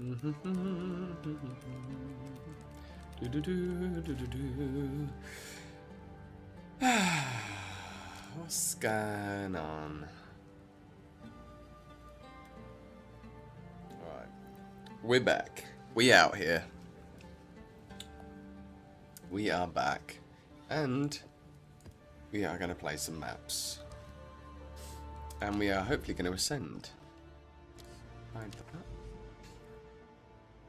What's going on? Alright. We're back. We out here. We are back. And we are going to play some maps. And we are hopefully going to ascend.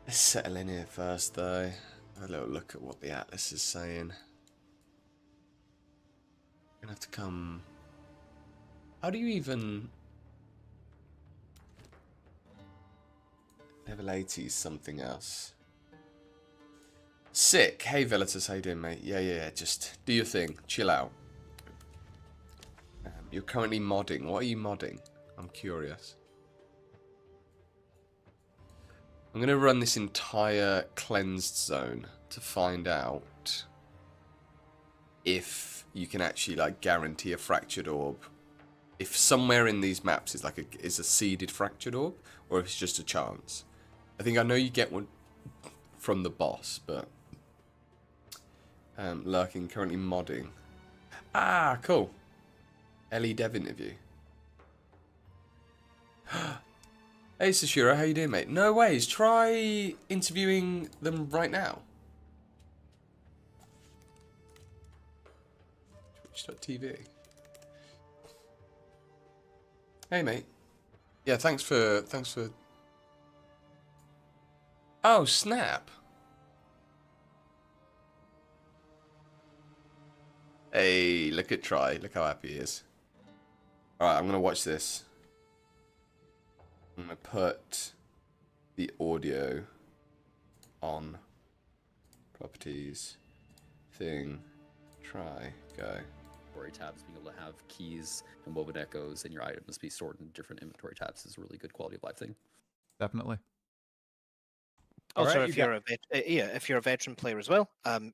Let's settle in here first though. Have a little look at what the atlas is saying. Gonna have to come. How do you even level 80 is something else. Sick. Hey Velitus, how you doing, mate? Yeah. Just do your thing. Chill out. You're currently modding. What are you modding? I'm curious. I'm gonna run this entire cleansed zone to find out if you can actually like guarantee a fractured orb. If somewhere in these maps is like a seeded fractured orb, or if it's just a chance. I think I know you get one from the boss, but lurking, currently modding. Ah, cool. Ellie Dev interview. Hey Sashiro, how you doing, mate? No ways. Try interviewing them right now. Twitch.tv. Hey, mate. Yeah, thanks for. Oh, snap. Hey, look at Try. Look how happy he is. Alright, I'm gonna watch this. I'm gonna put the audio on. Properties. Thing. Try. Go. Inventory tabs, being able to have keys and woven echoes and your items be stored in different inventory tabs is a really good quality of life thing. Definitely. Also, Alright, if you're a veteran player as well,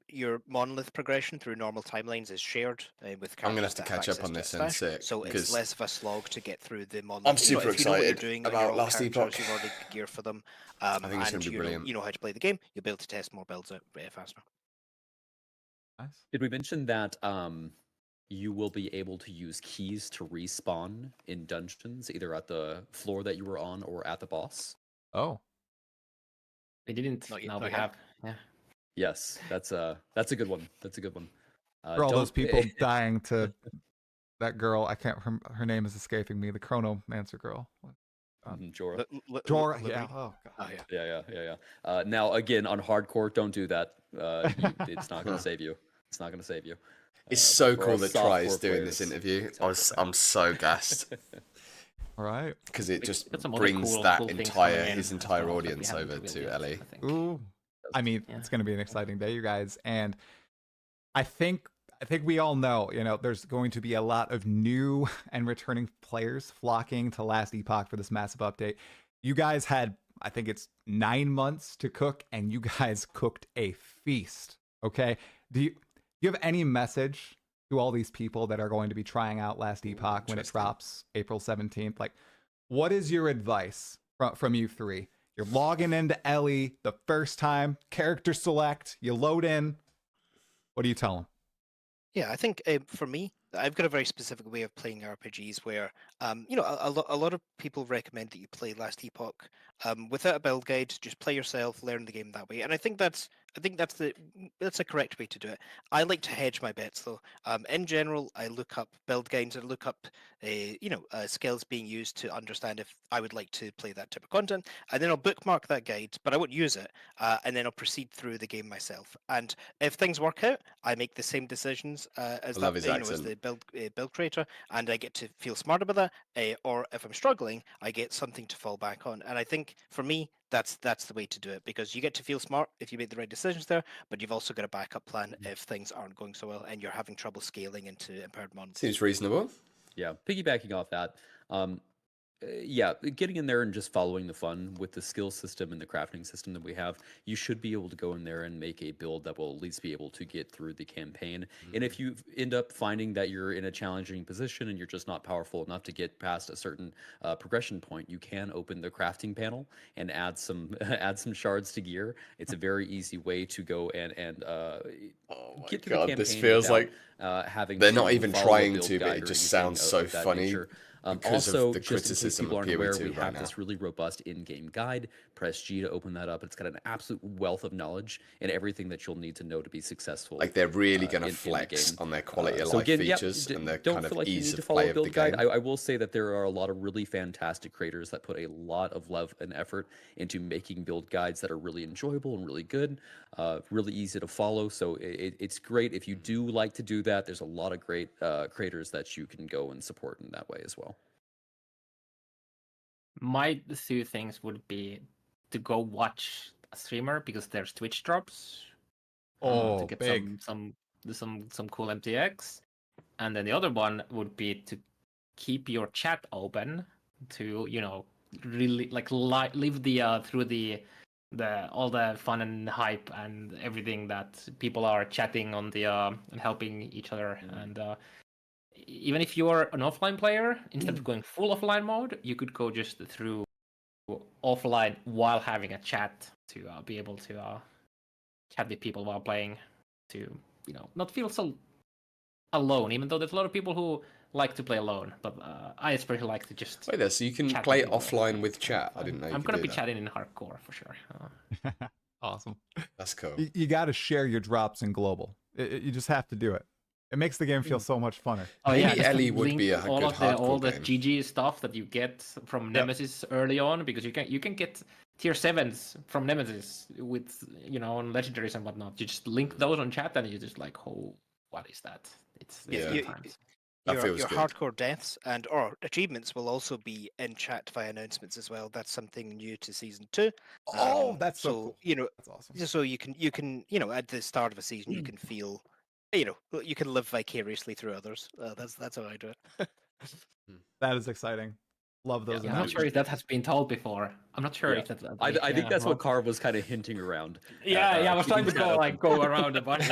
your monolith progression through normal timelines is shared with. I'm gonna have to catch up on this in a sec, so it's because less of a slog to get through the monolith. I'm super if you know what you're excited doing about your own Last characters, Epoch. You've already gear for them. I think it's gonna be brilliant. You know how to play the game. You'll be able to test more builds out faster. Nice. Did we mention that you will be able to use keys to respawn in dungeons, either at the floor that you were on or at the boss? Oh. They didn't. Not yet, Now not they yet. have. Yeah. Yes, that's a good one. That's a good one. For all those don't- people dying to that girl, I can't remember, her name is escaping me, the Chronomancer girl. Jorah. Jorah, yeah. Oh, God. Oh yeah. Yeah. Now again, on hardcore, don't do that. It's not going to save you. It's not going to save you. It's so for cool us that Try is softcore doing this players, interview. it's helpful. I'm so gassed All right. because it just got some other brings cool that things coming entire in his as entire well that we audience haven't over revealed to yet, Ellie. I think. Ooh. I mean, Yeah. it's going to be an exciting day, you guys. And I think we all know, there's going to be a lot of new and returning players flocking to Last Epoch for this massive update. You guys had, I think it's 9 months to cook, and you guys cooked a feast. Okay. Do you have any message to all these people that are going to be trying out Last Epoch when it interesting. drops April 17th? Like, what is your advice from you three? You're logging into Ellie the first time, character select, you load in. What do you tell them? Yeah, I think for me, I've got a very specific way of playing RPGs where, a lot of people recommend that you play Last Epoch without a build guide. Just play yourself, learn the game that way, and I think that's the correct way to do it. I like to hedge my bets though. In general, I look up build guides and look up, skills being used to understand if I would like to play that type of content, and then I'll bookmark that guide, but I won't use it, and then I'll proceed through the game myself. And if things work out, I make the same decisions as I love that, his as accent. the build creator, and I get to feel smart about that. Or if I'm struggling, I get something to fall back on. And I think for me, that's the way to do it, because you get to feel smart if you make the right decisions there, but you've also got a backup plan if things aren't going so well and you're having trouble scaling into empowered months. Seems reasonable. Yeah, piggybacking off that, yeah, getting in there and just following the fun with the skill system and the crafting system that we have, you should be able to go in there and make a build that will at least be able to get through the campaign. And if you end up finding that you're in a challenging position and you're just not powerful enough to get past a certain progression point, you can open the crafting panel and add some add some shards to gear. It's a very easy way to go and Oh my get to God, the campaign this feels without like having they're to not even follow a trying build to, but guide it or just anything sounds so of that funny nature. because Also, of the just in case criticism people of aren't aware, PoE2 we right have now. this really robust in-game guide. Press G to open that up. It's got an absolute wealth of knowledge and everything that you'll need to know to be successful. Like they're really going to in the flex game. on their quality of So life again, yep, features and their don't kind feel of like you ease need to of follow play a of the build guide. game. I will say that there are a lot of really fantastic creators that put a lot of love and effort into making build guides that are really enjoyable and really good, really easy to follow. So it's great if you do like to do that. There's a lot of great creators that you can go and support in that way as well. My two things would be to go watch a streamer because there's Twitch drops. To get big. some cool MTX, and then the other one would be to keep your chat open to really like live the through the all the fun and hype and everything that people are chatting on the and helping each other. And even if you're an offline player, instead of going full offline mode, you could go just through offline while having a chat to be able to chat with people while playing, to not feel so alone, even though there's a lot of people who like to play alone, but I especially like to just Wait there, so you can chat play with people. offline with chat? I didn't know you I'm could gonna do be that. chatting in hardcore for sure. Awesome. That's cool. You got to share your drops in global. You just have to do it. It makes the game feel so much funner. Oh yeah, Maybe just Ellie would link be a all good of the all hardcore the game. GG stuff that you get from Nemesis early on, because you can get tier 7s from Nemesis with on legendaries and whatnot. You just link those on chat and you just like, oh, what is that? It's Yeah. good times. That Your feels good. hardcore deaths or achievements will also be in chat via announcements as well. That's something new to season 2. Oh, that's so cool. That's awesome. So you can at the start of a season you can feel you can live vicariously through others. That's how I do it. That is exciting. Love those. Yeah, I'm not sure if that has been told before. I'm not sure if that. I think that's what Carv was kind of hinting around. I was trying to go around it, but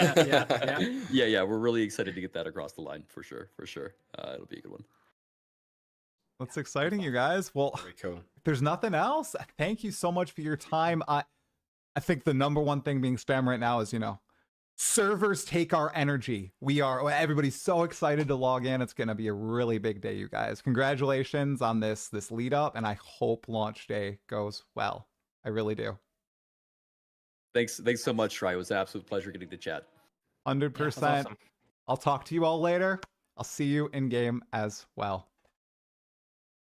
yeah. We're really excited to get that across the line for sure. It'll be a good one. That's exciting, you guys. Well, Very cool. if there's nothing else, thank you so much for your time. I think the number one thing being spam right now is servers take our energy. Everybody's so excited to log in. It's gonna be a really big day, you guys. Congratulations on this lead up, and I hope launch day goes well. I really do. Thanks so much, Try. It was an absolute pleasure getting to chat. 100%. Awesome. I'll talk to you all later. I'll see you in game as well.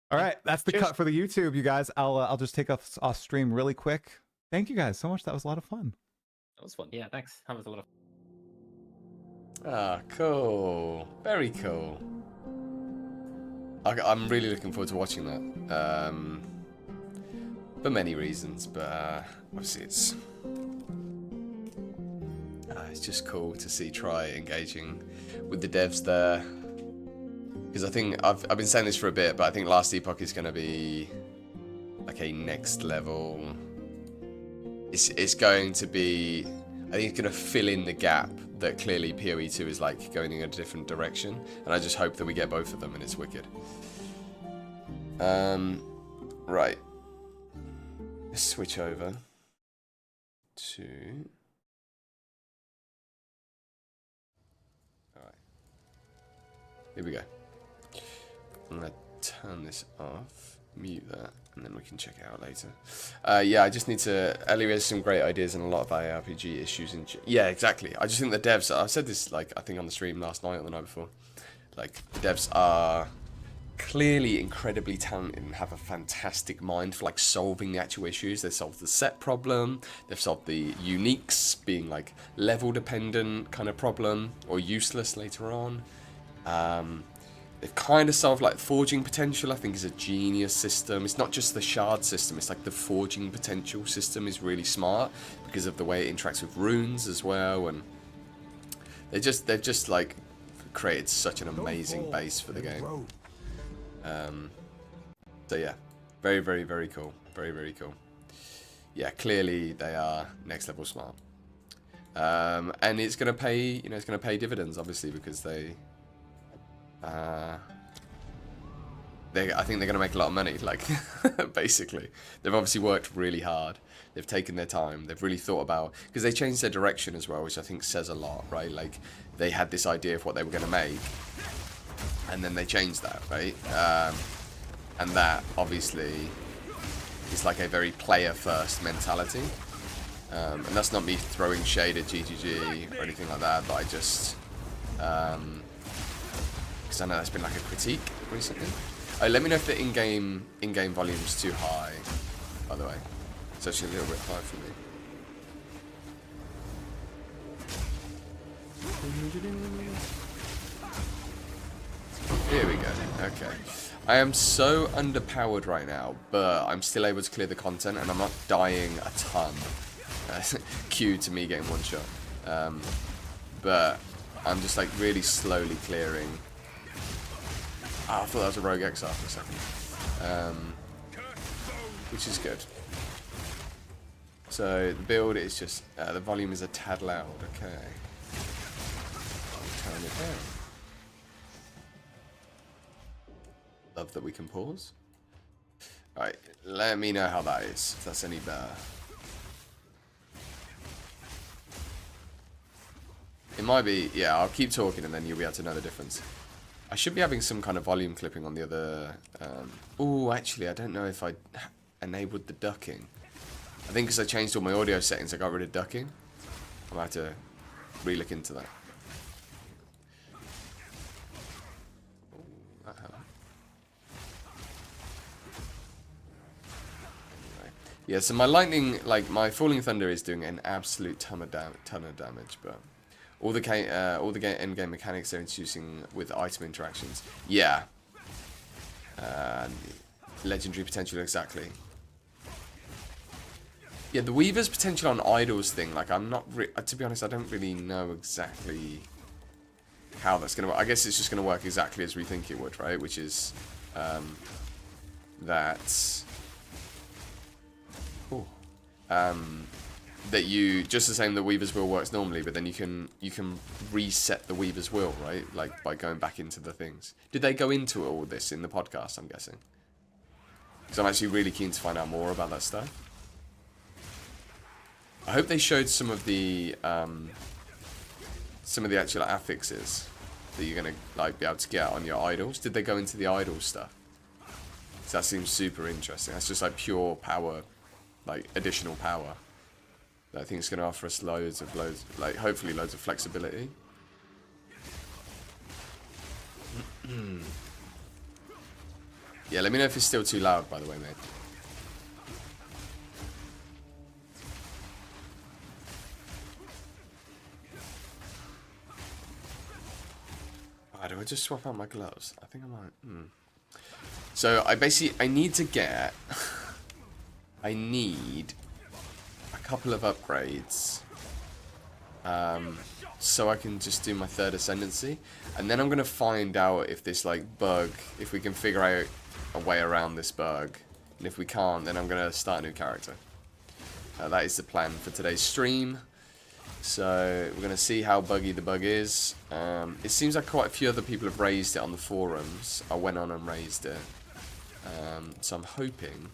All right, that's the cut for the YouTube, you guys. I'll just take us off stream really quick. Thank you guys so much. That was a lot of fun. That was fun. Yeah, thanks. That was a lot of. Ah, cool. Very cool. I'm really looking forward to watching that. For many reasons, but obviously it's just cool to see Try engaging with the devs there. Because I think I've been saying this for a bit, but I think Last Epoch is going to be like a next level. It's going to be, I think it's going to fill in the gap that clearly PoE2 is like going in a different direction, and I just hope that we get both of them and it's wicked. Right. Let's switch over to. Alright. Here we go. I'm going to turn this off, mute that, and then we can check it out later. Yeah, I just need to. Ellie has some great ideas and a lot of ARPG issues. Yeah, exactly. I just think the devs. I said this I think on the stream last night or the night before. The devs are clearly incredibly talented and have a fantastic mind for solving the actual issues. They've solved the set problem. They've solved the uniques being level dependent kind of problem or useless later on. They've kind of solved forging potential. I think is a genius system. It's not just the shard system. It's the forging potential system is really smart because of the way it interacts with runes as well. And they've just created such an amazing base for the game. So yeah, very, very, very cool. Very, very cool. Yeah, clearly they are next level smart. And it's gonna pay, you know, it's gonna pay dividends, obviously, because I think they're gonna make a lot of money. Like, basically, they've obviously worked really hard. They've taken their time. They've really thought about, because they changed their direction as well, which I think says a lot, right? Like, they had this idea of what they were gonna make, and then they changed that, right? And that obviously is like a very player-first mentality. And that's not me throwing shade at GGG or anything like that, but I just, because I know that's been like a critique recently. Oh, let me know if the in-game volume's too high, by the way. It's actually a little bit high for me. Here we go. Okay. I am so underpowered right now, but I'm still able to clear the content, and I'm not dying a ton. Cue to me getting one shot. But I'm just like really slowly clearing. I thought that was a Rogue Exile for a second. Which is good. So the build is just, the volume is a tad loud, okay. I'll turn it down. Love that we can pause. Alright, let me know how that is, if that's any better. It might be, yeah, I'll keep talking and then you'll be able to know the difference. I should be having some kind of volume clipping on the other... oh, actually, I don't know if I enabled the ducking. I think because I changed all my audio settings, I got rid of ducking. I might have to re-look into that. Yeah, so my lightning, like my falling thunder, is doing an absolute ton of damage, but all the end game mechanics they're introducing with item interactions, yeah, legendary potential, exactly. Yeah, the Weaver's potential on idols thing, like I'm not, to be honest, I don't really know exactly how that's gonna work. I guess it's just gonna work exactly as we think it would, right? Which is that. That you, just the same that Weaver's Will works normally, but then you can reset the Weaver's Will, right? Like by going back into the things. Did they go into all this in the podcast, I'm guessing? Because I'm actually really keen to find out more about that stuff. I hope they showed some of the actual affixes that you're gonna like be able to get on your idols. Did they go into the idol stuff? So that seems super interesting. That's just like pure power. Like additional power that I think is going to offer us loads, like hopefully loads of flexibility. Yeah, let me know if it's still too loud, by the way, mate. Alright, do I just swap out my gloves? I think I might. So I need to get I need a couple of upgrades so I can just do my third ascendancy, and then I'm gonna find out if this like bug, if we can figure out a way around this bug, and if we can't, then I'm gonna start a new character. That is the plan for today's stream. So we're gonna see how buggy the bug is. It seems like quite a few other people have raised it on the forums. I went on and raised it, so I'm hoping.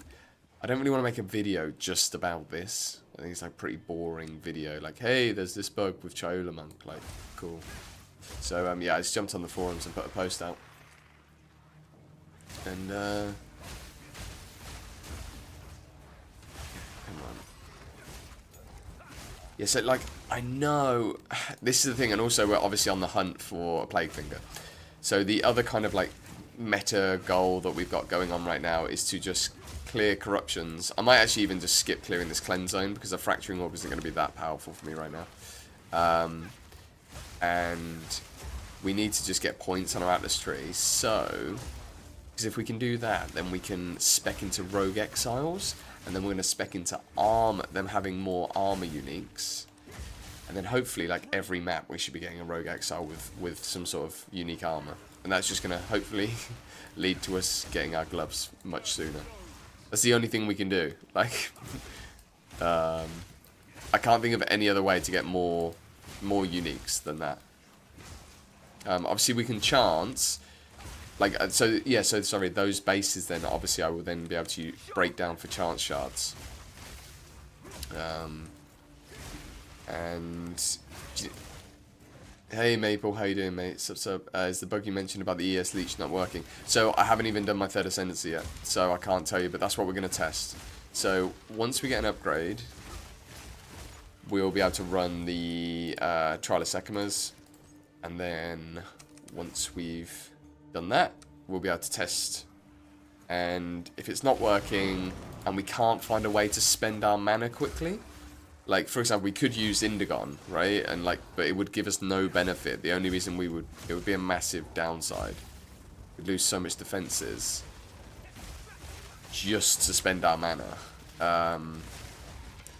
I don't really want to make a video just about this. I think it's like a pretty boring video. Like, hey, there's this bug with Chaola Monk. Like, cool. So, yeah, I just jumped on the forums and put a post out. And, come on. Yeah, so, like, I know... This is the thing, and also we're obviously on the hunt for a Plague Finger. So the other kind of, like, meta goal that we've got going on right now is to just... clear corruptions. I might actually even just skip clearing this cleanse zone because the fracturing orb isn't going to be that powerful for me right now. And we need to just get points on our Atlas tree. So, because if we can do that, then we can spec into Rogue Exiles, and then we're going to spec into them having more armor uniques. And then hopefully, like every map, we should be getting a Rogue Exile with some sort of unique armor. And that's just going to hopefully lead to us getting our gloves much sooner. That's the only thing we can do. Like, I can't think of any other way to get more uniques than that. Obviously, we can chance. Like, so, yeah, so, sorry, those bases then, obviously, I will then be able to break down for chance shards. And... Hey Maple, how you doing, mate? Sup. Is the bug you mentioned about the ES leech not working? So I haven't even done my third ascendancy yet, so I can't tell you, but that's what we're going to test. So once we get an upgrade, we'll be able to run the Trial of Sekimas, and then once we've done that, we'll be able to test. And if it's not working, and we can't find a way to spend our mana quickly, like, for example, we could use Indigon, right? And like, but it would give us no benefit. The only reason it would be a massive downside. We'd lose so much defenses just to spend our mana.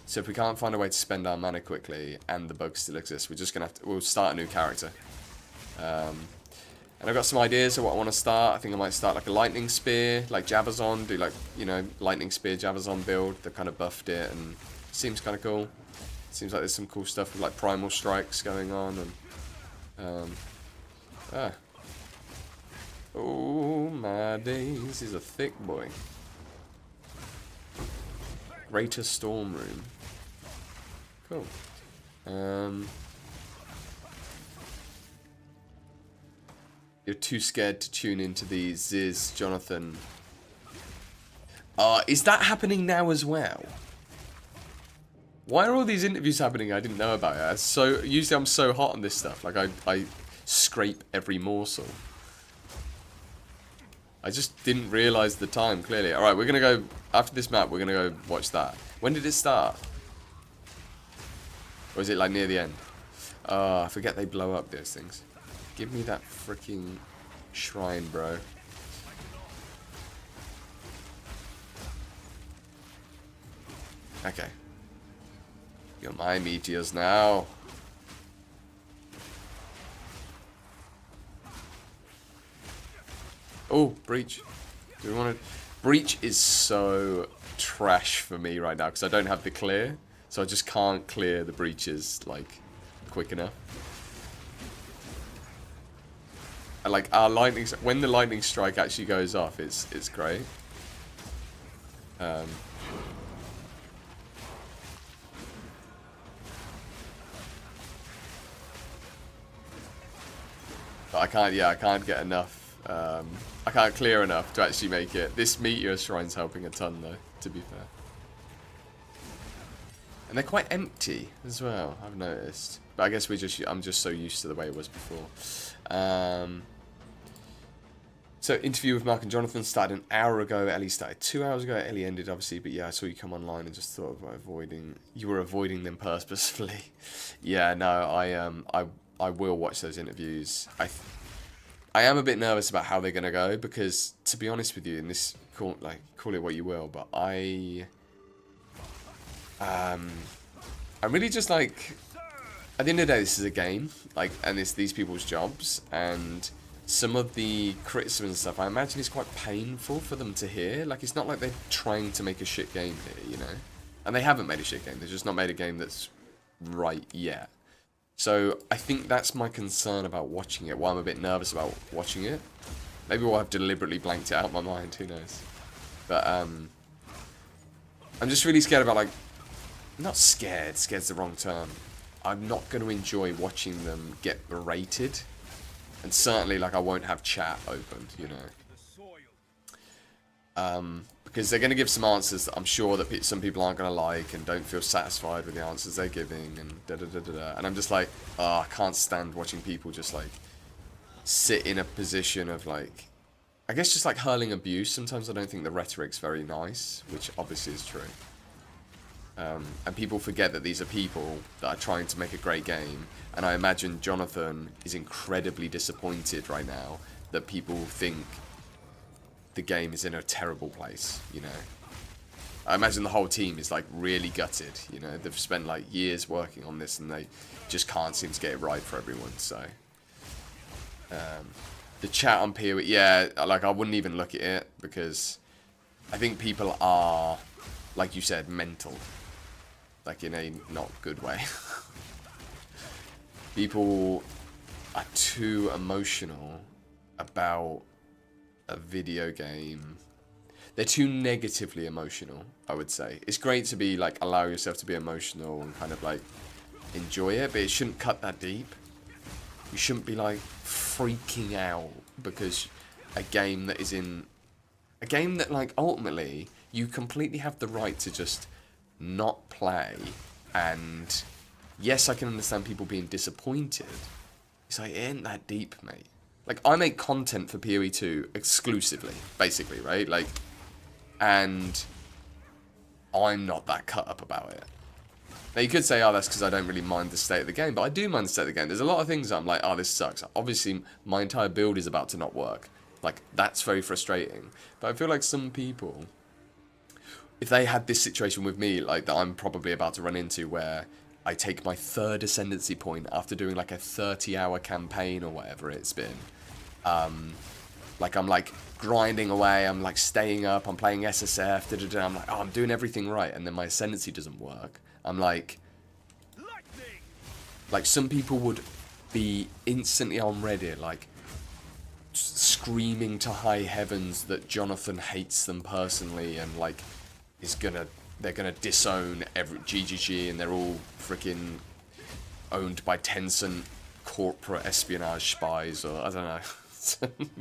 So if we can't find a way to spend our mana quickly and the bug still exists, we're just gonna have to, we'll start a new character. And I've got some ideas of what I want to start. I think I might start like a Lightning Spear, like Javazon, do like, you know, Lightning Spear Javazon build. They've kind of buffed it and seems kind of cool. Seems like there's some cool stuff with like Primal Strikes going on and oh my days, he's a thick boy. Greater Storm Room. Cool. You're too scared to tune into the Ziz, Jonathan. Is that happening now as well? Why are all these interviews happening I didn't know about it? So usually I'm so hot on this stuff. Like I scrape every morsel. I just didn't realise the time clearly. Alright, we're gonna go after this map, we're gonna go watch that. When did it start? Or is it like near the end? I forget they blow up those things. Give me that freaking shrine, bro. Okay. You're my meteors now. Oh, Breach. Do we want to... Breach is so trash for me right now because I don't have the clear. So I just can't clear the breaches, like, quick enough. And, like, our lightning... When the lightning strike actually goes off, it's great. But I can't get enough. I can't clear enough to actually make it. This meteor shrine's helping a ton, though, to be fair. And they're quite empty as well, I've noticed. But I guess I'm just so used to the way it was before. So, interview with Mark and Jonathan started an hour ago. Ellie started 2 hours ago. Ellie ended, obviously. But yeah, I saw you come online and just thought of you were avoiding them purposefully. Yeah, no, I will watch those interviews. I am a bit nervous about how they're going to go because, to be honest with you, in this, call it what you will, but I'm really just like, at the end of the day, this is a game, like, and it's these people's jobs, and some of the criticism and stuff, I imagine it's quite painful for them to hear. Like, it's not like they're trying to make a shit game here, you know? And they haven't made a shit game, they've just not made a game that's right yet. So, I think that's my concern about watching it, why I'm a bit nervous about watching it. Maybe I'll have deliberately blanked it out of my mind, who knows. But, I'm just really scared about, like, not scared, scared's the wrong term. I'm not going to enjoy watching them get berated. And certainly, like, I won't have chat opened, you know. Because they're going to give some answers that I'm sure that some people aren't going to like and don't feel satisfied with the answers they're giving and da-da-da-da-da. And I'm just like, I can't stand watching people just, like, sit in a position of, like, I guess just, like, hurling abuse. Sometimes I don't think the rhetoric's very nice, which obviously is true. And people forget that these are people that are trying to make a great game. And I imagine Jonathan is incredibly disappointed right now that people think the game is in a terrible place, you know. I imagine the whole team is, like, really gutted, you know. They've spent, like, years working on this and they just can't seem to get it right for everyone, so. The chat on PoE, yeah, like I wouldn't even look at it because I think people are, like you said, mental. Like in a not good way. People are too emotional about a video game. They're too negatively emotional, I would say. It's great to be like, allow yourself to be emotional and kind of like enjoy it, but it shouldn't cut that deep. You shouldn't be like freaking out because a game that is in a game that like ultimately you completely have the right to just not play. And yes, I can understand people being disappointed. It's like, it ain't that deep, mate. Like, I make content for PoE 2 exclusively, basically, right? Like, and I'm not that cut up about it. Now, you could say, oh, that's because I don't really mind the state of the game, but I do mind the state of the game. There's a lot of things that I'm like, oh, this sucks. Obviously, my entire build is about to not work. Like, that's very frustrating. But I feel like some people, if they had this situation with me, like, that I'm probably about to run into, where I take my 3rd ascendancy point after doing, like, a 30-hour campaign or whatever it's been. Like, I'm, like, grinding away, I'm, like, staying up, I'm playing SSF, da-da-da. I'm like, oh, I'm doing everything right, and then my ascendancy doesn't work. I'm like some people would be instantly on Reddit, like, screaming to high heavens that Jonathan hates them personally and, like, they're gonna disown every GGG and they're all freaking owned by Tencent corporate espionage spies or, I don't know,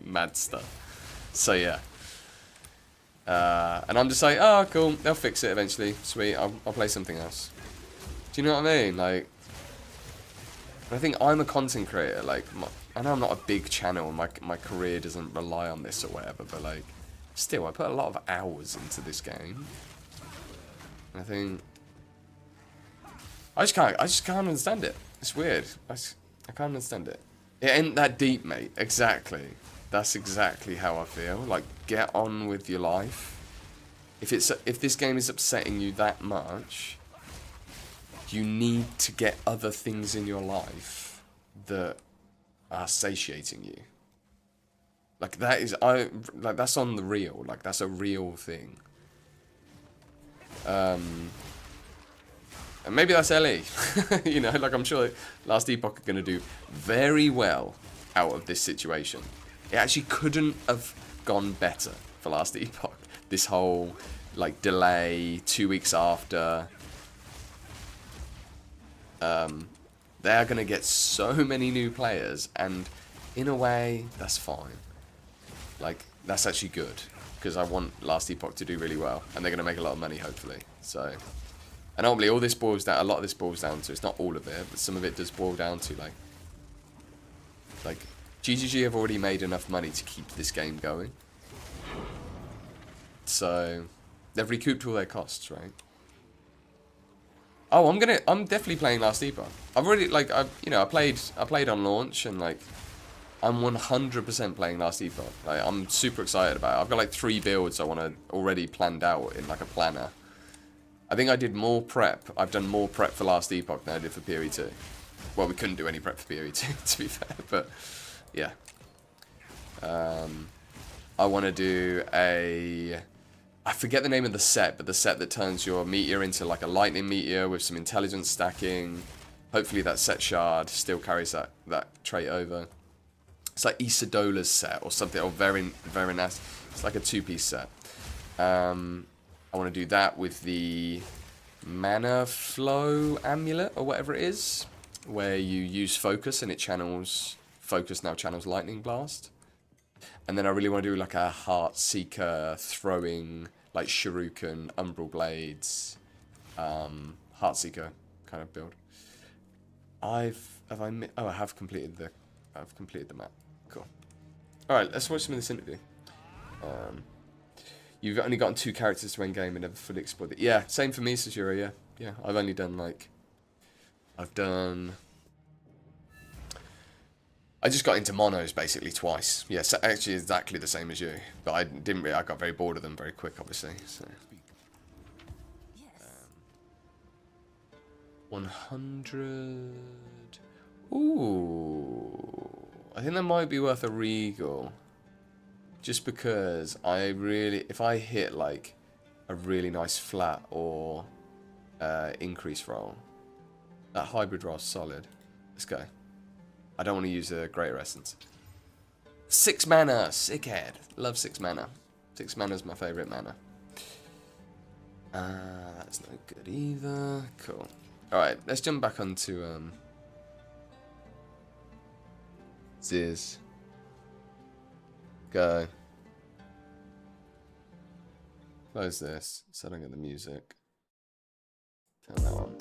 mad stuff. So, yeah. And I'm just like, oh, cool, they'll fix it eventually. Sweet, I'll play something else. Do you know what I mean? Like, I think I'm a content creator. Like, I know I'm not a big channel, and my career doesn't rely on this or whatever, but like, still, I put a lot of hours into this game. I think I just can't understand it. It's weird. I can't understand it. It ain't that deep, mate. Exactly. That's exactly how I feel. Like, get on with your life. If this game is upsetting you that much, you need to get other things in your life that are satiating you. Like, that's on the real. Like, that's a real thing. And maybe that's LE. You know, like, I'm sure Last Epoch are going to do very well out of this situation. It actually couldn't have gone better for Last Epoch. This whole, like, delay, 2 weeks after. They're going to get so many new players, and in a way, that's fine. Like, that's actually good, because I want Last Epoch to do really well, and they're going to make a lot of money, hopefully. So, and ultimately, a lot of this boils down to, it's not all of it, but some of it does boil down to, like, GGG have already made enough money to keep this game going. So, they've recouped all their costs, right? Oh, I'm definitely playing Last Epoch. I've already, like, I played on launch, and, like, I'm 100% playing Last Epoch. Like, I'm super excited about it. I've got, like, 3 builds I want to already planned out in, like, a planner. I think I did more prep. I've done more prep for Last Epoch than I did for PoE 2. Well, we couldn't do any prep for PoE 2, to be fair, but, yeah. I want to do I forget the name of the set, but the set that turns your meteor into, like, a lightning meteor with some intelligence stacking. Hopefully that set shard still carries that trait over. It's like Isidola's set or something, or very, very nice. It's like a 2-piece set. I want to do that with the Mana Flow Amulet, or whatever it is, where you use Focus and it channels... Focus now channels Lightning Blast. And then I really want to do, like, a Heartseeker throwing, like, Shuriken, Umbral Blades, Heartseeker kind of build. I have completed the map. Cool. Alright, let's watch some of this interview. You've only gotten 2 characters to end game and never fully explored it. Yeah, same for me, Sazura, yeah. Yeah, I've only done, like... I just got into monos basically twice. Yeah, so actually exactly the same as you. But I got very bored of them very quick, obviously. So 100. Ooh. I think that might be worth a regal. Just because if I hit like a really nice flat or increase roll, that hybrid roll is solid. Let's go. I don't want to use a Greater Essence. 6 mana, sickhead. Love 6 mana. 6 mana is my favourite mana. That's no good either. Cool. Alright, let's jump back onto Ziz. Go. Close this so I don't get the music. Turn that on.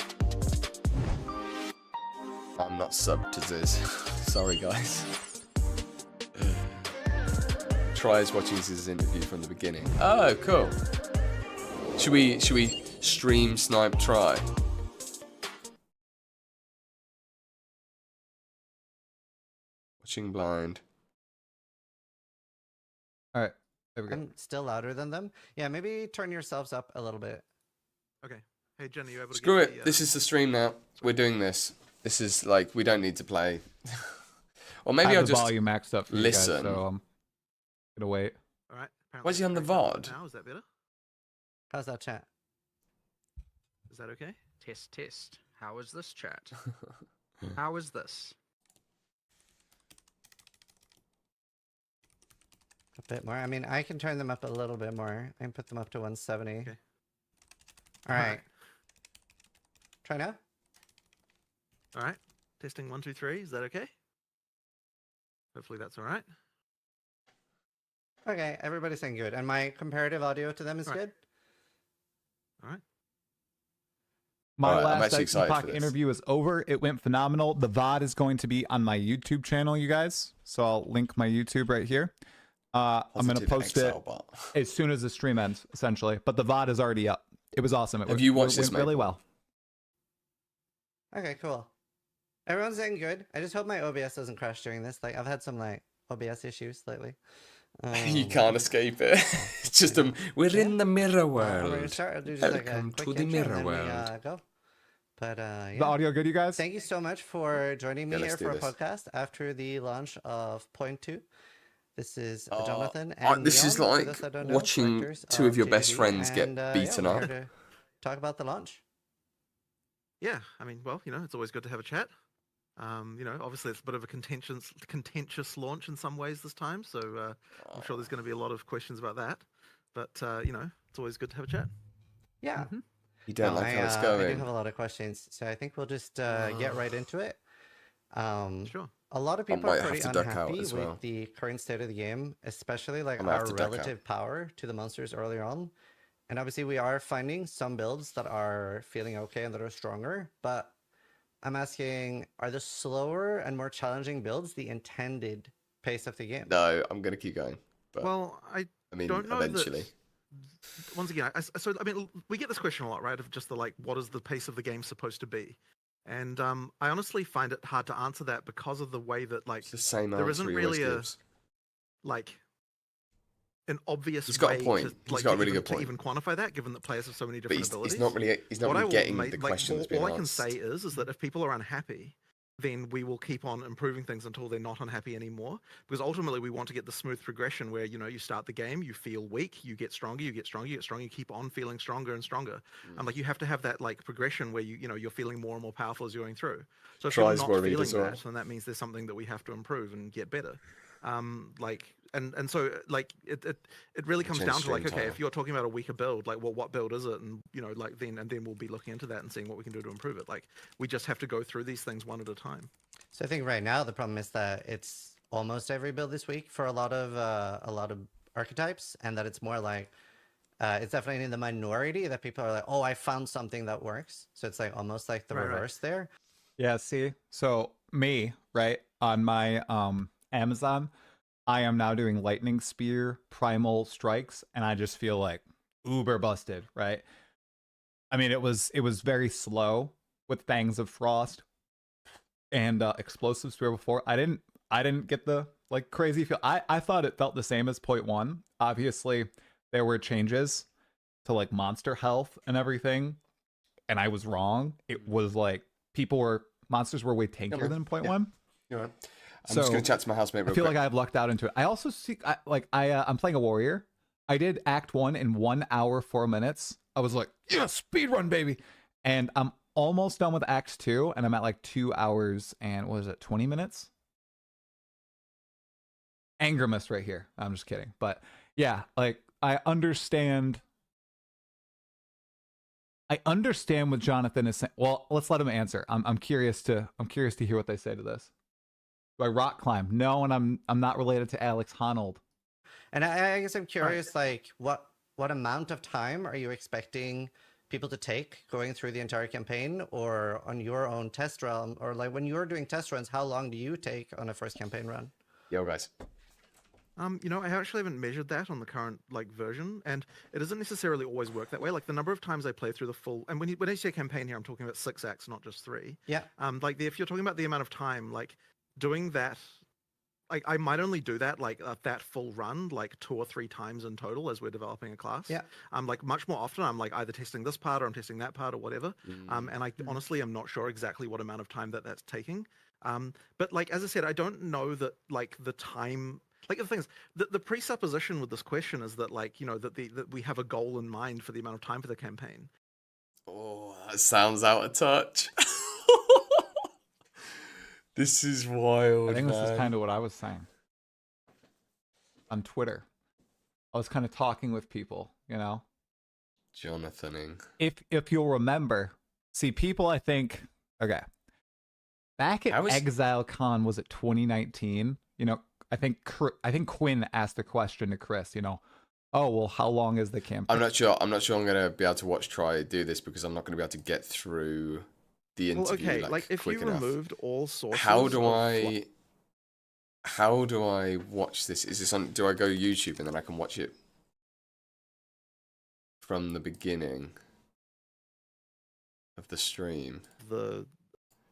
I'm not subbed to Ziz. Sorry guys. Tries watching Ziz's interview from the beginning. Oh, cool. Should we stream snipe try? Watching blind. All right, there we go. I'm still louder than them. Yeah, maybe turn yourselves up a little bit. Okay. Hey, Jen, are you able to Screw get it. the, This is the stream now. We're doing this. This is like, we don't need to play. Or maybe I I'll have the just volume maxed up for listen. you guys, so I'm gonna wait. All right. Why is he on the VOD? Now, is that better? How's that chat? Is that okay? Test, test. How is this chat? How is this? A bit more. I mean, I can turn them up a little bit more. I can put them up to 170. Okay. All right. Try now. All right. Testing 1, 2, 3. Is that okay? Hopefully that's all right. Okay, everybody's saying good. And my comparative audio to them is All right. good? All right. My Alright, I'm last actually excited for Epoch this. interview is over. It went phenomenal. The VOD is going to be on my YouTube channel, you guys. So I'll link my YouTube right here. I'm going to Positive post it XL bot. as soon as the stream ends, essentially. But the VOD is already up. It was awesome. It Have you watched went this, really Maple? well. Okay, cool. Everyone's saying good. I just hope my OBS doesn't crash during this. Like, I've had some, like, OBS issues lately. You can't escape it. It's just we're in the mirror We're gonna world. start. I'll do just like a Welcome quick to the intro and mirror then we, world. go. But yeah. The audio good, you guys? Thank you so much for joining me Yeah, here let's for do a this. podcast after the launch of Point 2. This is Oh, Jonathan oh, and this is Leon, for like those that don't know, watching directors two of your JDD, best friends get and, beaten we're up. here to talk about the launch. Yeah. I mean, well, it's always good to have a chat. Obviously it's a bit of a contentious launch in some ways this time. So I'm sure there's going to be a lot of questions about that. But, it's always good to have a chat. Yeah. You don't No, like how it's I do going. have a lot of questions, so I think we'll just get right into it. Sure. A lot of people might are have pretty to duck out unhappy as with well. the current state of the game, especially like I might have our to duck out. relative power to the monsters earlier on. And obviously we are finding some builds that are feeling okay and that are stronger, but I'm asking, are the slower and more challenging builds the intended pace of the game? No, I'm going to keep going. But, Well, I mean, don't know eventually. that. Once again, we get this question a lot, right? Of just what is the pace of the game supposed to be? And I honestly find it hard to answer that because of the way that It's the same there answer isn't he really always gives. an obvious He's got a way point. to, He's got a really even, good point. to even quantify that, given that players have so many But different abilities. he's not really What I will getting make- the like, question that's all being I can asked. say is that if people are unhappy, then we will keep on improving things until they're not unhappy anymore. Because ultimately, we want to get the smooth progression where you start the game, you feel weak, you get stronger, you get stronger, you get stronger, you keep on feeling stronger and stronger. And you have to have that progression where you're feeling more and more powerful as you're going through. So if Tries you're were not read feeling as well. that, then that means there's something that we have to improve and get better. So it really comes Change down to stream okay, title. if you're talking about a weaker build, what build is it? And then we'll be looking into that and seeing what we can do to improve it. We just have to go through these things one at a time. So I think right now the problem is that it's almost every build this week for a lot of archetypes, and that it's more like it's definitely in the minority that people are like, oh, I found something that works. So it's almost like the Right. reverse there. Yeah, see? So me, right, on my Amazon, I am now doing Lightning Spear, Primal Strikes, and I just feel like uber busted, right? I mean, it was very slow with Fangs of Frost and Explosive Spear before. I didn't get the crazy feel. I thought it felt the same as point 1. Obviously, there were changes to monster health and everything, and I was wrong. It was monsters were way tankier than point 1. You're right. I'm just So, gonna chat to my housemate I real feel quick. like I've lucked out into it. I also see, I'm playing a warrior. I did Act 1 in 1 hour 4 minutes. I was like, yeah, speed run, baby. And I'm almost done with Act 2, and I'm at like 2 hours and what is it, 20 minutes? Angrimus right here. I'm just kidding, but yeah, like I understand what Jonathan is saying. Well, let's let him answer. I'm curious to hear what they say to this. Do I rock climb? No, and I'm not related to Alex Honnold. And I guess I'm curious, like, what amount of time are you expecting people to take going through the entire campaign, or on your own test run, or like when you're doing test runs, how long do you take on a first campaign run? Yo, guys. You know, I actually haven't measured that on the current like version, and it doesn't necessarily always work that way. Like the number of times I play through the full, and when I say campaign here, I'm talking about 6 acts, not just 3. Yeah. If you're talking about the amount of time, like doing that, like I might only do that like that full run like 2 or 3 times in total as we're developing a class. Yeah. Like much more often, I'm like either testing this part or I'm testing that part or whatever. And I honestly am not sure exactly what amount of time that's taking. But like as I said, I don't know that like the time. Like the thing is, the presupposition with this question is that like that we have a goal in mind for the amount of time for the campaign. Oh, that sounds out of touch. This is wild. I think this is man. kind of what I was saying on Twitter. I was kind of talking with people, you know. Jonathaning. If you'll remember, see people, I think, okay, back at ExileCon, was it 2019? You know, I think Quinn asked a question to Chris. You know, oh well, how long is the campaign? I'm not sure. I'm gonna be able to watch Try do this because I'm not gonna be able to get through the interview. Well, okay, like if you removed all sources. How do I watch this? Is this on? Do I go YouTube and then I can watch it from the beginning of the stream?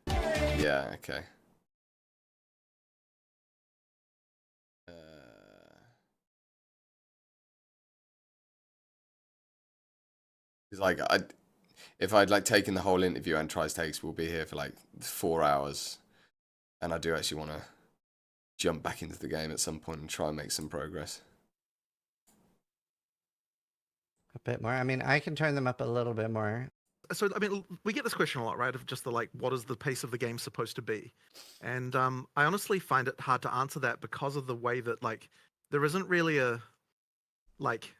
Yeah. Okay. It's like if I'd like taken the whole interview and Tries Takes, we'll be here for like 4 hours, and I do actually want to jump back into the game at some point and try and make some progress. A bit more. I mean, I can turn them up a little bit more. So I mean, we get this question a lot, right? Of just the like, what is the pace of the game supposed to be? And I honestly find it hard to answer that because of the way that like there isn't really a like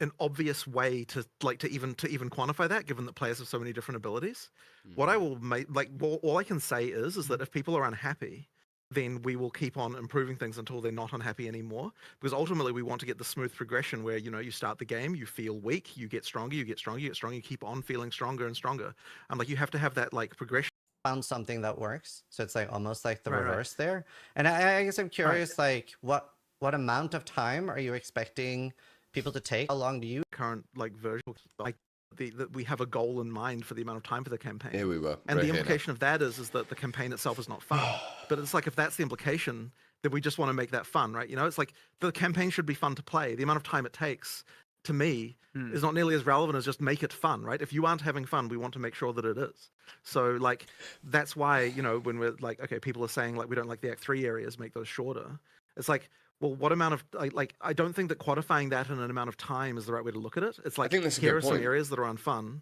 an obvious way to even quantify that, given that players have so many different abilities. What I will make all I can say is that if people are unhappy, then we will keep on improving things until they're not unhappy anymore. Because ultimately, we want to get the smooth progression where you start the game, you feel weak, you get stronger, you get stronger, you get stronger, you keep on feeling stronger and stronger. Like you have to have that like progression. Found something that works, so it's like almost like the reverse there. And I guess I'm curious, like what amount of time are you expecting people to take? How long do you current like version like that we have a goal in mind for the amount of time for the campaign? Here we were. And the implication of that is that the campaign itself is not fun. But it's like if that's the implication, then we just want to make that fun, right? You know, it's like the campaign should be fun to play. The amount of time it takes, to me, is not nearly as relevant as just make it fun, right? If you aren't having fun, we want to make sure that it is. So like that's why, when we're like, okay, people are saying like we don't like the Act 3 areas, make those shorter. It's like, well, what amount of like I don't think that quantifying that in an amount of time is the right way to look at it. It's like here are some areas that are unfun.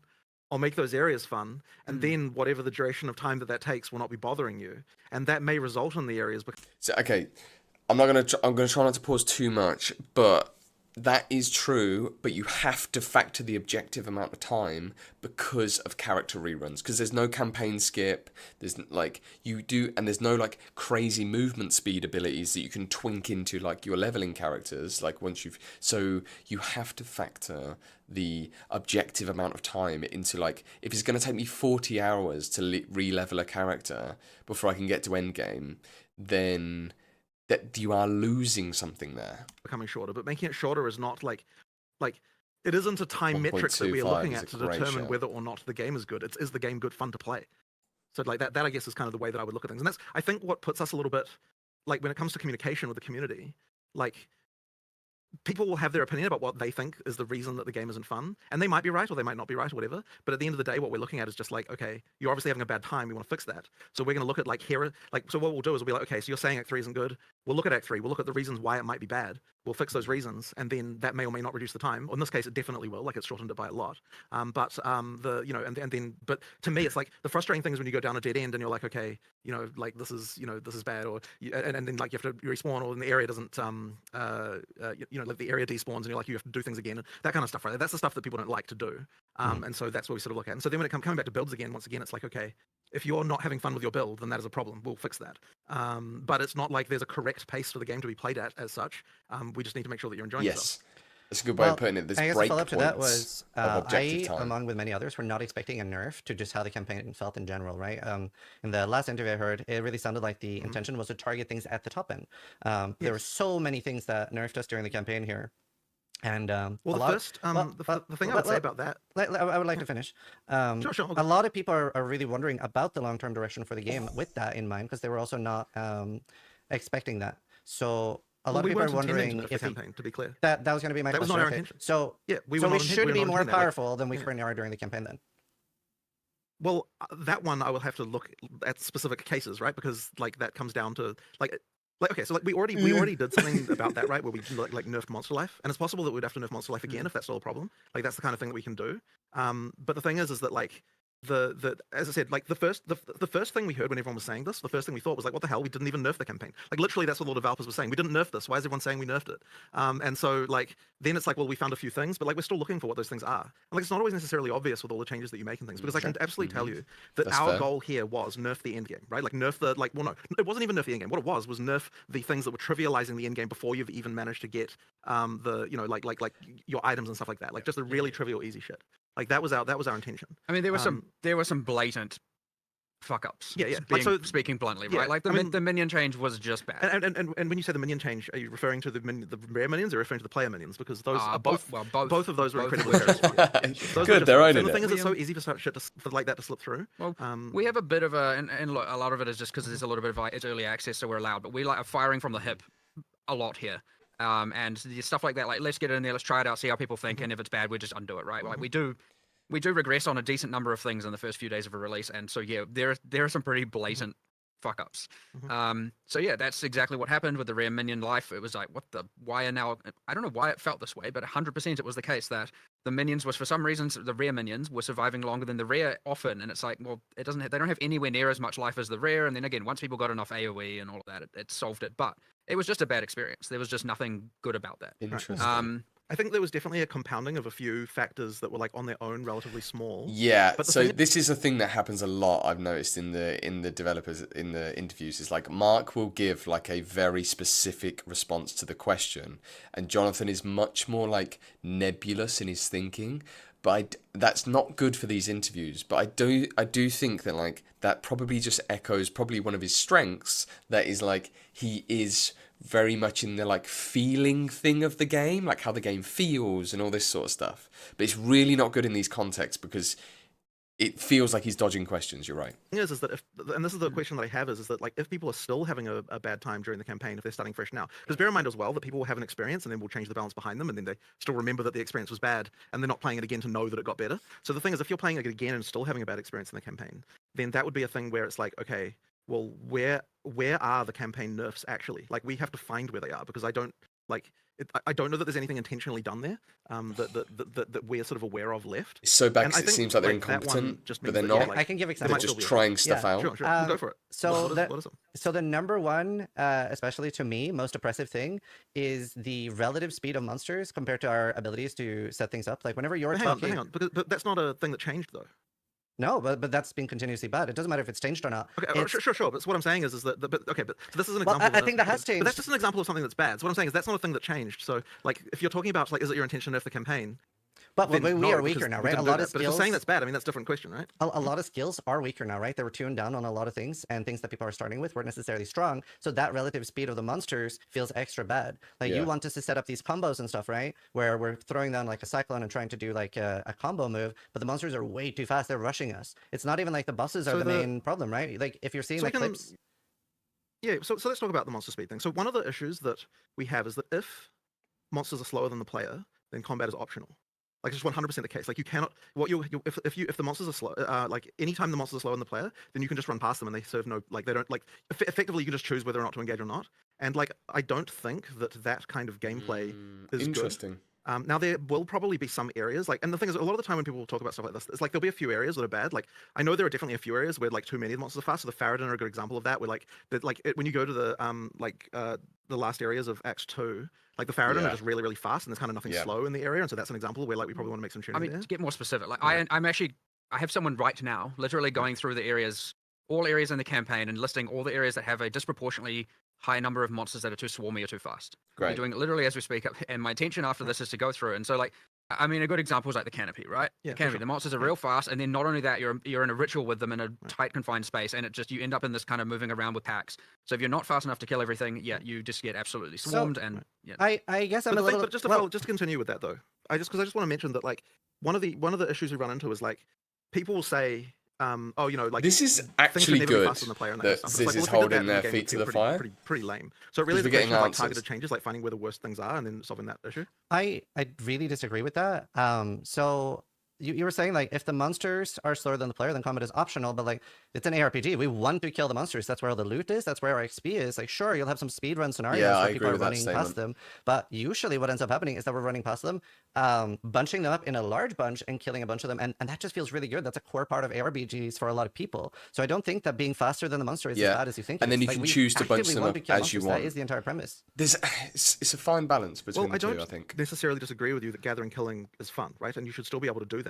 I'll make those areas fun, and then whatever the duration of time that takes will not be bothering you, and that may result in the areas. So okay, I'm gonna try not to pause too much, but that is true. But you have to factor the objective amount of time because of character reruns. Because there's no campaign skip. There's like you do, and there's no like crazy movement speed abilities that you can twink into like your leveling characters. Like once you've you have to factor the objective amount of time into like if it's going to take me 40 hours to re-level a character before I can get to endgame, then that you are losing something there. Becoming shorter, but making it shorter is not like it isn't a time metric that we're looking at to determine whether or not the game is good. Is the game good fun to play? So like that I guess is kind of the way that I would look at things. And that's I think what puts us a little bit like when it comes to communication with the community, like people will have their opinion about what they think is the reason that the game isn't fun, and they might be right or they might not be right or whatever. But at the end of the day, what we're looking at is just like, okay, you're obviously having a bad time. We want to fix that. So we're going to look at like here, like so what we'll do is we'll be like, okay, so you're saying Act 3 isn't good. We'll look at Act 3. We'll look at the reasons why it might be bad. We'll fix those reasons, and then that may or may not reduce the time. Or in this case, it definitely will. Like it's shortened it by a lot. But but to me, it's like the frustrating thing is when you go down a dead end and you're like, okay, like this is bad, or and then like you have to respawn, or the area doesn't like the area despawns, and you're like you have to do things again, and that kind of stuff, right? That's the stuff that people don't like to do, and so that's what we sort of look at. And so then when it coming back to builds again, once again, it's like, okay, if you're not having fun with your build, then that is a problem. We'll fix that. But it's not like there's a correct pace for the game to be played at as such. We just need to make sure that you're enjoying yourself. Yes, that's a good way of putting it. There's I guess the follow-up to that was, of objective I, time. along with many others, were not expecting a nerf to just how the campaign felt in general, right? In the last interview I heard, it really sounded like the intention was to target things at the top end. There were so many things that nerfed us during the campaign here. And the thing I would say about that, I would like to finish. Sure. A lot of people are really wondering about the long-term direction for the game with that in mind, because they were also not expecting that. So a lot of people are wondering if campaign, to be clear, that was going to be my question. That was not our intention. So yeah, we should be more powerful than we currently are during the campaign then. Well, that one I will have to look at specific cases, right? Because like that comes down to like okay, so like we already did something about that, right? Where we like nerfed Monster Life, and it's possible that we'd have to nerf Monster Life again if that's still a problem. Like that's the kind of thing that we can do. But the thing is that like as I said, like the first thing we heard when everyone was saying this, the first thing we thought was like, what the hell? We didn't even nerf the campaign. Like literally, that's what all the developers were saying. We didn't nerf this. Why is everyone saying we nerfed it? And so like then it's like, well, we found a few things, but like we're still looking for what those things are. And like it's not always necessarily obvious with all the changes that you make and things, because I can absolutely tell you that That's our fair. goal here was nerf the end game, right? Like nerf the like, well, no, it wasn't even nerf the end game. What it was nerf the things that were trivializing the end game before you've even managed to get like your items and stuff like that. Like just the really trivial, easy shit. Like that was our intention. I mean, there were some blatant fuck ups. Yeah. Speaking bluntly, yeah, right? Like the minion change was just bad. And when you say the minion change, are you referring to the rare minions or referring to the player minions? Because those are both. both of those were both incredibly were Good, they're owning the it. thing is, it's so easy for shit for like that to slip through. Well, we have a bit of and look, a lot of it is just because there's a little bit of it's early access, so we're allowed. But we like firing from the hip a lot here. And stuff like that, like let's get it in there, let's try it out, see how people think, and if it's bad, we just undo it, right? Like we do regress on a decent number of things in the first few days of a release, and so yeah, there are some pretty blatant fuck ups. So yeah, that's exactly what happened with the rare minion life. It was like, why are now? I don't know why it felt this way, but 100% it was the case that the minions was for some reasons the rare minions were surviving longer than the rare often, and it's like, well, they don't have anywhere near as much life as the rare, and then again, once people got enough AOE and all of that, it solved it, but it was just a bad experience. There was just nothing good about that. Interesting. I think there was definitely a compounding of a few factors that were like on their own relatively small. Yeah, But so this is a thing that happens a lot. I've noticed in the developers in the interviews is like Mark will give like a very specific response to the question, and Jonathan is much more like nebulous in his thinking. But that's not good for these interviews. But I do think that like that probably just echoes probably one of his strengths. That is like he is very much in the like feeling thing of the game, like how the game feels and all this sort of stuff. But it's really not good in these contexts because it feels like he's dodging questions. You're right. The thing is that and this is the question that I have is that like if people are still having a bad time during the campaign, if they're starting fresh now, because bear in mind as well that people will have an experience and then we'll change the balance behind them, and then they still remember that the experience was bad and they're not playing it again to know that it got better. So the thing is, if you're playing it again and still having a bad experience in the campaign, then that would be a thing where it's like, okay, well, where are the campaign nerfs actually? Like we have to find where they are, because I don't know that there's anything intentionally done there that we're sort of aware of left. It's so bad And I because it think, seems like they're like, that one incompetent, just but means they're that, yeah, not. like, I can give they examples. might They're still just be trying right. stuff out. Sure. Go for it. So What is it? So the number one, especially to me, most oppressive thing is the relative speed of monsters compared to our abilities to set things up. Like whenever you're talking, Hang on, but that's not a thing that changed though. no, but that's been continuously bad. It doesn't matter if it's changed or not. Okay, It's- sure. But what I'm saying is that, but so this is an Well, example. I think that has But changed. that's just an example of something that's bad. So what I'm saying is that's not a thing that changed. So like, if you're talking about like, is it your intention to nerf the campaign? But Then we no, are because weaker now, we right? A didn't do lot that. of But if you're skills. saying that's bad, I mean that's a different question, right? A lot of skills are weaker now, right? They were tuned down on a lot of things, and things that people are starting with weren't necessarily strong. So that relative speed of the monsters feels extra bad. Like Yeah. you want us to set up these combos and stuff, right? Where we're throwing down like a cyclone and trying to do like a combo move, but the monsters are way too fast. They're rushing us. It's not even like the bosses are So the the- main problem, right? Like if you're seeing So we like can- clips. Yeah. So let's talk about the monster speed thing. So one of the issues that we have is that if monsters are slower than the player, then combat is optional. Like it's just 100% the case. Like you cannot if the monsters are slow, like anytime the monsters are slower than the player, then you can just run past them and they serve no, like they don't, like effectively you can just choose whether or not to engage or not. And like I don't think that kind of gameplay is good. Interesting. Now there will probably be some areas like, and the thing is, a lot of the time when people talk about stuff like this, it's like there'll be a few areas that are bad. Like I know there are definitely a few areas where like too many of the monsters are fast. So the Faradin are a good example of that. Where like when you go to the last areas of Act 2, like the Faradin Yeah. are just really really fast, and there's kind of nothing Yeah. slow in the area, and so that's an example where like we probably want to make some I tuning mean, there. to get more specific, like Yeah. I'm actually, I have someone right now, literally going through the areas, all areas in the campaign, and listing all the areas that have a disproportionately high number of monsters that are too swarmy or too fast. We're Great. doing it literally as we speak, and my intention after this is to go through. And so, like, I mean, a good example is like the canopy, right? Yeah, The for canopy. sure. The monsters are real fast, and then not only that, you're in a ritual with them in a tight confined space, and it just you end up in this kind of moving around with packs. So if you're not fast enough to kill everything, yeah, you just get absolutely So- swarmed. And yeah, I guess I'm But, a little. just to continue with that though, because I just want to mention that like one of the issues we run into is like people will say, oh, you know, like This is things actually should never be good faster than the player and that that kind of stuff. this It's is like, well, if we did holding that, then their the game feet would to feel the pretty, fire. pretty lame. So it really is we're a question getting of like answers. targeted changes, like finding where the worst things are and then solving that issue. I really disagree with that. So you were saying like if the monsters are slower than the player, then combat is optional. But like it's an ARPG, we want to kill the monsters. That's where all the loot is. That's where our XP is. Like sure, you'll have some speedrun scenarios Yeah, I where people agree are with that running past statement. them. But usually, what ends up happening is that we're running past them, bunching them up in a large bunch and killing a bunch of them, and that just feels really good. That's a core part of ARPGs for a lot of people. So I don't think that being faster than the monster is Yeah, as bad as you think. and it then is. you Like, can we choose to bunch actively them want up to kill as you monsters. want. That is the entire premise. It's a fine balance between Well, I the two, don't I think. necessarily disagree with you that gathering killing is fun, right? And you should still be able to do that.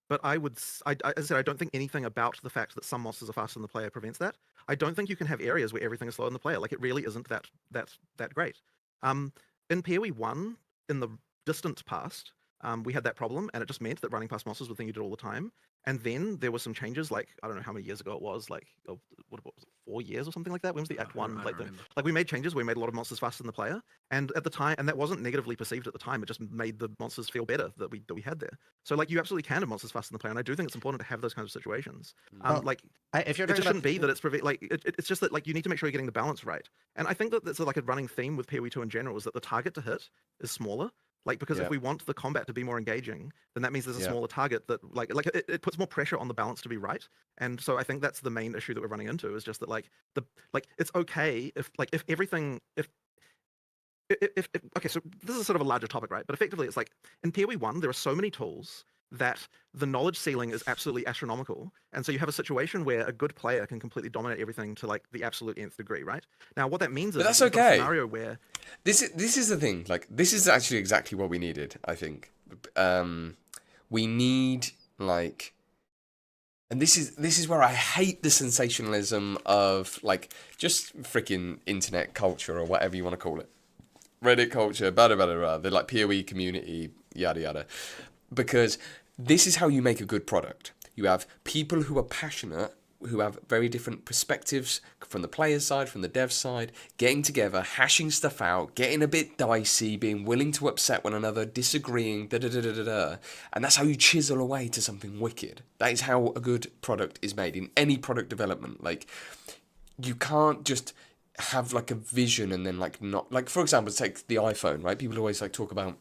But as I said, I don't think anything about the fact that some monsters are faster than the player prevents that. I don't think you can have areas where everything is slower than the player. Like it really isn't that great. In PoE 1, in the distant past, we had that problem, and it just meant that running past monsters was the thing you did all the time. And then there were some changes, like I don't know how many years ago it was, like what was it, 4 years or something like that? When was the Act 1? I Like don't remember. we made changes, we made a lot of monsters faster than the player, and at the time, and that wasn't negatively perceived at the time. It just made the monsters feel better that we had there. So like you absolutely can have monsters faster than the player, and I do think it's important to have those kinds of situations. Well, Like If you're it talking just shouldn't about be that it's it's just that like you need to make sure you're getting the balance right. And I think that that's like a running theme with PoE 2 in general is that the target to hit is smaller. Like because Yeah. if we want the combat to be more engaging, then that means there's a Yeah. smaller target that it puts more pressure on the balance to be right. And so I think that's the main issue that we're running into is just that it's okay if everything if okay, so this is sort of a larger topic, right? But effectively it's like in PoE 1 there are so many tools that the knowledge ceiling is absolutely astronomical. And so you have a situation where a good player can completely dominate everything to like the absolute nth degree, right? Now what that means is that's you've got a okay. scenario where This is the thing. Like this is actually exactly what we needed. I think we need like, and this is where I hate the sensationalism of like just freaking internet culture or whatever you want to call it, Reddit culture, blah blah blah blah. The like PoE community, yada yada, because this is how you make a good product. You have people who are passionate, who have very different perspectives from the player's side, from the dev side, getting together, hashing stuff out, getting a bit dicey, being willing to upset one another, disagreeing, da-da-da-da-da-da. And that's how you chisel away to something wicked. That is how a good product is made in any product development. Like, you can't just have like a vision and then like not... Like, for example, take the iPhone, right? People always like talk about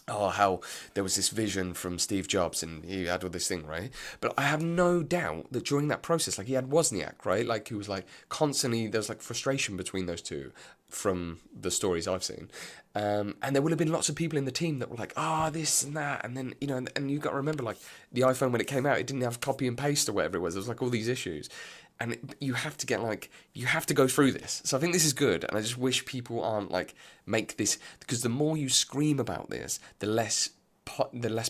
how there was this vision from Steve Jobs and he had all this thing, right? But I have no doubt that during that process, like he had Wozniak, right? Like he was like constantly, there's like frustration between those two from the stories I've seen. And there would have been lots of people in the team that were like, this and that. And then, you know, and you've got to remember like the iPhone when it came out, it didn't have copy and paste or whatever it was. There was like all these issues. And you have to get like, you have to go through this. So I think this is good. And I just wish people aren't like, make this, because the more you scream about this, the less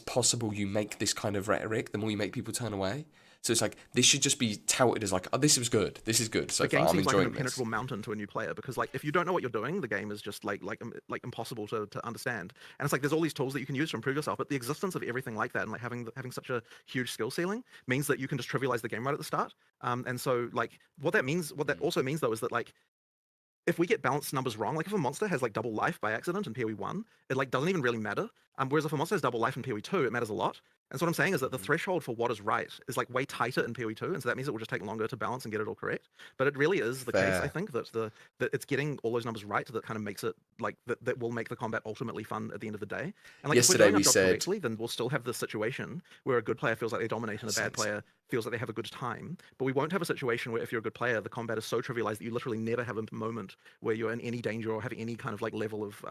possible you make this kind of rhetoric, the more you make people turn away. So it's like, this should just be touted as like, this was good. This is good. So the game far, I'm seems like an enjoying this. impenetrable mountain to a new player because like if you don't know what you're doing, the game is just like impossible to understand. And it's like there's all these tools that you can use to improve yourself, but the existence of everything like that and like having such a huge skill ceiling means that you can just trivialize the game right at the start. And so like what that also means though is that like if we get balanced numbers wrong, like if a monster has like double life by accident in PoE 1, it like doesn't even really matter Whereas if a monster has double life in PoE 2, it matters a lot. And so what I'm saying is that the threshold for what is right is like way tighter in PoE 2, and so that means it will just take longer to balance and get it all correct. But it really is the case, I Fair. think, that it's getting all those numbers right that kind of makes it like that will make the combat ultimately fun at the end of the day. And like Yesterday if we're we doing our job said- correctly, then we'll still have this situation where a good player feels like they dominate and a bad Sense. player feels like they have a good time. But we won't have a situation where if you're a good player, the combat is so trivialized that you literally never have a moment where you're in any danger or have any kind of like level of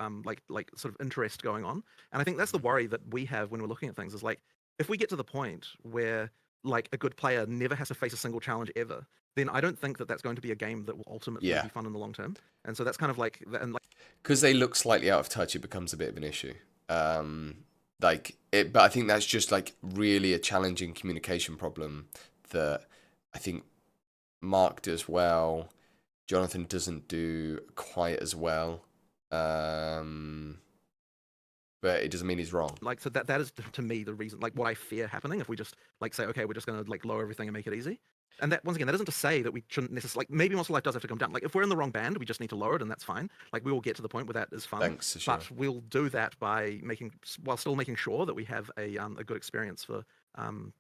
like sort of interest going on. And I think that's the worry that we have when we're looking at things is like, if we get to the point where like a good player never has to face a single challenge ever, then I don't think that that's going to be a game that will ultimately Yeah. be fun in the long term. And so that's kind of like, and like, Because they look slightly out of touch, it becomes a bit of an issue. But I think that's just like really a challenging communication problem that I think Mark does well. Jonathan doesn't do quite as well. But it doesn't mean he's wrong. like so that is to me the reason, like what I fear happening if we just like say, okay, we're just going to like lower everything and make it easy. And that, once again, that isn't to say that we shouldn't necessarily, like maybe Monster Life does have to come down. Like if we're in the wrong band, we just need to lower it and that's fine. Like we will get to the point where that is fun. Thanks, Ashira. But we'll do that by while still making sure that we have a good experience for,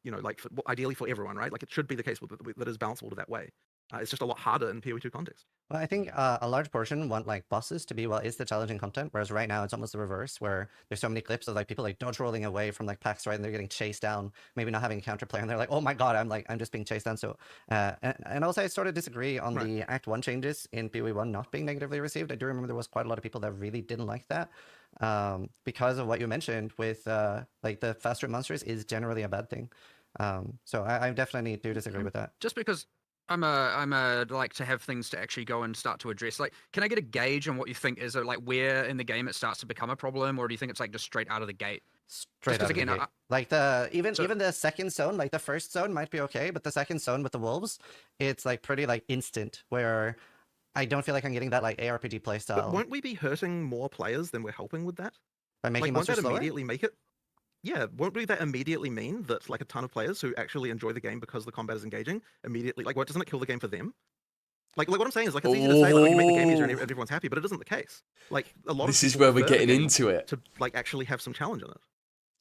like ideally for everyone, right? Like it should be the case that is balanceable to that way. It's just a lot harder in PoE2 context. Well, I think a large portion want like bosses to be is the challenging content, whereas right now it's almost the reverse, where there's so many clips of like people like dodge rolling away from like packs, right, and they're getting chased down, maybe not having a counterplay, and they're like, oh my god, I'm just being chased down. So, and also I sort of disagree on the Act 1 changes in PoE 1 not being negatively received. I do remember there was quite a lot of people that really didn't like that, because of what you mentioned with like the faster monsters is generally a bad thing. So I definitely do disagree with that. Just because I'm a like to have things to actually go and start to address. Like, can I get a gauge on what you think is like where in the game it starts to become a problem, or do you think it's like just straight out of the gate? Straight out of the again, gate. Like even the second zone, like the first zone might be okay, but the second zone with the wolves, it's like pretty like instant, where I don't feel like I'm getting that like ARPG playstyle. But won't we be hurting more players than we're helping with that? By making like, won't monsters that slower? immediately make it? Yeah, won't that immediately mean that like a ton of players who actually enjoy the game because the combat is engaging immediately, like, what doesn't it kill the game for them? Like what I'm saying is like it's easy to say like, oh, you make the game easier and everyone's happy, but it isn't the case. Like a lot This of is people where we're prefer the getting game into it. to like actually have some challenge in it.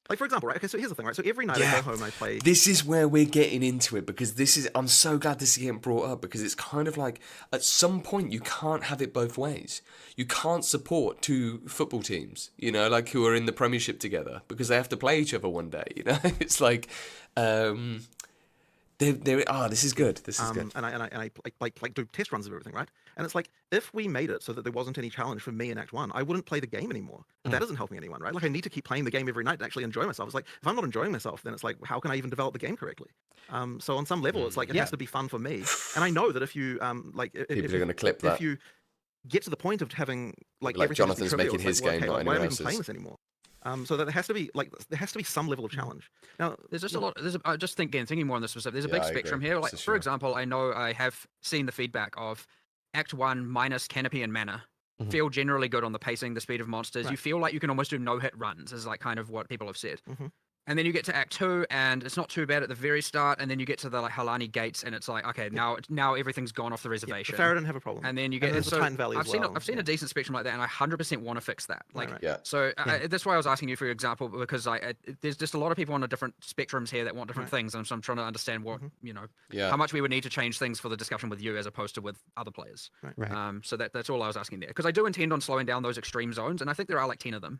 Like for example, right? Okay, so here's the thing, right? So every night I Yeah. go home, I play. This is where we're getting into it, because I'm so glad this is getting brought up, because it's kind of like at some point you can't have it both ways. You can't support two football teams, like who are in the Premiership together, because they have to play each other one day. It's like, this is good. This is good. And I like do test runs of everything, right? And it's like if we made it so that there wasn't any challenge for me in Act 1, I wouldn't play the game anymore. But that isn't helping anyone, right? Like I need to keep playing the game every night to actually enjoy myself. It's like if I'm not enjoying myself, then it's like how can I even develop the game correctly? So on some level, it's like it has to be fun for me. And I know that if you People are going to clip that. if you get to the point of having like Like everything just be Jonathan's trivial, making it's his like, well, game, okay, not like, why am I anyone even playing else's. this anymore? So that there has to be some level of challenge. Now, There's just a lot. I just thinking more on this specific. There's a Yeah, big I spectrum agree. here. Like This is for true. example, I know I have seen the feedback of Act 1 minus canopy and mana. Mhm. Feel generally good on the pacing, the speed of monsters. You Right. feel like you can almost do no-hit runs, is like kind of what people have said. Mhm. And then you get to Act 2, and it's not too bad at the very start. And then you get to the like Halani gates, and it's like, okay, now everything's gone off the yeah, reservation. the Farah didn't have a problem. And then you And get there's the so Titan Valley I've as seen well, I've seen yeah. a decent spectrum like that, and I 100% want to fix that. Like, right. Yeah. so that's why I was asking you for your example, because there's just a lot of people on the different spectrums here that want different Right. things, and so I'm trying to understand what Yeah. how much we would need to change things for the discussion with you as opposed to with other players. Right. So that's all I was asking there, because I do intend on slowing down those extreme zones, and I think there are like 10 of them.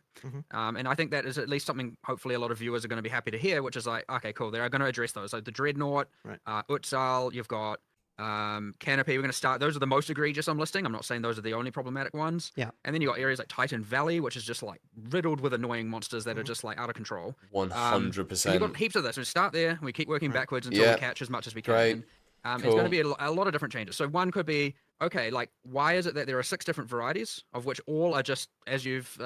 And I think that is at least something hopefully a lot of viewers are going to be happy to hear, which is like, okay, cool, they are going to address those. So the Dreadnought, Right. Utsal, you've got Canopy. We're going to start. Those are the most egregious I'm listing. I'm not saying those are the only problematic ones. Yeah. And then you got areas like Titan Valley, which is just like riddled with annoying monsters that are just like out of control. 100%. And you've got heaps of this. We start there. We keep working backwards until Yeah. we catch as much as we can. Great. It's Cool. going to be a lot of different changes. So one could be, okay, like why is it that there are 6 different varieties, of which all are just, as you've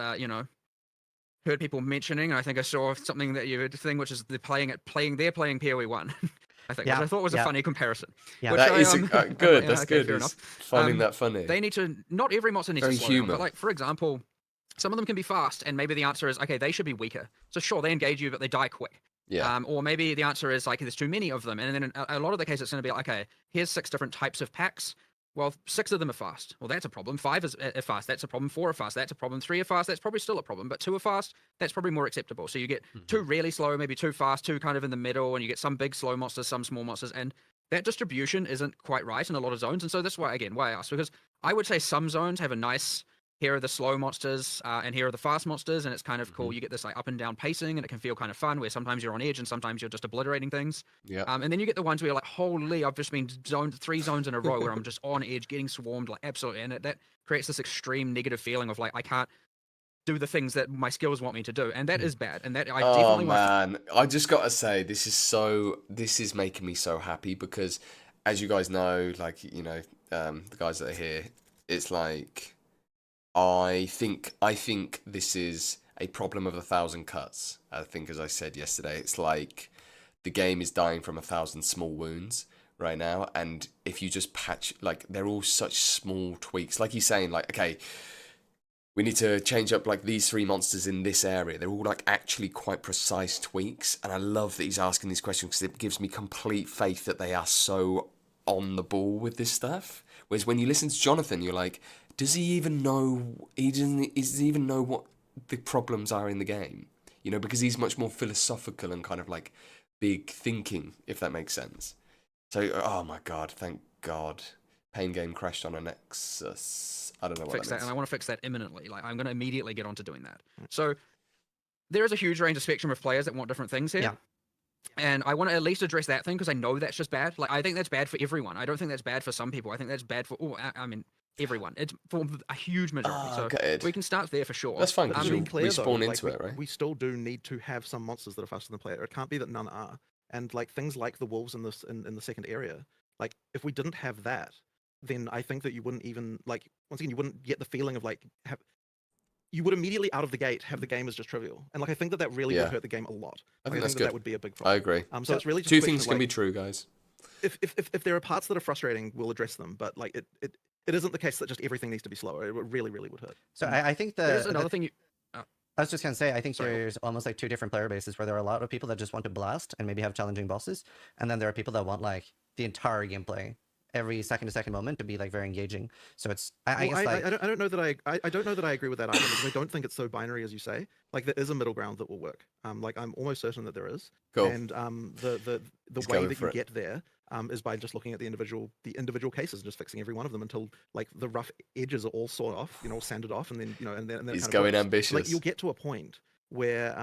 heard people mentioning, and I think I saw something that you thing, which is they're playing PoE 1. I think, which I thought was a funny comparison. Yeah. Which That I, is good. yeah, That's okay, good. fair It's enough. finding that funny. They need to, not every monster needs Very to slow down, human. but like, for example, some of them can be fast, and maybe the answer is, okay, they should be weaker. So sure, they engage you, but they die quick. Yeah. Or maybe the answer is like, there's too many of them. And then in a lot of the cases, it's going to be like, okay, here's 6 different types of packs. Well, 6 of them are fast. Well, that's a problem. 5 is fast. That's a problem. 4 are fast. That's a problem. 3 are fast. That's probably still a problem. But 2 are fast. That's probably more acceptable. So you get 2 really slow, maybe 2 fast, 2 kind of in the middle, and you get some big slow monsters, some small monsters, and that distribution isn't quite right in a lot of zones. And so that's why I asked, because I would say some zones have a nice, here are the slow monsters and here are the fast monsters, and it's kind of cool. You get this like up and down pacing, and it can feel kind of fun, where sometimes you're on edge and sometimes you're just obliterating things. Yeah. And then you get the ones where you're like, holy, I've just been zoned 3 zones in a row where I'm just on edge, getting swarmed, like absolutely, and that creates this extreme negative feeling of like I can't do the things that my skills want me to do, and that is bad. And that I definitely man, I just gotta say, this is making me so happy, because as you guys know, like, you know, the guys that are here, it's like, I think this is a problem of 1,000 cuts. I think, as I said yesterday, it's like the game is dying from 1,000 small wounds right now. And if you just patch, like, they're all such small tweaks. Like you're saying, like, okay, we need to change up like these 3 monsters in this area. They're all like actually quite precise tweaks. And I love that he's asking these questions, because it gives me complete faith that they are so on the ball with this stuff. Whereas when you listen to Jonathan, you're like, does he even know? Does he even know what the problems are in the game? You know, because he's much more philosophical and kind of like big thinking, if that makes sense. So, oh my God, thank God, Pain Game crashed on a Nexus. I don't know what fix that, means. and I want to fix that imminently. Like I'm going to immediately get onto doing that. So there is a huge range of spectrum of players that want different things here. Yeah. And I want to at least address that thing, because I know that's just bad. Like I think that's bad for everyone. I don't think that's bad for some people. I think that's bad for everyone. It's for a huge majority. So good. we can start there for sure. That's fine, But because to be we clear, though, spawn like, into it, right? we still do need to have some monsters that are faster than the player. It can't be that none are. And like things like the wolves in this in the second area, like if we didn't have that, then I think that you wouldn't even, like, once again, you wouldn't get the feeling of like you would immediately out of the gate have the game as just trivial. And like I think that really Yeah. would hurt the game a lot. I Like, think that's that good. that would be a big problem. I agree. So it's really just 2 a question things of, can like, be true, guys. if there are parts that are frustrating, we'll address them. But like it isn't the case that just everything needs to be slower. It really would hurt. So I think There's another thing. I was just gonna say, I think there's almost like 2 different player bases, where there are a lot of people that just want to blast and maybe have challenging bosses, and then there are people that want like the entire gameplay, every second to second moment, to be like very engaging. So it's I guess like I don't know that I don't know that I agree with that either, because I don't think it's so binary as you say. Like there is a middle ground that will work. Like I'm almost certain that there is. Cool. And the He's way going that for you it. get there is by just looking at the individual cases and just fixing every one of them until like the rough edges are all sawed off, you know, sanded off, and then and then He's it kind of going works. ambitious. Like you'll get to a point where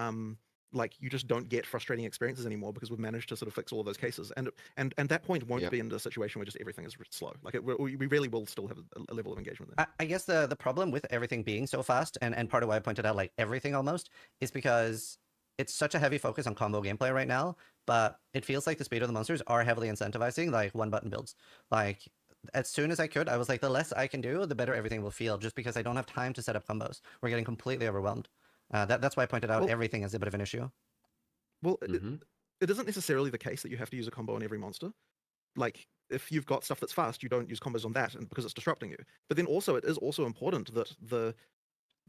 like you just don't get frustrating experiences anymore, because we've managed to sort of fix all of those cases, and that point won't Yep. be in a situation where just everything is slow. Like we really will still have a level of engagement there. I guess the problem with everything being so fast, and part of why I pointed out like everything almost, is because it's such a heavy focus on combo gameplay right now, but it feels like the speed of the monsters are heavily incentivizing like 1-button builds. Like as soon as I could, I was like, the less I can do, the better everything will feel, just because I don't have time to set up combos. We're getting completely overwhelmed. That's why I pointed out Well- everything is a bit of an issue. Well, Mhm. it isn't necessarily the case that you have to use a combo on every monster. Like if you've got stuff that's fast, you don't use combos on that, and because it's disrupting you. But then also, it is also important that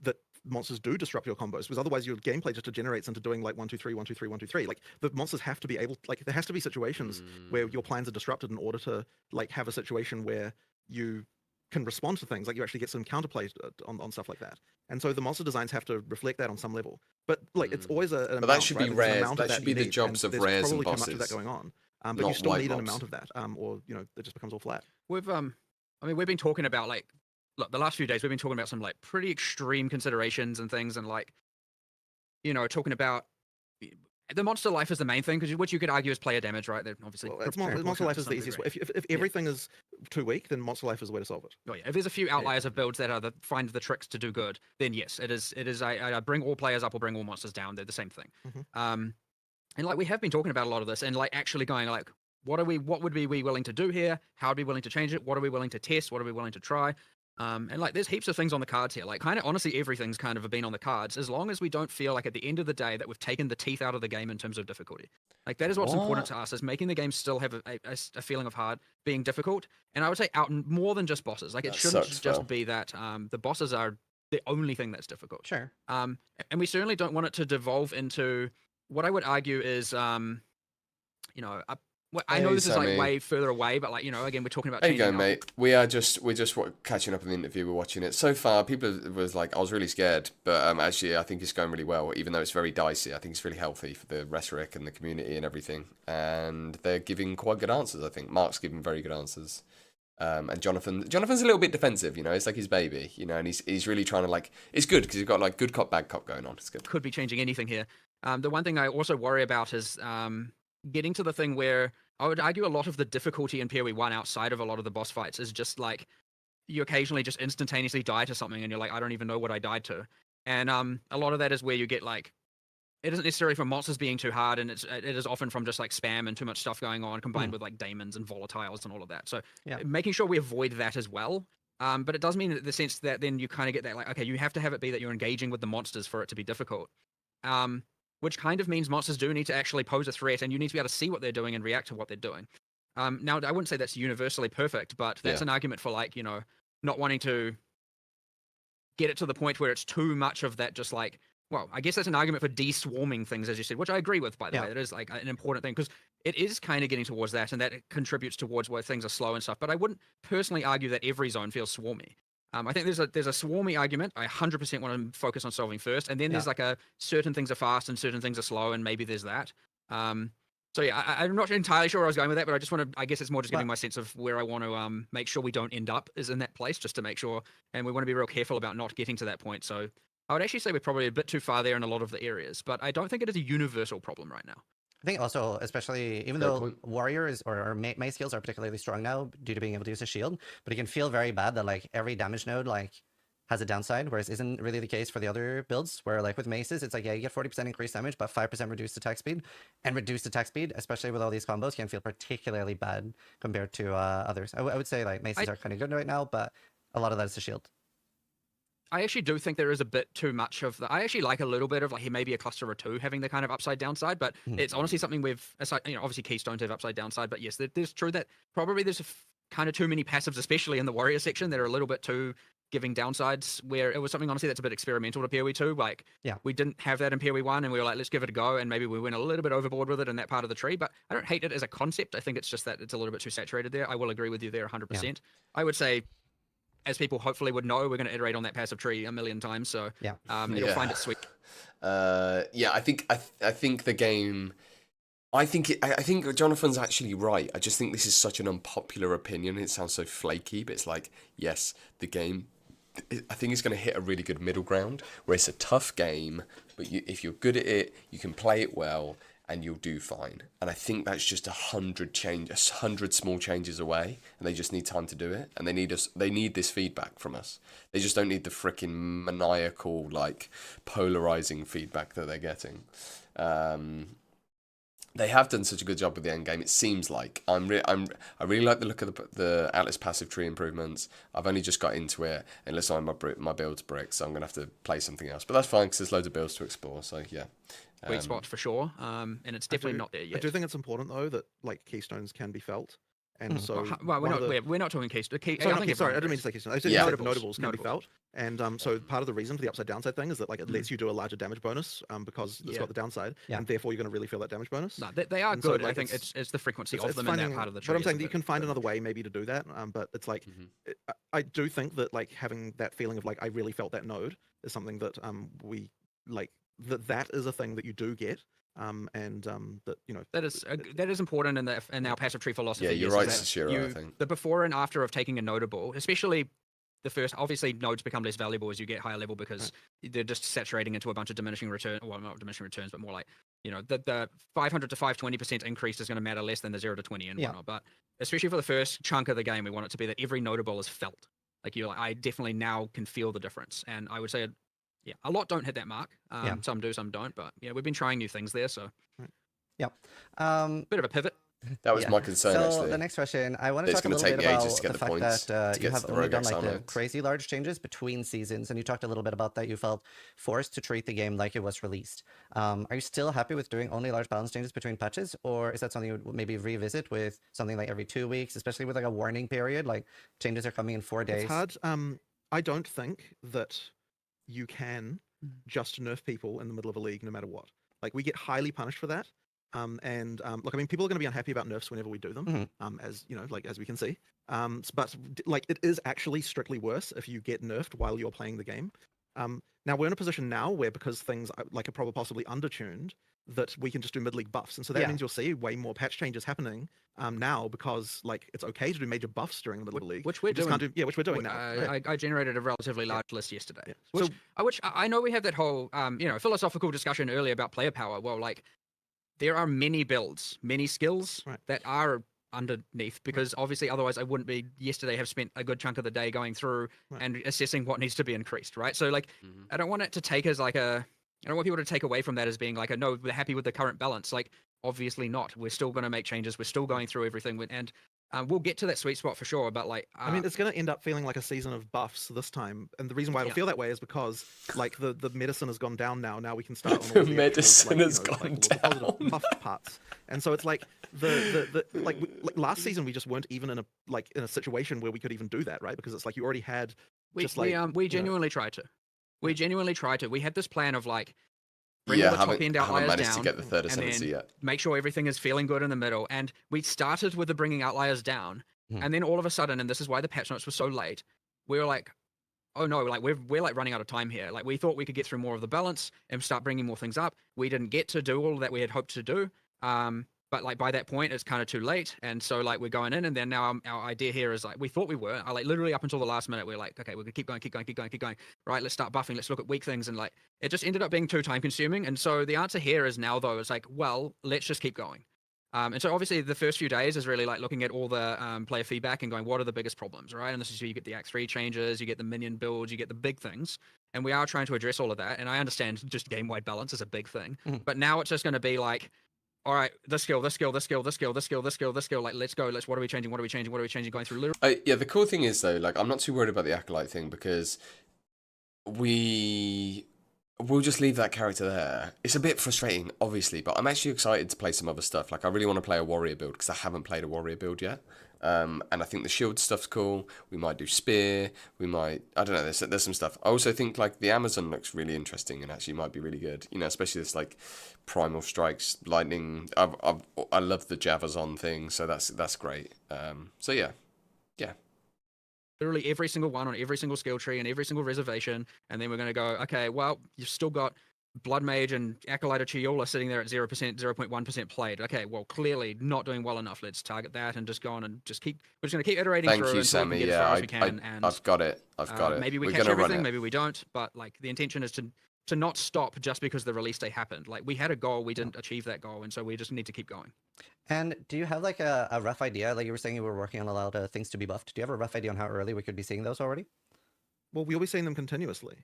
that monsters do disrupt your combos, because otherwise your gameplay just degenerates into doing like 1 2 3 1 2 3 1 2 3. Like the monsters have to be able, like there has to be situations where your plans are disrupted in order to like have a situation where you can respond to things, like you actually get some counterplay on stuff like that. And so the monster designs have to reflect that on some level. But like it's always an amount, But that should be right? There's an rares. amount of That should you be the need, jobs and of there's rares and probably too much of that bosses, going on. But not you still white need an mobs. amount of that, or you know, it just becomes all flat. We've I mean, we've been talking about like, look, the last few days we've been talking about some like pretty extreme considerations and things, and like, you know, talking about the monster life is the main thing, because which you could argue is player damage, right? They're obviously Well, monster proportionate life to is the some easiest way. degree. If everything is too weak, then monster life is the way to solve it. Oh yeah, if there's a few outliers of builds that are find the tricks to do good, then yes, it is. It is. I bring all players up or bring all monsters down. They're the same thing. Mhm. And like we have been talking about a lot of this, and like actually going like, what would we be willing to do here? How are we willing to change it? What are we willing to test? What are we willing to try? And like there's heaps of things on the cards here. Like kind of honestly, everything's kind of been on the cards, as long as we don't feel like at the end of the day that we've taken the teeth out of the game in terms of difficulty. Like that is what's important to us, is making the game still have a feeling of hard, being difficult. And I would say out more than just bosses. Like it That shouldn't sucks, just Phil. be that the bosses are the only thing that's difficult. Sure. And we certainly don't want it to devolve into what I would argue is, you know, Well, I know Hey, this is like Sammy. way further away, but like again, we're talking about There you changing go, our- mate. We're just catching up on the interview. We're watching it. So far, people was like, I was really scared, but actually, I think it's going really well. Even though it's very dicey, I think it's really healthy for the rhetoric and the community and everything. And they're giving quite good answers. I think Mark's giving very good answers. And Jonathan's a little bit defensive. It's like his baby. And he's really trying to like. It's good because he's got like good cop, bad cop going on. It's good. could be changing anything here. The one thing I also worry about is getting to the thing where I would argue a lot of the difficulty in PoE 1 outside of a lot of the boss fights is just like you occasionally just instantaneously die to something and you're like, I don't even know what I died to. And a lot of that is where you get like, it isn't necessarily from monsters being too hard, and it is often from just like spam and too much stuff going on combined with like daemons and volatiles and all of that. So making sure we avoid that as well. But it does mean in the sense that then you kind of get that like, okay, you have to have it be that you're engaging with the monsters for it to be difficult. Which kind of means monsters do need to actually pose a threat, and you need to be able to see what they're doing and react to what they're doing. Now, I wouldn't say that's universally perfect, but that's an argument for like, not wanting to get it to the point where it's too much of that just like, well, I guess that's an argument for de-swarming things, as you said, which I agree with, by the way. That is like an important thing, because it is kind of getting towards that, and that contributes towards where things are slow and stuff. But I wouldn't personally argue that every zone feels swarmy. I think there's a swarmy argument I 100% want to focus on solving first, and then there's like a certain things are fast and certain things are slow, and maybe there's that. So yeah, I'm not entirely sure where I was going with that, but I just want to, I guess it's more just giving my sense of where I want to make sure we don't end up is in that place, just to make sure, and we want to be real careful about not getting to that point. So I would actually say we're probably a bit too far there in a lot of the areas, but I don't think it is a universal problem right now. I think also, especially, even though warriors or melee skills are particularly strong now due to being able to use a shield, but it can feel very bad that like every damage node like has a downside, whereas isn't really the case for the other builds, where like with maces, it's like, yeah, you get 40% increased damage, but 5% reduced attack speed, and reduced attack speed, especially with all these combos, can feel particularly bad compared to others. I would say like maces are kind of good right now, but a lot of that is the shield. I actually do think there is a bit too much of the. I actually like a little bit of like maybe a cluster or two having the kind of upside downside, but it's honestly something we've, aside, obviously keystones have upside downside, but yes, there's true that probably there's kind of too many passives, especially in the warrior section, that are a little bit too giving downsides, where it was something honestly that's a bit experimental to PoE 2. Like we didn't have that in PoE 1, and we were like, let's give it a go, and maybe we went a little bit overboard with it in that part of the tree. But I don't hate it as a concept. I think it's just that it's a little bit too saturated there. I will agree with you there 100%. I would say, as people hopefully would know, we're going to iterate on that passive tree a million times. So you'll find it sweet. I think the game. I think Jonathan's actually right. I just think this is such an unpopular opinion. It sounds so flaky, but it's like, yes, the game. I think it's going to hit a really good middle ground where it's a tough game, but if you're good at it, you can play it well, and you'll do fine. And I think that's just 100 small changes away, and they just need time to do it. And they need this feedback from us. They just don't need the freaking maniacal, like, polarizing feedback that they're getting. They have done such a good job with the end game. It seems like I really like the look of the Atlas passive tree improvements. I've only just got into it, and let's say my build's brick, so I'm gonna have to play something else. But that's fine because there's loads of builds to explore. So yeah. Sweet spot for sure, and it's definitely not there yet. I do think it's important though that like keystones can be felt, and so we're not talking keystone. Sorry, I didn't mean to say keystone. I said notables can be felt, and so part of the reason for the upside downside thing is that like it lets you do a larger damage bonus because it's got the downside, and therefore you're going to really feel that damage bonus. No, they are good. I think it's the frequency of them in that part of the tree. But I'm saying that you can find another way maybe to do that, but it's like I do think that like having that feeling of like I really felt that node is something that we like. That is a thing that you do get, and that that is important in our passive tree philosophy. Yeah, you're right, Sashiro. I think the before and after of taking a notable, especially the first, obviously nodes become less valuable as you get higher level because they're just saturating into a bunch of diminishing return. Well, not diminishing returns, but more like the 500 to 520% increase is going to matter less than the 0 to 20 and whatnot. But especially for the first chunk of the game, we want it to be that every notable is felt. Like I definitely now can feel the difference, and I would say. Yeah, a lot don't hit that mark. Some do, some don't. But yeah, we've been trying new things there. So, bit of a pivot. That was my concern. So actually. The next question, I want to talk a little bit about the fact that you have only done like the crazy large changes between seasons, and you talked a little bit about that. You felt forced to treat the game like it was released. Are you still happy with doing only large balance changes between patches, or is that something you would maybe revisit with something like every 2 weeks, especially with like a warning period, like changes are coming in 4 days? It's hard. I don't think that you can just nerf people in the middle of a league no matter what. Like we get highly punished for that, Look, I mean, people are going to be unhappy about nerfs whenever we do them, as you know, like as we can see. But like it is actually strictly worse if you get nerfed while you're playing the game. Now we're in a position now where because things like are probably possibly undertuned, that we can just do mid-league buffs, and so that means you'll see way more patch changes happening now because like it's okay to do major buffs during the middle league, which we're doing. Which we're doing now. I generated a relatively large list yesterday. Yeah. Which I know we have that whole philosophical discussion earlier about player power. Well, like there are many builds, many skills that are underneath because obviously otherwise I wouldn't be have spent a good chunk of the day going through and assessing what needs to be increased, right? So like I don't want it to take as like I don't want people to take away from that as being like no, we're happy with the current balance. Like obviously not. We're still going to make changes. We're still going through everything and we'll get to that sweet spot for sure, but like I mean, it's going to end up feeling like a season of buffs this time, and the reason why it'll feel that way is because like the medicine has gone down now. Now we can start on all the medicine has gone down. Positive buff parts, and so it's like the like last season we just weren't even in a situation where we could even do that, right? Because it's like you already had we genuinely tried to. We genuinely tried to. We had this plan of like bring all the top end outliers managed down, to get the third and ascendancy then yet. make sure everything is feeling good in the middle. And we started with the bringing outliers down, and then all of a sudden, and this is why the patch notes were so late, we were like, oh no, like we're like running out of time here. Like we thought we could get through more of the balance and start bringing more things up. We didn't get to do all that we had hoped to do. But like by that point, it's kind of too late, and so like we're going in, and then now our idea here is like we thought we were. Like literally up until the last minute, we're like, okay, we're gonna keep going. Right, let's start buffing. Let's look at weak things, and like it just ended up being too time consuming. And so the answer here is now though is like, well, let's just keep going. And so obviously the first few days is really like looking at all the player feedback and going, what are the biggest problems, right? And this is where you get the Act 3 changes, you get the minion builds, you get the big things, and we are trying to address all of that. And I understand just game-wide balance is a big thing, but now it's just going to be like, all right, this skill. Like, let's go. What are we changing? Going through literally. Yeah, the cool thing is though, like I'm not too worried about the Acolyte thing because we'll just leave that character there. It's a bit frustrating, obviously, but I'm actually excited to play some other stuff. Like I really want to play a warrior build because I haven't played a warrior build yet. And I think the shield stuff's cool. We might do spear. We might, I don't know. There's some stuff. I also think like the Amazon looks really interesting and actually might be really good. You know, especially this like primal strikes, lightning. I love the Javazon thing, so that's great. So yeah. Literally every single one on every single skill tree and every single reservation, and then we're going to go, okay, well, you've still got Blood Mage and Acolyte or Chiola sitting there at 0%, 0.1% played. Okay, well, clearly not doing well enough. Let's target that and just go on and just keep. We're just going to keep iterating Thank through you, until Sammy. we can get as far as we can. I've got it. I've got it. Maybe we catch everything, maybe we don't. But like the intention is to not stop just because the release day happened. Like we had a goal, we didn't achieve that goal, and so we just need to keep going. And do you have like a rough idea? Like you were saying you were working on a lot of things to be buffed. Do you have a rough idea on how early we could be seeing those already? Well, we'll be seeing them continuously.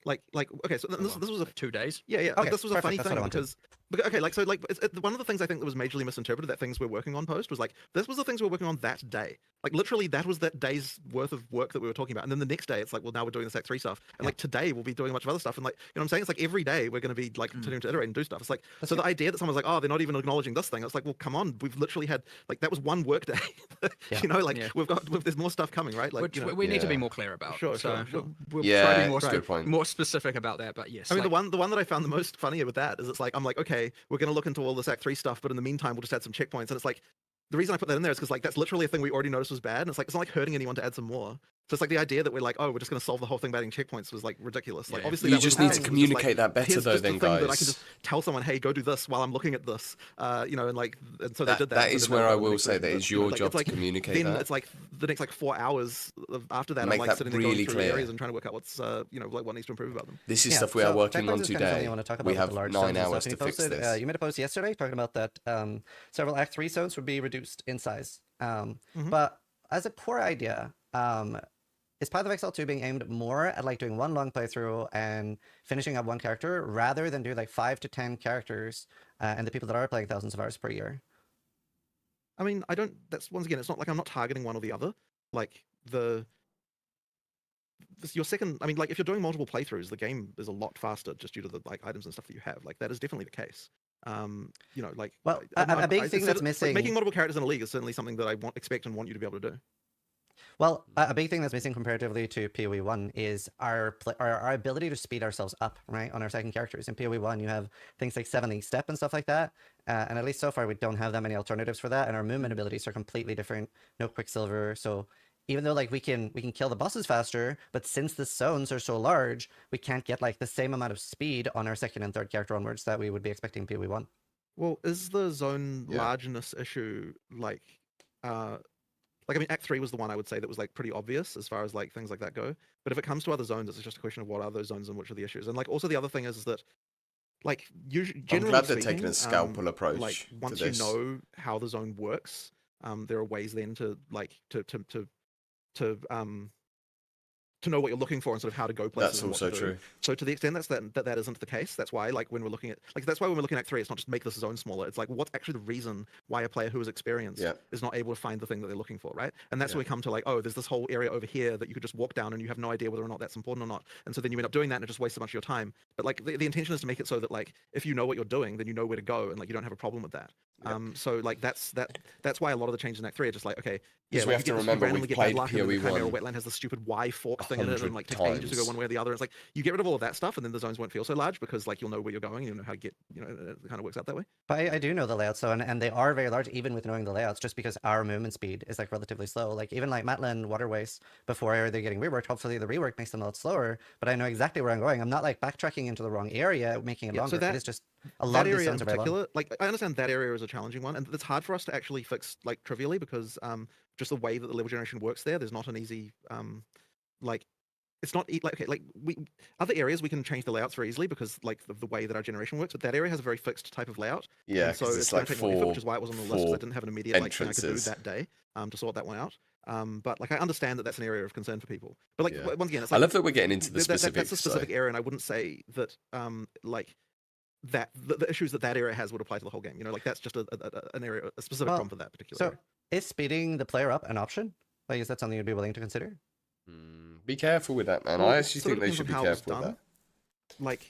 Like okay, so this was a 2 days. Yeah. Okay, Like, this was a funny thing because okay, like so like one of the things I think that was majorly misinterpreted that things we're working on post was like this was the things we were working on that day. Like literally that was that day's worth of work that we were talking about, and then the next day it's like, well, now we're doing this Act 3 stuff, and like today we'll be doing a bunch of other stuff, and like you know what I'm saying, it's like every day we're going to be like continuing to iterate and do stuff. It's like so the idea that someone's like, oh, they're not even acknowledging this thing. It's like, well, come on, we've literally had like that was one work day. You know, like there's more stuff coming, right? Like which you know, we need to be more clear about. Sure. We'll try to be good point. more specific about that. But yes, I mean, the one that I found the most funny with that is it's like I'm like, okay, we're going to look into all this Act 3 stuff, but in the meantime we'll just add some checkpoints, and it's like the reason I put that in there is because like that's literally a thing we already noticed was bad, and it's like it's not like hurting anyone to add some more. So it's like the idea that we're like, oh, we're just going to solve the whole thing by adding checkpoints was like ridiculous. Like obviously you that just was need to bad. communicate Like, that better here's though, just then the thing guys. that I can just tell someone, hey, go do this while I'm looking at this. You know, and so they did that. That So is then where I the will next say version that of it's it. your Like, job it's like, to communicate then that. it's like the next like 4 hours after that, Make I'm like that sitting there really going through clear. areas and trying to work out what's you know like what needs to improve about them. This is stuff we are working on today. We have large 9 zones and hours stuff. to And fix this. You made a post yesterday talking about that several Act 3 zones would be reduced in size. But as a core idea, is Path of Exile 2 being aimed more at like doing one long playthrough and finishing up one character rather than do like 5 to 10 characters and the people that are playing thousands of hours per year? I mean, I don't. That's once again, it's not like I'm not targeting one or the other. Like your second. I mean, like if you're doing multiple playthroughs, the game is a lot faster just due to the like items and stuff that you have. Like that is definitely the case. You know, like well, a big thing that's missing. Like, making multiple characters in a league is certainly something that I expect and want you to be able to do. Well, a big thing that's missing comparatively to PoE 1 is our ability to speed ourselves up, right, on our second characters. In PoE 1, you have things like 7 League Step and stuff like that, and at least so far, we don't have that many alternatives for that, and our movement abilities are completely different. No Quicksilver, so even though like we can kill the bosses faster, but since the zones are so large, we can't get like the same amount of speed on our second and third character onwards that we would be expecting PoE 1. Well, is the zone Yeah. largeness issue like I mean, Act 3 was the one I would say that was like pretty obvious as far as like things like that go. But if it comes to other zones, it's just a question of what are those zones and which are the issues. And like also the other thing is that like usually I'm generally glad they're speaking, taking a scalpel approach like to once this. you know how the zone works, there are ways then to like to know what you're looking for and sort of how to go places. That's and what also to do. true. So to the extent that isn't the case, that's why like when we're looking at that's why when we're looking at 3, it's not just make this zone smaller. It's like what's actually the reason why a player who is experienced is not able to find the thing that they're looking for, right? And that's where we come to like, oh, there's this whole area over here that you could just walk down and you have no idea whether or not that's important or not. And so then you end up doing that and it just wastes a bunch of your time. But like the intention is to make it so that like if you know what you're doing, then you know where to go and like you don't have a problem with that. So like that's why a lot of the changes in Act 3 are just like, okay, yeah, Because we like, have you to get this, remember randomly we've get bad played luck, and then the PoE Chimera 1 wetland has the stupid Y fork thing in it, and 100 like takes ages to go times. one way or the other. It's like you get rid of all of that stuff, and then the zones won't feel so large because like you'll know where you're going, and you'll know how to get, you know, it kind of works out that way. But I do know the layouts though, and they are very large even with knowing the layouts, just because our movement speed is like relatively slow. Like even like Matland Waterways, before they're getting reworked, hopefully the rework makes them a lot slower, but I know exactly where I'm going. I'm not like backtracking into the wrong area, making it Yeah, longer. so that- It is just a lot That of these area in zones are very long. particular, like I understand that area is a challenging one, and it's hard for us to actually fix like trivially because just the way that the level generation works there's not an easy like it's not like okay, like we other areas we can change the layouts very easily because like the way that our generation works, but that area has a very fixed type of layout. Yeah, and so because it's it's going like to take more effort, which is 4 why it was on the list because I didn't have an immediate like thing I could do entrances. that day to sort that one out. But like I understand that that's an area of concern for people. But like Yeah. once again, it's I like love that we're getting into the specifics. that's a specific so- area, and I wouldn't say that like that the issues that area has would apply to the whole game. You know, like that's just an area, a specific Well, problem for that particular So area. is speeding the player up an option? Like, is that something you'd be willing to consider? Be careful with that, man. Well, I it actually sort think of they depends should on be how it's careful with done. that. Like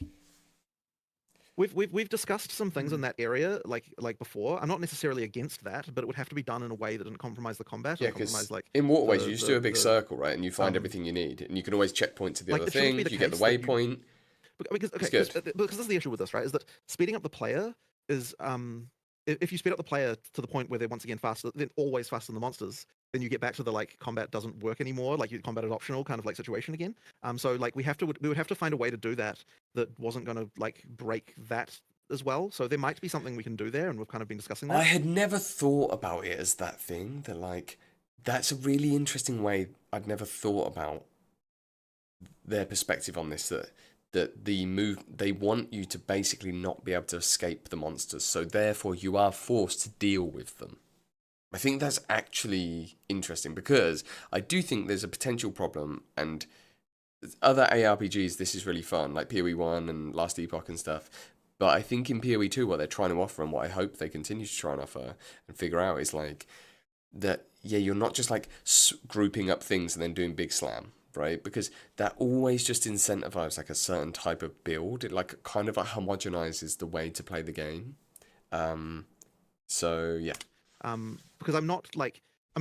we've discussed some things in that area like before. I'm not necessarily against that, but it would have to be done in a way that didn't compromise the combat or Yeah, compromise because like in waterways the- you just the- do a big the- circle, right? And you find um, everything you need, and you can always checkpoint to the like, other it shouldn't thing. be the You get the case that you- waypoint. because okay, It's good. because this is the issue with this, right? Is that speeding up the player is if you speed up the player to the point where they're once again faster, then always faster than the monsters, then you get back to the like combat doesn't work anymore, like your combat is optional kind of like situation again. So like we would have to find a way to do that wasn't going to like break that as well. So there might be something we can do there, and we've kind of been discussing that. I had never thought about it as that thing. That like that's a really interesting way. I'd never thought about their perspective on this. That they want you to basically not be able to escape the monsters, so therefore you are forced to deal with them. I think that's actually interesting because I do think there's a potential problem, and other ARPGs this is really fun, like PoE 1 and Last Epoch and stuff. But I think in PoE 2 what they're trying to offer and what I hope they continue to try and offer and figure out is like that, yeah, you're not just like grouping up things and then doing big slam, right? Because that always just incentivizes like a certain type of build. It like kind of like homogenizes the way to play the game. So yeah. Because I'm not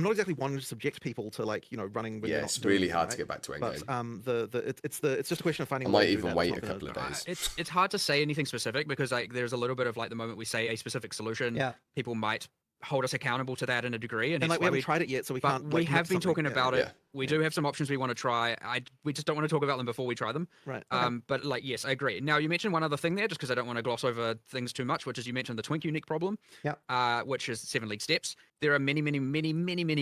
exactly wanting to subject people to like, you know, running when Yeah, they're not it's doing really anything, hard to right? get back to But endgame. it's just a question of finding I a way might to do even that wait that's a not couple of gonna- days. It's hard to say anything specific because like there's a little bit of like the moment we say a specific solution, Yeah. people might hold us accountable to that in a degree, and And it's like we why haven't tried it yet, so we but can't. we like, commit have to been something. talking Yeah, about yeah. it. We do have some options we want to try. We just don't want to talk about them before we try them. Right. Okay. But like, yes, I agree. Now you mentioned one other thing there, just because I don't want to gloss over things too much, which is you mentioned the Twink unique problem. Yeah. Which is 7 league steps. There are many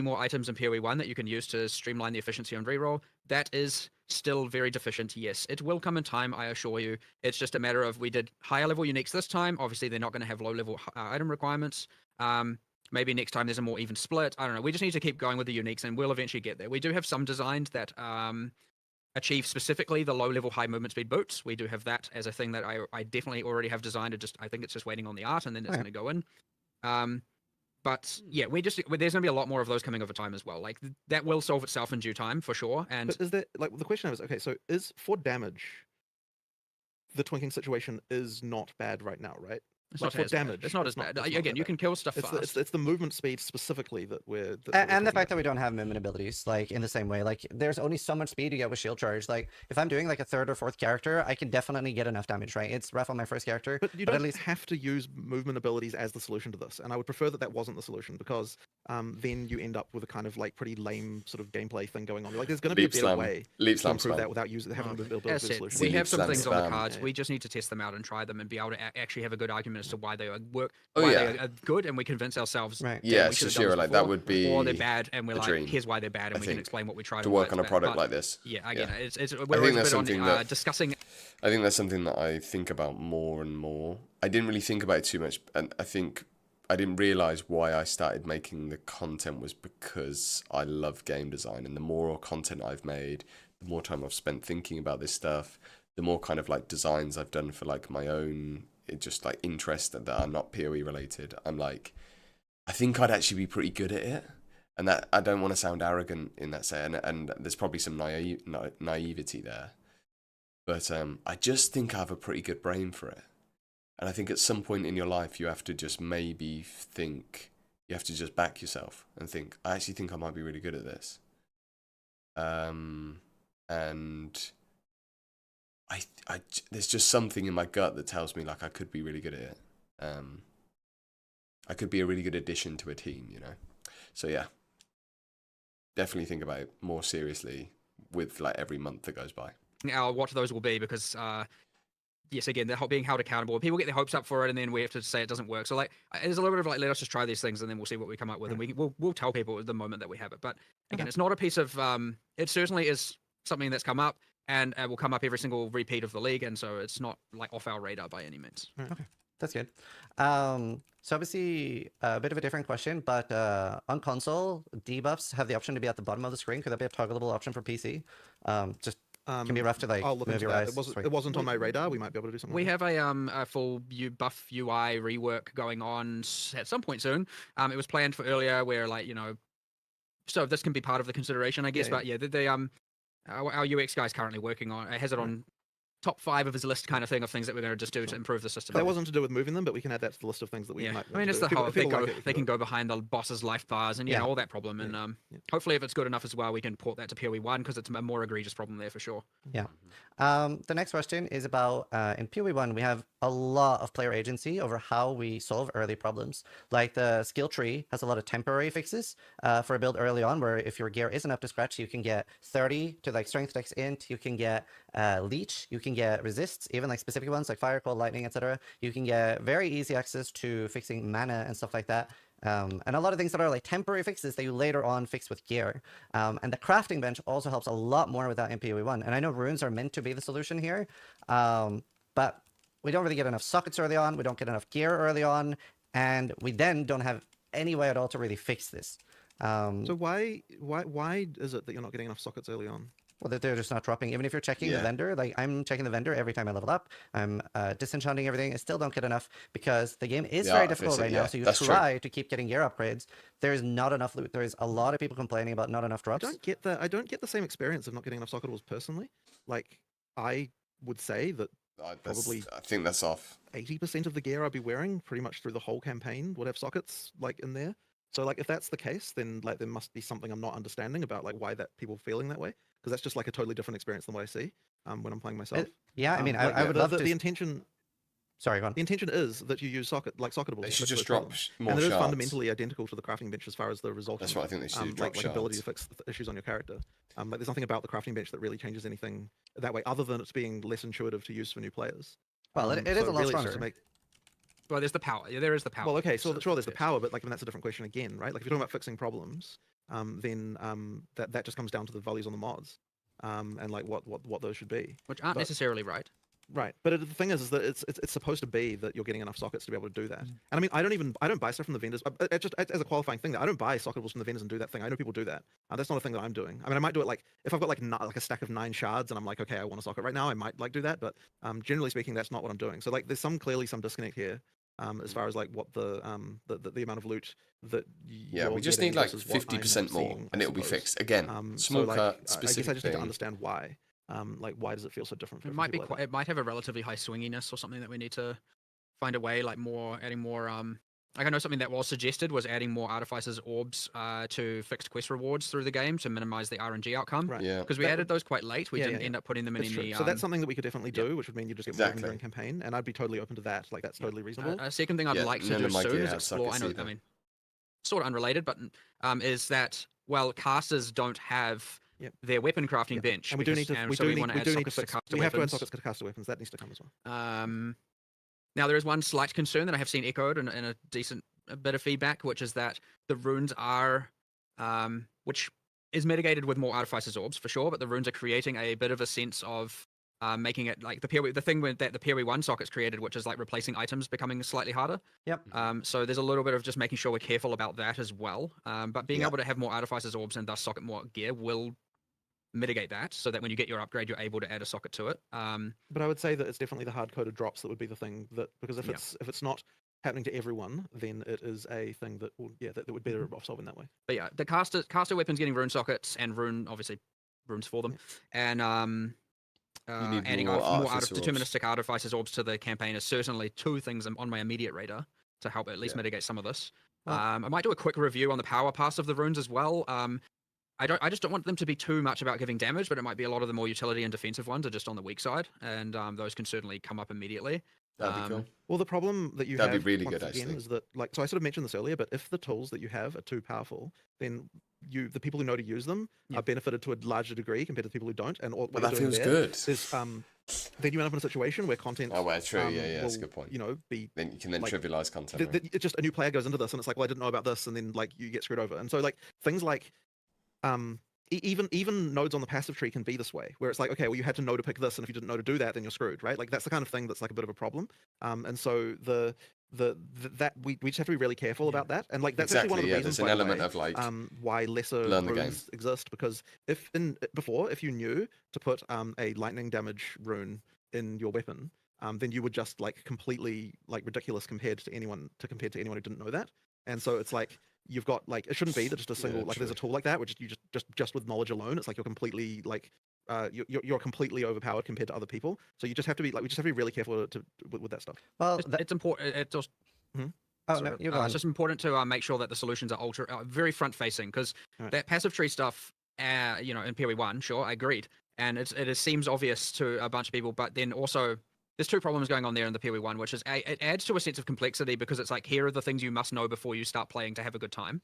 more items in PoE 1 that you can use to streamline the efficiency on reroll. That is still very deficient. Yes, it will come in time, I assure you. It's just a matter of we did higher level uniques this time. Obviously, they're not going to have low level item requirements. Maybe next time there's a more even split. I don't know. We just need to keep going with the uniques, and we'll eventually get there. We do have some designs that achieve specifically the low-level high movement speed boots. We do have that as a thing that I definitely already have designed. I think it's just waiting on the art, and then it's going to go in. But yeah, there's going to be a lot more of those coming over time as well. Like that will solve itself in due time for sure. And But is that like the question is okay? So is for damage, the twinking situation is not bad right now, right? It's like not for as bad. damage. It's not as bad. Again, you can kill stuff fast. It's the movement speed specifically that we're. And the fact that we don't have movement abilities, like in the same way, like there's only so much speed you get with shield charge. Like if I'm doing like a third or fourth character, I can definitely get enough damage, right? It's rough on my first character, But you at don't least have to use movement abilities as the solution to this, and I would prefer that wasn't the solution because then you end up with a kind of like pretty lame sort of gameplay thing going on. Like there's going to be a better way Leap to slam improve spam. that without having the ability As to be a said, solution. we Leap have some slam things on the spam. cards. Yeah. We just need to test them out and try them and be able to actually have a good argument as to why they work, Oh, why yeah. they are good, and we convince ourselves. Right. "Damn, Yeah, we should so have done sure, this like that before," would be or they're bad, and we're a like, dream, here's why they're bad, I and we can think, explain what we tried to and why work it's on a bad. product But, like this. yeah, again, Yeah. it's we're think always a that's bit on something that- discussing. I think that's something that I think about more and more. I didn't really think about it too much, and I think I didn't realize why I started making the content was because I love game design, and the more content I've made, the more time I've spent thinking about this stuff, the more kind of like designs I've done for like my own just like interest that are not PoE related. I'm like, I think I'd actually be pretty good at it. And that I don't want to sound arrogant in that sense, and there's probably some naivety there. But I just think I have a pretty good brain for it. And I think at some point in your life, you have to just maybe think, you have to just back yourself and think, I actually think I might be really good at this. And there's just something in my gut that tells me like I could be really good at it. I could be a really good addition to a team, you know? So yeah, definitely think about it more seriously with like every month that goes by. What those will be, because yes, again, they're being held accountable. People get their hopes up for it, and then we have to say it doesn't work. So like, there's a little bit of like, let us just try these things, and then we'll see what we come up with, and we'll tell people at the moment that we have it. But again, it's not a piece of it certainly is something that's come up, and will come up every single repeat of the league, and so it's not like off our radar by any means. Okay, that's good. So obviously a bit of a different question, but on console, debuffs have the option to be at the bottom of the screen. Could that be a toggleable option for PC? Just can be rough to like I'll look move into your that. eyes. It wasn't on my radar. We might be able to do something. We like have a full buff UI rework going on at some point soon. It was planned for earlier, where like so this can be part of the consideration, I guess. Yeah, But yeah, our UX guy's currently working on. Has it on top 5 of his list, kind of thing, of things that we're going to just do to improve the system. that wasn't to do with moving them, but we can add that to the list of things that we Yeah, might. I mean, it's do. the whole. If They people go. like it, we They can do it. go behind the boss's life bars, and Yeah. all that problem. And Yeah. hopefully, if it's good enough as well, we can port that to PoE1, because it's a more egregious problem there for sure. Yeah. The next question is about in PoE1 we have a lot of player agency over how we solve early problems. Like the skill tree has a lot of temporary fixes for a build early on, where if your gear isn't up to scratch, you can get 30 to like strength dex int, you can get leech, you can get resists, even like specific ones like fire, cold, lightning, etc. You can get very easy access to fixing mana and stuff like that. And a lot of things that are like temporary fixes that you later on fix with gear. And the crafting bench also helps a lot more with that in PoE1. And I know runes are meant to be the solution here, but we don't really get enough sockets early on, we don't get enough gear early on, and we then don't have any way at all to really fix this. So why is it that you're not getting enough sockets early on? Well, they're just not dropping. Even if you're checking the Yeah. vendor, like I'm checking the vendor every time I level up. I'm disenchanting everything. I still don't get enough because the game is The very artificer, difficult right now. yeah, So you that's true. try to keep getting gear upgrades. There's not enough loot. There's a lot of people complaining about not enough I drops. don't get the same experience of not getting enough socketables personally. Like I would say that Probably- I think that's off. 80% of the gear I'd be wearing pretty much through the whole campaign would have sockets like in there. So like if that's the case, then like there must be something I'm not understanding about like why that people feeling that way, because that's just like a totally different experience than what I see when I'm playing myself. Yeah, I mean, Like, I would love to. the intention. Sorry, go on. The intention is that you use socketables. They to should fix just those drop problems. more And it is shards. fundamentally identical to the crafting bench as far as the result. That's what I think they should do, drop like ability to shards. fix issues on your character. Like there's nothing about the crafting bench that really changes anything that way, other than it's being less intuitive to use for new players. Well, it is so a lot really it's just to stronger. make- Well, there's the power. Yeah, there is the power. Well, okay, so sure, there's the yes. power, but like, I mean, that's a different question again, right? Like, if you're talking about fixing problems, then that just comes down to the values on the mods, and like what those should be. Which aren't but- necessarily right. Right, but the thing is that it's supposed to be that you're getting enough sockets to be able to do that. Mm. And I mean, I don't buy stuff from the vendors. Just as a qualifying thing, that I don't buy socketables from the vendors and do that thing. I know people do that. That's not a thing that I'm doing. I mean, I might do it like if I've got like a stack of 9 shards and I'm like, okay, I want a socket right now. I might like do that, but generally speaking, that's not what I'm doing. So like, there's clearly some disconnect here. As far as like what the amount of loot that Yeah, you're we just getting need like versus what I'm 50% more, seeing, I and it'll be suppose. fixed again. So Small like, cut, I guess specific I just need to thing. understand why. Like, why does it feel so different? For It might be people like it might have a relatively high swinginess or something that we need to find a way, like adding more. Like I know something that was suggested was adding more artificers orbs to fixed quest rewards through the game to minimize the RNG outcome. Right. Yeah. Because we That added those quite late. We yeah, didn't yeah, end up putting them in That's true. any. So that's something that we could definitely yeah. do, which would mean you just get more of them Exactly. during campaign, and I'd be totally open to that. Like that's totally reasonable. A second thing I'd Yeah, like to none do of my soon gear is have explore. I sockets know, I either. mean, sort of unrelated, but is that well, casters don't have Yep. their weapon crafting Yep. bench, And we do need to. and We so do we need. want to We add do need to sockets to fix. caster We have to add weapons. sockets to caster weapons. That needs to come as well. Now there is one slight concern that I have seen echoed in a decent bit of feedback, which is that the runes are, which is mitigated with more artificers orbs for sure, but the runes are creating a bit of a sense of making it like the thing that the PoE1 sockets created, which is like replacing items becoming slightly harder. Yep. So there's a little bit of just making sure we're careful about that as well. But being Yeah. able to have more artificers orbs and thus socket more gear will mitigate that, so that when you get your upgrade, you're able to add a socket to it. But I would say that it's definitely the hard-coded drops that would be the thing that because if Yeah. it's not happening to everyone, then it is a thing that will that would be better off solving that way. But yeah, the caster weapons getting rune sockets and obviously runes for them, and need adding more more artificer orbs. deterministic artificers orbs to the campaign is certainly two things on my immediate radar to help at least Yeah. mitigate some of this. Well- I might do a quick review on the power pass of the runes as well. I just don't want them to be too much about giving damage, but it might be a lot of the more utility and defensive ones are just on the weak side, and those can certainly come up immediately. That'd be cool. Well, the problem that you That'd be have really once good, again actually. is that like so I sort of mentioned this earlier, but if the tools that you have are too powerful, then the people who know to use them Yeah. are benefited to a larger degree compared to the people who don't. And what But you're that doing feels there good. is then you end up in a situation where content Oh, well, true. Yeah, that's a will, good point. you know, be Then you can then like, trivialize content. right? it's just a new player goes into this and it's like, well, I didn't know about this, and then like you get screwed over. And so like things like even nodes on the passive tree can be this way, where it's like, okay, well, you had to know to pick this, and if you didn't know to do that, then you're screwed, right? Like that's the kind of thing that's like a bit of a problem. And so that we just have to be really careful about that. And like that's actually one of the reasons there's an by the element way, of like why lesser learn the game. runes exist, because if if you knew to put a lightning damage rune in your weapon, then you would just like completely like ridiculous compared to anyone who didn't know that. And so it's like you've got like it shouldn't be that just a single like there's a tool like that which you just with knowledge alone it's like you're completely like you're completely overpowered compared to other people. So you just have to be like we just have to be really careful with that stuff. Well, It's important. It's just oh no, you go on. it's just important to make sure that the solutions are very front facing, because Right. that passive tree stuff, you know, in PoE1, sure, I agreed, and it seems obvious to a bunch of people, but then also there's two problems going on there in the PoE1, which is it adds to a sense of complexity because it's like here are the things you must know before you start playing to have a good time,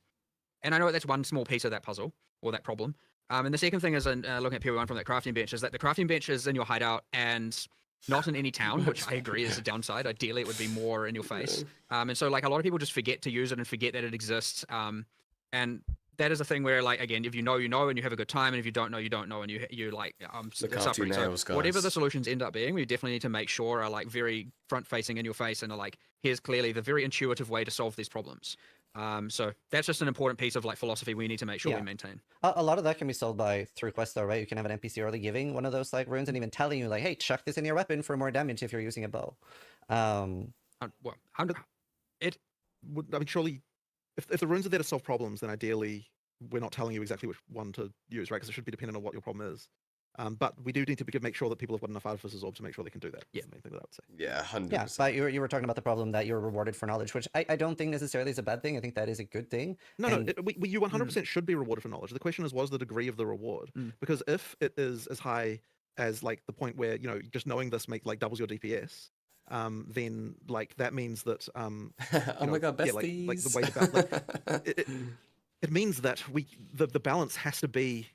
and I know that's one small piece of that puzzle or that problem. And the second thing is looking at PoE1 from that crafting bench is that the crafting bench is in your hideout and not in any town, which I agree is a downside. Ideally, it would be more in your face. And so, like, a lot of people just forget to use it and forget that it exists. And that is a thing where, like, again, if you know, and you have a good time, and if you don't know, you don't know, and you like, Look after suffering. your nails, So whatever guys. the solutions end up being, we definitely need to make sure are like very front facing in your face and are like, here's clearly the very intuitive way to solve these problems. So that's just an important piece of like philosophy we need to make sure Yeah. we maintain. A lot of that can be solved by through quests, though, right? You can have an NPC early giving one of those like runes and even telling you like, "Hey, chuck this in your weapon for more damage if you're using a bow." Well, I mean, surely, if the runes are there to solve problems, then ideally we're not telling you exactly which one to use, right? Because it should be dependent on what your problem is. But we do need to make sure that people have got enough artificers orb to make sure they can do that. Yeah. That's the main thing that I would say. Yeah, 100%. Yeah, but you were talking about the problem that you're rewarded for knowledge, which I don't think necessarily is a bad thing. I think that is a good thing. No, And- you 100% should be rewarded for knowledge. The question is, was the degree of the reward? Mm. Because if it is as high as like the point where just knowing this doubles your DPS, then like that means that oh you my know, god, yeah, besties. like the way about it means that the balance has to be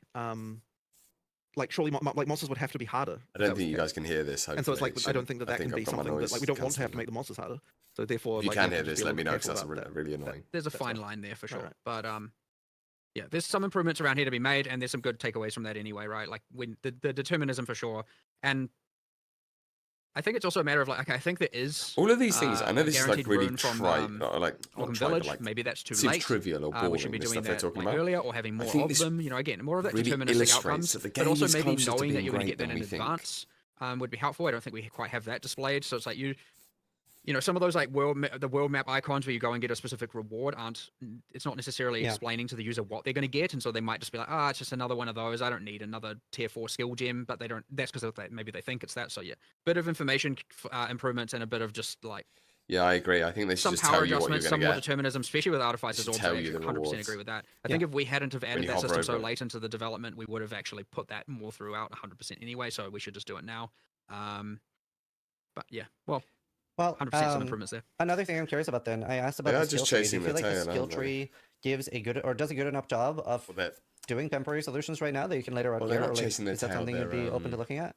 like surely like monsters would have to be harder. I don't think you guys can hear this. And so it's like hopefully. I don't think that I that can think be I've got my something that noise like we don't want to have to cancelling make the monsters harder. So therefore, If you like, can we hear have to this, be a let me little know bit because careful that's about that. really annoying. there's a That's fine fine. line there for sure. Right. But yeah, there's some improvements around here to be made, and there's some good takeaways from that anyway, right? Like when the determinism for sure, and I think it's also a matter of like, okay, I think there is All of these things, I know a this is like guaranteed really rune from, trite, not like not Welcome trite, Village. but like Maybe that's too seems late. trivial or boring. We should be the doing stuff they're that talking like about. earlier, or having more think of this them. You know, again, more of that really deterministic illustrates outcomes, that the but also game is maybe closer to knowing that being you're going to great get that than in we think. advance would be helpful. I don't think we quite have that displayed, so it's like you know, some of those like the world map icons where you go and get a specific reward it's not necessarily Yeah. explaining to the user what they're going to get, and so they might just be like, it's just another one of those. I don't need another tier 4 skill gem, but they don't. That's because maybe they think it's that. So yeah, bit of information improvements and a bit of just like Yeah, I agree. I think they should some just power tell you what you're adjustments, going some to more get. determinism, especially with artificers should orbs. tell I you the 100% rewards. agree with that. I Yeah. think if we hadn't have added you that hover system so over it. late into the development, we would have actually put that more throughout 100% anyway. So we should just do it now. But yeah, well, Well, 100% some improvements there. another thing I'm curious about then, I asked about They the are skill just tree. Do chasing you feel their like the tail, skill aren't they? tree gives a good or does a good enough job of Well, they're, doing temporary solutions right now that you can later on Well, they're gear? not Or like, chasing their is that tail, something you'd be they're, open to looking at?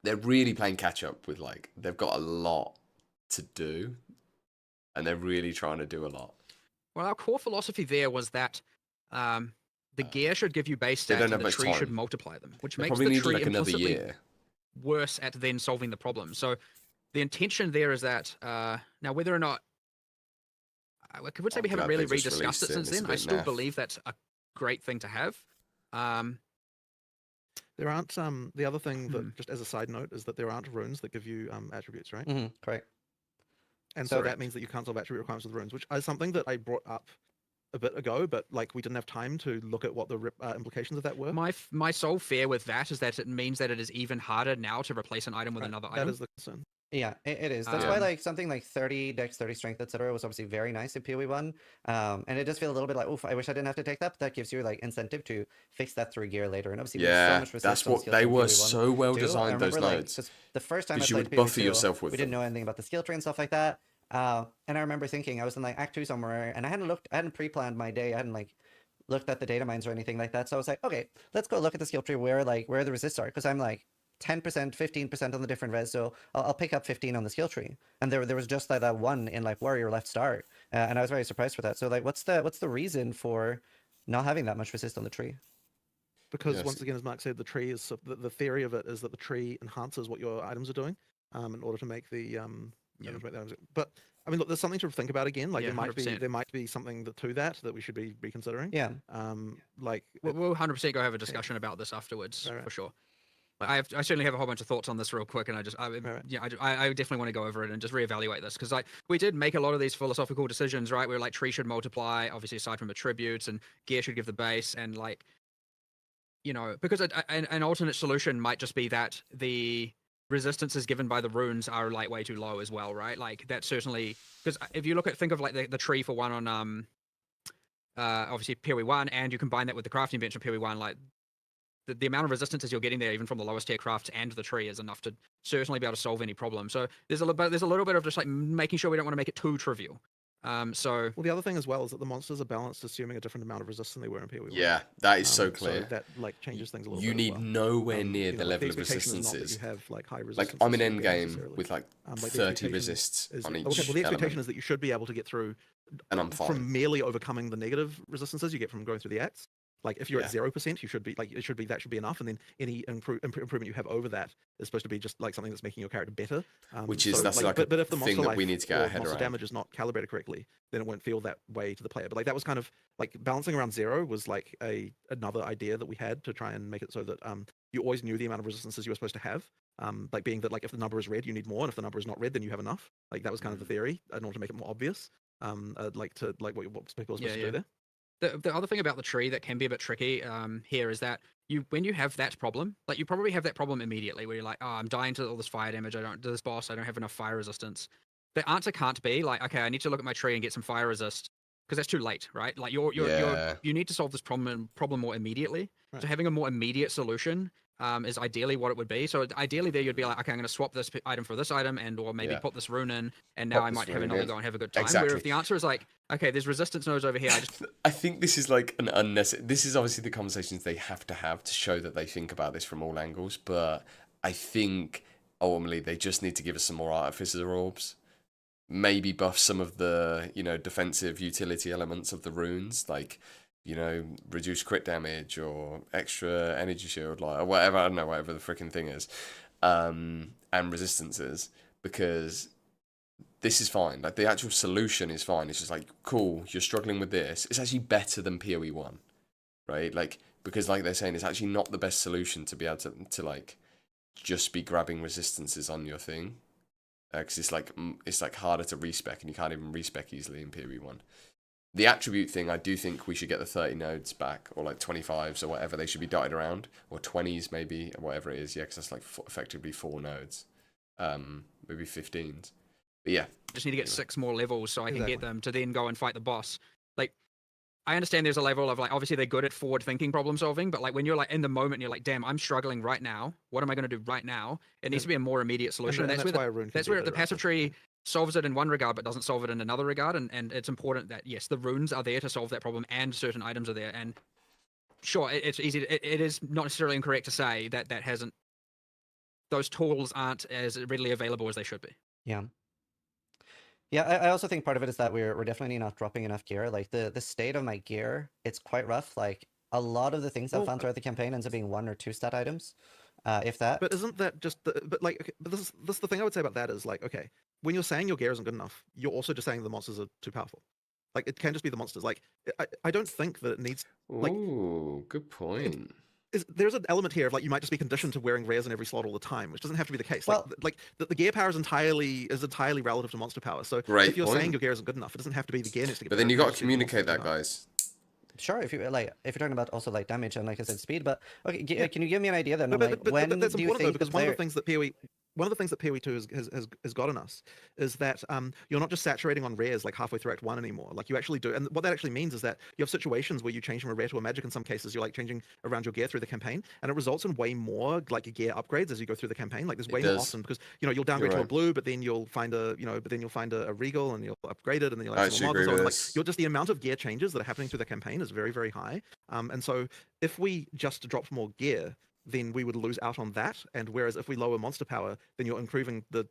they're really playing catch up with, like, they've got a lot to do, and they're really trying to do a lot. Well, our core philosophy there was that the gear should give you base They stats don't and have the much tree should time. multiply them, which They makes probably the need tree like another implicitly year. worse at then solving the problem. So the intention there is that now whether or not I would say I'm we haven't glad really they just rediscussed released it it, since it's a then. I bit still naff. believe that's a great thing to have. There aren't the other thing that, just as a side note, is that there aren't runes that give you attributes, right? Mm-hmm, correct. And So- so that means that you can't solve attribute requirements with runes, which is something that I brought up a bit ago, but like we didn't have time to look at what the implications of that were. My sole fear with that is that it means that it is even harder now to replace an item with Right, another that item. is the concern. Yeah, it is. That's why Um, like something like 30 dex, 30 strength, etc. was obviously very nice in PoE 1. And it does feel a little bit like, oof, I wish I didn't have to take that, but that gives you like incentive to fix that through gear later. And obviously we have so Yeah, much resist that's on what skill they tree in were PoE 1 so well too. I designed, those remember, like, nodes. 'cause the first time I Because you played would PoE buffer 2, yourself with we didn't them. know anything about the skill tree and stuff like that. And I remember thinking I was in like Act 2 somewhere, and I hadn't pre-planned my day. I hadn't like looked at the data mines or anything like that. So I was like, okay, let's go look at the skill tree where the resists are, because I'm like 10%, 15% on the different res, so I'll pick up 15 on the skill tree. And there was just like that one in like warrior left star, and I was very surprised for that. So like, what's the reason for not having that much resist on the tree? Because Yes. once again, as Mark said, the tree is the theory of it is that the tree enhances what your items are doing, in order to make the in order to make the items. But I mean, look, there's something to think about again. Like Yeah, there 100%. might be something to that we should be reconsidering. Yeah. Like We'll 100% go have a discussion about this afterwards Right. for sure. Like, I certainly have a whole bunch of thoughts on this real quick, and I definitely want to go over it and just reevaluate this, because like we did make a lot of these philosophical decisions, right? We're like tree should multiply, obviously aside from attributes, and gear should give the base, and like, you know, because an alternate solution might just be that the resistances given by the runes are like way too low as well, right? Like that certainly, because if you think of like the tree for one on obviously PoE 1, and you combine that with the crafting bench on PoE 1, like the amount of resistances you're getting there, even from the lowest tier crafts and the tree, is enough to certainly be able to solve any problem. So there's a little bit of just like making sure we don't want to make it too trivial. So well, the other thing as well is that the monsters are balanced, assuming a different amount of resist than they were in PoE 1. Yeah, that is so So clear. that like changes things a little You bit. need as well. nowhere near You the know, like, level of expectation is not that resistances. you have like high Like, resistance. I'm in to the game endgame necessarily. with like Like, the 30 expectation resists is, on each okay, well, the expectation element, is that you should be able to get through and I'm fine. from merely overcoming the negative resistances you get from going through the acts. Like if you're Yeah. at 0%, you should be like that should be enough, and then any improvement you have over that is supposed to be just like something that's making your character better. Which is- that's like a but if the thing monster that we life need to get our or head monster around. damage is not calibrated correctly, then it won't feel that way to the player. But like that was kind of like balancing around 0 was like another idea that we had to try and make it so that you always knew the amount of resistances you were supposed to have. Like being that like if the number is red, you need more, and if the number is not red, then you have enough. Like that was kind of the theory in order to make it more obvious. Like to like what people are supposed to do there. the other thing about the tree that can be a bit tricky here is that when you have that problem, like you probably have that problem immediately where you're like, oh, I'm dying to all this fire damage. I don't do this boss. I don't have enough fire resistance. The answer can't be like, okay, I need to look at my tree and get some fire resist, because that's too late, right? Like you need to solve this problem more immediately. Right. So having a more immediate solution is ideally what it would be. So ideally there you'd be like, okay, I'm going to swap this item for this item, or maybe Yeah. put this rune in, and now Pop I this might have rune another in. go and have a good time. Where Exactly. if the answer is like, okay, there's resistance nodes over here, I just I think this is like an unnecessary. This is obviously the conversations they have to show that they think about this from all angles. But I think ultimately they just need to give us some more artificer orbs. Maybe buff some of the defensive utility elements of the runes, like reduce crit damage or extra energy shield, like or whatever. I don't know, whatever the freaking thing is, and resistances, because this is fine. Like the actual solution is fine. It's just like, cool, you're struggling with this. It's actually better than PoE 1, right? Like, because like they're saying, it's actually not the best solution to be able to like just be grabbing resistances on your thing, because it's like harder to respec, and you can't even respec easily in PoE 1. The attribute thing, I do think we should get the 30 nodes back, or like 25s or whatever. They should be dotted around, or 20s maybe, or whatever it is. Yeah, because that's like effectively 4 nodes, maybe 15s. But yeah, Just need to get 6 more levels so I can Exactly. get them to then go and fight the boss. Like, I understand there's a level of like, obviously they're good at forward thinking problem solving, but like when you're like in the moment, you're like, damn, I'm struggling right now. What am I going to do right now? It needs to be a more immediate solution. And And that's why a rune can that's be a where the bit passive rough. tree solves it in one regard, but doesn't solve it in another regard. And it's important that, yes, the runes are there to solve that problem and certain items are there. And sure, it's easy. It is not necessarily incorrect to say that those tools aren't as readily available as they should be. Yeah. Yeah, I also think part of it is that we're definitely not dropping enough gear. Like the state of my gear, it's quite rough. Like a lot of the things I've Well, found throughout the campaign ends up being 1 or 2 stat items, if that. But isn't that just the, but like okay, but this is the thing I would say about that is like, okay, when you're saying your gear isn't good enough, you're also just saying the monsters are too powerful. Like it can just be the monsters. Like I don't think that it needs like ooh, good point. there's an element here of like you might just be conditioned to wearing rares in every slot all the time, which doesn't have to be the case. Well- Like the gear power is entirely relative to monster power. So Great if you're point. saying your gear isn't good enough, it doesn't have to be the gear needs to get But better, then you it got can to just be the communicate that, monsters guys. Sure, if you're talking about also like damage and like I said bead, but okay, Yeah. can you give me an idea then? No, on, like, when that's do you important though, think because the one of player... the things that PoE 2 has gotten us is that you're not just saturating on rares like halfway through Act 1 anymore. Like you actually do, and what that actually means is that you have situations where you change from a rare to a magic. In some cases, you're like changing around your gear through the campaign, and it results in way more like gear upgrades as you go through the campaign. Like there's way more does. often because you'll downgrade to a right. blue, but then you'll find a regal, and you'll upgrade it, and then you'll I have some actually more mods and so on. agree Like with you're just the amount of gear changes that are happening through the campaign is very very high. And so if we just dropped more gear, then we would lose out on that. And whereas if we lower monster power, then you're improving the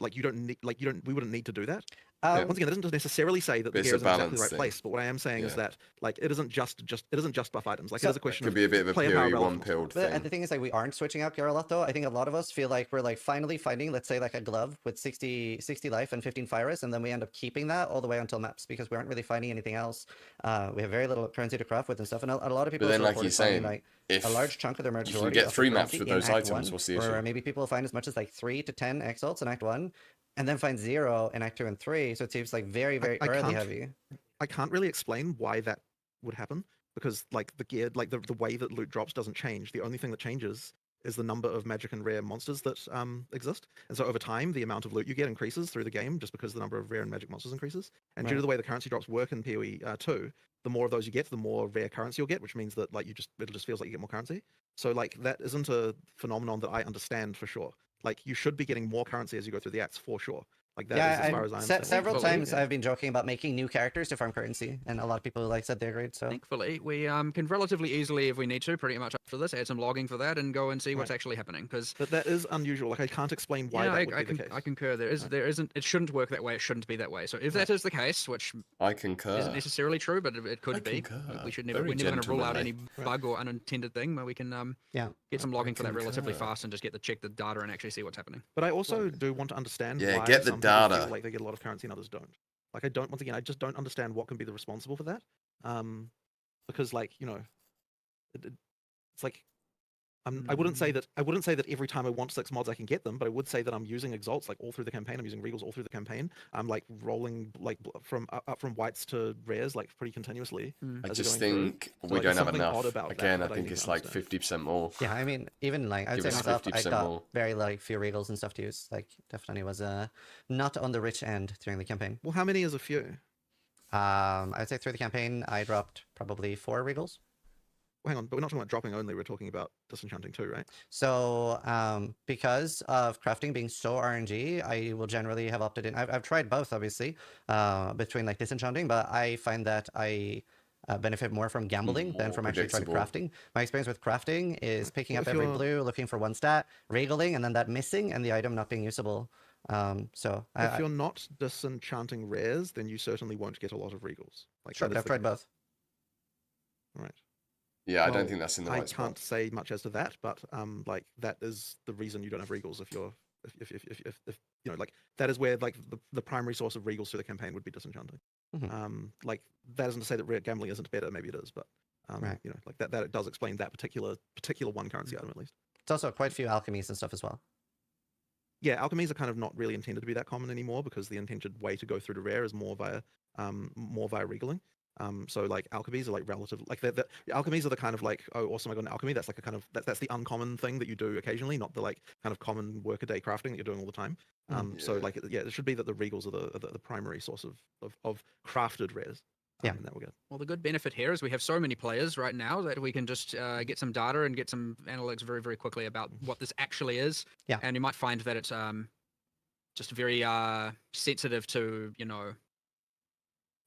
like we wouldn't need to do that. Um, Once again, that doesn't necessarily say that the It's gear a is in exactly the balance right thing. place. But what I am saying is Yeah. that like it isn't just buff item. Like So- it is a question Could of be a bit of a player power PoE relative one to pilled But thing. the thing is, like, we aren't switching out gear a lot, though. I think a lot of us feel like we're like finally finding, let's say, like a glove with 60 life and 15 fire, and then we end up keeping that all the way until maps because we aren't really finding anything else. We have very little currency to craft with and stuff, and a lot of people. But then, also like reported you're finding, saying, like if a large chunk of their you majority can get of 3 their maps currency with in those Act items, 1, what's the or issue? maybe people find as much as like 3 to 10 exalts in Act 1, and then find 0 in Act 2 and 3. So it seems like very I early can't- heavy. I can't really explain why that would happen because like the gear, like the way that loot drops doesn't change. The only thing that changes is the number of magic and rare monsters that exist. And so over time, the amount of loot you get increases through the game just because the number of rare and magic monsters increases. And due to Right. the way the currency drops work in PoE 2, the more of those you get, the more rare currency you'll get, which means that like it just feels like you get more currency. So like that isn't a phenomenon that I understand for sure. Like you should be getting more currency as you go through the acts for sure. Like that is as far as I understand. Several Thankfully, times yeah. I've been joking about making new characters to farm currency, and a lot of people like said they agreed. So Thankfully, we can relatively easily, if we need to, pretty much after this, add some logging for that and go and see what's Right. actually happening. Because But that is unusual. Like I can't explain why yeah, that would I be the case. concur. Right. There isn't. It shouldn't work that way. It shouldn't be that way. So if that is the case, which I concur. isn't necessarily true, but it I could be. concur. We should never. Very We're never going to rule out any Right. bug or unintended thing. Where we can yeah, get some logging for that relatively concur. fast and just check the data and actually see what's happening. But I also do want to understand Yeah, why get the some people data. feel like they get a lot of currency and others don't. Like I don't. Once again, I just don't understand what can be the responsible for that. Because like it's like I wouldn't say that every time I want 6 mods I can get them, but I would say that I'm using exalts like all through the campaign. I'm using regals all through the campaign. I'm like rolling like from up from whites to rares like pretty continuously. I as we're just going through. think So, we like, don't there's have something odd enough. about that Again, I that I think need it's to like understand. 50% more. yeah. I mean, even like I'd Give say us myself, I 50% got more. very like few regals and stuff to use. Like definitely was not on the rich end during the campaign. Well, how many is a few? I'd say through the campaign I dropped probably 4 regals. Well, hang on, but we're not talking about dropping only. We're talking about disenchanting too, right? So because of crafting being so RNG, I will generally have opted in. I've tried both, obviously, between like disenchanting, but I find that I benefit more from gambling than More from actually trying to predictable. crafting. My experience with crafting is picking Well, up if every you're- blue, looking for 1 stat, regaling, and then that missing, and the item not being usable. So If you're not disenchanting rares, then you certainly won't get a lot of regals. Like sure, that but is I've the tried case. both. Right. Yeah, I Well, don't think that's in the I right can't spot. say much as to that, but like that is the reason you don't have regals if you're if you know like that is where like the primary source of regals through the campaign would be disenchanting. Mhm. Like that isn't to say that rare gambling isn't better, maybe it is, but Right. you know like that it does explain that particular one currency item at least. It's also quite a few alchemies and stuff as well. Yeah, alchemies are kind of not really intended to be that common anymore because the intended way to go through to rare is more via regaling. So like alchemies are like relative, like the alchemies are the kind of like, oh awesome, I got an alchemy. That's like a kind of that's the uncommon thing that you do occasionally, not the like kind of common workaday crafting that you're doing all the time. So like yeah, it should be that the regals are the primary source of crafted rares. Yeah. In that regard. Well, the good benefit here is we have so many players right now that we can just get some data and get some analytics very, very quickly about what this actually is. Yeah. And you might find that it's just very sensitive to,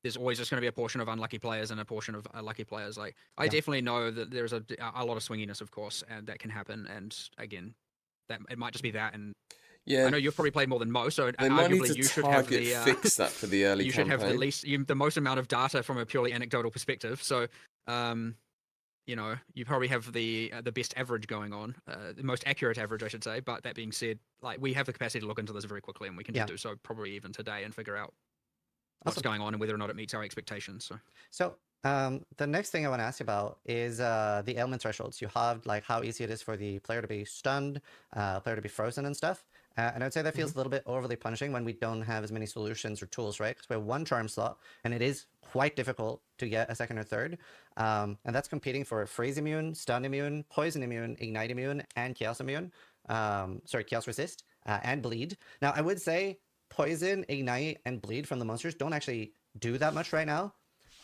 there's always just going to be a portion of unlucky players and a portion of lucky players. Like I Yeah. definitely know that there's a lot of swinginess, of course, and that can happen. And again, that it might just be that. And Yeah, I know you've probably played more than most, so they might need arguably to you should have target the fix that for the early you should campaign. have the most amount of data from a purely anecdotal perspective. So, you probably have the best average going on, the most accurate average, I should say. But that being said, like we have the capacity to look into this very quickly, and we can Yeah. just do so probably even today and figure out what's Awesome. going on and whether or not it meets our expectations. So the next thing I want to ask you about is the ailment thresholds. You have like how easy it is for the player to be stunned, player to be frozen and stuff. And I would say that feels a little bit overly punishing when we don't have as many solutions or tools, right? Because we have one charm slot, and it is quite difficult to get a second or third. And that's competing for freeze immune, stun immune, poison immune, ignite immune, and chaos immune. Chaos resist and bleed. Now, I would say poison, ignite, and bleed from the monsters don't actually do that much right now.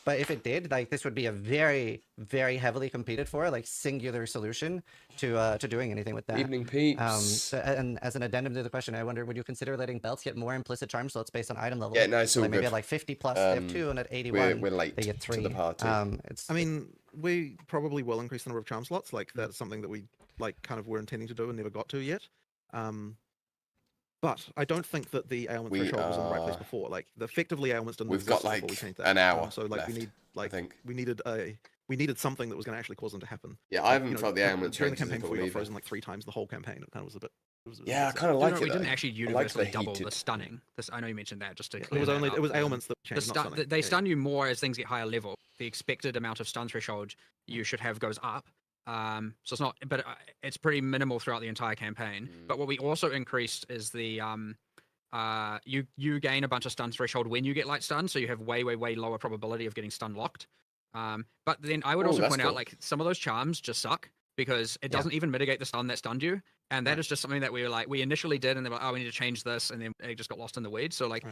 But if it did, like this would be a very, very heavily competed for, like singular solution to doing anything with that. Evening peeps. And as an addendum to the question, I wonder, would you consider letting belts get more implicit charm slots based on item level? Yeah, no, it's all like maybe good. at like 50 plus, they have 2, and at 81, We're late they get 3. to the party. I mean, we probably will increase the number of charm slots. Like that's something that we like kind of were intending to do and never got to yet. But I don't think that the ailment threshold was in the right place before. Like, effectively, ailments didn't We've exist got, before we like, changed that. an hour So, like, we left, need, like, I think. we needed something that was going to actually cause them to happen. Yeah, I Like, haven't felt the ailment during the changes campaign at before we all got either. frozen like 3 times the whole campaign. It kind of was a bit. It was Yeah, I sad. kind of like we it. didn't though. actually I like universally the double heated- the stunning. I know you mentioned that just to It clear was that only up. it was ailments that The changed. not stunning. they Yeah, stun you more as things get higher level. The expected amount of stun threshold you should have goes up. So it's not, but it's pretty minimal throughout the entire campaign. But what we also increased is the you gain a bunch of stun threshold when you get light stun, so you have way lower probability of getting stun locked. But then I would Oh, also that's point out cool. like some of those charms just suck because it doesn't even mitigate the stun that stunned you, and that is just something that we initially did, and they were like, oh, we need to change this, and then it just got lost in the weeds. So like.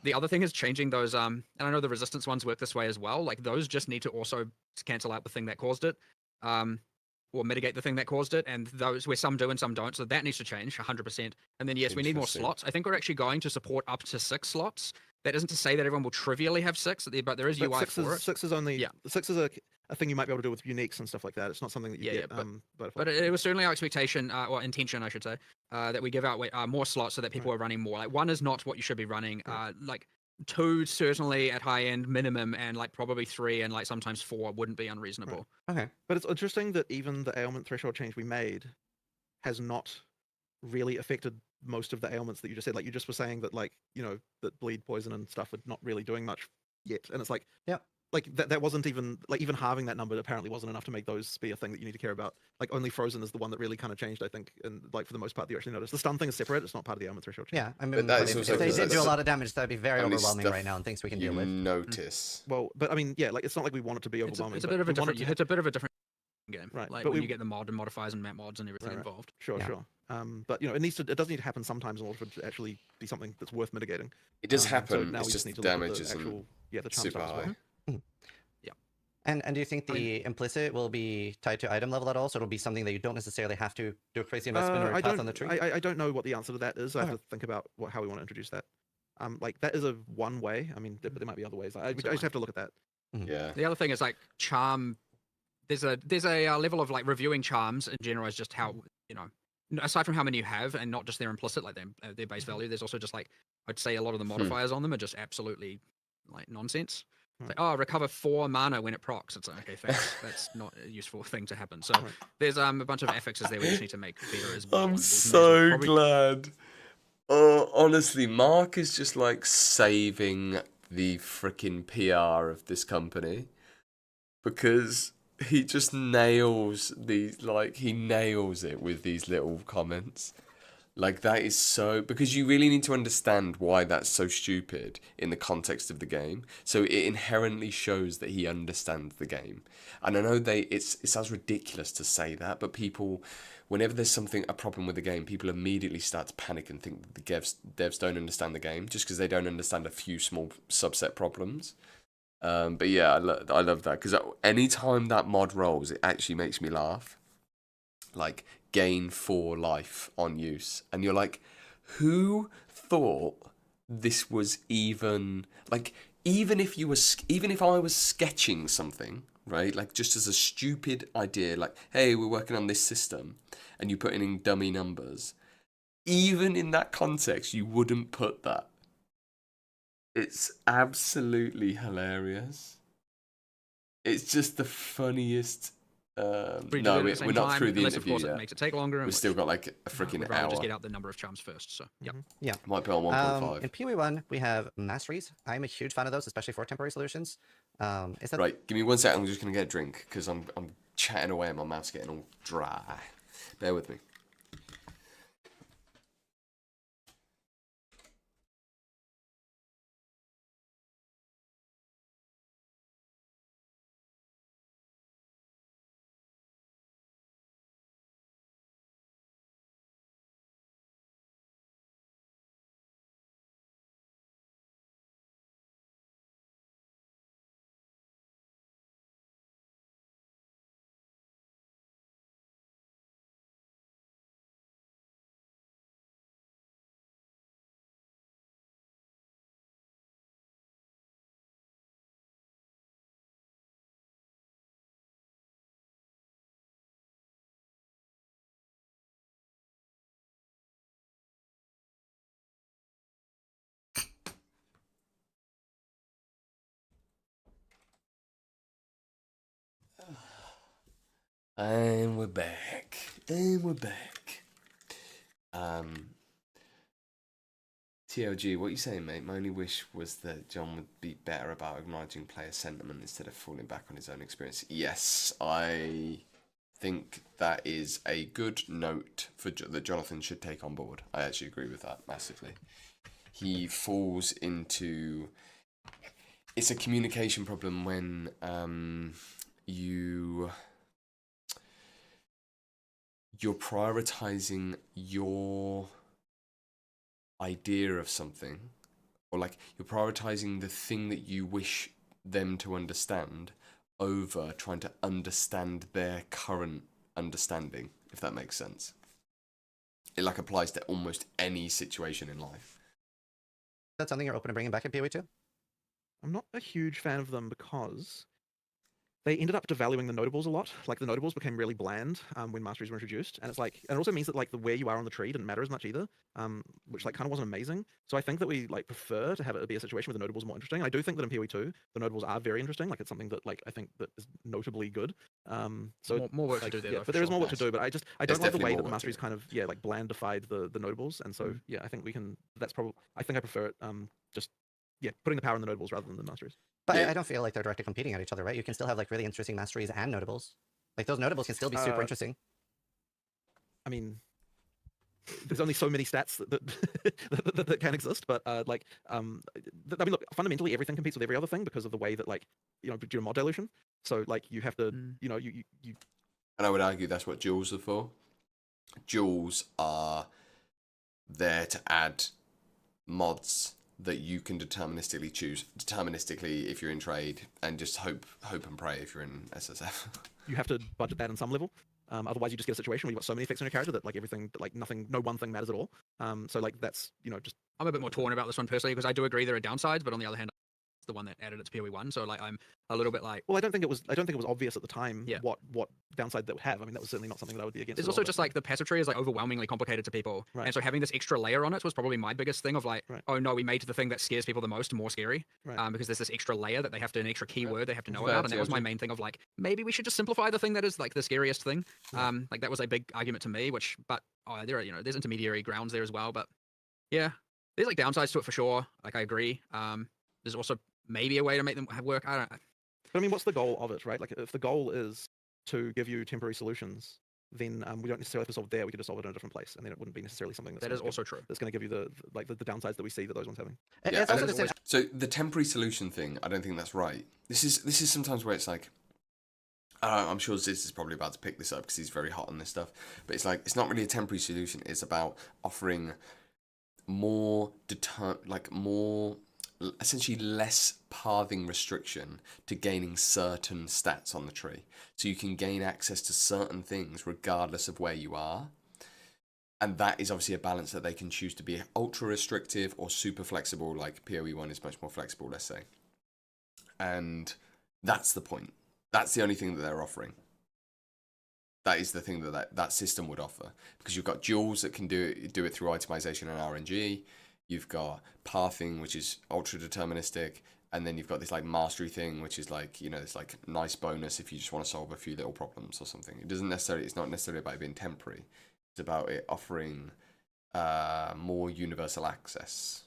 The other thing is changing those, and I know the resistance ones work this way as well. Like those just need to also cancel out the thing that caused it, or mitigate the thing that caused it. And those where some do and some don't, so that needs to change 100%. And then yes, we need more Interesting. slots. I think we're actually going to support up to 6 slots. That isn't to say that everyone will trivially have 6, but there is But UI six for it. is, 6 is only. Yeah. 6 is a thing you might be able to do with uniques and stuff like that. It's not something that you Yeah, get. yeah, but it was certainly our expectation, or intention, I should say, that we give out more slots so that people are running more. Like 1 is not what you should be running. Like 2 certainly at high end minimum, and like probably 3 and like sometimes 4 wouldn't be unreasonable. Okay. But it's interesting that even the ailment threshold change we made has not really affected most of the ailments that you just said. Like you just were saying that that bleed, poison, and stuff are not really doing much yet. And it's like, yeah, like that wasn't even like even halving that number apparently wasn't enough to make those be a thing that you need to care about. Like only frozen is the one that really kind of changed, I think, and like for the most part you actually notice. The stun thing is separate; it's not part of the ailment threshold change. Yeah, I mean, that is if also they because did do a that's lot of damage, that'd be very only overwhelming stuff right now, and things we can you deal with. notice. Well, but I mean, yeah, like it's not like we want it to be overwhelming. It's a but bit of a we want it different. to It's a bit of a different game, Right, Like but when we- you get the mod and modifiers and map mods and everything Right. involved. Sure, Yeah. sure. But it does need to. It does need to happen sometimes in order for it to actually be something that's worth mitigating. It does So happen. now it's we just need the to look at damage the isn't actual, the charm super stuff as well. high. And do you think I the mean- implicit will be tied to item level at all? So it'll be something that you don't necessarily have to do a crazy investment or I a path don't. on the tree? I don't know what the answer to that is. I have Okay. to think about how we want to introduce that. Like that is a one way. I mean, but there might be other ways. I just have to look at that. Yeah. The other thing is like charm. There's a level of like reviewing charms in general is just how aside from how many you have and not just their implicit like their base value. There's also just like I'd say a lot of the modifiers on them are just absolutely like nonsense. It's like, recover 4 mana when it procs. It's like, okay, thanks. That's not a useful thing to happen. So there's a bunch of affixes there we just need to make better as well. and I'm we may as so well probably- glad. Honestly, Mark is just like saving the freaking PR of this company because he just nails these, like, he nails it with these little comments. Like that is so, because you really need to understand why that's so stupid in the context of the game. So it inherently shows that he understands the game. And I know it sounds ridiculous to say that, but people, whenever there's a problem with the game, people immediately start to panic and think that the devs don't understand the game just because they don't understand a few small subset problems. But yeah, I love that, because anytime that mod rolls, it actually makes me laugh. Like, gain 4 life on use, and you're like, who thought this was even like, even if I was sketching something, right, like just as a stupid idea, like, hey, we're working on this system, and you put in dummy numbers, even in that context you wouldn't put that. It's absolutely hilarious. It's just the funniest. We No, do it at the we're same not time, through the unless, interview of course, yet. it makes it take longer. We've still got like a freaking we'd rather hour. just get out the number of charms first. So, yeah. Yeah. Might be on 1.5. In PoE1, we have masteries. I'm a huge fan of those, especially for temporary solutions. Is that Right, give me 1 second. I'm just gonna get a drink because I'm chatting away and my mouth's getting all dry. Bear with me. And we're back. TLG, what are you saying, mate? My only wish was that John would be better about acknowledging player sentiment instead of falling back on his own experience. Yes, I think that is a good note that Jonathan should take on board. I actually agree with that massively. He falls into... It's a communication problem when you're prioritizing your idea of something, or like you're prioritizing the thing that you wish them to understand over trying to understand their current understanding, if that makes sense. It like applies to almost any situation in life. that something you're open to bringing back in PoE2? I'm not a huge fan of them because they ended up devaluing the notables a lot. Like the notables became really bland when masteries were introduced, and and it also means that like where you are on the tree didn't matter as much either, which like kind of wasn't amazing. So I think that we like prefer to have it be a situation where the notables are more interesting. I do think that in PoE2 the notables are very interesting. Like it's something that like I think that is notably good. So More work like, to do there. yeah, though, but there is sure. more work to do. But I don't like the definitely way more that the work to masteries do. kind of like blandified the notables, and so yeah, I think we can. That's probably I think I prefer it. Just putting the power in the notables rather than the masteries. But Yeah. I don't feel like they're directly competing at each other, right? You can still have like really interesting masteries and notables. Like those notables can still be super interesting. I mean, there's only so many stats that can exist, but I mean, look, fundamentally everything competes with every other thing because of the way that due to mod dilution. So like you have to, you. And I would argue that's what jewels are for. Jewels are there to add mods that you can deterministically choose. Deterministically if you're in trade, and just hope and pray if you're in SSF. You have to budget that in some level. Otherwise, you just get a situation where you've got so many effects on your character that like everything, like nothing, no one thing matters at all. So like that's just. I'm a bit more torn about this one personally because I do agree there are downsides, but on the other hand, it's the one that added it to PoE1. So like I'm a little bit like. Well, I don't think it was obvious at the time. Yeah. What downside that would have. I mean, that was certainly not something that I would be against. There's at all, also but, just like the passive tree is like overwhelmingly complicated to people, Right. and so having this extra layer on it was probably my biggest thing of like, Right. oh no, we made the thing that scares people the most more scary, Right. because there's this extra layer that they have to, an extra keyword they have to know Fair, about, and that was my TLG. main thing of like, maybe we should just simplify the thing that is like the scariest thing. Like that was a big argument to me, but there are there's intermediary grounds there as well, but yeah, there's like downsides to it for sure. Like I agree. There's also maybe a way to make them work. I don't know. But I mean, what's the goal of it, right? Like, if the goal is to give you temporary solutions, then we don't necessarily have to solve it there. We could just solve it in a different place, and then it wouldn't be necessarily something That is also true. that's going to give you the downsides that we see that those ones having. Yeah, It's also and the same. so the temporary solution thing, I don't think that's right. This is sometimes where it's like, I'm sure Ziz is probably about to pick this up because he's very hot on this stuff. But it's like, it's not really a temporary solution. It's about offering more essentially less pathing restriction to gaining certain stats on the tree. So you can gain access to certain things regardless of where you are. And that is obviously a balance that they can choose to be ultra restrictive or super flexible, like PoE1 is much more flexible, let's say. And that's the point. That's the only thing that they're offering. That is the thing that system would offer. Because you've got duels that can do it through itemization and RNG. You've got pathing, which is ultra deterministic. And then you've got this like mastery thing, which is like, you know, it's like nice bonus if you just want to solve a few little problems or something. It's not necessarily about it being temporary. It's about it offering more universal access.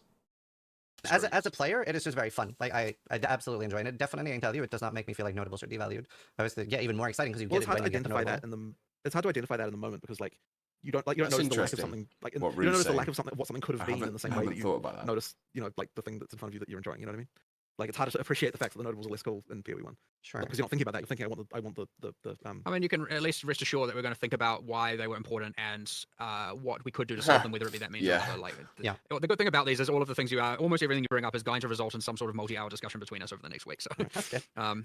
As a player, it is just very fun. Like I absolutely enjoy it. And definitely, I can tell you, it does not make me feel like notables are devalued. I was get even more exciting because you get It's it hard when to you get the identify notable. it's hard to identify that in the moment because like you don't That's notice the lack of interesting, something like you what don't Rue's notice the lack saying. of something what something could have I been in haven't- the same I way that haven't you thought about that. notice, you know, like the thing that's in front of you that you're enjoying. You know what I mean? Like it's hard to appreciate the fact that the notables are less cool in PoE1 Sure. because you're not thinking about that. You're thinking I want the I mean, you can at least rest assured that we're going to think about why they were important and what we could do to solve them, whether it be that means Yeah. or not. Like, Yeah. The good thing about these is all of the things almost everything you bring up is going to result in some sort of multi-hour discussion between us over the next week. So, That's good. yeah,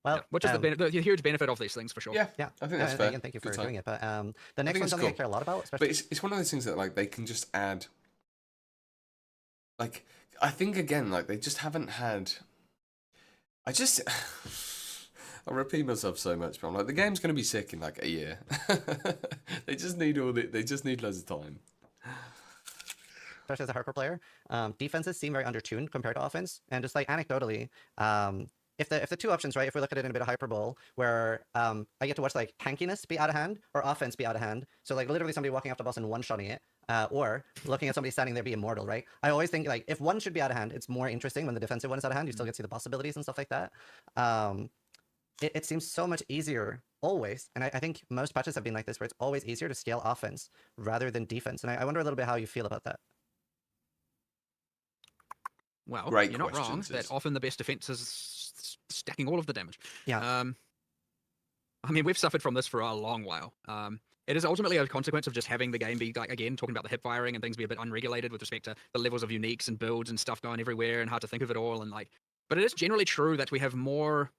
Well, which is the huge benefit of these things for sure. Yeah, yeah, I think that's fair. Again, thank you for Good time. doing it. But the next think one's it's something I cool. care a lot about, especially. But it's one of those things that like they can just add. Like I think again, like they just haven't had. I repeat myself so much, but I'm like the game's going to be sick in like a year. They just need loads of time. Especially as a hardcore player, defenses seem very undertuned compared to offense. And just like anecdotally, if the two options, right, if we look at it in a bit of hyperbole, where I get to watch like tankiness be out of hand or offense be out of hand. So like literally somebody walking off the boss and one-shotting it, or looking at somebody standing there be immortal, right? I always think like if one should be out of hand, it's more interesting when the defensive one is out of hand. You still get to see the possibilities and stuff like that. It seems so much easier always, and I think most patches have been like this, where it's always easier to scale offense rather than defense. And I wonder a little bit how you feel about that. Well, Great you're not wrong. questions, That Ziz. often the best defense is stacking all of the damage. Yeah. I mean, we've suffered from this for a long while. It is ultimately a consequence of just having the game be, like, again, talking about the hip firing and things be a bit unregulated with respect to the levels of uniques and builds and stuff going everywhere and hard to think of it all. And like, but it is generally true that we have more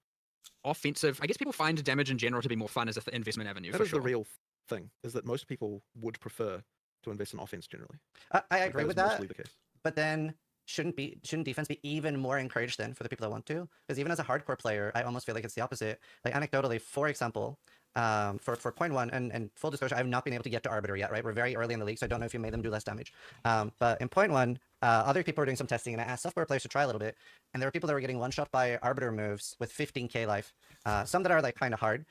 offensive. I guess people find damage in general to be more fun as an investment avenue. that for is sure. the real thing is that most people would prefer to invest in offense generally. I Like, agree is with that, mostly the case. but then shouldn't defense be even more encouraged then for the people that want to? Because even as a hardcore player, I almost feel like it's the opposite. Like anecdotally, for example, for point one, and full disclosure, I've not been able to get to Arbiter yet, right? We're very early in the league, so I don't know if you made them do less damage. But in point one, other people were doing some testing, and I asked software players to try a little bit, and there were people that were getting one-shot by Arbiter moves with 15k life, some that are like kind of hard.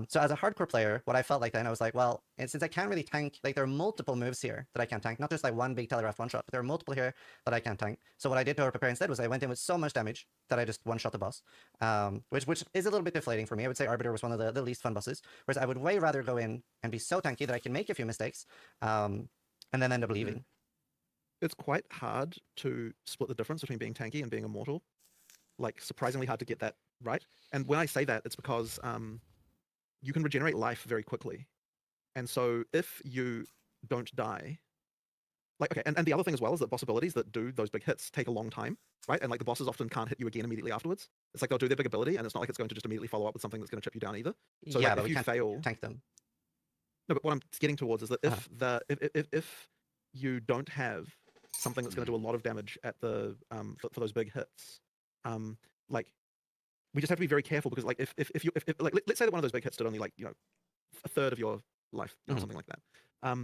So as a hardcore player, what I felt like then, I was like, well, and since I can't really tank, like there are multiple moves here that I can tank, not just like one big telegraph one shot, but there are multiple here that I can't tank. So what I did to prepare instead was I went in with so much damage that I just one shot the boss, which is a little bit deflating for me. I would say Arbiter was one of the least fun bosses, whereas I would way rather go in and be so tanky that I can make a few mistakes, and then end up leaving. It's quite hard to split the difference between being tanky and being immortal. Like surprisingly hard to get that right. And when I say that, it's because you can regenerate life very quickly. And so if you don't die, like, okay, and the other thing as well is that boss abilities that do those big hits take a long time, right? And like the bosses often can't hit you again immediately afterwards. It's like they'll do their big ability and it's not like it's going to just immediately follow up with something that's going to chip you down either. So Yeah, like, but if we you can't fail, tank them. no, but what I'm getting towards is that if you don't have something that's going to do a lot of damage at the for those big hits, like we just have to be very careful because like if like let's say that one of those big hits did only like, you know, a third of your life or something like that.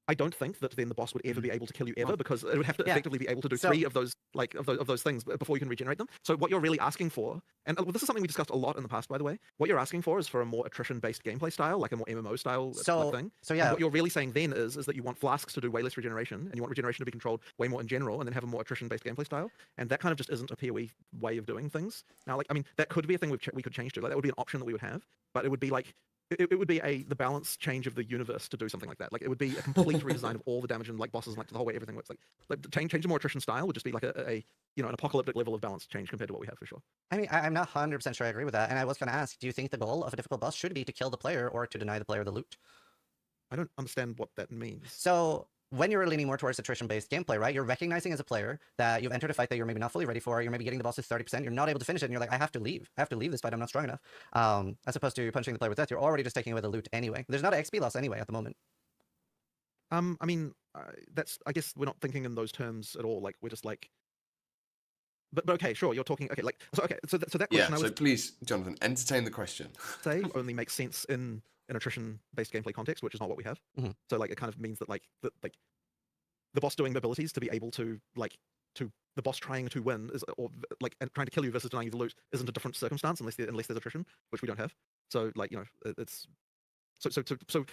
I don't think that then the boss would ever be able to kill you ever because it would have to Yeah. effectively be able to do So- 3 of those like of those things before you can regenerate them. So what you're really asking for, and this is something we discussed a lot in the past, by the way. What you're asking for is for a more attrition-based gameplay style, like a more MMO style So thing. so And yeah, what you're really saying then is that you want flasks to do way less regeneration, and you want regeneration to be controlled way more in general, and then have a more attrition-based gameplay style. And that kind of just isn't a PoE way of doing things. Now, like, I mean, that could be a thing we could change to. Like, that would be an option that we would have, but it would be like it would be the balance change of the universe to do something like that. Like it would be a complete redesign of all the damage and like bosses and like the whole way everything works. Like change to more attrition style would just be like a you know, an apocalyptic level of balance change compared to what we have for sure. I mean, I'm not 100% sure I agree with that. And I was going to ask, do you think the goal of a difficult boss should be to kill the player or to deny the player the loot? I don't understand what that means. So when you're leaning more towards attrition-based gameplay, right, you're recognizing as a player that you've entered a fight that you're maybe not fully ready for, you're maybe getting the boss to 30%, you're not able to finish it, and you're like, I have to leave this fight, I'm not strong enough. As opposed to punching the player with death, you're already just taking away the loot anyway. There's not an XP loss anyway at the moment. I mean, I guess we're not thinking in those terms at all. Like we're just like, but okay, sure, you're talking, okay, like, so that question Yeah, so please, Jonathan, entertain the question. say only makes sense in an attrition-based gameplay context, which is not what we have. Mhm. So like it kind of means that like the boss doing abilities to be able to the boss trying to win is or like and trying to kill you versus denying you the loot isn't a different circumstance unless there's attrition, which we don't have. So like, you know, it's so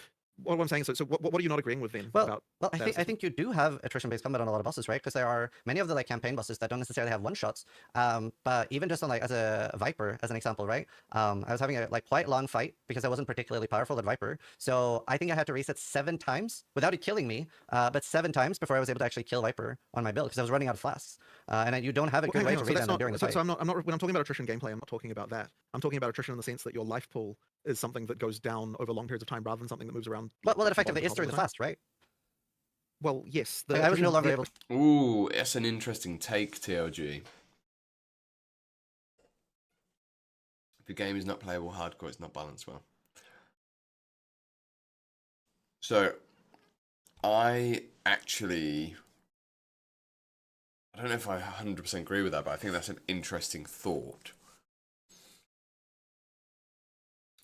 what I'm saying is, so what are you not agreeing with then? Well, I that think you do have attrition-based combat on a lot of bosses, right? Because there are many of the like campaign bosses that don't necessarily have one-shots. But even just on like as a Viper, as an example, right? I was having a like quite long fight because I wasn't particularly powerful at Viper. So I think I had to reset 7 times without it killing me, but 7 times before I was able to actually kill Viper on my build because I was running out of flasks. And you don't have a good way to read them during the fight. So I'm not when I'm talking about attrition gameplay, I'm not talking about that. I'm talking about attrition in the sense that your life pool is something that goes down over long periods of time rather than something that moves around. Well, it effectively is through the fast, right? Well, yes. I was no longer able. Ooh, that's an interesting take, TLG. If the game is not playable hardcore, it's not balanced well. So, I don't know if I 100% agree with that, but I think that's an interesting thought.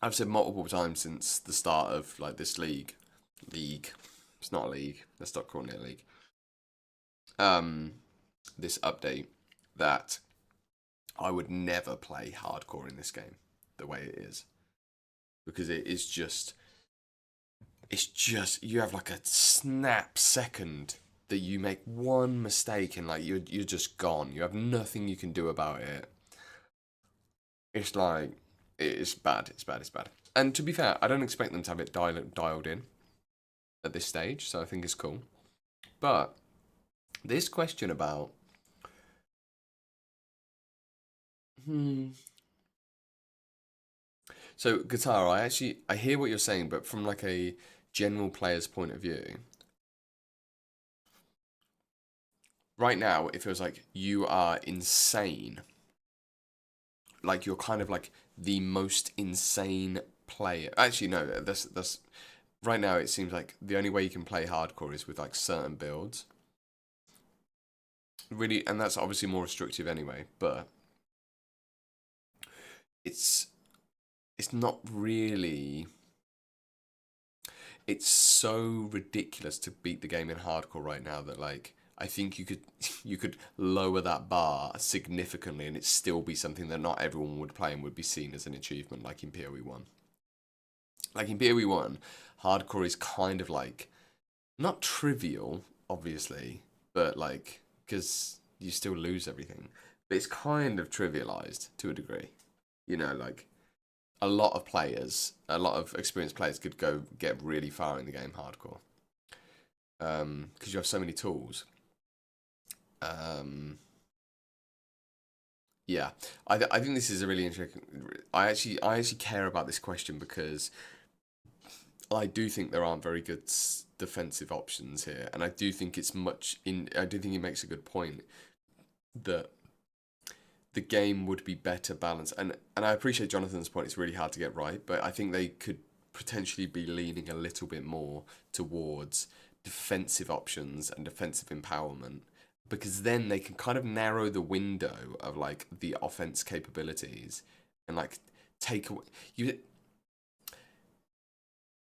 I've said multiple times since the start of like this league. It's not a league. Let's stop calling it a league. This update that I would never play hardcore in this game the way it is, because it's just you have like a snap second that you make one mistake and like you're just gone. You have nothing you can do about it. It's like it's bad. And to be fair, I don't expect them to have it dialed in at this stage, so I think it's cool. But this question about So Guitar, I hear what you're saying, but from like a general player's point of view, right now it feels like you are insane. Like you're kind of like the most insane player. Actually, no, that's right now it seems like the only way you can play hardcore is with like certain builds. Really, and that's obviously more restrictive anyway, but it's not really. It's so ridiculous to beat the game in hardcore right now that like I think you could lower that bar significantly and it still be something that not everyone would play and would be seen as an achievement, like in PoE 1. Like in PoE 1, hardcore is kind of like not trivial, obviously, but like because you still lose everything, but it's kind of trivialized to a degree. You know, like a lot of experienced players could go get really far in the game hardcore because you have so many tools. Yeah, I think this is a really interesting. I actually care about this question because I do think there aren't very good defensive options here, and I do think it's I do think he makes a good point that the game would be better balanced, and I appreciate Jonathan's point. It's really hard to get right, but I think they could potentially be leaning a little bit more towards defensive options and defensive empowerment, because then they can kind of narrow the window of like the offense capabilities and like take away you.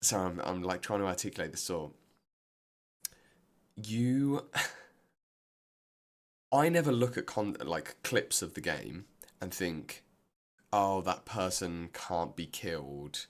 Sorry, I'm like trying to articulate this. So I never look at like clips of the game and think, oh, that person can't be killed.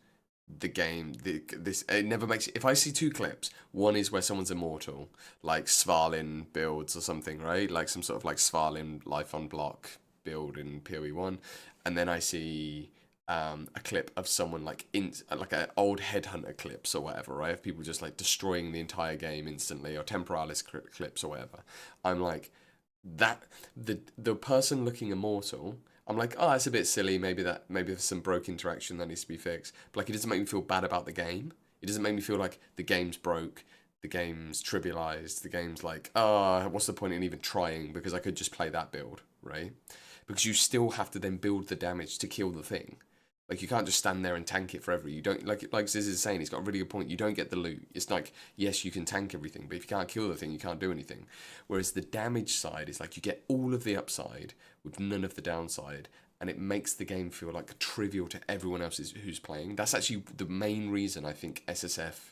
The game, it never makes. If I see 2 clips, one is where someone's immortal, like Svalin builds or something, right? Like some sort of like Svalin life on block build in PoE 1, and then I see a clip of someone like like an old headhunter clips or whatever, right? Of people just like destroying the entire game instantly, or Temporalis clips or whatever. I'm like, that the person looking immortal. I'm like, oh, that's a bit silly. Maybe there's some broke interaction that needs to be fixed. But like, it doesn't make me feel bad about the game. It doesn't make me feel like the game's broke, the game's trivialized, the game's like, oh, what's the point in even trying, because I could just play that build, right? Because you still have to then build the damage to kill the thing. Like, you can't just stand there and tank it forever. You don't, like Ziz is saying, he's got a really good point. You don't get the loot. It's like, yes, you can tank everything, but if you can't kill the thing, you can't do anything. Whereas the damage side is like, you get all of the upside with none of the downside, and it makes the game feel like trivial to everyone else who's playing. That's actually the main reason I think SSF,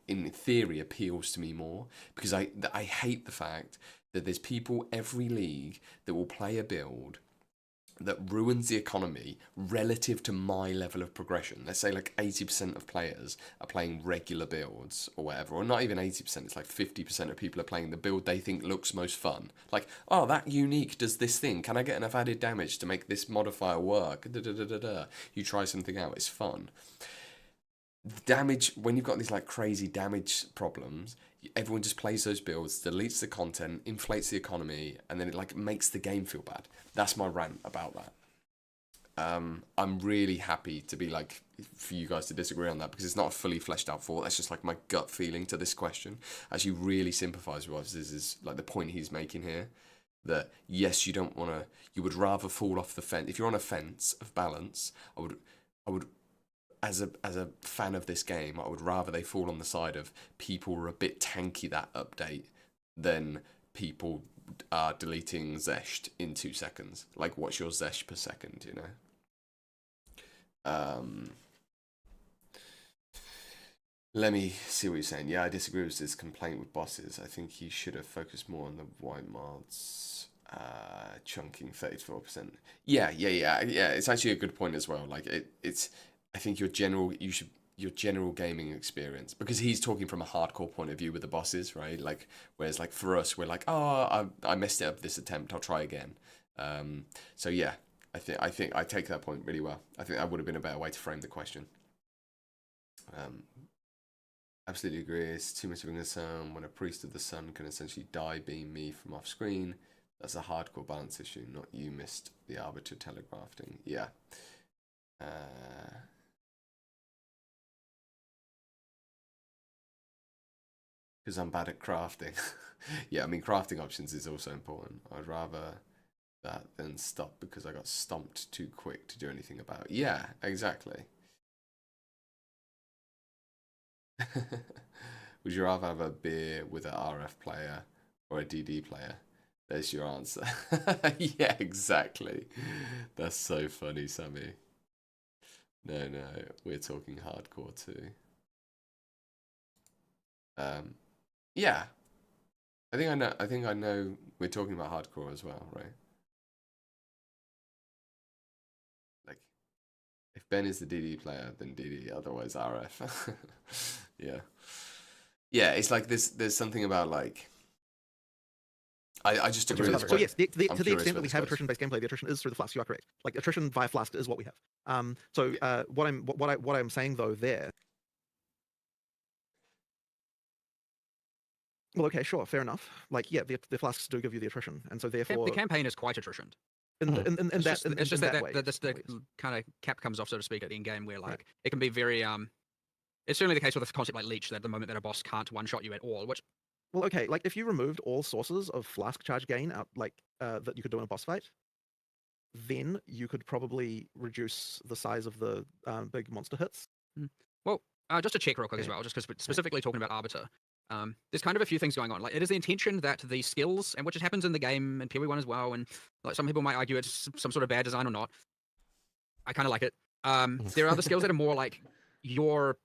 in theory, appeals to me more, because I hate the fact that there's people every league that will play a build that ruins the economy relative to my level of progression. Let's say like 80% of players are playing regular builds or whatever, or not even 80%, it's like 50% of people are playing the build they think looks most fun. Like, oh, that unique does this thing. Can I get enough added damage to make this modifier work? You try something out, it's fun. Damage, when you've got these like crazy damage problems, everyone just plays those builds, deletes the content, inflates the economy, and then it like makes the game feel bad. That's my rant about that. I'm really happy to be like, for you guys to disagree on that, because it's not a fully fleshed out thought. That's just like my gut feeling to this question. Actually really sympathise with us. This is like the point he's making here. That yes, you would rather fall off the fence. If you're on a fence of balance, I would as a fan of this game, I would rather they fall on the side of people were a bit tanky that update than people are deleting Zesht in 2 seconds. Like, what's your Zesht per second, you know? Let me see what you're saying. Yeah, I disagree with his complaint with bosses. I think he should have focused more on the white mods, chunking 34%. Yeah. It's actually a good point as well. Like, it's I think your general gaming experience, because he's talking from a hardcore point of view with the bosses, right? Like, whereas like for us, we're like, oh, I messed it up this attempt, I'll try again. So yeah, I think I take that point really well. I think that would have been a better way to frame the question. Absolutely agree. It's too much of a sun. When a priest of the sun can essentially die beam me from off screen, that's a hardcore balance issue. Not you missed the arbiter telegraphing. Yeah. Because I'm bad at crafting. Yeah, I mean, crafting options is also important. I'd rather that than stop because I got stomped too quick to do anything about it. Yeah, exactly. Would you rather have a beer with an RF player or a DD player? There's your answer. Yeah, exactly. That's so funny, Sammy. No, we're talking hardcore too. Yeah. I think I know we're talking about hardcore as well, right? Like, if Ben is the DD player, then DD, otherwise RF. Yeah. Yeah, it's like there's something about like I just agree with So yes, to the curious extent that where we this have goes. attrition-based gameplay, the attrition is through the flask. You are correct. Like, attrition via flask is what we have. So what I'm saying though there. Well, okay, sure, fair enough. Like, yeah, the flasks do give you the attrition, and so therefore The campaign is quite attritioned. it's just that way. The kind of cap comes off, so to speak, at the end game, where like it can be very It's certainly the case with a concept like Leech, that at the moment that a boss can't one-shot you at all, which Well, okay, like if you removed all sources of flask charge gain out, like that you could do in a boss fight, then you could probably reduce the size of the big monster hits. Well, just to check real quick as well, just because we're specifically talking about Arbiter, there's kind of a few things going on. Like, it is the intention that the skills, and which happens in the game and PoE1 as well, and like some people might argue it's some sort of bad design or not. I kind of like it. There are other skills that are more like your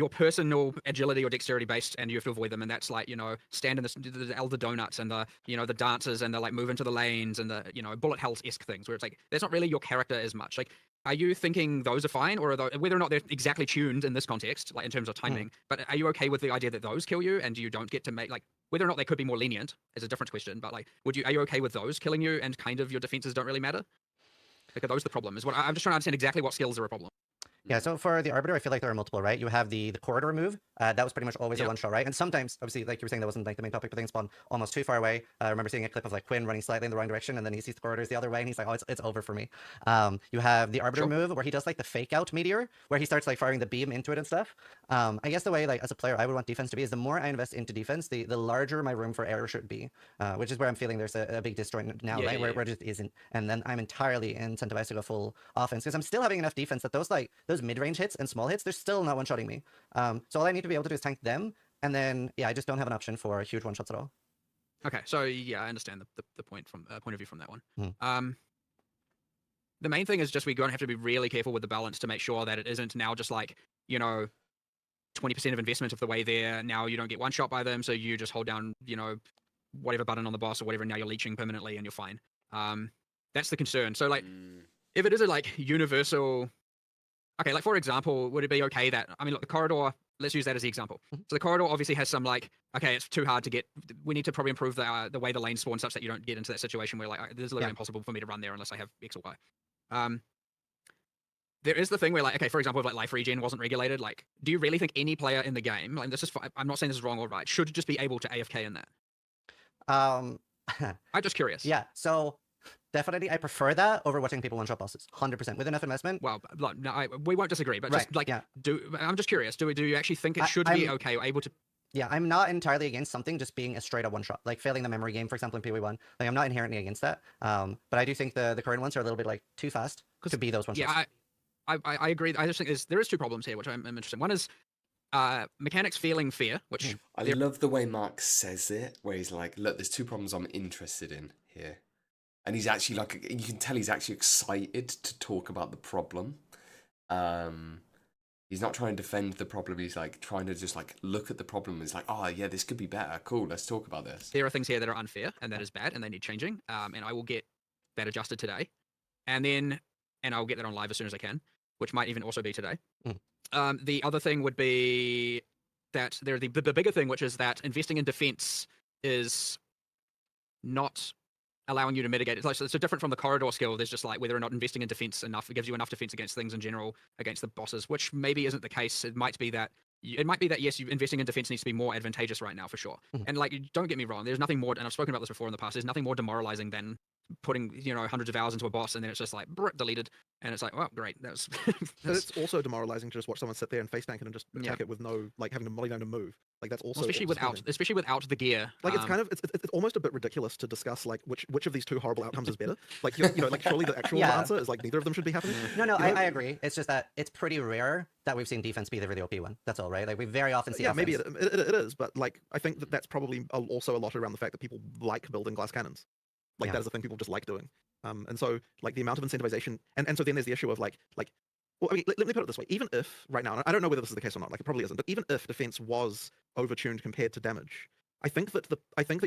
personal agility or dexterity based, and you have to avoid them. And that's like, stand in the elder donuts and the the dances and the like move into the lanes and the bullet hells-esque things where it's like that's not really your character as much. Like, are you thinking those are fine, or are those, whether or not they're exactly tuned in this context, like in terms of timing? But are you okay with the idea that those kill you and you don't get to make, like, whether or not they could be more lenient is a different question. But like, are you okay with those killing you and kind of your defenses don't really matter? Like, are those the problem? Is what I'm just trying to understand exactly what skills are a problem. Yeah, so for the Arbiter, I feel like there are multiple, right? You have the corridor move. That was pretty much always a Yeah. one-shot, right? And sometimes, obviously, like you were saying, that wasn't like the main topic, but things spawn almost too far away. I remember seeing a clip of like Quinn running slightly in the wrong direction, and then he sees the corridors the other way, and he's like, oh, it's over for me. You have the Arbiter Sure. move where he does like the fake out meteor, where he starts like firing the beam into it and stuff. I guess the way, like, as a player, I would want defense to be is the more I invest into defense, the larger my room for error should be, which is where I'm feeling there's a big disjoint now, Yeah, right? yeah, Where yeah. it just isn't. And then I'm entirely incentivized to go full offense because I'm still having enough defense that those mid-range hits and small hits, they're still not one-shotting me. So all I need to be able to do is tank them, and then yeah, I just don't have an option for huge one-shots at all. Okay, so yeah, I understand the point from point of view from that one. Hmm. The main thing is just we're going to have to be really careful with the balance to make sure that it isn't now just like, 20% of investment of the way there. Now you don't get one shot by them, so you just hold down, whatever button on the boss or whatever, and now you're leeching permanently and you're fine. That's the concern. So like, if it is a like universal, okay, like for example, would it be okay that, I mean, look, the corridor, let's use that as the example. So the corridor obviously has some like, okay, it's too hard to get, we need to probably improve the way the lanes spawn such that you don't get into that situation where like, this is literally impossible for me to run there unless I have X or Y. There is the thing where like, okay, for example, if like life regen wasn't regulated, like, do you really think any player in the game, like this is, I'm not saying this is wrong or right, should just be able to AFK in that? I'm just curious. Yeah, so definitely I prefer that over watching people one-shot bosses, 100% with enough investment. Well, like, no, we won't disagree, but just Right, like, yeah. I'm just curious. Do you actually think it should be okay or able to? Yeah, I'm not entirely against something just being a straight up one-shot, like failing the memory game, for example, in PoE1. Like, I'm not inherently against that. But I do think the current ones are a little bit like too fast to be those one-shots. Yeah, I agree. I just think there is two problems here, which I'm interested in. One is mechanics feeling fear, which I love the way Mark says it, where he's like, look, there's two problems I'm interested in here. And he's actually like, you can tell he's actually excited to talk about the problem. He's not trying to defend the problem. He's like trying to just like look at the problem. He's like, oh yeah, this could be better. Cool, let's talk about this. there are things here that are unfair and that is bad and they need changing. And I will get that adjusted today. And I'll get that on live as soon as I can, which might even also be today. The other thing would be that the bigger thing, which is that investing in defense is not allowing you to mitigate it. So different from the corridor skill. There's just like whether or not investing in defense enough, it gives you enough defense against things in general, against the bosses, which maybe isn't the case. It might be that yes, investing in defense needs to be more advantageous right now for sure. And like, don't get me wrong, there's nothing more, and I've spoken about this before in the past, there's nothing more demoralizing than putting hundreds of hours into a boss and then it's just like deleted, and it's like, well, great, that was But it's also demoralizing to just watch someone sit there and face tank it and just attack it with no, like, having to molly down to move. Like, that's also especially without the gear. Like, it's kind of it's almost a bit ridiculous to discuss like which of these two horrible outcomes is better. Like, like surely the actual answer is like neither of them should be happening. No, I agree. It's just that it's pretty rare that we've seen defense be the really OP one. That's all, right? Like, we very often see. Yeah, offense. maybe it is, but like I think that's probably also a lot around the fact that people like building glass cannons. Like, that is a thing people just like doing. And so like the amount of incentivization, and so then there's the issue of like. Well, I mean, let me put it this way. Even if, right now, and I don't know whether this is the case or not, like it probably isn't, but even if defense was overtuned compared to damage, I think that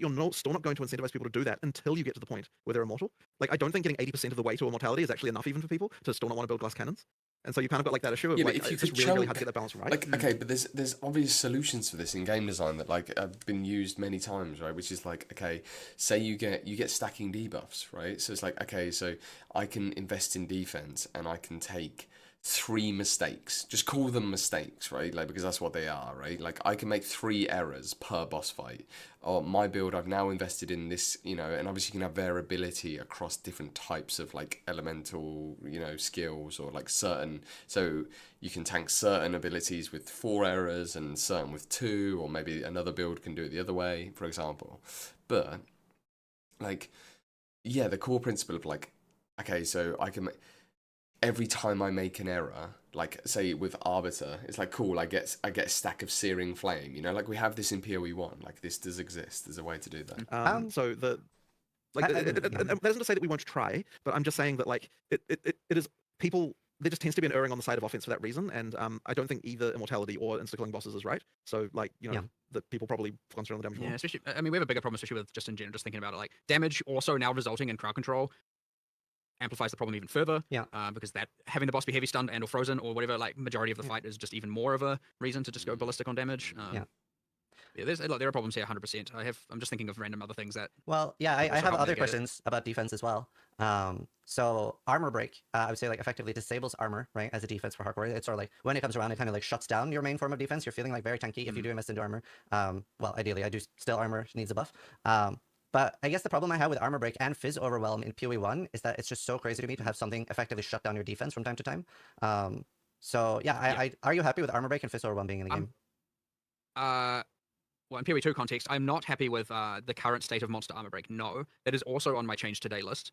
you're still not going to incentivize people to do that until you get to the point where they're immortal. Like, I don't think getting 80% of the way to immortality is actually enough even for people to still not want to build glass cannons. And so you kind of got like that issue of like, it's just really hard to get that balance right. Like, okay, but there's obvious solutions for this in game design that like have been used many times, right? Which is like, okay, say you get stacking debuffs, right? So it's like, okay, so I can invest in defense and I can take 3 mistakes, just call them mistakes, right? Like, because that's what they are, right? Like, I can make 3 errors per boss fight. Or my build, I've now invested in this, and obviously you can have variability across different types of like elemental, skills or like certain. So you can tank certain abilities with 4 errors and certain with 2, or maybe another build can do it the other way, for example. But like, yeah, the core principle of like, okay, so I can. Every time I make an error, like say with Arbiter, it's like, cool, I get a stack of Searing Flame, like we have this in PoE1, like this does exist, there's a way to do that. So that isn't to say that we won't try, but I'm just saying that like it is people, there just tends to be an erring on the side of offense for that reason, and I don't think either immortality or insta-killing bosses is right. So like, that people probably concentrate on the damage more. Yeah, especially, I mean, we have a bigger problem, especially with just in general, just thinking about it, like damage also now resulting in crowd control amplifies the problem even further. Because that having the boss be heavy stunned and or frozen or whatever, like majority of the fight is just even more of a reason to just go ballistic on damage. Yeah, there are problems here, 100%. I'm just thinking of random other things that. Well, yeah, People I still have help other mitigate it. questions about defense as well. So armor break, I would say like effectively disables armor, right, as a defense for hardcore. It's sort of like when it comes around, it kind of like shuts down your main form of defense. You're feeling like very tanky if you do invest into armor. Well, ideally, I do still armor needs a buff. But I guess the problem I have with armor break and fizz overwhelm in PoE 1 is that it's just so crazy to me to have something effectively shut down your defense from time to time. So yeah, I are you happy with armor break and fizz overwhelm being in the game? Well, in PoE 2 context, I'm not happy with the current state of monster armor break. No, that is also on my change today list.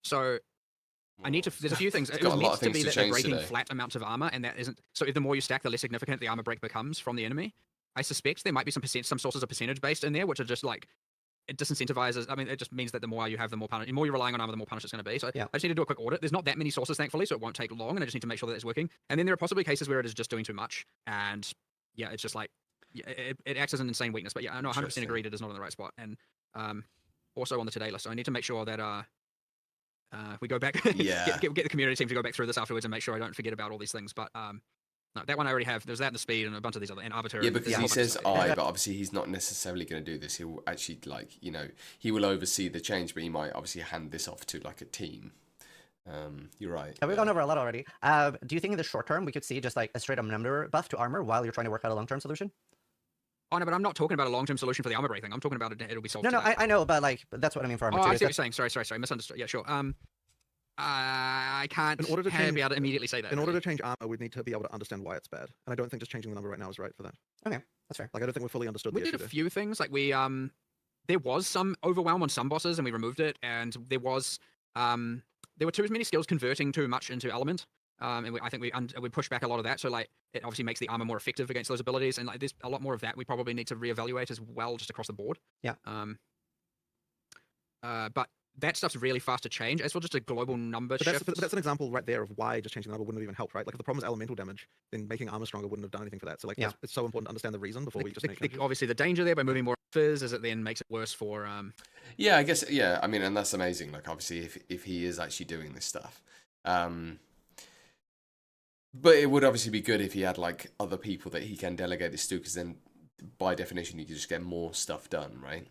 So I need to. There's a few things. It got a was lot meant of to things be to that they're change breaking today. flat amounts of armor, and that isn't. So the more you stack, the less significant the armor break becomes from the enemy. I suspect there might be some sources of percentage based in there, which are just like it disincentivizes. I mean, it just means that the more you have, the more punish. The more you're relying on armor, the more punish it's going to be. So Yeah. I just need to do a quick audit. There's not that many sources, thankfully, so it won't take long, and I just need to make sure that it's working. And then there are possibly cases where it is just doing too much, and yeah, it's just like. Yeah, it acts as an insane weakness, but yeah, I know 100% Interesting. agreed it is not in the right spot, and also on the today list. So I need to make sure that we go back, Yeah. get the community team to go back through this afterwards and make sure I don't forget about all these things. But no, that one I already have. There's that in the speed and a bunch of these other and arbiter. Yeah, and because a he whole bunch of says stuff. but obviously he's not necessarily going to do this. He'll actually he will oversee the change, but he might obviously hand this off to like a team. You're right. We've gone over a lot already. Do you think in the short term we could see just like a straight up number buff to armor while you're trying to work out a long term solution? Oh no, but I'm not talking about a long-term solution for the armor break thing. I'm talking about it'll be solved. No, today. I know, but like that's what I mean for armor Oh, too. I Is see that- what you're saying. Sorry, misunderstood. Yeah, sure. I can't In order to be change- able to immediately say that. In order really. to change armor, we'd need to be able to understand why it's bad. And I don't think just changing the number right now is right for that. Okay, that's fair. Like I don't think we're fully understood We the did issue a there. few things. Like we there was some overwhelm on some bosses and we removed it, and there were too many skills converting too much into element. And I think we pushed back a lot of that. So like it obviously makes the armor more effective against those abilities, and like there's a lot more of that we probably need to reevaluate as well, just across the board. Yeah. But that stuff's really fast to change. As well, just a global number shift. But that's an example right there of why just changing the number wouldn't have even helped, right? Like if the problem is elemental damage, then making armor stronger wouldn't have done anything for that. So like it's so important to understand the reason before we just make changes. Obviously, the danger there by moving more fizz is it then makes it worse for. Yeah, I guess. Yeah, I mean, and that's amazing. Like, obviously, if he is actually doing this stuff, but it would obviously be good if he had like other people that he can delegate this to, because then, by definition, you could just get more stuff done, right?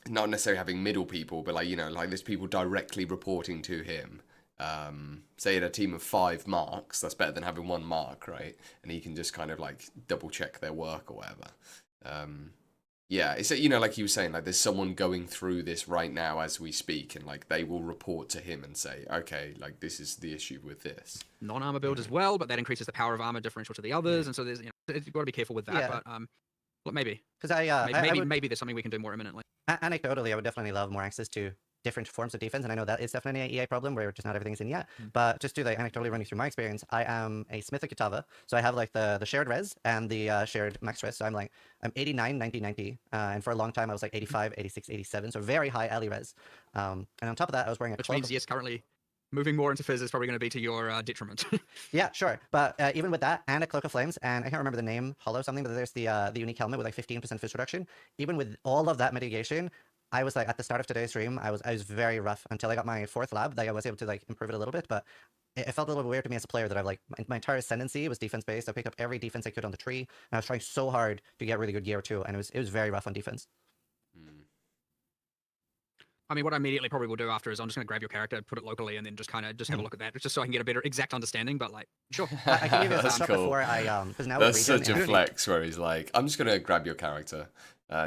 Not necessarily having middle people, but like there's people directly reporting to him. Say in a team of 5 marks, that's better than having 1 mark, right? And he can just kind of like double check their work or whatever. Yeah, it's like you were saying, like there's someone going through this right now as we speak, and like they will report to him and say, okay, like this is the issue with this. Non-armor build as well, but that increases the power of armor differential to the others, and so there's you've got to be careful with that. Yeah. But well, maybe Because maybe there's something we can do more imminently. anecdotally, I would definitely love more access to different forms of defense, and I know that is definitely an EA problem where just not everything's in yet. But just to like anecdotally running through my experience, I am a Smith of Kitava, so I have like the shared res and the shared max stress. So I'm 89, 90, 90, and for a long time I was like 85, 86, 87, so very high alley res. And on top of that, I was wearing a Which cloak means yes, currently moving more into fizz is probably going to be to your detriment. Yeah, sure. But even with that, and a Cloak of Flames, and I can't remember the name, Hollow something, but there's the unique helmet with like 15% fizz reduction. Even with all of that mitigation, I was like, at the start of today's stream, I was very rough until I got my 4th lab. Like I was able to like improve it a little bit, but it felt a little bit weird to me as a player that I've like, my entire ascendancy was defense based. I picked up every defense I could on the tree, and I was trying so hard to get really good gear too, and it was very rough on defense. I mean, what I immediately probably will do after is I'm just going to grab your character, put it locally, and then just kind of have a look at that, just so I can get a better exact understanding. But like, sure, I can give you a That's stuff cool. before I because now That's with Regen, such a and- flex where he's like, I'm just gonna grab your character.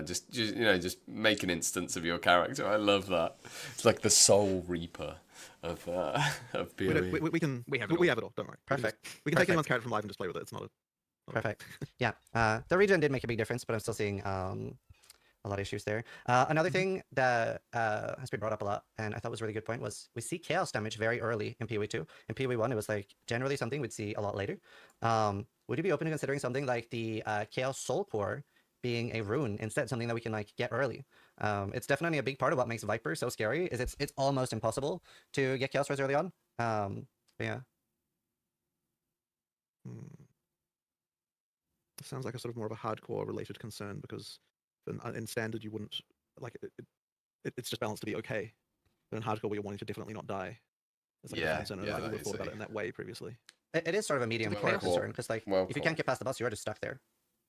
Just make an instance of your character. I love that. It's like the Soul Reaper of PoE. We have it all. Don't worry. Perfect. We can take anyone's character from live and just play with it. It's not a Perfect. Yeah. The regen did make a big difference, but I'm still seeing a lot of issues there. Another thing that has been brought up a lot, and I thought was a really good point, was we see chaos damage very early in PoE 2. In PoE 1, it was like generally something we'd see a lot later. Would you be open to considering something like the Chaos Soul Core being a rune instead, something that we can like get early? It's definitely a big part of what makes Viper so scary. Is it's almost impossible to get Chaos Res early on. Yeah. It sounds like a sort of more of a hardcore related concern, because in standard you wouldn't like it's just balanced to be okay, but in hardcore where you're wanting to definitely not die, it's like a concern. I would have thought about it in that way previously. It is sort of a medium Well, core cool. concern, because like Well, if you cool. can't get past the boss, you're just stuck there.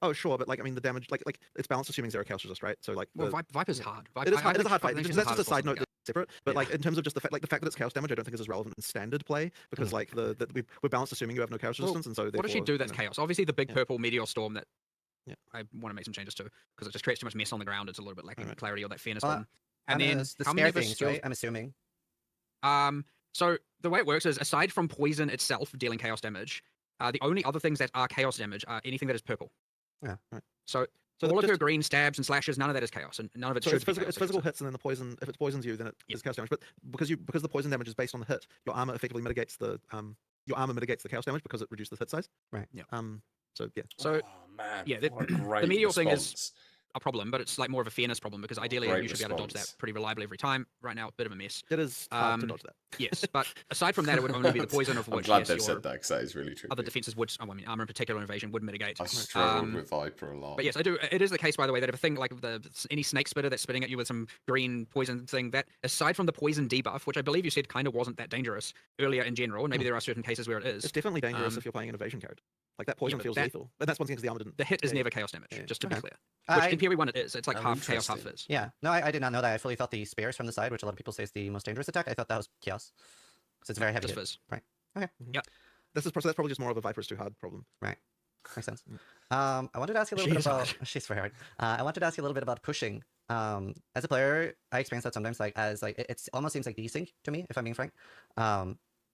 Oh, sure, but like I mean, the damage, like it's balanced assuming 0 chaos resist, right? So like, Well, Viper's hard. it is hard. It is a hard I fight. think That's it's just a the side hardest boss in note the that's separate. But Yeah. like in terms of just the fact that it's chaos damage, I don't think is as relevant in standard play because like we're balanced assuming you have no chaos Well, resistance, and so game. What does she therefore, do that's chaos? Obviously, the big Yeah. purple meteor storm that Yeah. I want to make some changes to because it just creates too much mess on the ground. It's a little bit lacking Alright. clarity or that fairness Well, one. And then the how many scare of the things, skills? right? I'm assuming. So the way it works is aside from poison itself dealing chaos damage, the only other things that are chaos damage are anything that is purple. Yeah. Right. So So all of just- her green stabs and slashes, none of that is chaos, and none of it So should it's be physical, chaos, it's I guess. physical hits, and then the poison. If it poisons you, then it Yep. is chaos damage. But because the poison damage is based on the hit, your armor effectively mitigates the chaos damage because it reduces the hit size. Right. Yep. So yeah. So Oh man. yeah, the- what a great the meteor thing is- response. a problem, but it's like more of a fairness problem because ideally Great you should be able to dodge response. that pretty reliably every time. Right now, a bit of a mess. It is hard to Um, dodge that. Yes, but aside from that, it would only be the poison of I'm which glad yes, they've your said that because that is really true. other defenses would. Oh, I mean, armor in particular, and evasion would mitigate. I struggled Um, with Viper a lot. But yes, I do. It is the case, by the way, that if a thing like any snake spitter that's spitting at you with some green poison thing, that aside from the poison debuff, which I believe you said kind of wasn't that dangerous earlier in general, and maybe there are certain cases where it is. It's definitely dangerous Um, if you're playing an evasion character. Like that poison but feels that- lethal, but that's one thing because the armor didn't. The hit is Yeah. never chaos damage, Yeah. just to be Okay. clear. Which I, in Theory 1 it is. It's like Oh, half chaos, half interesting. fizz. yeah, no, I did not know that. I fully thought the spares from the side, which a lot of people say is the most dangerous attack. I thought that was chaos, because it's very heavy. Just hit. fizz. That's probably just more of a Viper's too hard problem. Makes sense. I wanted to ask you a little She bit is about. hard. She's very hard. I wanted to ask you a little bit about pushing. As a player, I experience that sometimes. Like as like it almost seems like desync to me, if I'm being frank.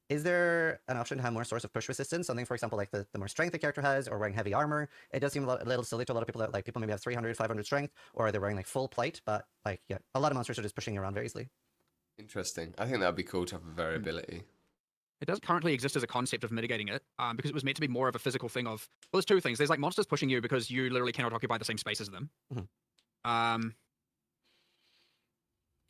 Is there an option to have more source of push resistance? Something, for example, like the more strength the character has, or wearing heavy armor. It does seem a little silly to a lot of people that like people maybe have 300, 500 strength, or they're wearing like full plate. But like, yeah, a lot of monsters are just pushing around very easily. Interesting. I think that'd be cool to have a variability. It does currently exist as a concept of mitigating it, because it was meant to be more of a physical thing of. Well, there's two things. There's like monsters pushing you because you literally cannot occupy the same space as them.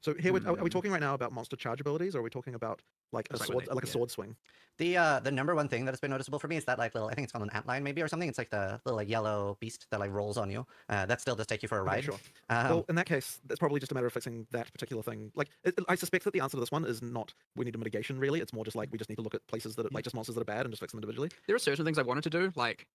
So here, are we talking right now about monster charge abilities, or are we talking about like a That's like sword, what like a they- sword swing? The number one thing that has been noticeable for me is that like little, I think it's called an antline maybe or something. It's like the little like yellow beast that like rolls on you. That still does take you for a Okay, ride. sure. Um, Well, in that case, that's probably just a matter of fixing that particular thing. Like, I suspect that the answer to this one is not we need a mitigation. Really, it's more just like we just need to look at places that are, like just monsters that are bad and just fix them individually. There are certain things I wanted to do, like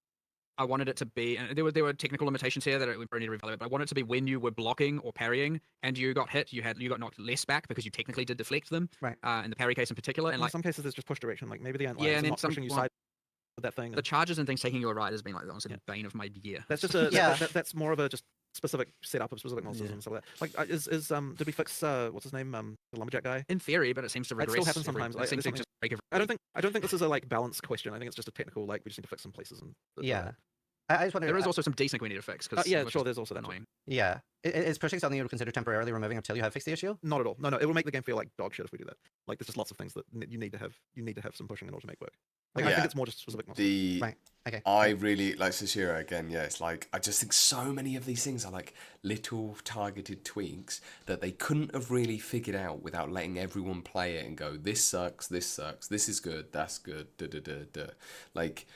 I wanted it to be, and there were technical limitations here that we probably need to reevaluate. But I wanted it to be when you were blocking or parrying and you got hit, you got knocked less back because you technically did deflect them. Right. In the parry case in particular, and In like some cases, there's just push direction. Like maybe the antlions Yeah, are and then not some- pushing you well, side with that thing. the and charges and things taking you a ride has been like honestly Yeah. the bane of my year. That's just a Yeah. that's more of a just specific setup of specific monsters Yeah. and stuff like that. Like, did we fix what's his name the lumberjack guy? In theory, but it seems to It regress. still happens sometimes. It seems to there's just break every I don't think this is a like balance question. I think it's just a technical like we just need to fix some places and yeah. I just wondered. There is also some desync we need to fix. yeah, sure. There's also that. too. annoying. Yeah. Is pushing something you would consider temporarily removing until you have fixed the issue? Not at all. No, it will make the game feel like dog shit if we do that. Like there's just lots of things that you need to have. You need to have some pushing in order to make work. Like I Yeah. think it's more just specific monsters. The Right. Okay. I really like Sashira again. Yeah, it's like I just think so many of these things are like little targeted tweaks that they couldn't have really figured out without letting everyone play it and go, this sucks, this is good, that's good, da da da da. Like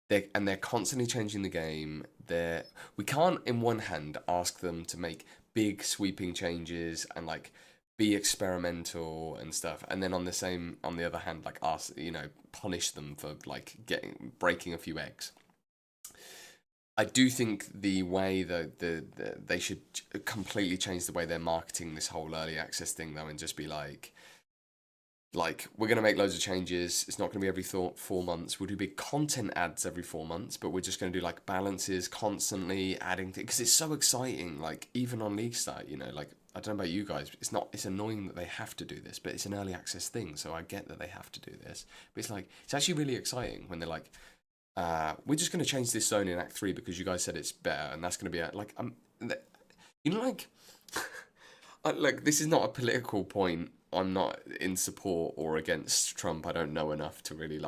they're constantly changing the game. We can't in one hand ask them to make big sweeping changes and like be experimental and stuff, and then on the other hand, like punish them for like breaking a few eggs. I do think the way that they should completely change the way they're marketing this whole early access thing though, and just be like we're going to make loads of changes. It's not going to be every 4 months. We'll do big content ads every 4 months, but we're just going to do like balances constantly adding things because it's so exciting. Like even on League Start, like I don't know about you guys, it's annoying that they have to do this, but it's an early access thing, so I get that they have to do this. But it's actually really exciting when they're like, we're just going to change this zone in Act 3 because you guys said it's better, and that's going to be like this is not a political point. I'm not in support or against Trump. I don't know enough to really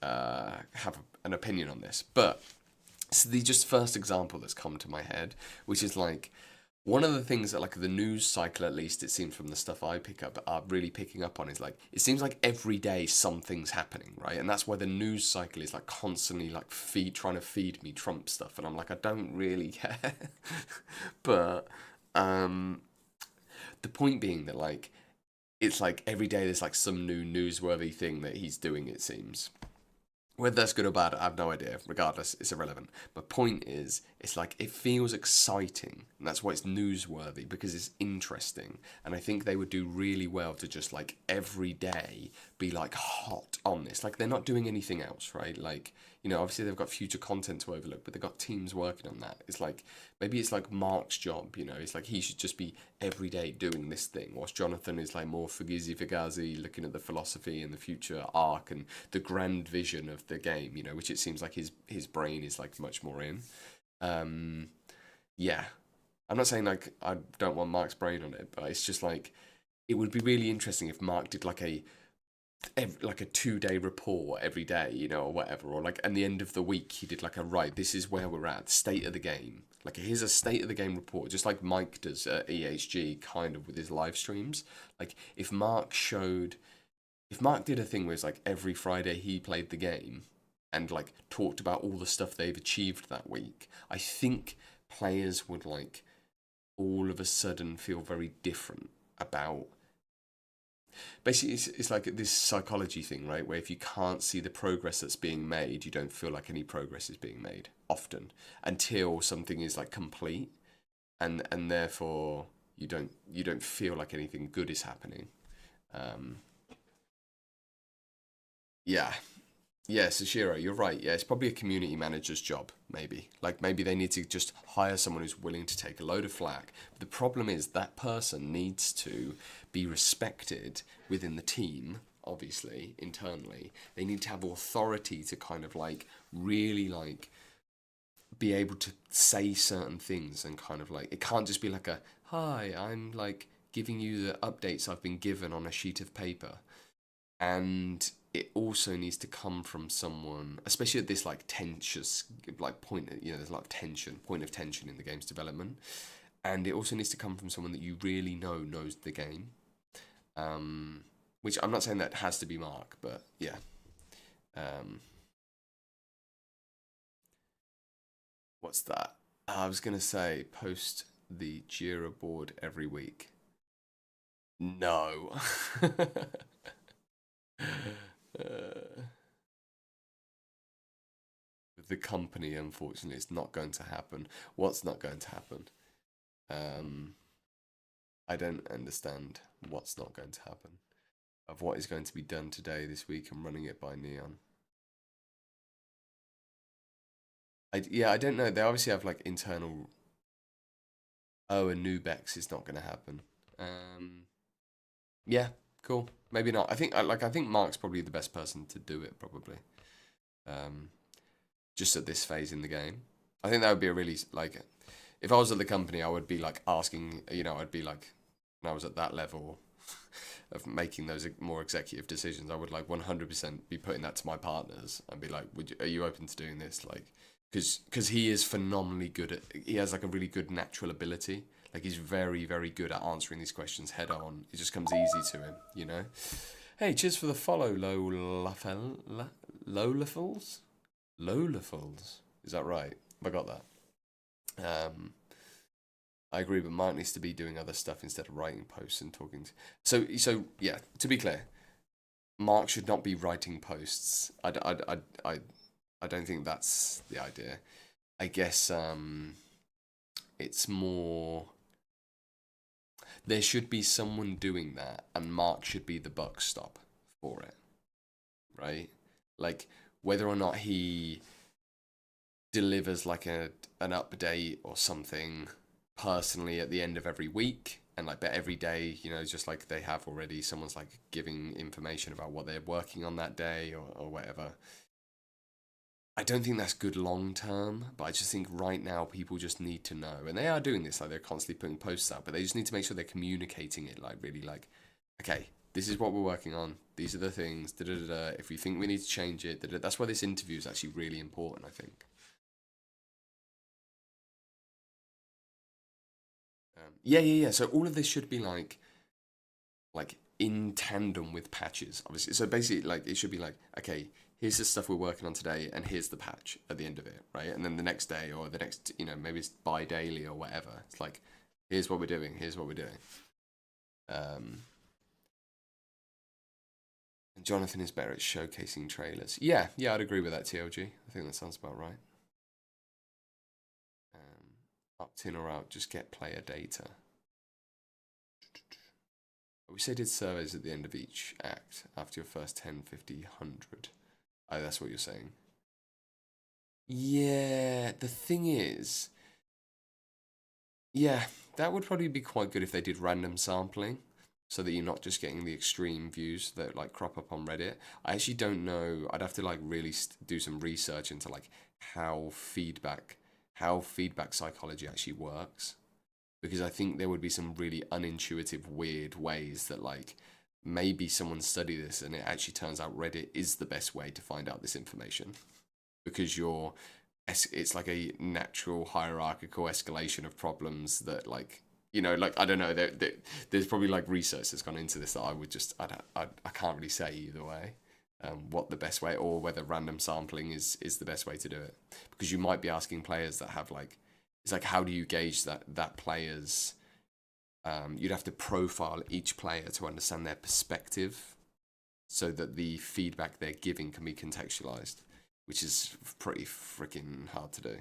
have an opinion on this. But it's the just first example that's come to my head, which is like one of the things that like the news cycle, at least it seems from the stuff I pick up, are really picking up on is like it seems like every day something's happening, right? And that's why the news cycle is like constantly like trying to feed me Trump stuff, and I'm like I don't really care. But the point being that like it's like every day there's like some new newsworthy thing that he's doing, it seems. Whether that's good or bad, I have no idea. Regardless, it's irrelevant. My point is, it's like it feels exciting, and that's why it's newsworthy, because it's interesting. And I think they would do really well to just like every day be like hot on this. Like they're not doing anything else, right? Like, you know, obviously they've got future content to overlook, but they've got teams working on that. It's like maybe it's like Mark's job, you know, it's like he should just be every day doing this thing, whilst Jonathan is like more fugazi looking at the philosophy and the future arc and the grand vision of the game, you know, which it seems like his brain is like much more in. Yeah. I'm not saying like I don't want Mark's brain on it, but it's just like it would be really interesting if Mark did like a 2-day report every day, you know, or whatever, or like at the end of the week he did like a right, this is where we're at, state of the game. Like here's a state of the game report, just like Mike does at EHG, kind of with his live streams. Like if Mark did a thing where it's like every Friday he played the game and like talked about all the stuff they've achieved that week, I think players would like all of a sudden feel very different about. Basically, it's like this psychology thing, right? Where if you can't see the progress that's being made, you don't feel like any progress is being made often until something is like complete, and therefore you don't feel like anything good is happening. Um, yeah, yeah, Sashiro, you're right. Yeah, it's probably a community manager's job, maybe. Like, maybe they need to just hire someone who's willing to take a load of flack. But the problem is that person needs to be respected within the team, obviously, internally. They need to have authority to kind of, like, really, like, be able to say certain things and kind of, like, it can't just be like a, hi, I'm, like, giving you the updates I've been given on a sheet of paper. And it also needs to come from someone, especially at this like tensious like point. You know, there's a lot of point of tension in the game's development, and it also needs to come from someone that you really know knows the game. Which I'm not saying that has to be Mark, but yeah. What's that? I was gonna say post the Jira board every week. No. With the company, unfortunately, it's not going to happen. What's not going to happen? I don't understand what's not going to happen. Of what is going to be done today, this week, I'm running it by Neon. I don't know. They obviously have like internal. Oh, a new Bex is not going to happen. Yeah, cool. Maybe not. I think Mark's probably the best person to do it. Probably. Just at this phase in the game, I think that would be a really like. If I was at the company, I would be like asking. You know, I'd be like, when I was at that level of making those more executive decisions, I would like 100% be putting that to my partners and be like, are you open to doing this? Like, because he is phenomenally good at. He has like a really good natural ability. Like he's very, very good at answering these questions head on. It just comes easy to him, you know. Hey, cheers for the follow, Lolafels. Lolafels. Is that right? Have I got that? I agree, but Mark needs to be doing other stuff instead of writing posts and talking. So yeah. To be clear, Mark should not be writing posts. I don't think that's the idea. I guess it's more. There should be someone doing that, and Mark should be the buck stop for it, right? Like whether or not he delivers like an update or something personally at the end of every week, and like but every day, you know, just like they have already, someone's like giving information about what they're working on that day or whatever. I don't think that's good long term, but I just think right now people just need to know, and they are doing this, like they're constantly putting posts out, but they just need to make sure they're communicating it like really like, okay, this is what we're working on, these are the things, da da da. If we think we need to change it, da-da. That's why this interview is actually really important, I think. Yeah. So all of this should be like in tandem with patches, obviously. So basically, like it should be like, okay, here's the stuff we're working on today, and here's the patch at the end of it, right? And then the next day or the next, you know, maybe it's bi-daily or whatever. It's like, here's what we're doing. Here's what we're doing. And Jonathan is better at showcasing trailers. Yeah, I'd agree with that, TLG. I think that sounds about right. Opt-in or out, just get player data. We say did surveys at the end of each act after your first 10, 50, 100. Oh, that's what you're saying. Yeah, the thing is, yeah, that would probably be quite good if they did random sampling, so that you're not just getting the extreme views that like crop up on Reddit. I actually don't know. I'd have to like really do some research into like how feedback psychology actually works, because I think there would be some really unintuitive, weird ways that like maybe someone studied this and it actually turns out Reddit is the best way to find out this information, because it's like a natural hierarchical escalation of problems that like, you know, like I don't know, there's probably like research that's gone into this that I can't really say either way. What the best way, or whether random sampling is the best way to do it, because you might be asking players that have like, it's like, how do you gauge that player's you'd have to profile each player to understand their perspective so that the feedback they're giving can be contextualized, which is pretty freaking hard to do.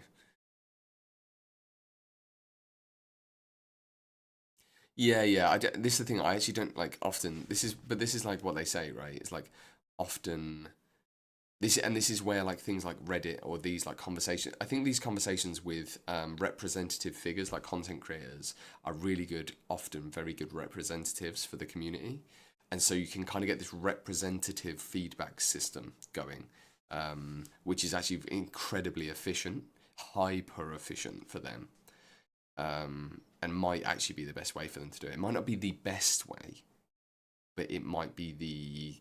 Yeah. This is the thing. I actually don't like often. This is like what they say, right? It's like often this is where like things like Reddit or these like conversations. I think these conversations with representative figures like content creators are really good. Often very good representatives for the community, and so you can kind of get this representative feedback system going, which is actually incredibly efficient, hyper efficient for them. And might actually be the best way for them to do it. It might not be the best way, but it might be the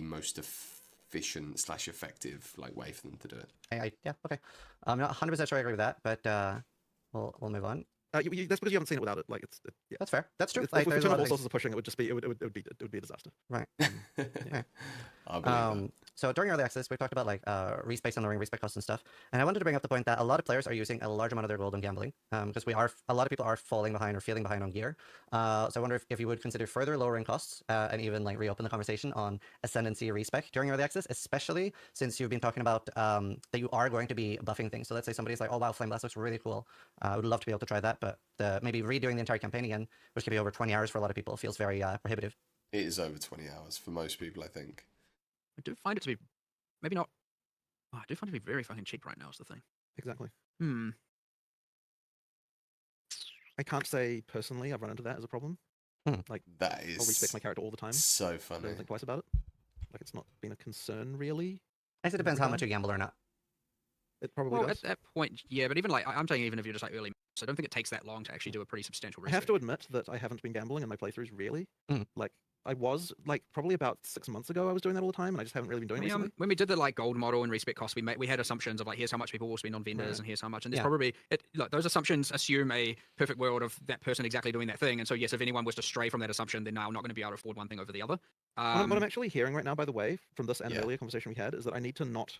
most efficient / effective like way for them to do it. Yeah, okay. I'm not 100% sure I agree with that, but we'll move on. That's because you haven't seen it without it. Like yeah. That's fair. That's true. If Like, we there's turn a off lot all of sources of pushing, it would be a disaster. Right. I believe that. So during early access, we talked about like respec on the ring, respec costs and stuff. And I wanted to bring up the point that a lot of players are using a large amount of their gold on gambling, because a lot of people are falling behind or feeling behind on gear. So I wonder if you would consider further lowering costs and even like reopen the conversation on ascendancy respec during early access, especially since you've been talking about that you are going to be buffing things. So let's say somebody's like, oh wow, Flame Blast looks really cool. I would love to be able to try that, but maybe redoing the entire campaign again, which could be over 20 hours for a lot of people, feels very prohibitive. It is over 20 hours for most people, I think. I do find it to be maybe not. Oh, I do find it to be very fucking cheap right now. Is the thing. Exactly. Hmm. I can't say personally I've run into that as a problem. Like That I'll is respect my character all the time. so I funny. don't think twice about it. Like it's not been a concern really. I guess it depends how much you gamble or not. It probably Well, does. at that point, yeah. But even like I'm saying, even if you're just like early, so I don't think it takes that long to actually do a pretty substantial. I have to admit that I haven't been gambling in my playthroughs really. Mm. Like I was like probably about 6 months ago I was doing that all the time, and I just haven't really been doing it recently. When we did the like gold model and respect costs, we had assumptions of like here's how much people will spend on vendors Right. and here's how much, and there's Yeah. probably like those assumptions assume a perfect world of that person exactly doing that thing, and so yes, if anyone was to stray from that assumption, then now I'm not going to be able to afford one thing over the other. What I'm actually hearing right now, by the way, from this and Yeah. earlier conversation we had, is that I need to not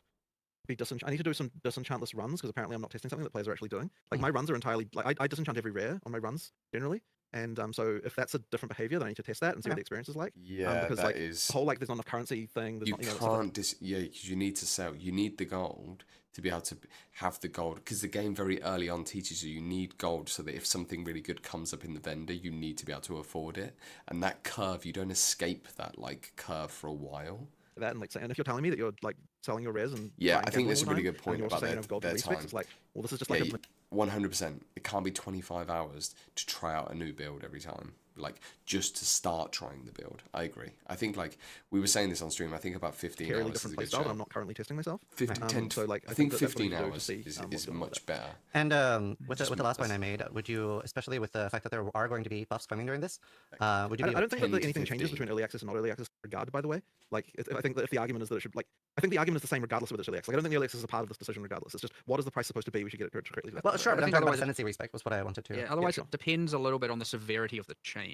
be I need to do some disenchantless runs, because apparently I'm not testing something that players are actually doing. Like my runs are entirely like I disenchant every rare on my runs generally, and so if that's a different behavior, then I need to test that and see what the experience is like. Yeah, because that like is. the whole like there's not enough currency thing. There's You not, you know, stuff like- can't because you need to sell. You need the gold to be able to have the gold, because the game very early on teaches you need gold so that if something really good comes up in the vendor, you need to be able to afford it. And that curve, you don't escape that like curve for a while. that, and like, and if you're telling me that you're like selling your res and Yeah, buying I think capital that's all a the really time, good point and you're also about saying their- you have gold their respect, time. it's like, well, this is just Yeah, like a 100%. It can't be 25 hours to try out a new build every time. Like just to start trying the build. I agree. I think like we were saying this on stream. I think about 15 entirely hours is a different good playstyle. shout. I'm not currently testing myself. 10 so like I think that's what 15 we need to do to hours see, is what's going on with much it. better. And with Just the last point that's- I made, would you, especially with the fact that there are going to be buffs coming during this, would you I be? don't think 10 that to anything changes 15. between early access and not early access regard, by the way. Like, I think that if the argument is that it should, like, I think the argument is the same regardless of whether it's early access. Like, I don't think the early access is a part of this decision regardless. It's just, what is the price supposed to be? We should get it correctly. to that Well, point. sure, I but I'm think talking about otherwise ascendancy respect was what I wanted to. Yeah, otherwise sure. it depends a little bit on the severity of the change.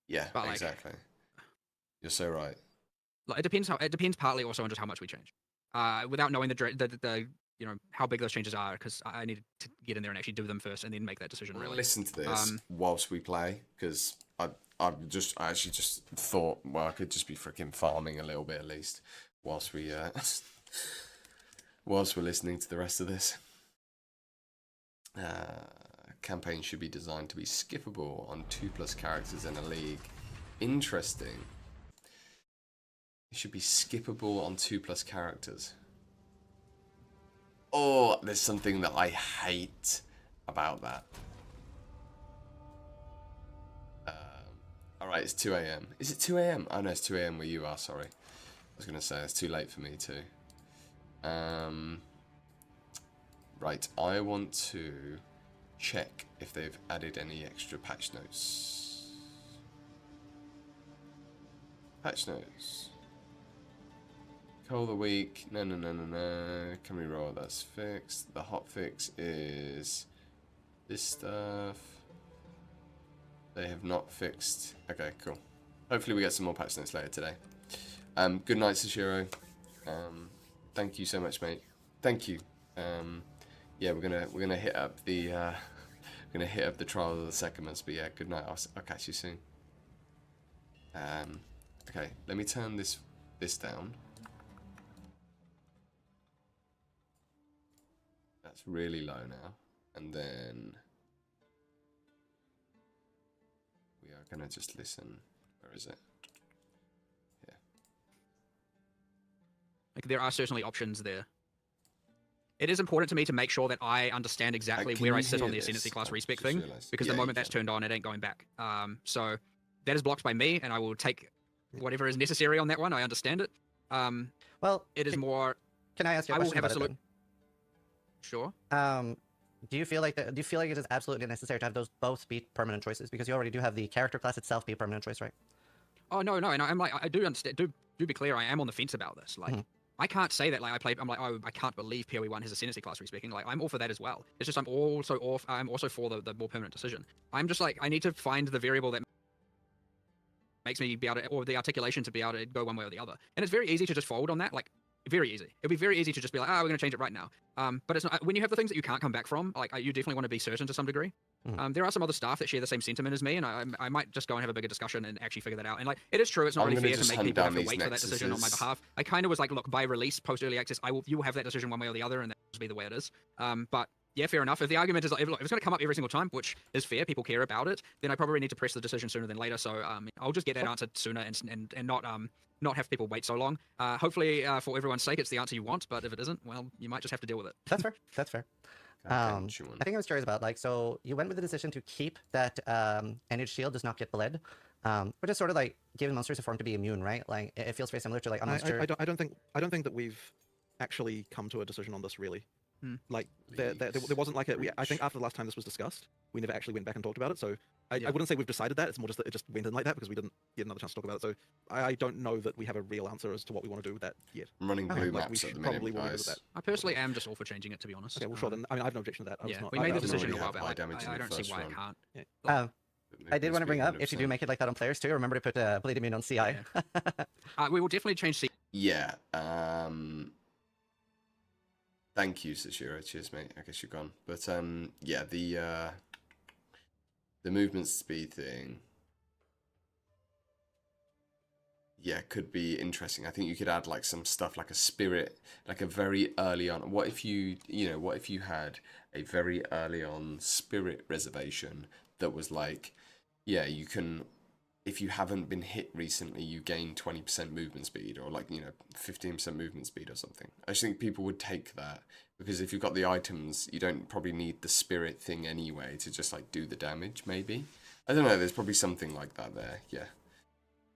Yeah, But, like- exactly. You're so right. Like, it depends partly also on just how much we change. Without knowing the you know how big those changes are, because I needed to get in there and actually do them first and then make that decision. We'll Really. listen to this whilst we play, because I actually just thought, well, I could just be freaking farming a little bit at least, whilst we whilst we're listening to the rest of this. Campaign should be designed to be skippable on 2+ characters in a league. Interesting. It should be skippable on 2+ characters. Oh, there's something that I hate about that. Alright, it's 2 a.m. Is it 2 a.m? Oh no, it's 2 a.m. where you are, sorry. I was going to say, it's too late for me too. Right, I want to check if they've added any extra patch notes. Patch notes. Call of the week. No. Can we roll? That's fixed. The hot fix is this stuff. They have not fixed. Okay, cool. Hopefully we get some more patch notes later today. Good night, Sashiro. Thank you so much, mate. Thank you. Yeah, we're gonna hit up the trial of the Sekimas, but yeah, good night. I'll catch you soon. Okay, let me turn this down. That's really low now, and then we are gonna just listen. Where is it? Yeah. Like there are certainly options there. It is important to me to make sure that I understand exactly can where I you sit on hear the Ascendancy this? class I've respec just thing, realised. because Yeah, the you moment that's can. turned on, it ain't going back. So that is blocked by me, and I will take whatever is necessary on that one. I understand it. Well, It is more. can I ask you a I will question have a about it solution. Sure. then? Do you feel like it is absolutely necessary to have those both be permanent choices? Because you already do have the character class itself be a permanent choice, right? Oh no, and I'm like, I do understand. Do be clear, I am on the fence about this. Like, I can't say that like I'm like, oh, I can't believe PoE1 has Ascendancy class respeaking. Like, I'm all for that as well. It's just I'm also for the more permanent decision. I'm just like, I need to find the variable that makes me be able to, or the articulation to be able to go one way or the other. And it's very easy to just fold on that. Like, very easy. It'd be very easy to just be like, we're going to change it right now. But it's not, when you have the things that you can't come back from, like, you definitely want to be certain to some degree. There are some other staff that share the same sentiment as me, and I might just go and have a bigger discussion and actually figure that out. And like, it is true, it's not I'm really gonna fair to just make hunt people have down to these wait for that decision on my nexuses. behalf. I kind of was like, look, by release, post early access, you will have that decision one way or the other, and that will be the way it is. But yeah, fair enough. If the argument is like, if it's going to come up every single time, which is fair, people care about it, then I probably need to press the decision sooner than later. So I'll just get that answered sooner and not have people wait so long. Hopefully, for everyone's sake, it's the answer you want. But if it isn't, well, you might just have to deal with it. That's fair. That's fair. I think I was curious about, like, so you went with the decision to keep that Energy Shield does not get bled, which is sort of like giving monsters a form to be immune, right? Like, it feels very similar to like a monster. I don't think that we've actually come to a decision on this really. Like there wasn't like I think after the last time this was discussed, we never actually went back and talked about it. So I wouldn't say we've decided that. It's more just that it just went in like that because we didn't get another chance to talk about it. So I don't know that we have a real answer as to what we want to do with that yet. I'm running blue Like, we maps should at the probably minute, will guys. revisit that. I personally am just all for changing it, to be honest. Okay, well, sure then. I mean, I have no objection to that. Yeah, we made the decision a already while have high back. damage in I the don't see first why run. I can't. I did want to bring up, if you do make it like that on players too, remember to put bleed immune on CI. Yeah. We will definitely change Yeah. Thank you, Sashiro. Cheers, mate. I guess you're gone. But yeah, the movement speed thing, yeah, could be interesting. I think you could add like some stuff like a spirit, like a very early on. What if you had a very early on spirit reservation that was like, yeah, you can, if you haven't been hit recently, you gain 20% movement speed, or like, 15% movement speed or something. I just think people would take that, because if you've got the items, you don't probably need the spirit thing anyway to just like do the damage, maybe. I don't know, there's probably something like that there, yeah.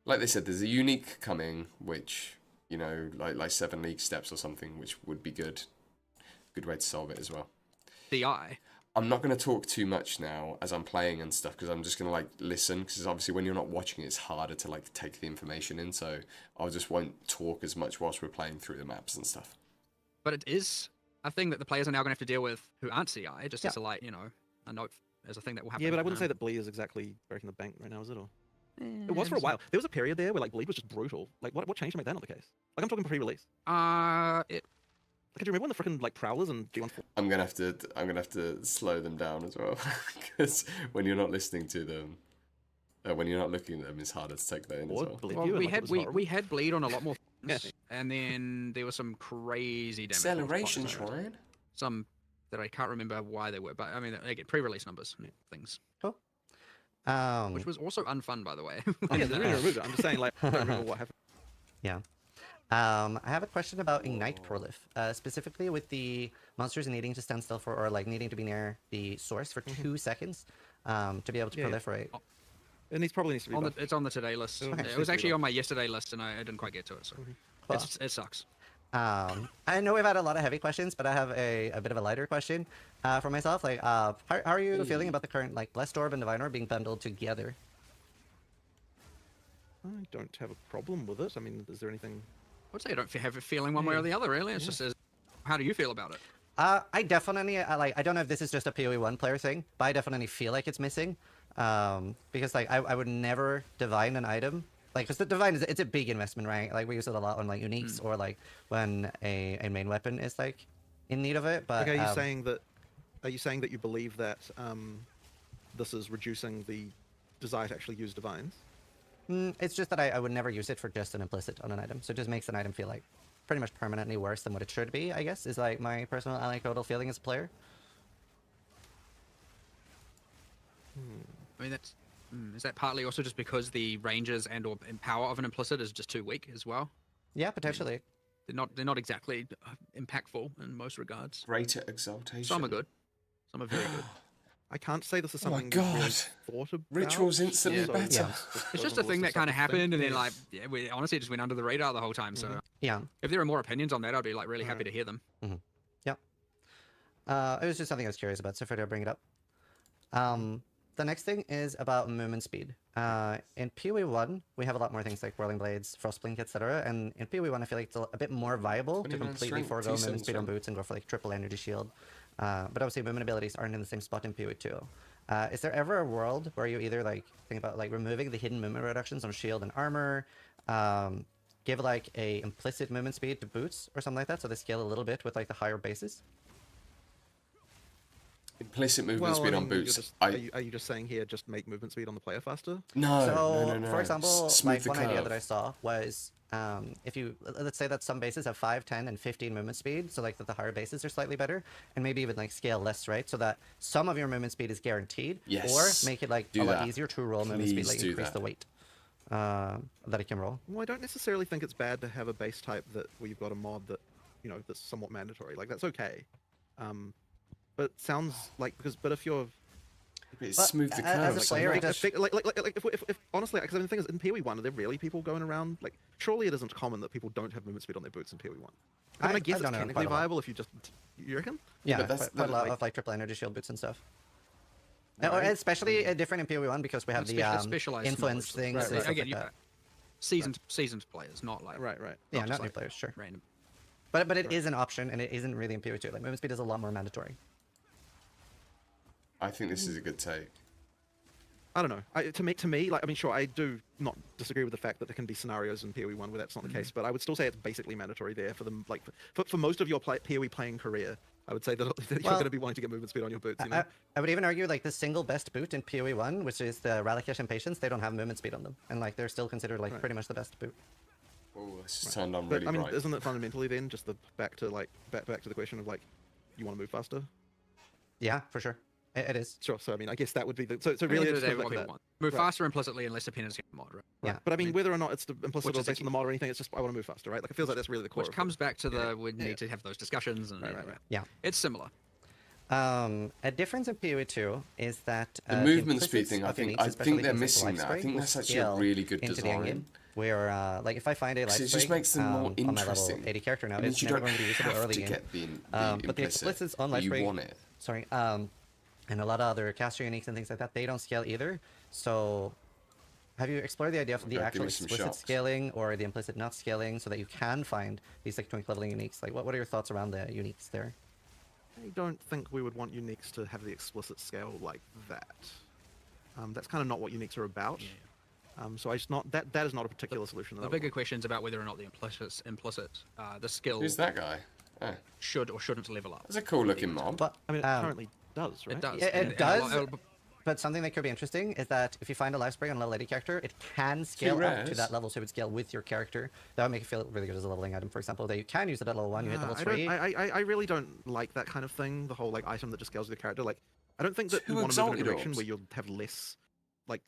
Like they said, there's a unique coming, which, like 7 league steps or something, which would be good. Good way to solve it as well. CI. I'm not going to talk too much now as I'm playing and stuff, because I'm just going to like listen, because obviously when you're not watching it's harder to like take the information in, so I just won't talk as much whilst we're playing through the maps and stuff. But it is a thing that the players are now going to have to deal with who aren't CI, just as a like, a note as a thing that will happen. Yeah, but I wouldn't say that bleed is exactly breaking the bank right now, is it? Or it was for a while. There was a period there where like bleed was just brutal. Like what changed to make that not the case? Like I'm talking pre-release. Could you remember when the freaking like prowlers and G1? I'm gonna have to slow them down as well, because when you're not listening to them, When you're not looking at them, it's harder to take that in as Would well. believe Well, you, and, we like, it had was we, horrible. we had bleed on a lot more things, and then there was some crazy damage. that was Acceleration popped. shrine. Some that I can't remember why they were, but I mean, again, pre-release numbers things, Cool. which was also unfun, by the way. Oh, yeah, they really removed it. I'm just saying, like, I don't remember what happened. Yeah. I have a question about Ignite Prolif, specifically with the monsters needing to stand still for, or like needing to be near the source for 2 seconds to be able to Yeah, yeah. proliferate. It probably needs to be on the, buffed. it's on the today list. Okay. It was actually on my yesterday list, and I didn't quite get to it, so it sucks. I know we've had a lot of heavy questions, but I have a bit of a lighter question for myself. Like, how are you feeling about the current like Blessed Orb and Divine Orb being bundled together? I don't have a problem with it. I mean, is there anything? I would say I don't have a feeling one way or the other, really. It's just, how do you feel about it? I definitely like. I don't know if this is just a PoE 1 player thing, but I definitely feel like it's missing. Because like I would never divine an item. Like, because the divine it's a big investment, right? Like we use it a lot on like uniques or like when a main weapon is like in need of it. But Like, are you saying that? Are you saying that you believe that this is reducing the desire to actually use divines? It's just that I would never use it for just an implicit on an item. So it just makes an item feel like pretty much permanently worse than what it should be, I guess, is like my personal anecdotal feeling as a player. I mean, that's is that partly also just because the ranges and/or power of an implicit is just too weak as well? Yeah, potentially. They're not exactly impactful in most regards. Greater exaltation. Some are good, some are very good. I can't say this is Oh my something we've really God. thought about. Rituals instantly so better. this Yeah. It's goes just on a the thing list that of kind of stuff to happened, and think. then like we honestly just went under the radar the whole time. So Yeah. if there are more opinions on that, I'd be like really happy to hear them. Yep. It was just something I was curious about, so figured I'd bring it up. The next thing is about movement speed. In PoE 1, we have a lot more things like Whirling Blades, Frostblink, etc. And in PoE 1, I feel like it's a bit more viable to 29 completely strength, forego 27 movement speed on strength. boots and go for like triple energy shield. But obviously, movement abilities aren't in the same spot in PoE 2. Is there ever a world where you either like think about like removing the hidden movement reductions on shield and armor, give like a implicit movement speed to boots or something like that, so they scale a little bit with like the higher bases? Implicit movement Well, speed I on mean, you're boots. just- are you just saying here just make movement speed on the player faster? No, So, no. for example, Smooth like the one idea curve. that I saw was if you let's say that some bases have 5, 10, and 15 movement speed, so like that the higher bases are slightly better, and maybe even like scale less, right? So that some of your movement speed is guaranteed, Yes. or make it like Do a lot that. easier to roll movement speed, Please like do increase that. the weight that it can roll. Well, I don't necessarily think it's bad to have a base type that where you've got a mod that, that's somewhat mandatory. Like that's okay. But it sounds like but if you're It's But smooth the as curve. a so player, like- it does- if honestly, because the thing is, in PoE 1, are there really people going around? Like, surely it isn't common that people don't have movement speed on their boots in PoE 1. I mean, I guess I've it's done it technically quite a lot. viable if you just, you reckon? Yeah, but that's- quite a lot like- of like triple energy shield boots and stuff. Right. Especially different in PoE 1 because we have the Specialized influence knowledge. things Right, and right. stuff Again, like that. seasoned players, not like Right. Yeah, just not new like players, sure. random. But it is an option, and it isn't really in PoE 2. Like movement speed is a lot more mandatory. I think this is a good take. I don't know. To me, like, I mean, sure, I do not disagree with the fact that there can be scenarios in PoE 1 where that's not the case, but I would still say it's basically mandatory there for them. Like, for most of your PoE playing career, I would say that you're Well, going to be wanting to get movement speed on your boots. You know? I would even argue like the single best boot in PoE 1, which is the Ralakesh Impatience, they don't have movement speed on them, and like they're still considered like pretty much the best boot. Oh, this just turned on But really I mean, bright. isn't it fundamentally then just back to the question of like, you want to move faster? Yeah, for sure, it is. Sure. So I mean, I guess that would be the so Really, really it it's is kind of what like people that. want. Move Right. faster implicitly and less dependency on mod, right? Yeah. But I mean, whether or not it's the implicit which or is a based on the mod or anything, it's just I want to move faster, right? Like it feels like that's really the core. Which of it. comes back to the Yeah. we need to have those discussions and Right. Yeah. it's similar. A difference in PoE 2 is that The movement implicits speed thing, I of think- uniques, I especially think they're things like missing that. I Life think Spray, that's will actually a scale really good into the end design. game. Where like if I find a life it just spray, makes them more on my level interesting. 80 character now, It means it's you never don't going to be usable have early to game. get the But the implicit, implicits on but life you spray, want it. sorry, and a lot of other caster uniques and things like that, they don't scale either. So have you explored the idea of the Okay, give actual me some explicit shots. scaling or the implicit not scaling so that you can find these like twink leveling uniques? Like what are your thoughts around the uniques there? I don't think we would want uniques to have the explicit scale like that. That's kind of not what uniques are about. So I just not that is not a particular solution. That The I would bigger want. question is about whether or not the the skill Who's that guy? Oh, should or shouldn't level up. that's a cool looking mob. But I mean, it currently does, right? It does. It and does. But something that could be interesting is that if you find a life spring on a level 80 character, it can scale up to rares. that level, so it would scale with your character. That would make it feel really good as a leveling item, for example. That you can use it at level 1, you hit level 3. I really don't like that kind of thing. The whole like item that just scales with your character. Like, I don't think that you Two want to move in a exalted direction orbs. where you'll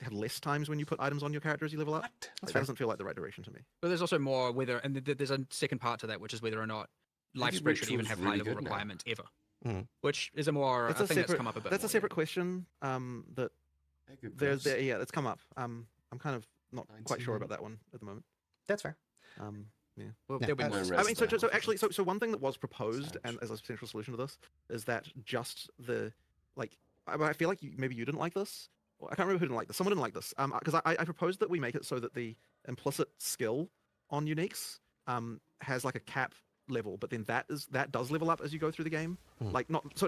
have less times when you put items on your character as you level up. That fair. doesn't feel like the right direction to me. But there's also more whether, and there's a second part to that, which is whether or not life spread should even Ritual's have really high level good now. requirements ever. Mhm. Which is a more That's a a thing separate. that's come up a bit. That's a more separate question. That They're good there's press. yeah, it's come up. I'm kind of not quite sure 19. about that one at the moment. That's fair. Yeah. Well, Yeah, there'll be no more. res I mean, so, there. so actually, so one thing that was proposed Sage. and as a potential solution to this is that just the like, I feel like maybe you didn't like this. Or I can't remember who didn't like this. Someone didn't like this. Because I proposed that we make it so that the implicit skill on uniques has like a cap level, but then that does level up as you go through the game. Like it's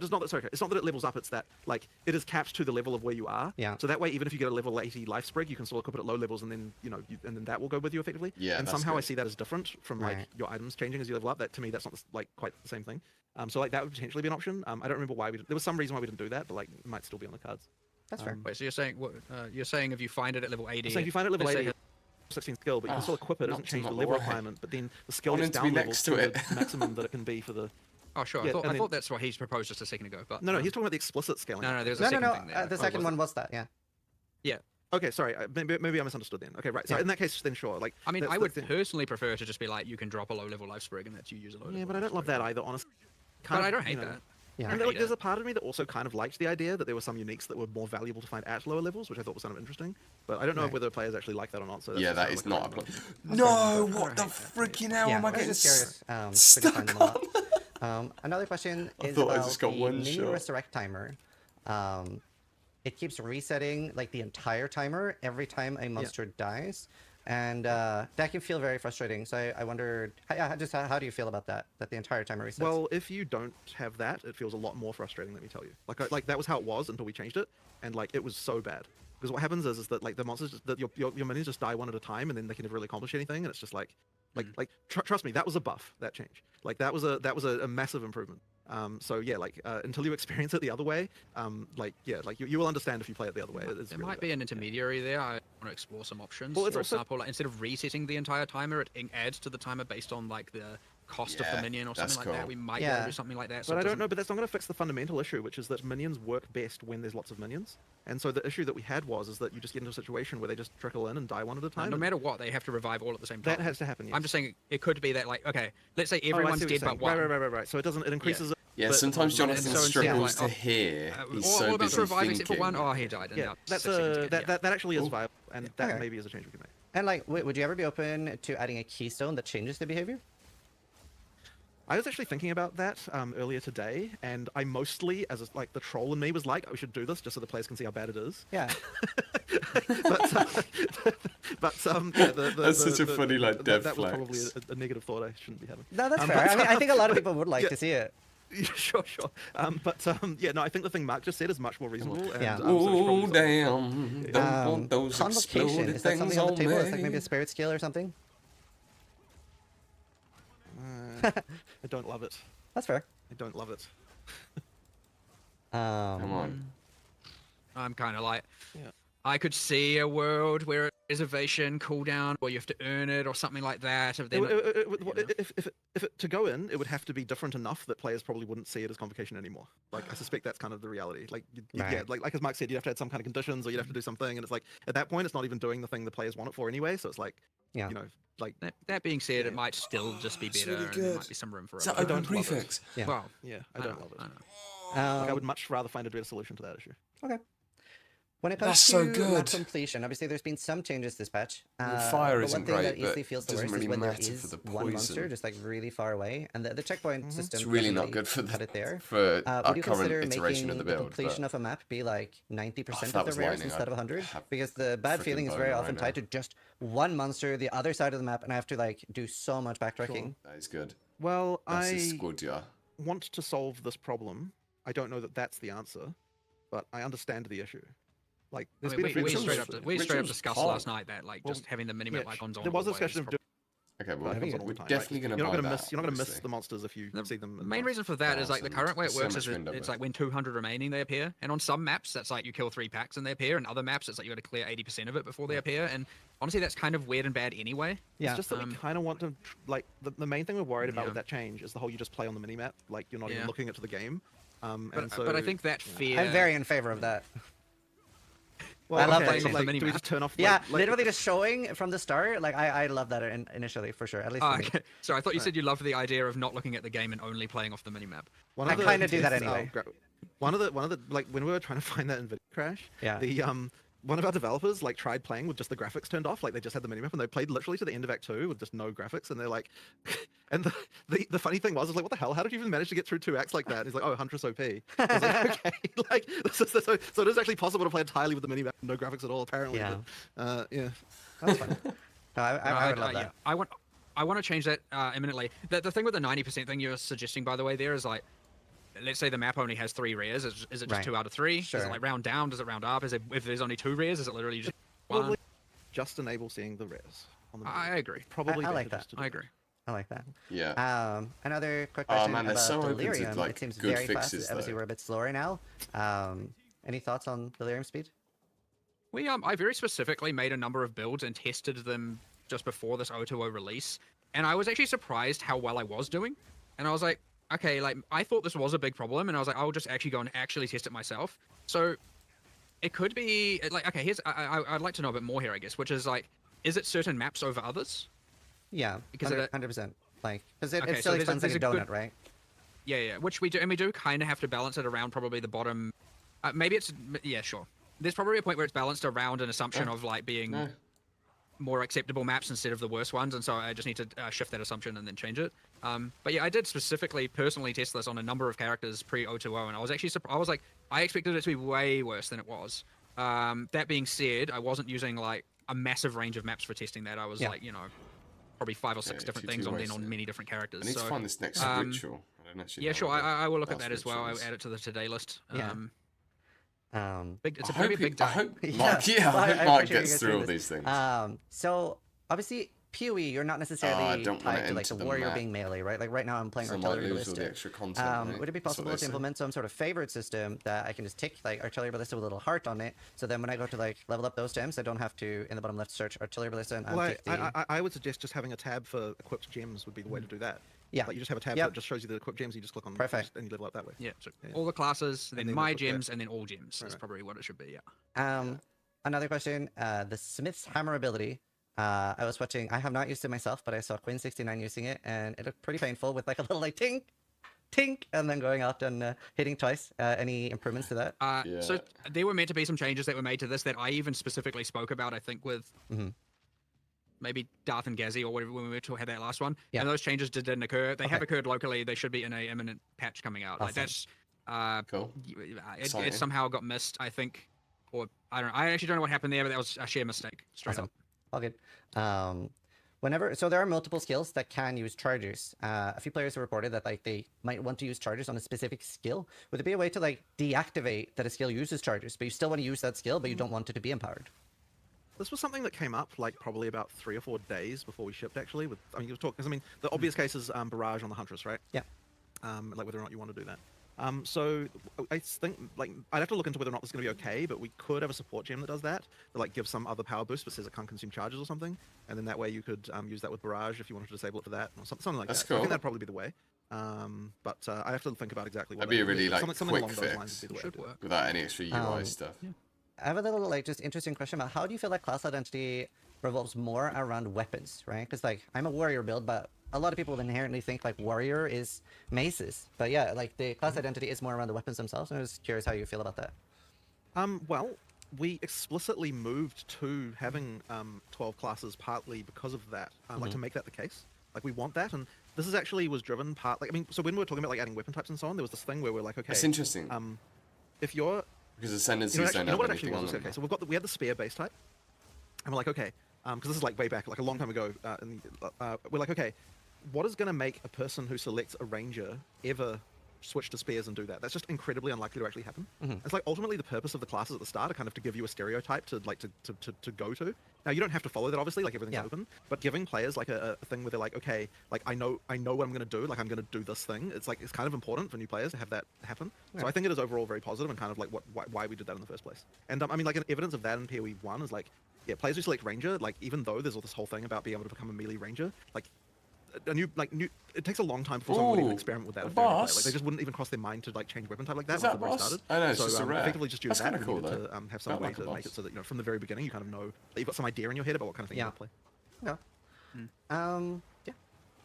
not that it levels up. It's that like it is capped to the level of where you are. Yeah. So that way, even if you get a level 80 life sprig, you can still equip it at low levels, and then and then that will go with you effectively. Yeah, And that's somehow I good. see that as different from like Right. your items changing as you level up. That to me, that's not like quite the same thing. So like that would potentially be an option. I don't remember why there was some reason why we didn't do that, but like it might still be on the cards. That's fair. Wait, so you're saying if you find it at level 80, So if you find it at level let's say 80, 16 skill, but you can still equip it. It doesn't knocked change him the out level the way. requirement, but then the skill Wanted is to be down level next to to the it. maximum that it can be for the. Oh sure, Yeah, I and thought then- that's what he's proposed just a second ago. But No, he's talking about the explicit scaling. no, there's a No, second no, thing there. the second one was that, yeah. Okay, sorry. Maybe I misunderstood then. Okay, right. So Yeah. in that case, then sure. Like, I mean, that's I the would thing. personally prefer to just be like, you can drop a low level life sprig and that you use a low level. Yeah, but I life don't love sprig. that either, honestly. But I don't hate that. Yeah. And I like, hate there's it. a part of me that also kind of liked the idea that there were some uniques that were more valuable to find at lower levels, which I thought was kind of interesting. But I don't know Right. whether players actually like that or not. So that's Yeah, just that kind is of not a like problem. random- No, fair. what the I hate that. freaking hell Yeah, am I I was getting just curious. Couldn't stuck find them a lot. Another question I is thought I about just got the one mini shot. resurrect timer. It keeps resetting like the entire timer every time a monster dies, and that can feel very frustrating. So I wondered, how do you feel about that? That the entire timer resets? Well, if you don't have that, it feels a lot more frustrating. Let me tell you. Like that was how it was until we changed it, and like it was so bad. Because what happens is that like the monsters, that your minions just die one at a time, and then they can never really accomplish anything, and it's just like trust me, that was a buff. That change, like that was a massive improvement. So yeah, like until you experience it the other way, you will understand if you play it the other way. It's There really might bad. be an intermediary there. I want to explore some options. Well, it's For also- example, like, instead of resetting the entire timer, it adds to the timer based on like the cost of Yeah, the minion or that's something like that. cool. We might be able Yeah. to do something like that. So But it I don't doesn't- know. But that's not going to fix the fundamental issue, which is that minions work best when there's lots of minions. And so the issue that we had is that you just get into a situation where they just trickle in and die one at a time. No and matter what, they have to revive all at the same time. that has to happen. Yes. I'm just saying it could be that like, okay, let's say Oh, I see everyone's what you're dead but saying. one. Right. So it doesn't. It increases. it, Yeah, but- sometimes and Jonathan so instead of struggles like, to hear. He's all so about to busy revive thinking. except for one. Oh, he died. in Yeah, about that's 6 seconds again, that actually is Ooh. viable, and that Okay. maybe is a change we can make. and like, would you ever be open to adding a keystone that changes the behavior? I was actually thinking about that earlier today, and I mostly, like the troll in me, was like, we should do this just so the players can see how bad it is. Yeah. That's such a funny, like, dev That was flex. probably a negative thought I shouldn't be having. No, that's Um, fair. but- I mean, I think a lot of people would like Yeah. to see it. Yeah, sure. Yeah, no, I think the thing Mark just said is much more reasonable. And, Yeah. so we should probably Oh stop. damn! Don't want those Convocation, exploded is that things something on the on table? It's like maybe me. a spirit skill or something? I don't love it. That's fair. I don't love it. Come on. I'm kind of like, Yeah. I could see a world where reservation cooldown, or you have to earn it, or something like that. If, To go in, it would have to be different enough that players probably wouldn't see it as convocation anymore. Like, I suspect that's kind of the reality. Like, yeah, Right. like as Mark said, you'd have to add some kind of conditions, or you'd have to do something, and it's like at that point, it's not even doing the thing the players want it for anyway. So it's like, Yeah. like that being said, Yeah. it might still just be It's better, really and there good. might be some room for Is it. that open don't love it. prefix? Yeah. Well, yeah, I I don't know, love it. I know. Like, I would much rather find a better solution to that issue. Okay. When it comes That's so to map good. completion, obviously there's been some changes this patch. fire but isn't one thing that great, easily but feels it the doesn't worst really is when there matter is for the one monster poison. just like really far away, and the checkpoint system. It's really doesn't not good for cut the it there. for Would our you current consider iteration making of the the build. completion But of a map be like 90% that of was the rares lightning, instead I'd of 100? have Because the bad freaking feeling is very boner often right tied now. to just one monster, the other side of the map, and I have to like do so much backtracking. that is good. Well, That's I is good, yeah. want to solve this problem. I don't know that that's the answer, but I understand the issue. Like, I there's mean, been a few we Rituals- straight up solutions. we straight up Rituals discussed hard. last night that like Well, just having the mini Yeah, map icons on. there was a always discussion of prob- Okay, That well, happens on all we're the time. definitely going to You're not buy gonna that. miss. You're not gonna miss obviously. the monsters if you see them. The in main the reason for that is like the current way it So works much is window it's breadth. like when 200 remaining they appear, and on some maps that's like you kill 3 packs and they appear, and other maps it's like you got to clear 80% of it before they appear. And honestly, that's kind of weird and bad anyway. Yeah. It's just that we kind of want to like the main thing we're worried about Yeah. with that change is the whole you just play on the minimap, like you're not even Yeah. looking into the game. And so, But I think that fear. I'm very in favor of that. well, I love okay, playing so, off the like, do we minimap. just turn off? Yeah, like, literally just showing from the start. Like I love that initially for sure. At least Oh, for me. okay. So I thought you said you loved the idea of not looking at the game and only playing off the minimap. One I of the kinda do that things, anyway. one of the like when we were trying to find that NVIDIA crash, Yeah. the one of our developers like tried playing with just the graphics turned off, like they just had the minimap and they played literally to the end of Act 2 with just no graphics, and they're like, and the funny thing was, I was like, what the hell? How did you even manage to get through 2 acts like that? And he's like, oh, Huntress OP. I was like, okay, like so it is actually possible to play entirely with the minimap, no graphics at all, apparently. Yeah. But, yeah. That's fun. No, I would love that. Yeah, I want to change that imminently. The thing with the 90% thing you're suggesting, by the way, there is like, let's say the map only has 3 rares. Is it just Right. 2 out of 3? Does Sure. it like round down? Does it round up? Is it if there's only 2 rares? Is it literally just Probably one? just enable seeing the rares on the I minimap. agree. Probably I like better just to do I agree. I like that. Yeah. Another quick Oh, question man, they're about so open to, Delirium. like, It seems good very fast. fixes, Obviously, though. we're a bit slower now. Any thoughts on Delirium speed? I very specifically made a number of builds and tested them just before this 020 release, and I was actually surprised how well I was doing. And I was like, okay, like I thought this was a big problem, and I was like, I'll just actually go and actually test it myself. So it could be like, okay, here's I'd like to know a bit more here, I guess, which is like, is it certain maps over others? Yeah, Because 100%. Like, because it Okay, still so explains like a there's a donut, good- right? Yeah, which we do, and we do kind of have to balance it around probably the bottom. Maybe it's yeah, sure. There's probably a point where it's balanced around an assumption of like being No. more acceptable maps instead of the worst ones, and so I just need to shift that assumption and then change it. But yeah, I did specifically personally test this on a number of characters pre-020, and I was actually I was like, I expected it to be way worse than it was. That being said, I wasn't using like a massive range of maps for testing that. I was Yeah. like, probably 5 or 6 Yeah, different few things on ways, then on yeah. many different characters. I need to So, find this next ritual. I don't actually yeah, know sure. what the I will look at last that as well. ritual I'll is. add it to the today list. Yeah. It's a I very hope big I day. hope Yeah, Mark, yeah, well, I I hope Mark appreciate you gets guys through doing all this. these things. So obviously PoE, you're not necessarily don't wanna tied to like the enter the warrior map. being melee, right? Like right now I'm playing So I might artillery lose all the ballista. extra content. right? Would it be That's what possible they to say. implement some sort of favorite system that I can just tick like artillery ballista with a little heart on it, so then when I go to like level up those gems, I don't have to in the bottom left search artillery ballista and Well, tick the. I would suggest just having a tab for equipped gems would be the way to do that. Yeah. Like you just have a tab Yep. that just shows you the equipped gems. You just click on them Perfect. and you level up that way. Yeah, so Yeah. all the classes, then then my that's what- yeah. gems, and then all gems. That's Right. probably what it should be. Yeah. Another question, the Smith's hammer ability. I was watching. I have not used it myself, but I saw Quinn69 using it, and it looked pretty painful with like a little like tink, tink, and then going out and hitting twice. Any improvements to that? So Yeah. there were meant to be some changes that were made to this that I even specifically spoke about. I think with Mhm. maybe Darth and Gazzy or whatever when we had that last one. Yeah. And those changes didn't occur. They have Okay. occurred locally. They should be in a imminent patch coming out. Like Awesome. that's Cool. it Exciting. somehow got missed. I think, or I don't. I actually don't know what happened there, but that was a sheer mistake. Straight Awesome. up. All good. So there are multiple skills that can use chargers. A few players have reported that like they might want to use chargers on a specific skill. Would there be a way to like deactivate that a skill uses chargers, but you still want to use that skill, but you don't want it to be empowered? This was something that came up like probably about 3 or 4 days before we shipped. Actually, with I mean, you were talking because I mean the obvious case is barrage on the Huntress, right? Yeah. Like whether or not you want to do that. So I think like I'd have to look into whether or not this is going to be okay, but we could have a support gem that does that like gives some other power boost, but says it can't consume charges or something, and then that way you could use that with barrage if you wanted to disable it for that or something like That's that. So I cool. think that'd probably be the way. But I have to think about exactly what That'd be a that would really, like, something quick along those lines fix. would be the way. Should to do it. work. Without any extra UI Um, stuff. I have a little like just interesting question about how do you feel like class identity revolves more around weapons, right? Because like I'm a warrior build, but a lot of people inherently think like warrior is maces. But yeah, like the class identity is more around the weapons themselves. And I was curious how you feel about that. Well, we explicitly moved to having 12 classes partly because of that, like to make that the case. Like we want that, and this is actually was driven part. Like I mean, so when we were talking about like adding weapon types and so on, there was this thing where we're like, okay, It's interesting if you're because ascendancies you know, don't what have it actually anything on was? them. Okay, so we had the spear base type, and we're like, okay, because this is like way back, like a long time ago, and we're like, okay, what is going to make a person who selects a ranger ever switch to spears and do that. That's just incredibly unlikely to actually happen. Mhm. It's like ultimately the purpose of the classes at the start are kind of to give you a stereotype to like to go to. Now you don't have to follow that obviously, like everything's Yeah. open, but giving players like a thing where they're like, okay, like I know what I'm gonna do, like I'm gonna do this thing. It's like it's kind of important for new players to have that happen. So Yeah. I think it is overall very positive and kind of like why we did that in the first place. And I mean like an evidence of that in PoE 1 is like, yeah, players who select Ranger, like even though there's all this whole thing about being able to become a melee Ranger, like it takes a long time before someone would even Ooh, experiment with that. a with their gameplay. boss? Like they just wouldn't even cross their mind to like change weapon type like that Is once that they've already boss? started. I know, it's So just a rare. effectively just due That's to that, kinda we cool, needed though. to have some Felt way like a to make boss. it so that from the very beginning you kind of know that you've got some idea in your head about what kind of thing Yeah. you want to play. Yeah.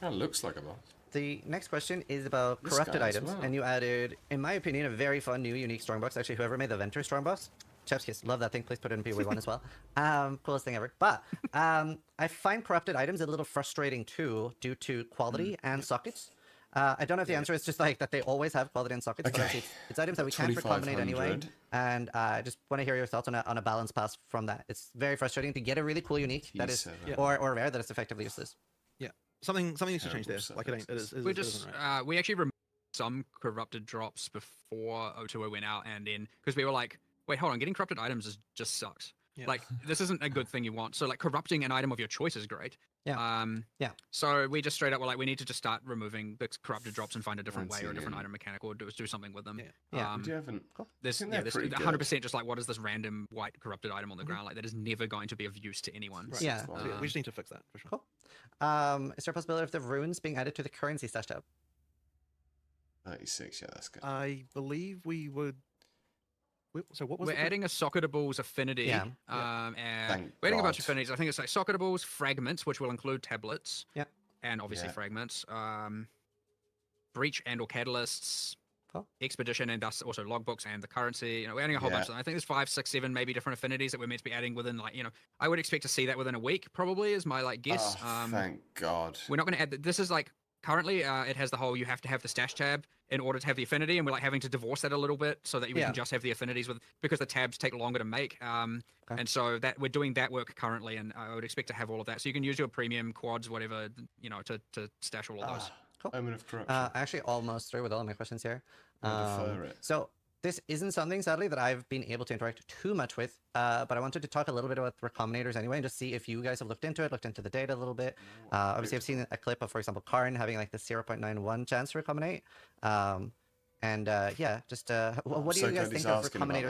That looks like a boss. The next question is about This corrupted guy as items, well. and you added, in my opinion, a very fun new unique strongbox. Actually, whoever made the Venture strongbox, chef's kiss, love that thing. Please put it in PoE 1 as well. Coolest thing ever. But I find corrupted items a little frustrating too, due to quality and sockets. I don't know if the answer is just like that they always have quality and sockets, but Okay. it's items that we can't recombinate anyway. 2500. And I just want to hear your thoughts on a balance pass from that. It's very frustrating to get a really cool unique that is, P7. or rare that is effectively useless. Something needs to change there. Terrible Like it ain't. It is. We It just isn't right. we actually removed some corrupted drops before O2O went out, and then because we were like, wait, hold on, getting corrupted items just sucks. Yeah. Like this isn't a good thing you want. So like corrupting an item of your choice is great. Yeah. Yeah. So we just straight up were like, we need to just start removing the corrupted drops and find a different way or a different 19. item mechanic or do something with them. Yeah. Yeah. We haven't. This, think yeah, they're this pretty 100% just like what is this random white corrupted item on the ground? Like that is never going to be of use to anyone. Right. Yeah. So, we just need to fix that for sure. Cool. Is there a possibility of the runes being added to the currency stash tab? 36, yeah, that's good. I believe we would. So what was We're it? adding a socketables affinity. Yeah. And Thank we're adding a bunch of God. affinities. I think it's like socketables, fragments, which will include tablets. Yeah. And obviously Yeah. fragments. Breach and or catalysts. Cool. Expedition and thus also logbooks and the currency. You know, we're adding a whole bunch of them. I think there's 5, 6, 7 maybe different affinities that we're meant to be adding within like, you know, I would expect to see that within a week probably is my like guess. Oh, thank God. We're not going to add this is like currently it has the whole you have to have the stash tab in order to have the affinity, and we're like having to divorce that a little bit so that we Yeah. can just have the affinities with because the tabs take longer to make. Okay. And so that we're doing that work currently, and I would expect to have all of that. So you can use your premium quads, whatever, you know, to stash all of those. Cool. Omen of corruption. Actually, almost through with all of my questions here. I'll defer it. So this isn't something, sadly, that I've been able to interact too much with, but I wanted to talk a little bit about recombinators anyway, and just see if you guys have looked into it, looked into the data a little bit. Obviously, I've seen a clip of, for example, Karn having like the 0.91 chance to recombinate. Yeah, just what do so you guys glad he's think of asking about recombinator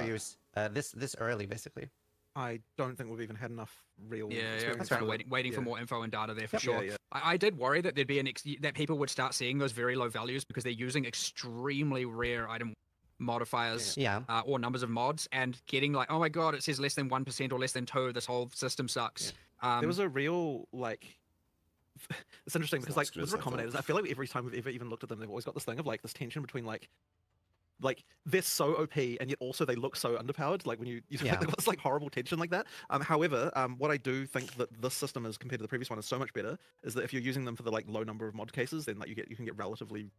that. use this early, basically? I don't think we've even had enough real. Yeah, yeah, experience we're kind of with it. waiting for Yeah. more info and data there for Yep. sure. Yeah, yeah. I did worry that there'd be that people would start seeing those very low values because they're using extremely rare item modifiers Yeah. or numbers of mods and getting like, oh my god, it says less than 1% or less than 2. This whole system sucks. There was a real like. It's interesting because not like as good with as I thought. recombinators, I feel like every time we've ever even looked at them, they've always got this thing of like this tension between like they're so OP and yet also they look so underpowered. Like when you Yeah. like, it's like horrible tension like that. However, what I do think that this system is compared to the previous one is so much better is that if you're using them for the like low number of mod cases, then like you can get relatively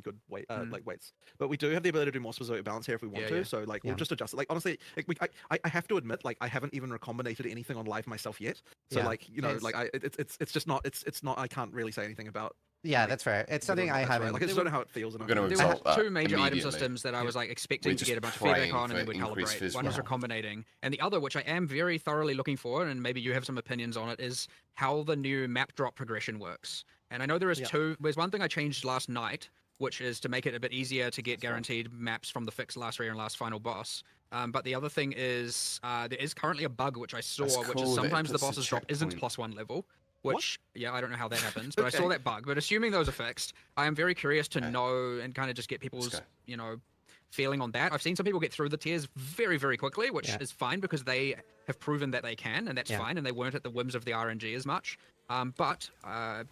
good weight like weights. But we do have the ability to do more specific balance here if we want Yeah, to. yeah. So like Yeah. we'll just adjust it. Like honestly, like, I have to admit like I haven't even recombinated anything on live myself yet. So Yeah. like you know It's- like it's just not it's not I can't really say anything about. Yeah, like, that's fair. It's whether or something not I that's right. haven't. Like I just don't know how it feels. We're gonna There exalt were that two major item immediately. systems that I was like expecting We're to just get a bunch of praying feedback on and for then we'd increased calibrate. One was visibility. recombinating, and the other, which I am very thoroughly looking for, and maybe you have some opinions on it, is how the new map drop progression works. And I know there is Yeah. two. There's one thing I changed last night, which is to make it a bit easier to get guaranteed maps from the fixed last rare and last final boss. But the other thing is there is currently a bug which I saw, That's which cool is that it sometimes the puts the boss's drop isn't checkpoint. +1 level. Which, yeah, I don't know how that happens, but I saw Okay. that bug. But assuming those are fixed, I am very curious to Okay. know and kind of just get people's, go. you know, feeling on that. I've seen some people get through the tiers very, very quickly, which Yeah. is fine because they have proven that they can, and that's Yeah. fine, and they weren't at the whims of the RNG as much. But I'm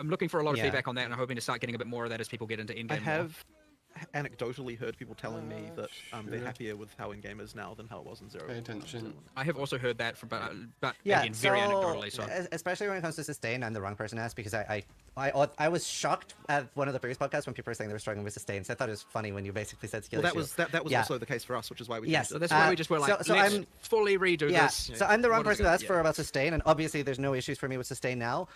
looking for a lot of Yeah. feedback on that, and I'm hoping to start getting a bit more of that as people get into in-game I more. have anecdotally heard people telling me that they're sure. happier with how in-game is now than how it was in 0. Pay attention. I have also heard that, from, but Yeah, again, very so, anecdotally. So especially when it comes to sustain, I'm the wrong person to ask because I I was shocked at one of the previous podcasts when people were saying they were struggling with sustains. I thought it was funny when you basically said skill Well, issue. that was Yeah. also the case for us, which is why we Yes. changed it. That's why we just were like, so let's I'm- fully redo Yeah, this. so I'm the wrong What are we person to gonna- ask for about sustain, and obviously there's no issues for me with sustain now.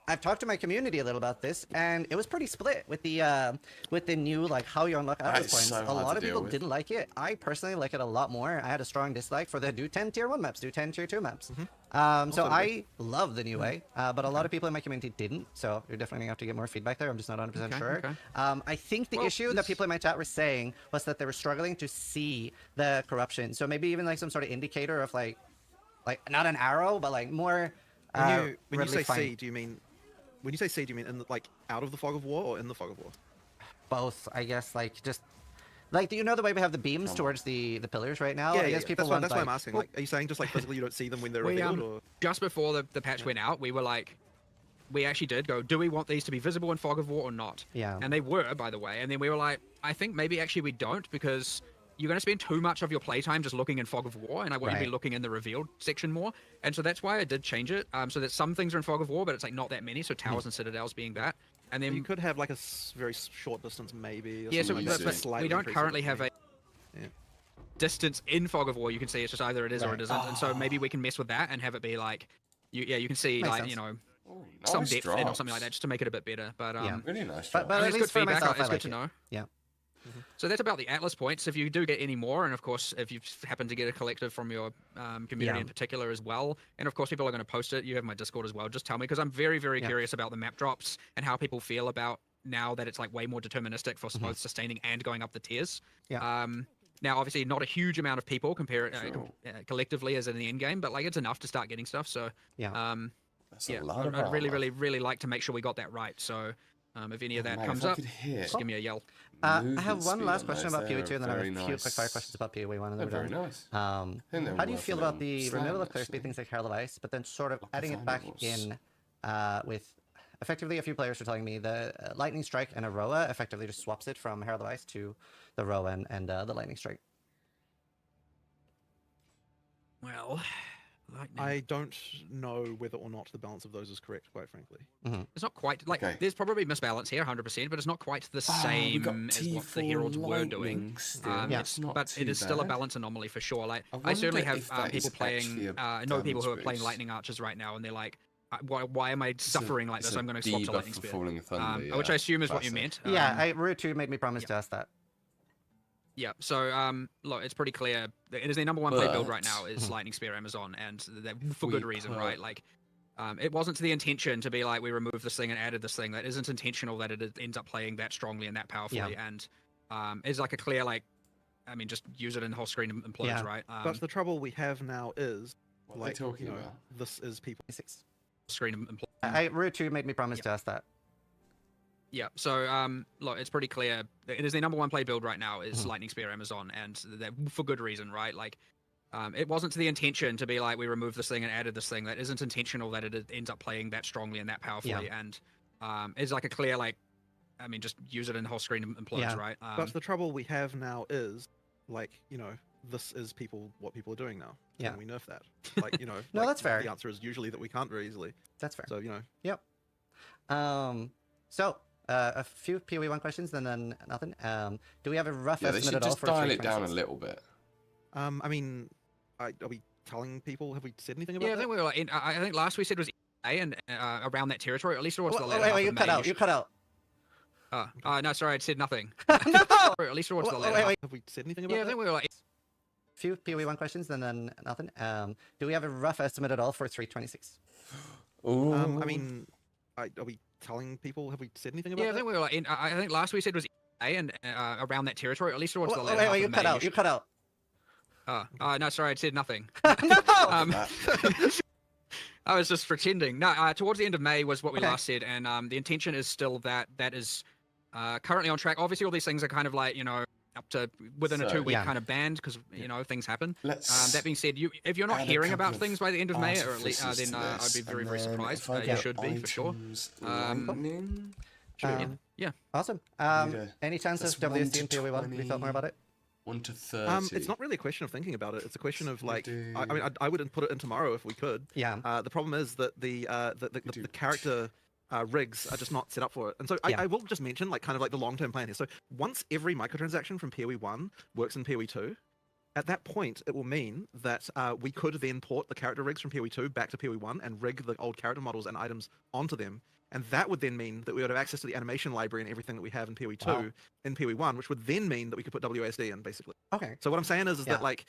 I've talked to my community a little about this, and it was pretty split with the new like how you unlock That output is points. so A hard lot to of deal people with. didn't like it. I personally like it a lot more. I had a strong dislike for the do 10 tier 1 maps, do 10 tier 2 maps. So I love the new way, but a lot of people in my community didn't. So you're definitely gonna have to get more feedback there. I'm just not 100% sure. okay. I think the Well, issue that this- people in my chat were saying was that they were struggling to see the corruption. So maybe even like some sort of indicator of like not an arrow, but like more. When you readily say find- C, do you mean when you say C, do you mean in the, like out of the fog of war or in the fog of war? both, I guess, like just like do you know the way we have the beams towards the pillars right now? I guess people That's, want that's why I'm like, asking. Like, are you saying just like physically you don't see them when they're We, revealed, or just before the patch went out, we were like, we actually did go, do we want these to be visible in Fog of War or not? Yeah. And they were, by the way. And then we were like, I think maybe actually we don't, because you're going to spend too much of your playtime just looking in Fog of War, and I want you to be Right. looking in the revealed section more. And so that's why I did change it, so that some things are in Fog of War, but it's like not that many, so towers and citadels being that. And then you could have like a very short distance maybe. Or yeah, so something like that, but to slightly we don't increase it, currently have a Yeah. distance in Fog of War. You can see it's just either it is or Right. it isn't, and so maybe we can mess with that and have it be like, you can see Makes like sense. you know Oh, some nice depth in or drops. something like that, just to make it a bit better. But Yeah. Really nice. But But, at it's good least for feedback. myself, It's I good like to it. know. Yeah. So that's about the Atlas points. If you do get any more, and of course, if you happen to get a collective from your community Yeah. in particular as well, and of course, people are going to post it. You have my Discord as well. Just tell me, because I'm very, very Yeah. curious about the map drops and how people feel about now that it's like way more deterministic for both sustaining and going up the tiers. Yeah. Now, obviously, not a huge amount of people compare Sure. collectively as in the end game, but like it's enough to start getting stuff. So Yeah. that's yeah, a lot of I'd really, armor. really, really like to make sure we got that right. So if any of that Man, comes if I up, could hit just give me a yell. I movement have one speed last on question those, about they're PoE2, and then I have very a few quick fire nice. questions about PoE1, and They're then we're very done. nice. I think they're How do you worth feel a about little the slam, removal of clear actually. speed things like Herald of Ice, but then sort of Like adding it back Vandals. in with effectively a few players were telling me the Lightning Strike and Aroa effectively just swaps it from Herald of Ice to the Roa and the Lightning Strike. Well, lightning. I don't know whether or not the balance of those is correct, quite frankly. It's not quite like Okay. there's probably misbalance here, 100%, but it's not quite the Oh, we same got as what the T4 Heralds were doing. lightning still. Yeah. It's, Not but it too is still a bad. balance anomaly for sure. Like I I certainly wonder have if that people is playing. actually a I know people who are damage playing boost. lightning archers right now, and they're like, why am I suffering like It's this? a I'm going to swap to debuff lightning for spear. Falling Thunder, Which I assume is what you classic. meant. Yeah, Root 2 made me promise to ask that. Yeah, so look, it's pretty clear. It is their number one play build right now is Mhm. Lightning Spear Amazon, and for good we reason, put- right? Like, it wasn't the intention to be like we removed this thing and added this thing. That isn't intentional. That it ends up playing that strongly and that powerfully, and it's like a clear like, I mean, just use it and the whole screen implodes, Yeah. right? But the trouble we have now is, What are they like, talking you know, about? this is people. 26. screen implodes. Root 2 made me promise to ask that. Yeah, so look, it's pretty clear. It is their number one play build right now is Mhm. Lightning Spear Amazon, and for good reason, right? Like, it wasn't the intention to be like we removed this thing and added this thing. That isn't intentional. That it ends up playing that strongly and that powerfully, and it's like a clear like, I mean, just use it and the whole screen implodes, Yeah. right? But the trouble we have now is, like, you know, this is what people are doing now. Yeah. And we nerf that. Like, you know. No, like, that's fair. The answer is usually that we can't very easily. That's fair. So, you know. So a few PoE1 questions, and then nothing. Do we have a rough Yeah, they estimate should at all just for dial it down a 326? little bit. I mean, are we telling people? Have we said anything about yeah, I that? think we were like, I think last we said was A and around that territory, or at least towards the Wait, latter wait, half you of cut May, out. You cut out. no, sorry, I said nothing. No! Or at least towards the latter Wait, half. wait. Have we said anything about Yeah, I that? think we were like, Few PoE1 questions, and then nothing. Do we have a rough estimate at all for 326? Ooh. I mean, are we telling people? Have we said anything about yeah, I that? think we were like, I think last we said was A and around that territory, or at least towards the latter Wait, half wait, you of cut May. out. You cut out. No, sorry, I said nothing. No! Um, I was just pretending. No, towards the end of May was what we Okay. last said, and the intention is still that is currently on track. Obviously, all these things are kind of like, you know, up to within a So- 2-week Yeah. kind of band because you know things happen. Let's That being said, if you're not add a hearing couple about of things by the end of May, or at least artifices then to I'd be this, very, and very then surprised. if I You get should be for sure. items Um, lightning, Yeah. Awesome. Yeah. Any chance of That's 1 WSD to and PoE1? Have you thought more 20. about it? 1 to 30. It's not really a question of thinking about it. It's a question of like, I do- mean, I would put it in tomorrow if we could. Yeah. The problem is that the do character rigs are just not set up for it. And so I will just mention like kind of like the long-term plan here. So once every microtransaction from PoE 1 works in PoE 2, at that point, it will mean that we could then port the character rigs from PoE 2 back to PoE 1 and rig the old character models and items onto them. And that would then mean that we would have access to the animation library and everything that we have in PoE 2 in PoE 1, which would then mean that we could put WASD in, basically. Okay. So what I'm saying is that like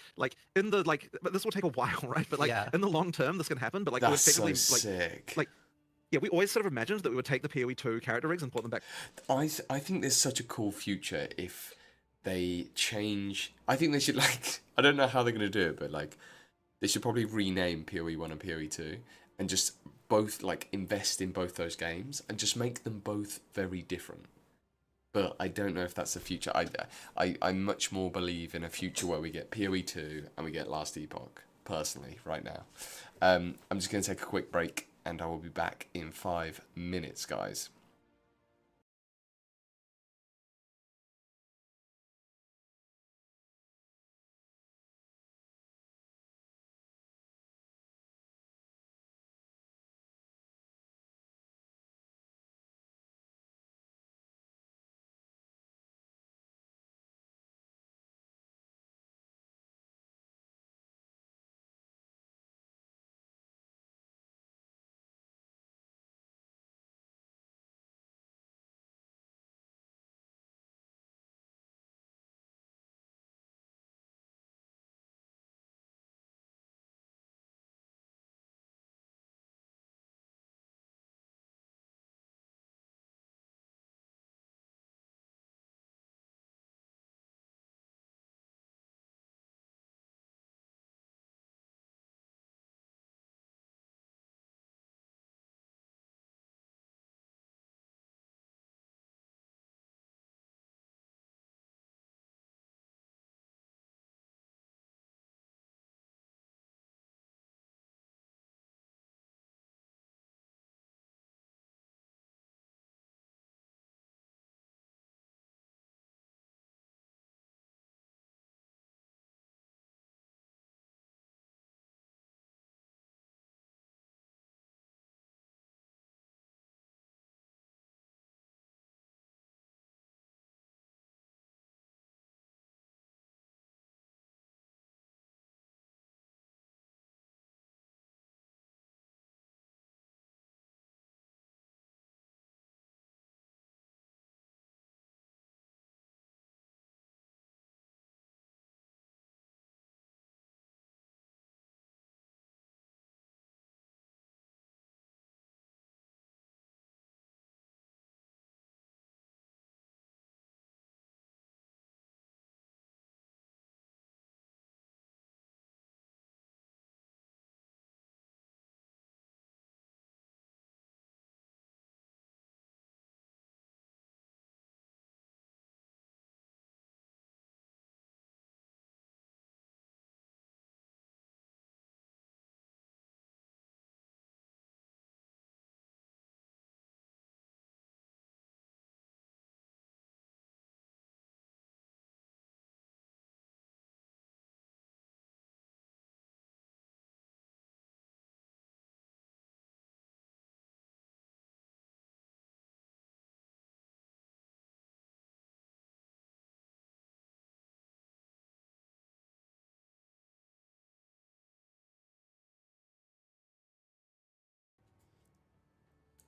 in the but this will take a while, right? But like in the long term, this can happen. But like That's it would so technically sick. yeah, we always sort of imagined that we would take the PoE 2 character rigs and put them back. I think there's such a cool future if they change. I think they should like. I don't know how they're gonna do it, but like they should probably rename PoE 1 and PoE 2 and just both like invest in both those games and just make them both very different. But I don't know if that's the future. I much more believe in a future where we get PoE 2 and we get Last Epoch, personally, right now. I'm just going to take a quick break and I will be back in 5 minutes, guys.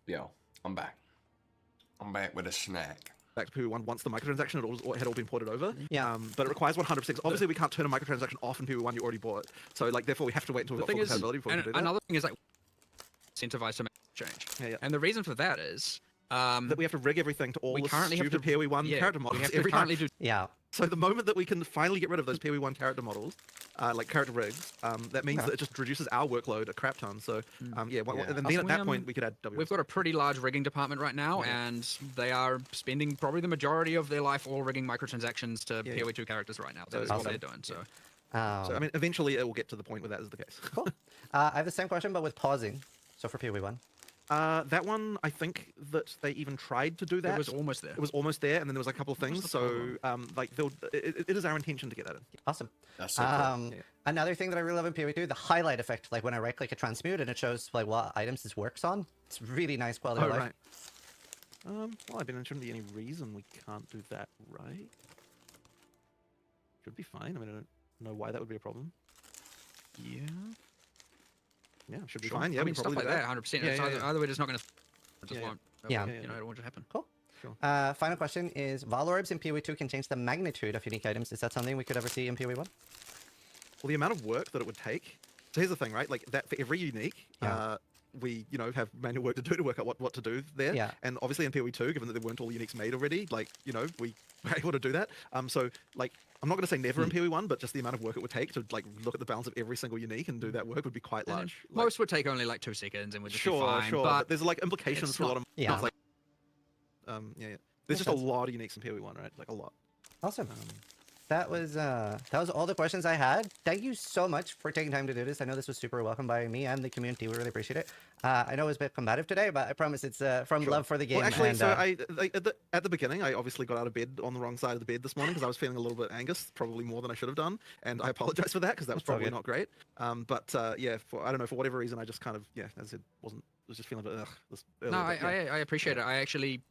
Yo, I'm back. I'm back with a snack. Back to PoE 1 once the microtransaction had all been ported over. Yeah. But it requires 100%. Obviously, we can't turn a microtransaction off in PoE 1 you already bought. So, like, therefore, we have to wait until we've got full compatibility before we can do that. Another thing is like incentivize to make change. Yeah. And the reason for that is that we have to rig everything to all we the currently have stupid to- PoE 1 yeah, character we models have to every time. currently do Yeah. So the moment that we can finally get rid of those PoE 1 character models, like character rigs, that means that it just reduces our workload a crap ton. So and then at that point we could add WS. We've got a pretty large rigging department right now, and they are spending probably the majority of their life all rigging microtransactions to PoE 2 characters right now. That's what they're doing. So So I mean, eventually it will get to the point where that is the case. Cool. I have the same question, but with pausing. So for PoE 1. That one, I think that they even tried to do that. It was almost there. It was almost there, and then there was a couple of What was things. the So, problem? like, it is our intention to get that in. Awesome. That's so cool. Yeah. Another thing that I really love in PoE2, the highlight effect. Like when I right click a transmute and it shows like what items this works on. It's really nice quality Oh, of life. right. Well, I mean, there shouldn't be any reason we can't do that, right? Should be fine. I mean, I don't know why that would be a problem. Yeah. Yeah, it should be Sure. fine. Yeah, I we mean, can stuff probably like do that, 100%. Yeah, It's yeah, either, yeah. either way, just not going to. Just Yeah, yeah. won't. Yeah. You know, it won't just happen. Cool. Sure. Final question is, Val orbs in PoE2 can change the magnitude of unique items. Is that something we could ever see in PoE1? Well, the amount of work that it would take. So here's the thing, right? Like that for every unique, Yeah. we have manual work to do to work out what to do there. Yeah. And obviously in PoE2, given that there weren't all uniques made already, like we were able to do that. So like I'm not going to say never in PoE1, but just the amount of work it would take to like look at the balance of every single unique and do that work would be quite And then large. Like, most would take only like 2 seconds and would just be sure, fine. sure. But There's like implications it's for a lot of Yeah. like yeah. There's Makes just a sense. lot of uniques in PoE1, right? Like a lot. Awesome. That was all the questions I had. Thank you so much for taking time to do this. I know this was super welcome by me and the community. We really appreciate it. I know it was a bit combative today, but I promise it's from Sure. love for the game. Well, actually, and, so at the beginning, I obviously got out of bed on the wrong side of the bed this morning because I was feeling a little bit anxious, probably more than I should have done, and I apologize for that because that was It's all probably good. not great. But yeah, I don't know, for whatever reason, I just kind of as I said, was just feeling a bit this early, no, but, yeah. I appreciate it. I actually,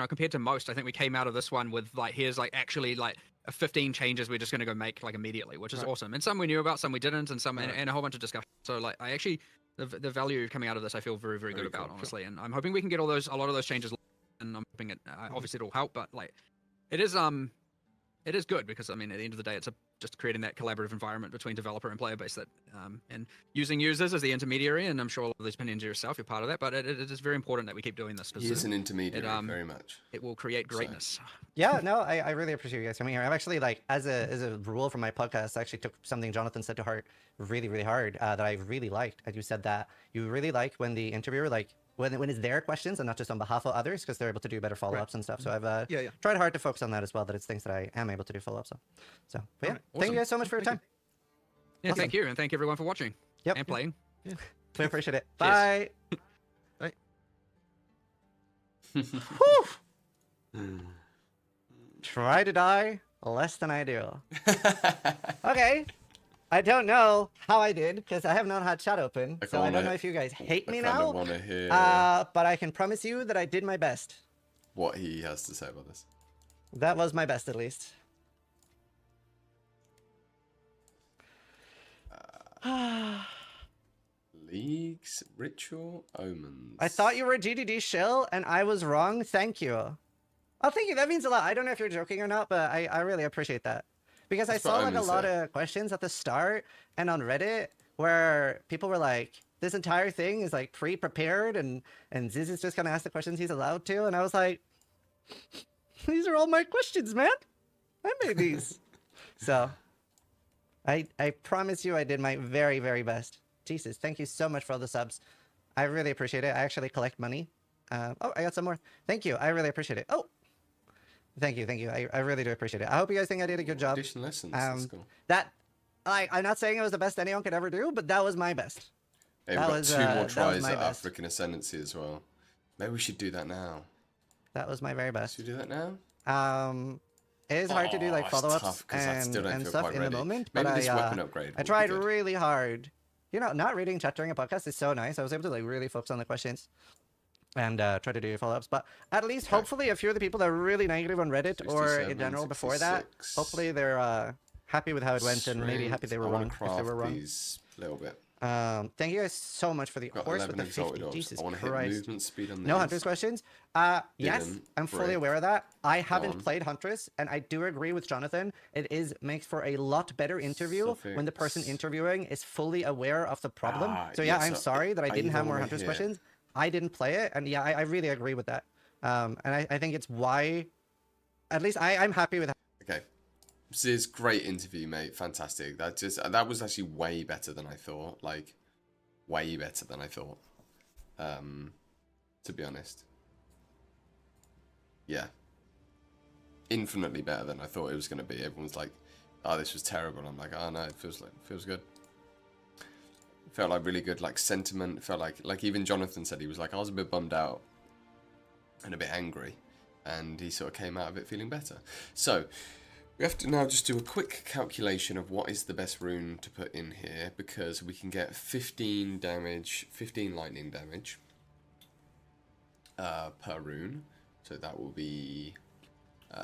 compared to most, I think we came out of this one with like, here's like actually like 15 changes we're just going to go make like immediately, which is Right. awesome. And some we knew about, some we didn't, and some Right. and a whole bunch of discussion. So like, I actually, the value coming out of this, I feel very, very Very good about, cool. honestly. And I'm hoping we can get a lot of those changes, and I'm hoping it, obviously it'll help, but like, it is good because I mean, at the end of the day, it's just creating that collaborative environment between developer and player base that, and using users as the intermediary. And I'm sure all of these opinions yourself, you're part of that, but it is very important that we keep doing this He is because an intermediary, very much. it will create So- greatness. Yeah, no, I really appreciate you guys coming here. I've actually like as a rule for my podcast, I actually took something Jonathan said to heart really, really hard that I really liked. And you said that you really like when the interviewer like when it's their questions and not just on behalf of others because they're able to do better follow-ups and stuff. So I've Yeah. tried hard to focus on that as well, that it's things that I am able to do follow-ups on. So but yeah, Alright, thank you awesome. guys so much for your Thank time. Yeah, Awesome. thank you, and thank everyone for watching Yep. and playing. We appreciate it. Cheers. Bye. Try to die less than I do. Okay. I don't know how I did because I have not had chat open, I so I don't kinda- know if you guys hate I me kind of now. want to hear But I can promise you that I did my best. what he has to say about this. That was my best, at least. Leagues, ritual, omens. I thought you were a GDD shill, and I was wrong. Thank you. Oh, thank you. That means a lot. I don't know if you're joking or not, but I really appreciate that. Because That's I what saw like a omens lot say. of questions at the start and on Reddit where people were like, this entire thing is like pre-prepared and Ziz is just gonna ask the questions he's allowed to, and I was like, these are all my questions, man. I made these. So I promise you I did my very, very best. Jesus, thank you so much for all the subs. I really appreciate it. I actually collect money. Oh, I got some more. Thank you. I really appreciate it. Oh, thank you. Thank you. I really do appreciate it. I hope you guys think I did a good job. Additional lessons. That's cool. I'm not saying it was the best anyone could ever do, but that was my best. Hey, we've that got was, 2 that more was tries my at best. African Ascendancy as well. Maybe we should do that now. That was my very best. Should we do that now? It is hard to do like Oh, it's follow-ups tough 'cause I still don't and feel stuff quite in ready. the moment. Maybe but this I, weapon upgrade I will be tried good. really hard. You know, not reading chat during a podcast is so nice. I was able to like really focus on the questions and try to do follow-ups. But at least, Okay. hopefully, a few of the people that are really negative on Reddit or 67, in general before that, 66. hopefully they're happy with how it went and maybe happy Strength. they were I wanna wrong if they were craft wrong. these a little bit. Thank you guys so much for the Got horse with 11 the exalted 50. orbs. Jesus I want to hit Christ. movement speed on No these. Huntress questions? Yes, Didn't. I'm fully Great. aware of that. I haven't on. played Huntress, and I do agree with Jonathan. It makes for a lot better interview when the person Suffix. interviewing is fully aware of the problem. Ah, So yeah, yeah, I'm so sorry that I I didn't have even more wanna Huntress hear- questions. I didn't play it, and yeah, I really agree with that. And I think it's why, at least I'm happy with. Okay. Ziz, great interview, mate. Fantastic. That was actually way better than I thought. Like, way better than I thought. To be honest. Yeah. Infinitely better than I thought it was going to be. Everyone's like, oh, this was terrible. I'm like, oh no, it feels good. Felt like really good, like sentiment. Felt like even Jonathan said he was like, I was a bit bummed out and a bit angry, and he sort of came out of it feeling better. So we have to now just do a quick calculation of what is the best rune to put in here, because we can get 15 damage, 15 lightning damage per rune. So that will be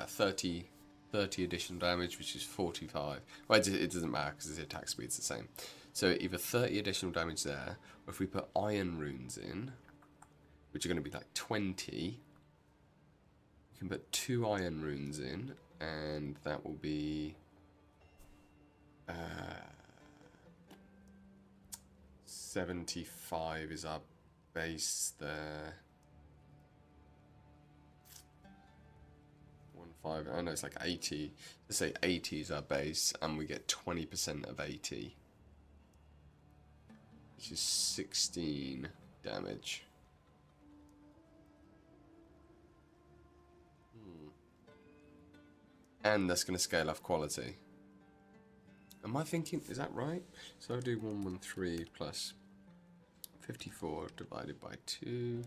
30 additional damage, which is 45. Well, it doesn't matter because the attack speed's the same. So either 30 additional damage there, or if we put iron runes in, which are going to be like 20, we can put 2 iron runes in, and that will be 75 is our base there. 5, oh no, it's like 80. Let's say 80 is our base, and we get 20% of 80, which is 16 damage. And that's going to scale off quality. Am I thinking, is that right? So I'll do 113 plus 54 divided by 2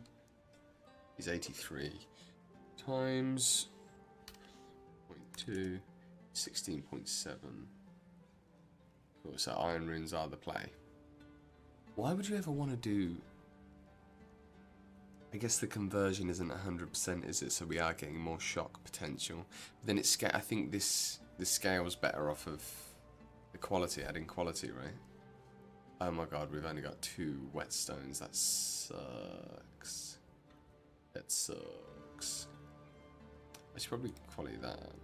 is 83 times 0.2, 16.7. Cool, so iron runes are the play. Why would you ever want to do... I guess the conversion isn't 100%, is it? So we are getting more shock potential. But then it's... I think this scales better off of the quality, adding quality, right? Oh my god, we've only got 2 whetstones. That sucks. That sucks. I should probably quality that up.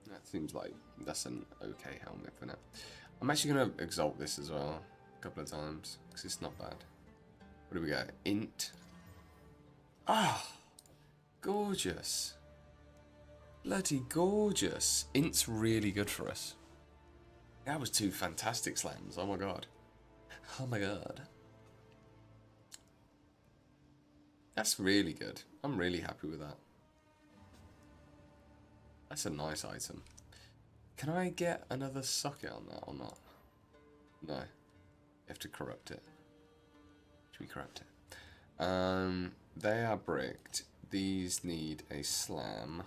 That seems like that's an okay helmet for now. I'm actually going to exalt this as well a couple of times, because it's not bad. What do we got? Int. Ah! Gorgeous. Bloody gorgeous. Int's really good for us. That was 2 fantastic slams. Oh my god. Oh my god. That's really good. I'm really happy with that. That's a nice item. Can I get another socket on that or not? No. You have to corrupt it. Should we corrupt it? They are bricked. These need a slam.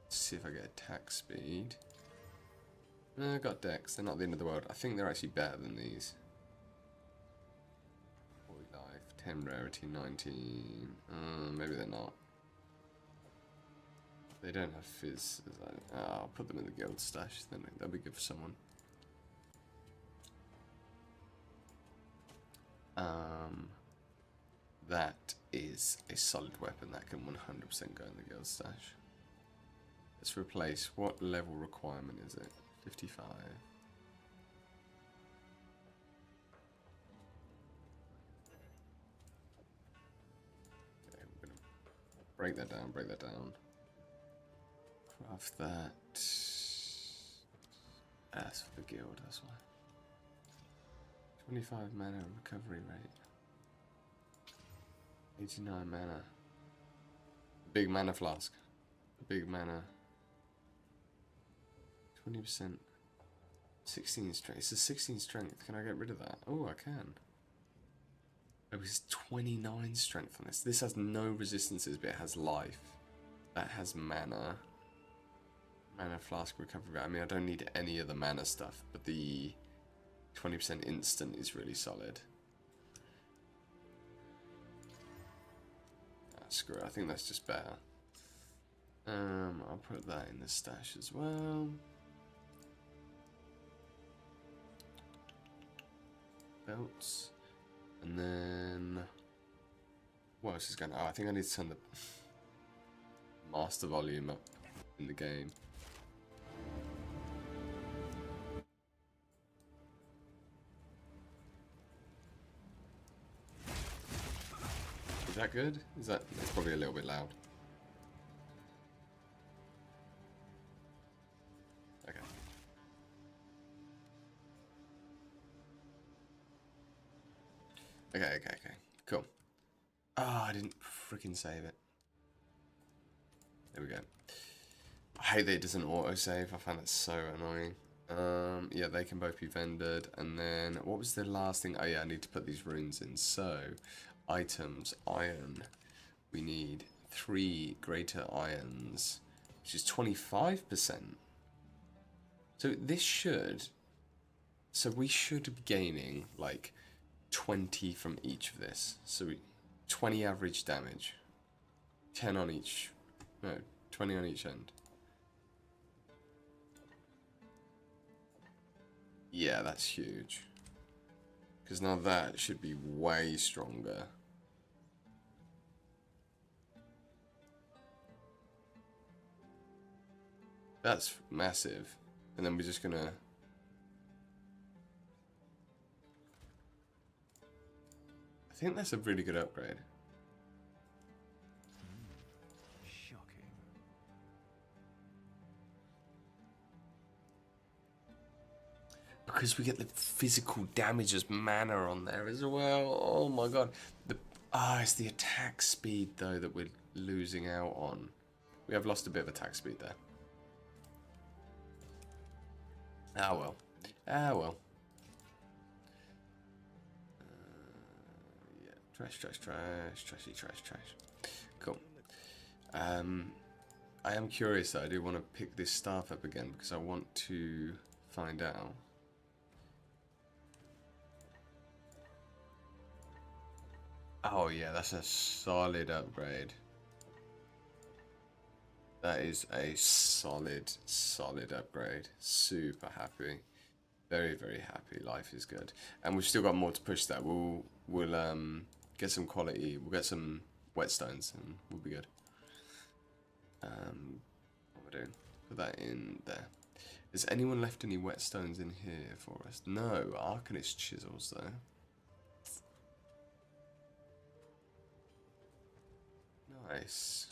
Let's see if I get attack speed. No, I got dex. They're not the end of the world. I think they're actually better than these. 40 life, 10 rarity, 19. Maybe they're not. They don't have fizz. I'll put them in the guild stash. Then that'll be good for someone. That is a solid weapon that can 100% go in the guild stash. Let's replace. What level requirement is it? 55. Okay, we're gonna break that down. Break that down. Craft that. That's for the guild, that's why. 25 mana recovery rate. 89 mana. Big mana flask. Big mana. 20%. 16 strength. It's a 16 strength. Can I get rid of that? Oh, I can. Oh, it's 29 strength on this. This has no resistances, but it has life. That has mana. Mana flask recovery. I mean, I don't need any of the mana stuff, but the 20% instant is really solid. Screw it, I think that's just better. I'll put that in the stash as well. Belts. And then... what else is going on? Oh, I think I need to turn the master volume up in the game. Is that good? Is that... it's probably a little bit loud. Okay. Okay. Cool. Ah, I didn't freaking save it. There we go. I hate that it doesn't autosave. I find that so annoying. Yeah, they can both be vendored. And then, what was the last thing? Oh yeah, I need to put these runes in. So, items, iron. We need 3 greater irons, which is 25%. So this should... So we should be gaining, like, 20 from each of this. So 20 average damage. 10 on each... No, 20 on each end. Yeah, that's huge. Because now that should be way stronger. That's massive. And then we're just gonna... I think that's a really good upgrade. Shocking. Because we get the physical damage as mana on there as well. Oh my god. It's the attack speed though that we're losing out on. We have lost a bit of attack speed there. Ah well. Ah well. Yeah. Trash. Cool. I am curious though. I do want to pick this staff up again because I want to find out. Oh yeah, that's a solid upgrade. That is a solid upgrade. Super happy. Very happy. Life is good. And we've still got more to push that. We'll get some quality. We'll get some whetstones and we'll be good. What we're doing. Put that in there. Has anyone left any whetstones in here for us? No. Arcanist chisels though. Nice.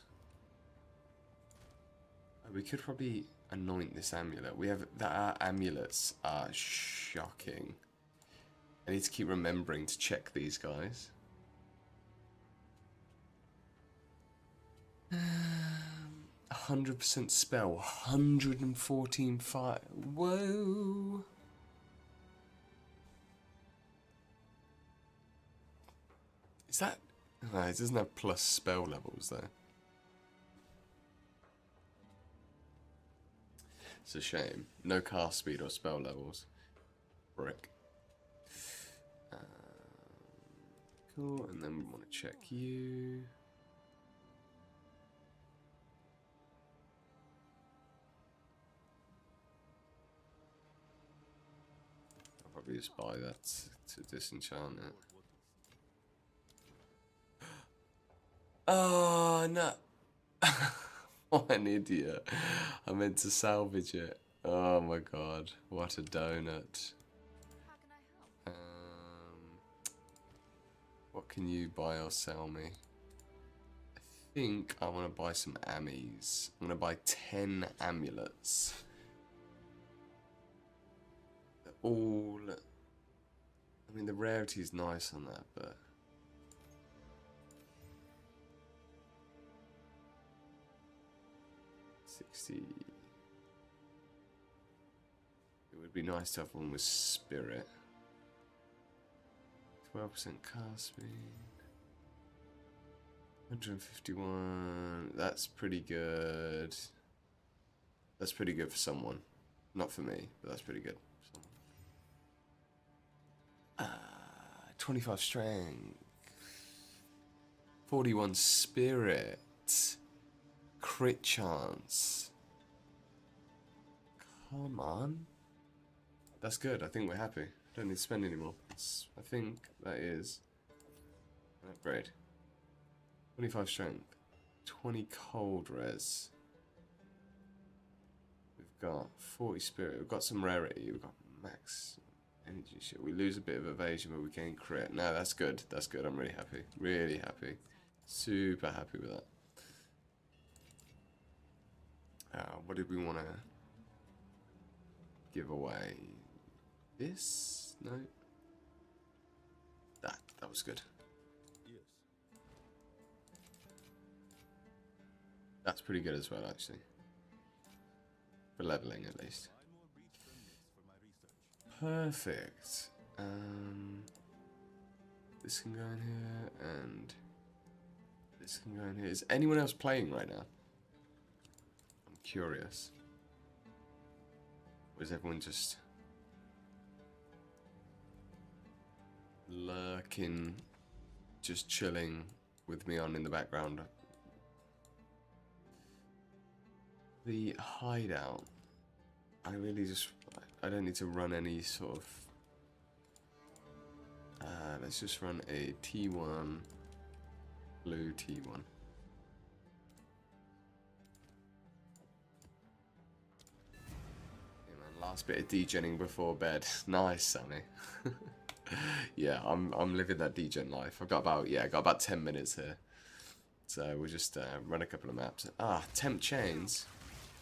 We could probably anoint this amulet. We have our amulets are shocking. I need to keep remembering to check these guys. 100% spell, 114 fire. Whoa. Is that? No, it doesn't have plus spell levels though. It's a shame. No cast speed or spell levels. Brick. Cool, and then we want to check you. I'll probably just buy that to disenchant it. Oh, no. What an idiot. I meant to salvage it. Oh my god. What a donut. How can I help? What can you buy or sell me? I think I want to buy some ammies. I'm going to buy 10 amulets. They're all... I mean, the rarity is nice on that, but... It would be nice to have one with spirit. 12% cast speed. 151. That's pretty good. That's pretty good for someone. Not for me, but that's pretty good for someone. 25 strength. 41 spirit. Crit chance. Come on. That's good. I think we're happy. Don't need to spend any more. I think that is an upgrade. 25 strength. 20 cold res. We've got 40 spirit. We've got some rarity. We've got max energy shit. We lose a bit of evasion, but we gain crit. No, that's good. That's good. I'm really happy. Really happy. Super happy with that. What did we want to give away? This? No. That was good. Yes. That's pretty good as well, actually. For leveling, at least. Perfect. This can go in here, and this can go in here. Is anyone else playing right now? I'm curious. Or is everyone just lurking, just chilling with me on in the background? The hideout. I really just, I don't need to run any sort of, let's just run a T1, blue T1. Yeah, man, last bit of degenning before bed. Nice, Sammy. Yeah, I'm living that degen life. I've got about 10 minutes here. So we'll just run a couple of maps. Temp Chains.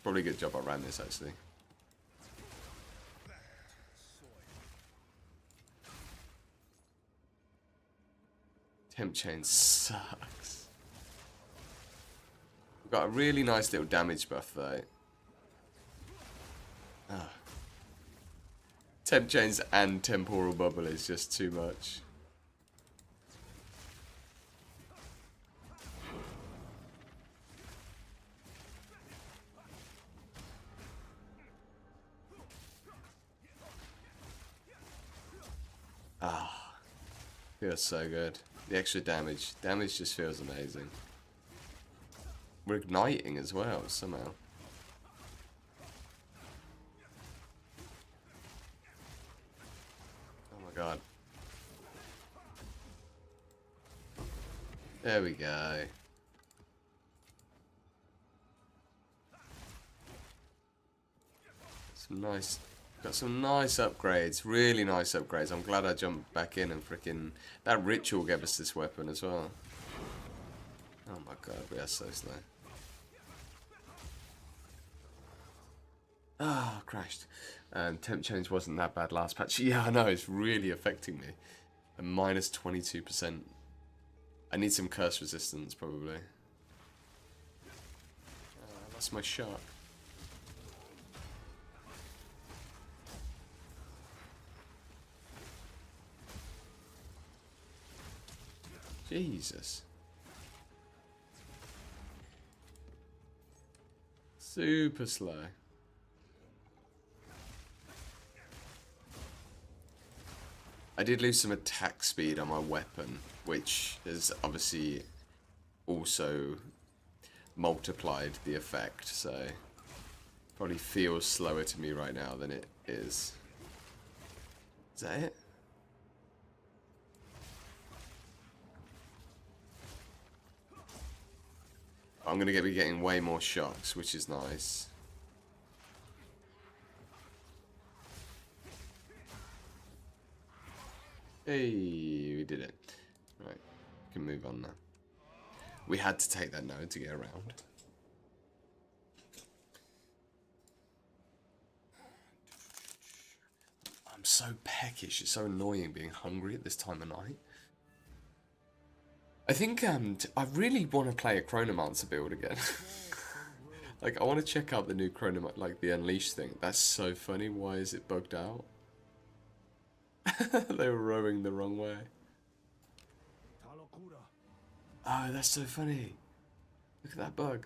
Probably a good job I ran this, actually. Temp Chain sucks. We've got a really nice little damage buff, though. Temp Chains and Temporal Bubble is just too much. Feels so good. The extra damage. Damage just feels amazing. We're igniting as well, somehow. Oh my god. There we go. Got some nice upgrades, really nice upgrades. I'm glad I jumped back in and freaking... That ritual gave us this weapon as well. Oh my god, we are so slow. Crashed. Temp change wasn't that bad last patch. Yeah, I know, it's really affecting me. A minus 22%. I need some curse resistance, probably. I lost my shot. Jesus. Super slow. I did lose some attack speed on my weapon, which has obviously also multiplied the effect, so probably feels slower to me right now than it is. Is that it? I'm going to be getting way more shocks, which is nice. Hey, we did it. Right, we can move on now. We had to take that node to get around. I'm so peckish, it's so annoying being hungry at this time of night. I think I really want to play a Chronomancer build again. Like, I want to check out the new Chronomancer, like the Unleash thing. That's so funny. Why is it bugged out? They were rowing the wrong way. Oh, that's so funny. Look at that bug.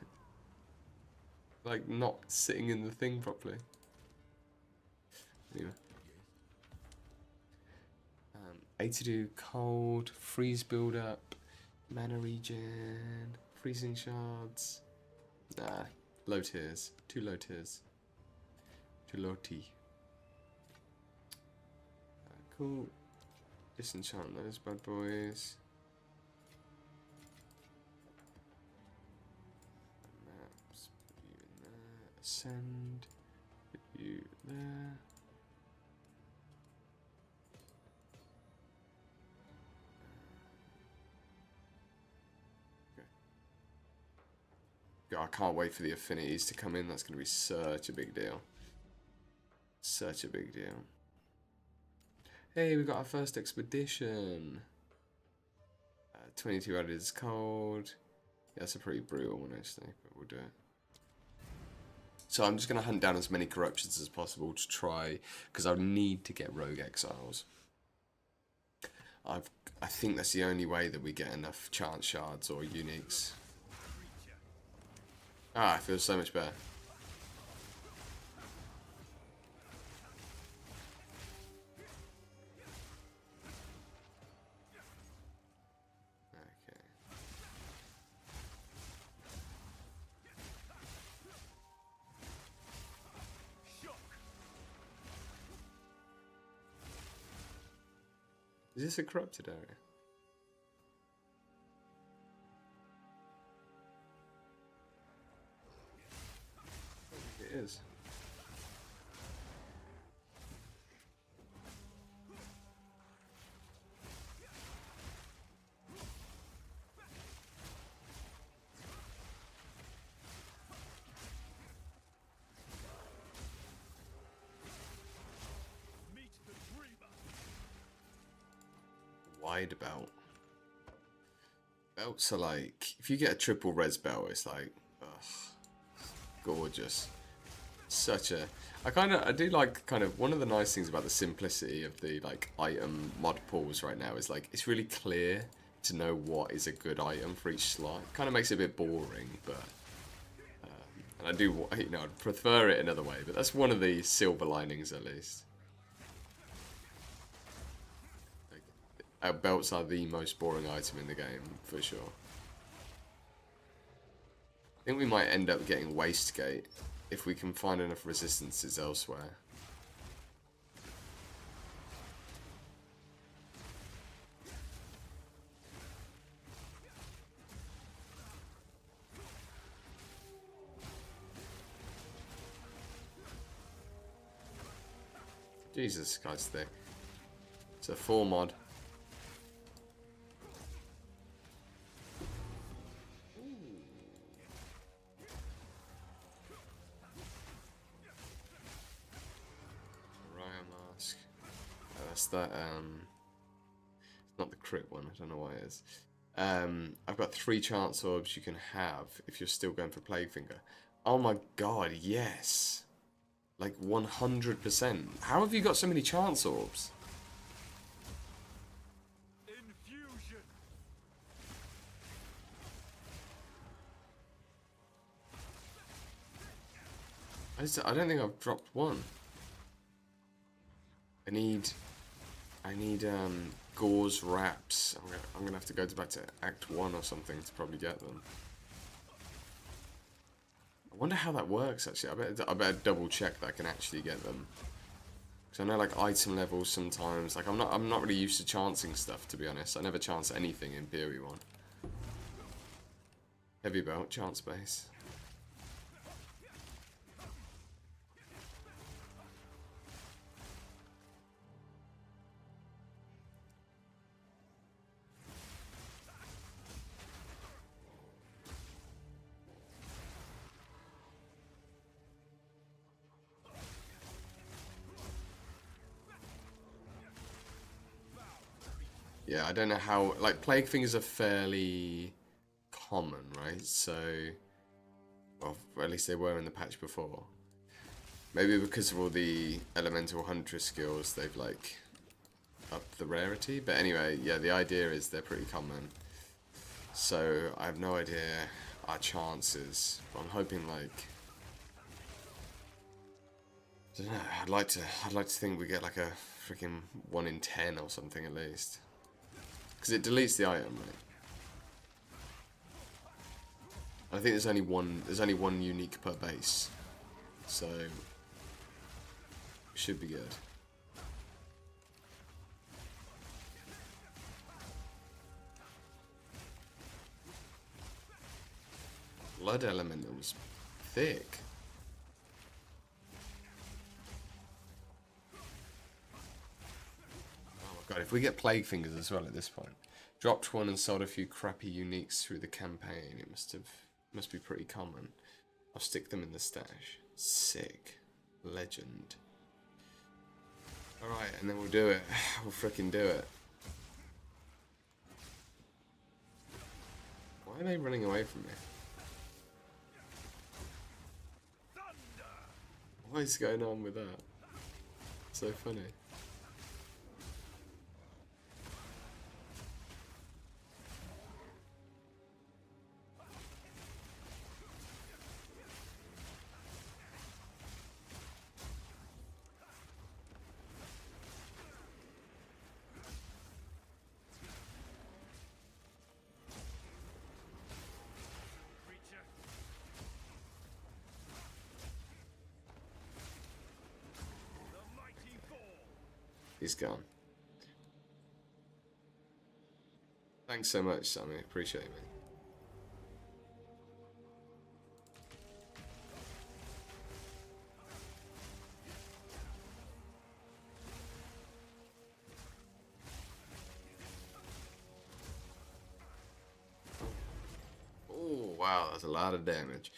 Like, not sitting in the thing properly. Anyway. 82 cold, freeze build up. Mana regen, freezing shards. Nah, low tiers. Too low tiers. Too low T. Cool. Disenchant those bad boys. Maps. Put you in there. Ascend. Put you there. I can't wait for the affinities to come in. That's going to be such a big deal. Such a big deal. Hey, we got our first expedition. 22 added is cold. Yeah, that's a pretty brutal one, actually, but we'll do it. So I'm just going to hunt down as many corruptions as possible to try, because I need to get rogue exiles. I think that's the only way that we get enough chance shards or uniques. Ah, it feels so much better. Okay. Is this a corrupted area? It is. Wide belt. Belts are like, if you get a triple res belt, it's like, ugh, gorgeous. Such a, I do like kind of, one of the nice things about the simplicity of the like item mod pools right now is like, it's really clear to know what is a good item for each slot. It kind of makes it a bit boring, but, and I do, you know, I'd prefer it another way, but that's one of the silver linings at least. Our belts are the most boring item in the game, for sure. I think we might end up getting Wastegate if we can find enough resistances elsewhere. Jesus, this guy's thick. It's a 4 mod. That's that, it's not the crit one, I don't know why it is. I've got 3 chance orbs you can have if you're still going for Plague Finger. Oh my god, yes! Like 100%. How have you got so many chance orbs? Infusion. I don't think I've dropped one. I need Gore's wraps. I'm gonna have to go back to Act 1 or something to probably get them. I wonder how that works actually. I better double check that I can actually get them. Because I know like item levels sometimes, like I'm not really used to chancing stuff, to be honest. I never chance anything in Piri 1. Heavy belt, chance base. Yeah, I don't know how, like, Plague Fingers are fairly common, right? So, well, at least they were in the patch before. Maybe because of all the Elemental Huntress skills, they've, like, upped the rarity. But anyway, yeah, the idea is they're pretty common. So, I have no idea our chances. But I'm hoping, like, I don't know, I'd like to think we get, like, a freaking 1 in 10 or something at least. Because it deletes the item, right? I think there's only one unique per base. So should be good. Blood Elemental's thick. God, if we get Plague Fingers as well at this point. Dropped 1 and sold a few crappy uniques through the campaign. It must be pretty common. I'll stick them in the stash. Sick. Legend. Alright, and then we'll do it. We'll fricking do it. Why are they running away from me? What is going on with that? So funny. He's gone. Thanks so much, Sammy. Appreciate it, mate. Oh, wow, that's a lot of damage.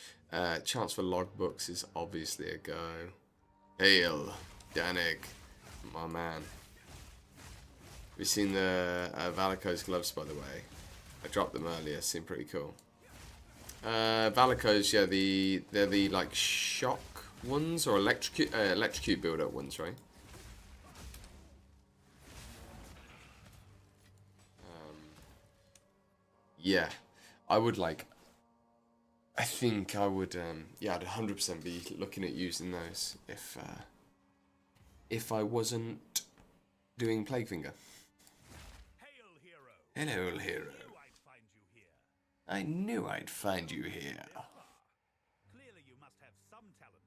Chance for logbooks is obviously a go. Hail, Danik, my man. Have you seen the Valaco's gloves, by the way? I dropped them earlier. Seem pretty cool. Valaco's, yeah, they're the like shock ones or electrocute build-up ones, right? Yeah, I would like. I think I would. Yeah, I'd 100% be looking at using those if I wasn't doing Plague Finger. Hello, hero. I knew I'd find you here. Clearly you must have some talent.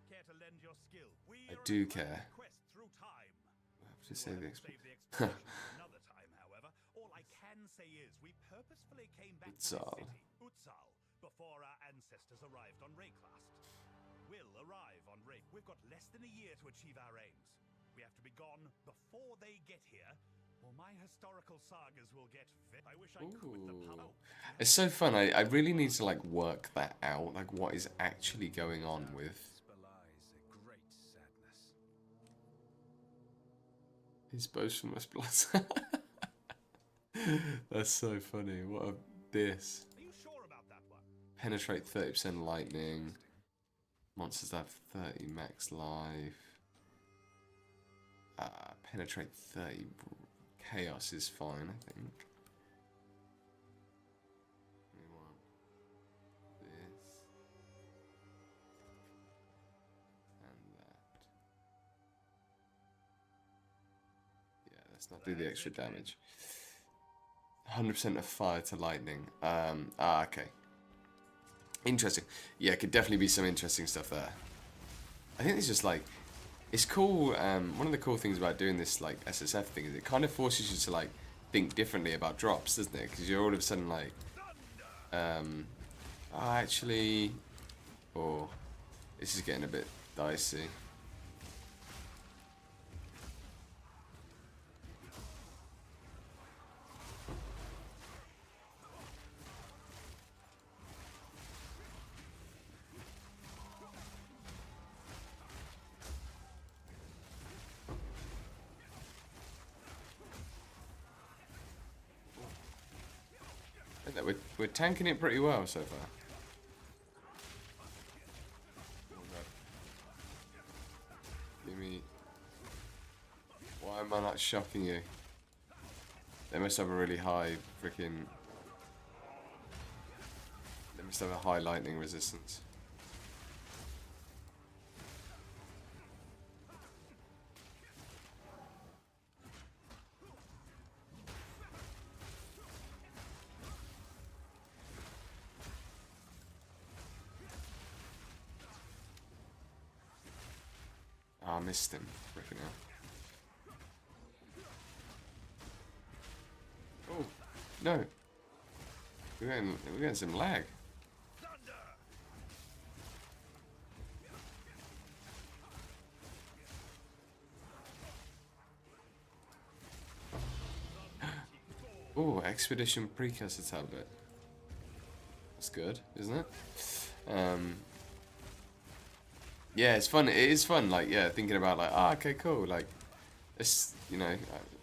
Care to lend your skill? I do care. I have to say the Another time, however, all I can say is we purposefully came back to this Utsal. city, Utsal, before our ancestors arrived on Rayclast. We'll arrive on Ray. We've got less than a year to achieve our aims. We have to be gone before they get here, or my historical sagas will get. I wish I could. The power. It's so fun. I really need to like work that out, like what is actually going on with his blasphemous blood. That's so funny. What a this. Are you sure about that one? Penetrate 30% lightning. Monsters have 30 max life. Penetrate 30 chaos is fine, I think. We want this and that. Yeah, let's not do the extra damage. 100% of fire to lightning. Okay. Interesting. Yeah, could definitely be some interesting stuff there. I think it's just like, it's cool. One of the cool things about doing this like SSF thing is it kind of forces you to like think differently about drops, doesn't it? Because you're all of a sudden like, actually, oh, this is getting a bit dicey. We're tanking it pretty well so far. Give me. Why am I not shocking you? They must have a really high freaking. They must have a high lightning resistance. Oh, I missed him. Freaking hell. Oh, no. We're getting some lag. Oh, Expedition Precursor tablet. That's good, isn't it? Yeah, it's fun. It is fun. Like, yeah, thinking about like, okay, cool. Like, this, you know,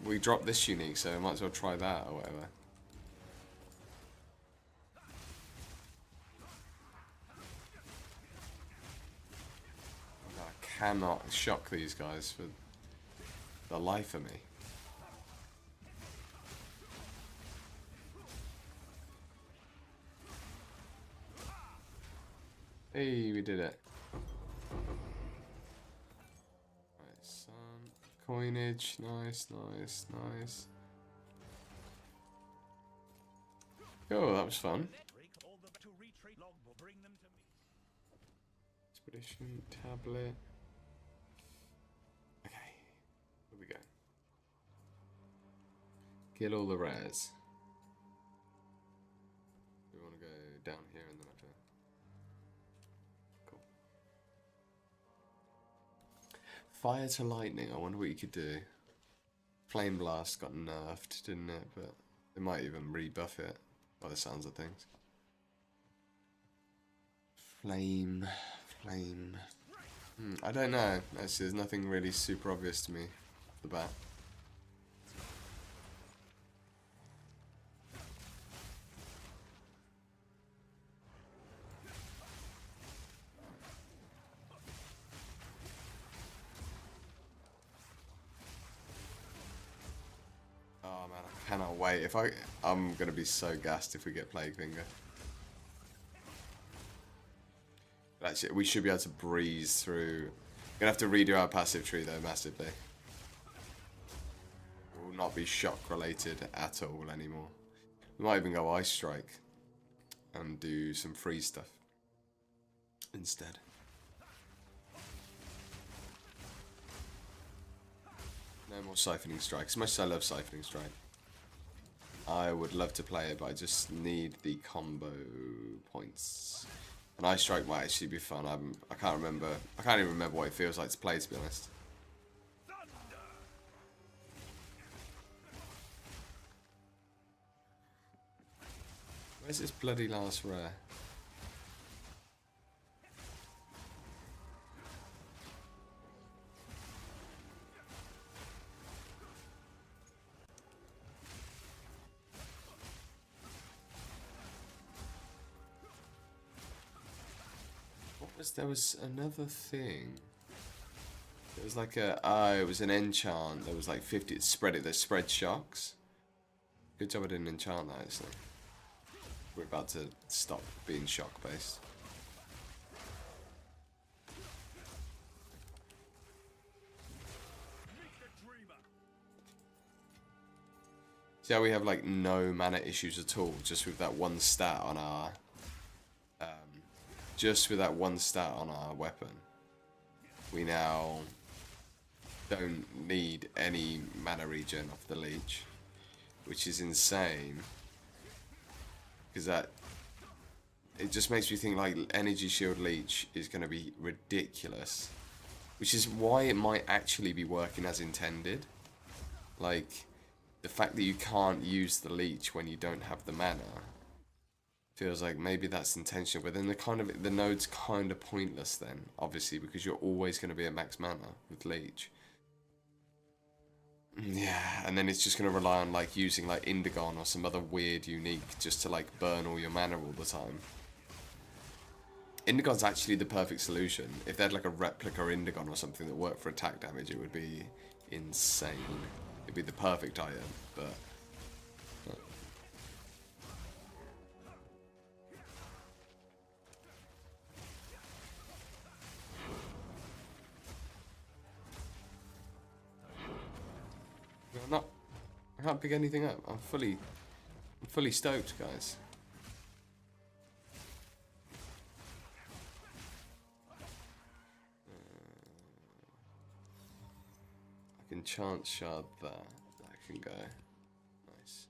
we dropped this unique, so I might as well try that or whatever. Oh, God, cannot shock these guys for the life of me. Hey, we did it. Nice. Coinage. Nice, nice, nice. Oh, that was fun. Expedition, tablet. Okay, here we go. Kill all the rares. We want to go down here and then up there. Cool. Fire to lightning. I wonder what you could do. Flame blast got nerfed, didn't it? But they might even rebuff it by the sounds of things. Flame. I don't know. Actually, there's nothing really super obvious to me off the bat. Oh man, I cannot wait. I'm gonna be so gassed if we get Plague Finger. Actually, we should be able to breeze through. We're gonna have to redo our passive tree though, massively. Will not be shock related at all anymore. We might even go Ice Strike and do some freeze stuff instead. No more Siphoning Strike. As much as I love Siphoning Strike, I would love to play it, but I just need the combo points. And Ice Strike might actually be fun. I can't remember. I can't even remember what it feels like to play, to be honest. Where's this bloody last rare? There was another thing. It was like it was an enchant. There was like 50. It spread shocks. Good job I didn't enchant that actually. We're about to stop being shock based. See how we have like no mana issues at all, just with that one stat on our weapon. We now don't need any mana regen off the leech, which is insane. Because it just makes me think like Energy Shield Leech is going to be ridiculous. Which is why it might actually be working as intended. Like, the fact that you can't use the leech when you don't have the mana feels like maybe that's intentional, but then the node's kind of pointless then, obviously, because you're always going to be at max mana with leech. Yeah, and then it's just going to rely on like using like Indigon or some other weird unique just to like burn all your mana all the time. Indigon's actually the perfect solution. If they had like a replica Indigon or something that worked for attack damage, it would be insane. It'd be the perfect item, but I can't pick anything up. I'm fully stoked, guys. I can chance shard that. That can go. Nice.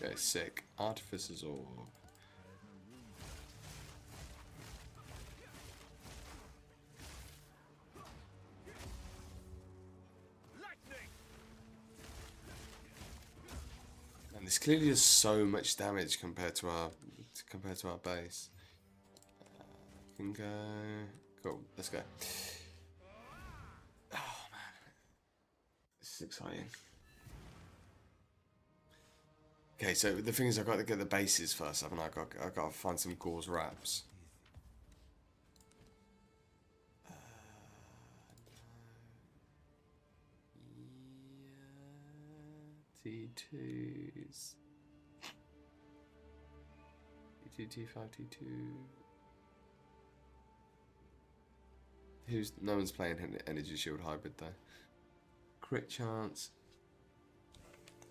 Okay, sick. Artificer's Orb. And this clearly does so much damage compared to our base. Can go. Cool. Let's go. Oh man, this is exciting. Okay, so the thing is, I've got to get the bases first, haven't I? I've got to find some Gauze Wraps. T2s. T2, T5, T2. No one's playing Energy Shield Hybrid though. Crit chance.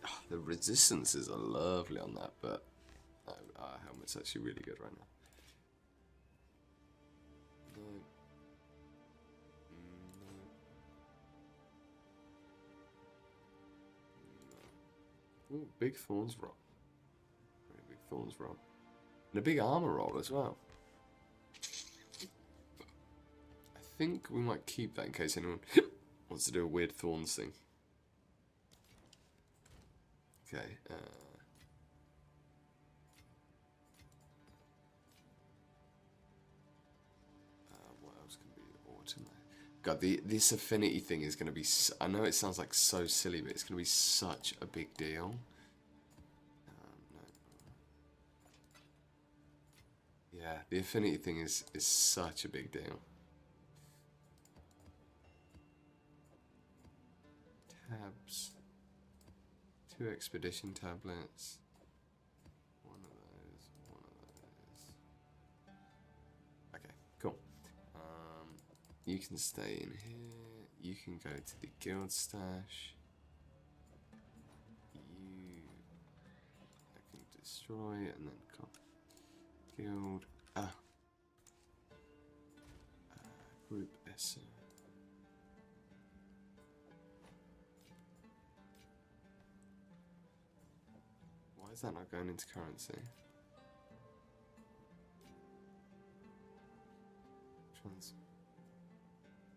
Oh, the resistances are lovely on that, but our helmet's actually really good right now. No. Ooh, big Thorns roll. Very big Thorns roll. And a big armor roll as well. I think we might keep that in case anyone wants to do a weird Thorns thing. Okay, what else can be automate? God, this affinity thing is going to be... I know it sounds like so silly, but it's going to be such a big deal. No. Yeah, the affinity thing is such a big deal. Tabs. 2 expedition tablets. One of those. Okay, cool. You can stay in here. You can go to the guild stash. I can destroy and then come. Guild. Group S. Why is that not going into currency?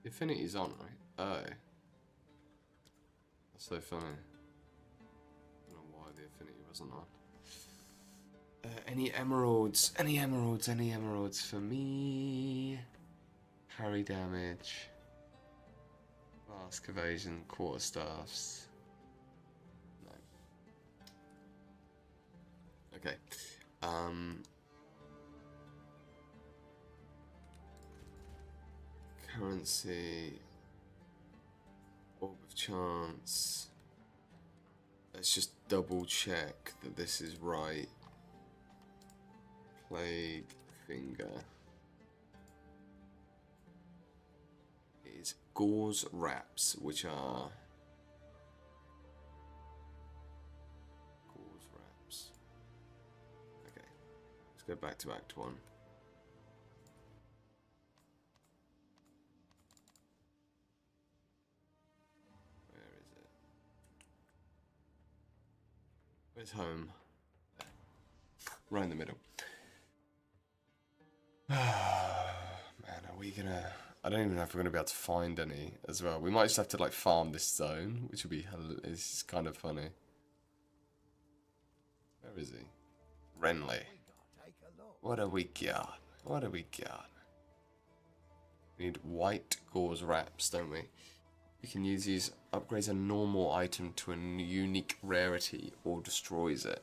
The affinity's on, right? Oh. That's so funny. I don't know why the affinity wasn't on. Any emeralds? Any emeralds? Any emeralds for me? Parry damage. Mask evasion, quarterstaffs. No. Okay. Currency. Orb of chance. Let's just double check that this is right. Plague finger. It is Gauze Wraps, which are Gauze Wraps. Okay, let's go back to Act 1. Where is it? Where's home? There. Right in the middle. Man, are we gonna... I don't even know if we're gonna be able to find any as well. We might just have to like farm this zone, which would be it's kind of funny. Where is he? Renly. What do we got? What do we got? We need white Gauze Wraps, don't we? You can use these, upgrades a normal item to a unique rarity or destroys it.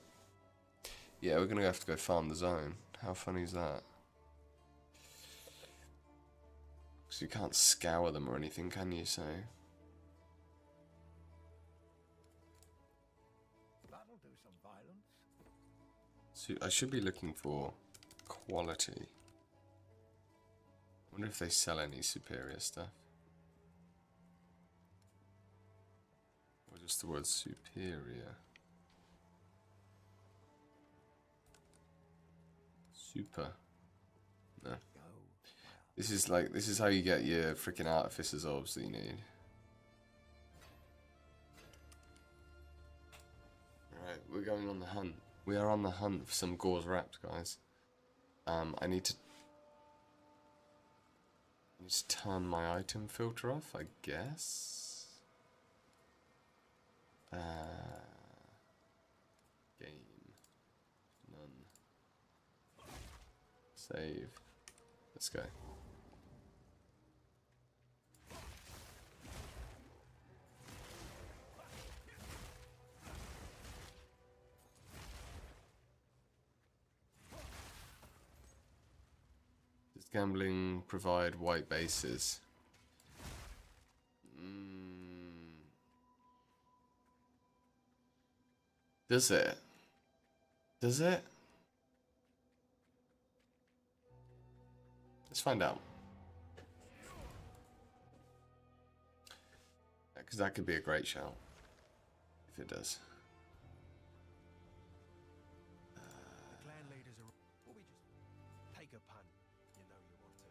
Yeah, we're gonna have to go farm the zone. How funny is that? Because you can't scour them or anything, can you, so... That'll do some violence. So I should be looking for quality. I wonder if they sell any superior stuff. Or just the word superior. Super. No. This is how you get your freaking Artificer's Orbs that you need. Alright, we're going on the hunt. We are on the hunt for some gauze wraps, guys. I need to turn my item filter off, I guess. Game. None. Save. Let's go. Does gambling provide white bases? Does it? Does it? Let's find out. Because that could be a great shout. If it does. The clan leaders are. Will we just take a punt? You know you want to.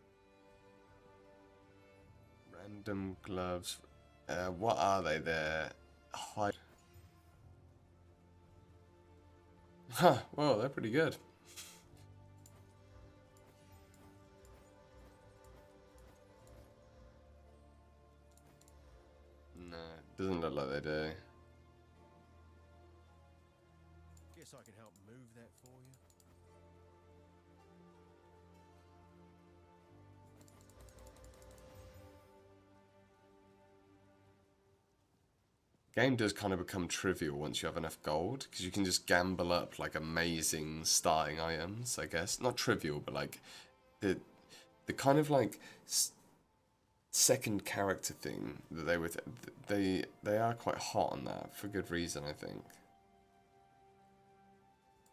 Random gloves. What are they? They're hide. Huh, well, they're pretty good. No, doesn't look like they do. Guess I can help move that for you. Game does kind of become trivial once you have enough gold, because you can just gamble up like amazing starting items, I guess. Not trivial, but like the kind of like second character thing that they are quite hot on that for good reason, I think.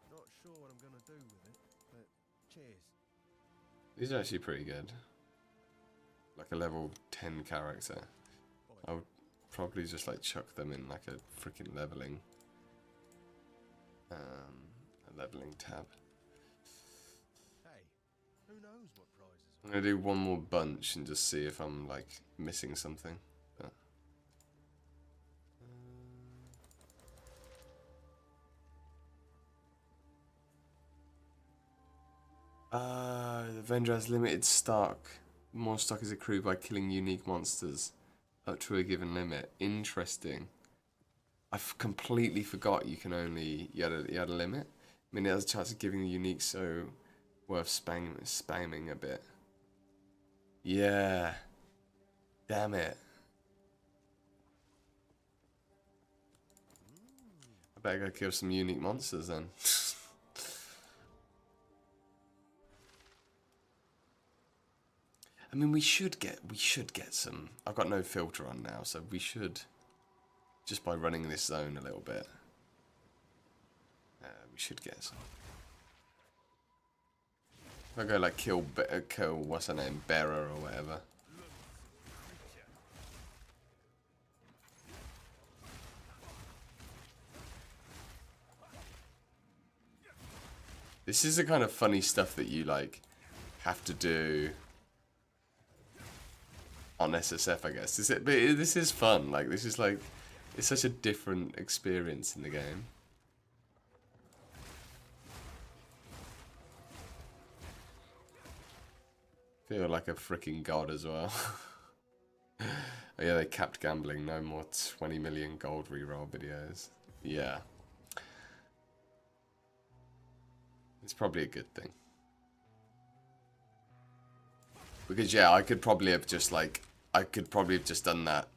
Not sure what I'm gonna do with it, but cheers. These are actually pretty good. Like a level 10 character. I would probably just like chuck them in like a freaking leveling a leveling tab. Hey, who knows what prizes? I'm gonna do one more bunch and just see if I'm like missing something. But, the vendor has limited stock. More stock is accrued by killing unique monsters up to a given limit. Interesting. I've completely forgot you can only you had a limit. I mean, it has a chance of giving the unique, so worth spamming a bit. Yeah. Damn it. I better go kill some unique monsters then. I mean, we should get some. I've got no filter on now, so we should, just by running this zone a little bit, we should get some. If I go like kill what's her name, Bearer or whatever. This is the kind of funny stuff that you like have to do on SSF, I guess. But this is fun. Like, this is like, it's such a different experience in the game. Feel like a freaking god as well. Oh yeah, they capped gambling. No more 20 million gold reroll videos. Yeah. It's probably a good thing. Because yeah, I could probably have just done that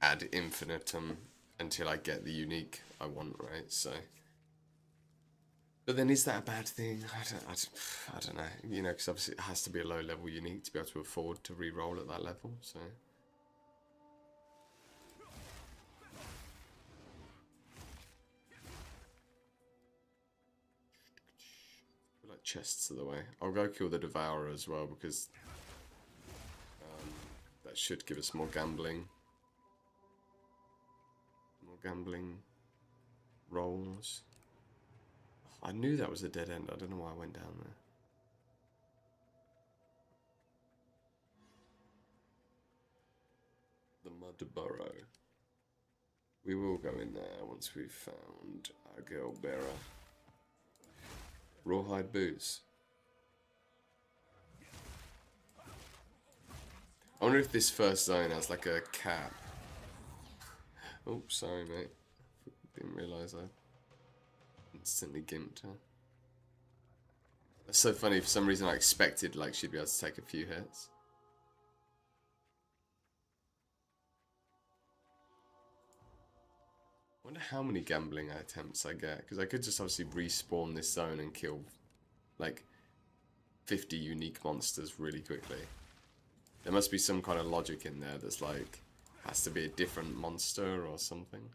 ad infinitum until I get the unique I want, right? So, but then is that a bad thing? I don't know. You know, because obviously it has to be a low level unique to be able to afford to re-roll at that level. So. Like chests of the way. I'll go kill the Devourer as well because that should give us more gambling. More gambling rolls. I knew that was a dead end. I don't know why I went down there. The Mud Burrow. We will go in there once we've found our girl Bera. Rawhide boots. I wonder if this first zone has like a cap. Oh, sorry, mate. Didn't realise I instantly gimped her. That's so funny. For some reason, I expected like she'd be able to take a few hits. I wonder how many gambling attempts I get, because I could just obviously respawn this zone and kill like 50 unique monsters really quickly. There must be some kind of logic in there that's like, has to be a different monster or something.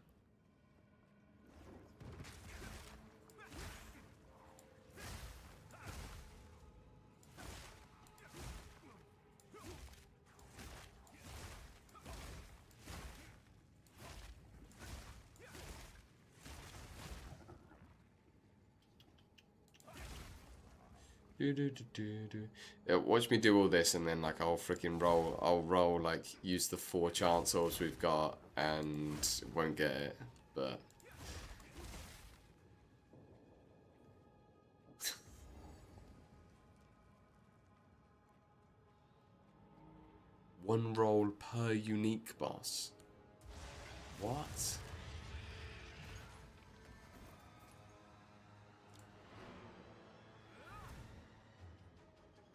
Yeah, watch me do all this and then like I'll freaking roll. I'll roll like use the 4 chance orbs we've got and won't get it, but one roll per unique boss. What?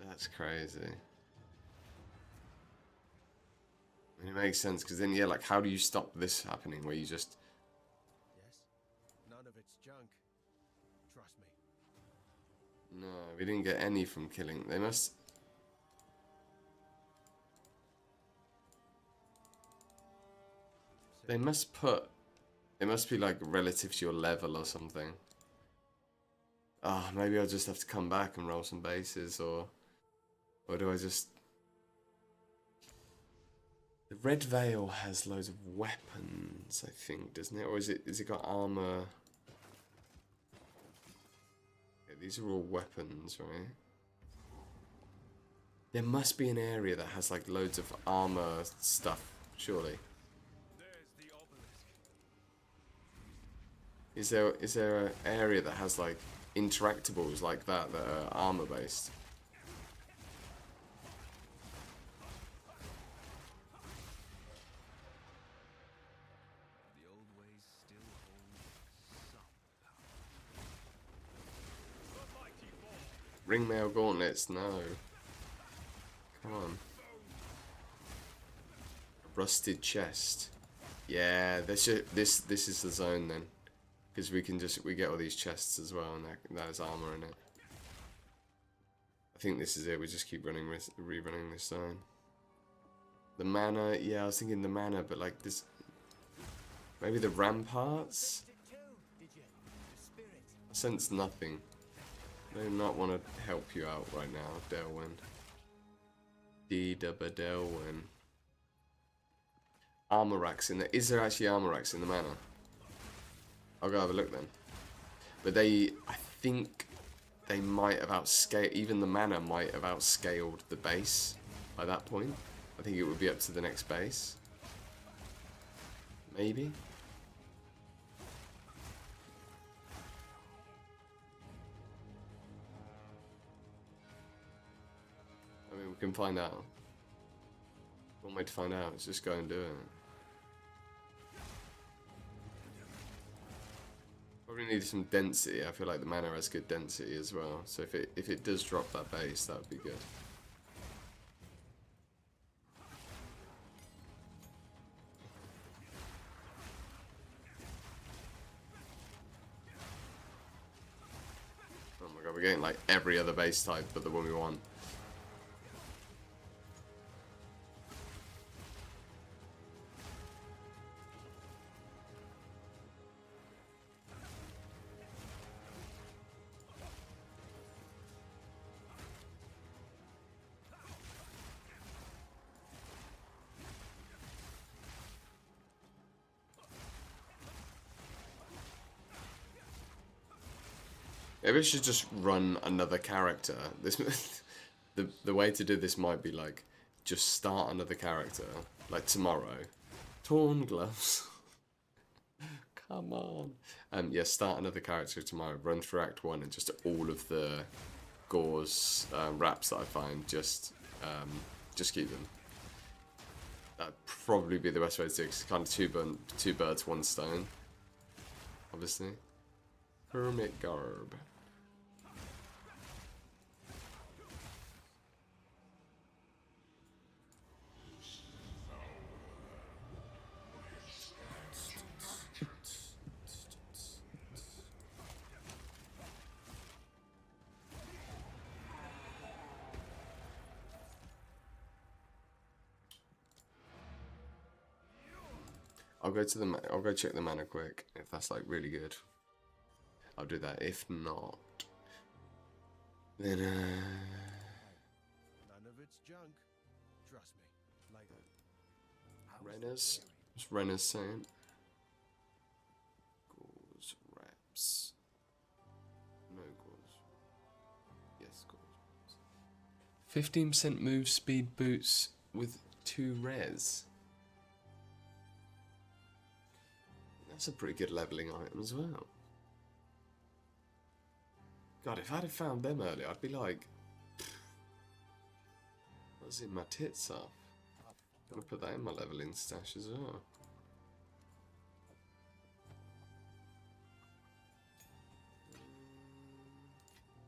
That's crazy. I mean, it makes sense, because then, yeah, like, how do you stop this happening where you just... Yes? None of it's junk. Trust me. No, we didn't get any from killing. They must... They must put... It must be, like, relative to your level or something. Ah, maybe I'll just have to come back and roll some bases, or do I just... The Red Veil has loads of weapons, I think, doesn't it? Or is it got armor? Yeah, these are all weapons, right? There must be an area that has like loads of armor stuff, surely. Is there an area that has like interactables like that are armor based? Ringmail gauntlets, no. Come on. Rusted chest. Yeah, this is the zone then, because we get all these chests as well, and that has armor in it. I think this is it. We just keep rerunning this zone. The mana, yeah, I was thinking the mana, but like this, maybe the ramparts. I sense nothing. I do not want to help you out right now, Delwyn. Delwyn. Armor racks in there. Is there actually armor racks in the manor? I'll go have a look then. But I think they might have outscaled, even the manor might have outscaled the base by that point. I think it would be up to the next base. Maybe? I mean, we can find out. One way to find out is just go and do it. Probably need some density. I feel like the mana has good density as well. So if it does drop that base, that would be good. Oh my god, we're getting like every other base type but the one we want. Maybe I should just run another character. The way to do this might be like, just start another character, like tomorrow. Torn gloves. Come on. Yeah, start another character tomorrow. Run through Act 1 and just all of the Gauze wraps that I find. Just keep them. That'd probably be the best way to do it. 'Cause it's kind of two birds, one stone. Obviously. Hermit garb. I'll go check the mana quick if that's like really good. I'll do that. If not, then None of it's junk. Trust me. Later. Renner's. What's Renner's saying? Gauze wraps. No gauze. Yes, gauze. 15% move speed boots with 2 res. That's a pretty good leveling item as well. God, if I'd have found them earlier, I'd be like, what's in my tits off? I'm gonna put that in my leveling stash as well.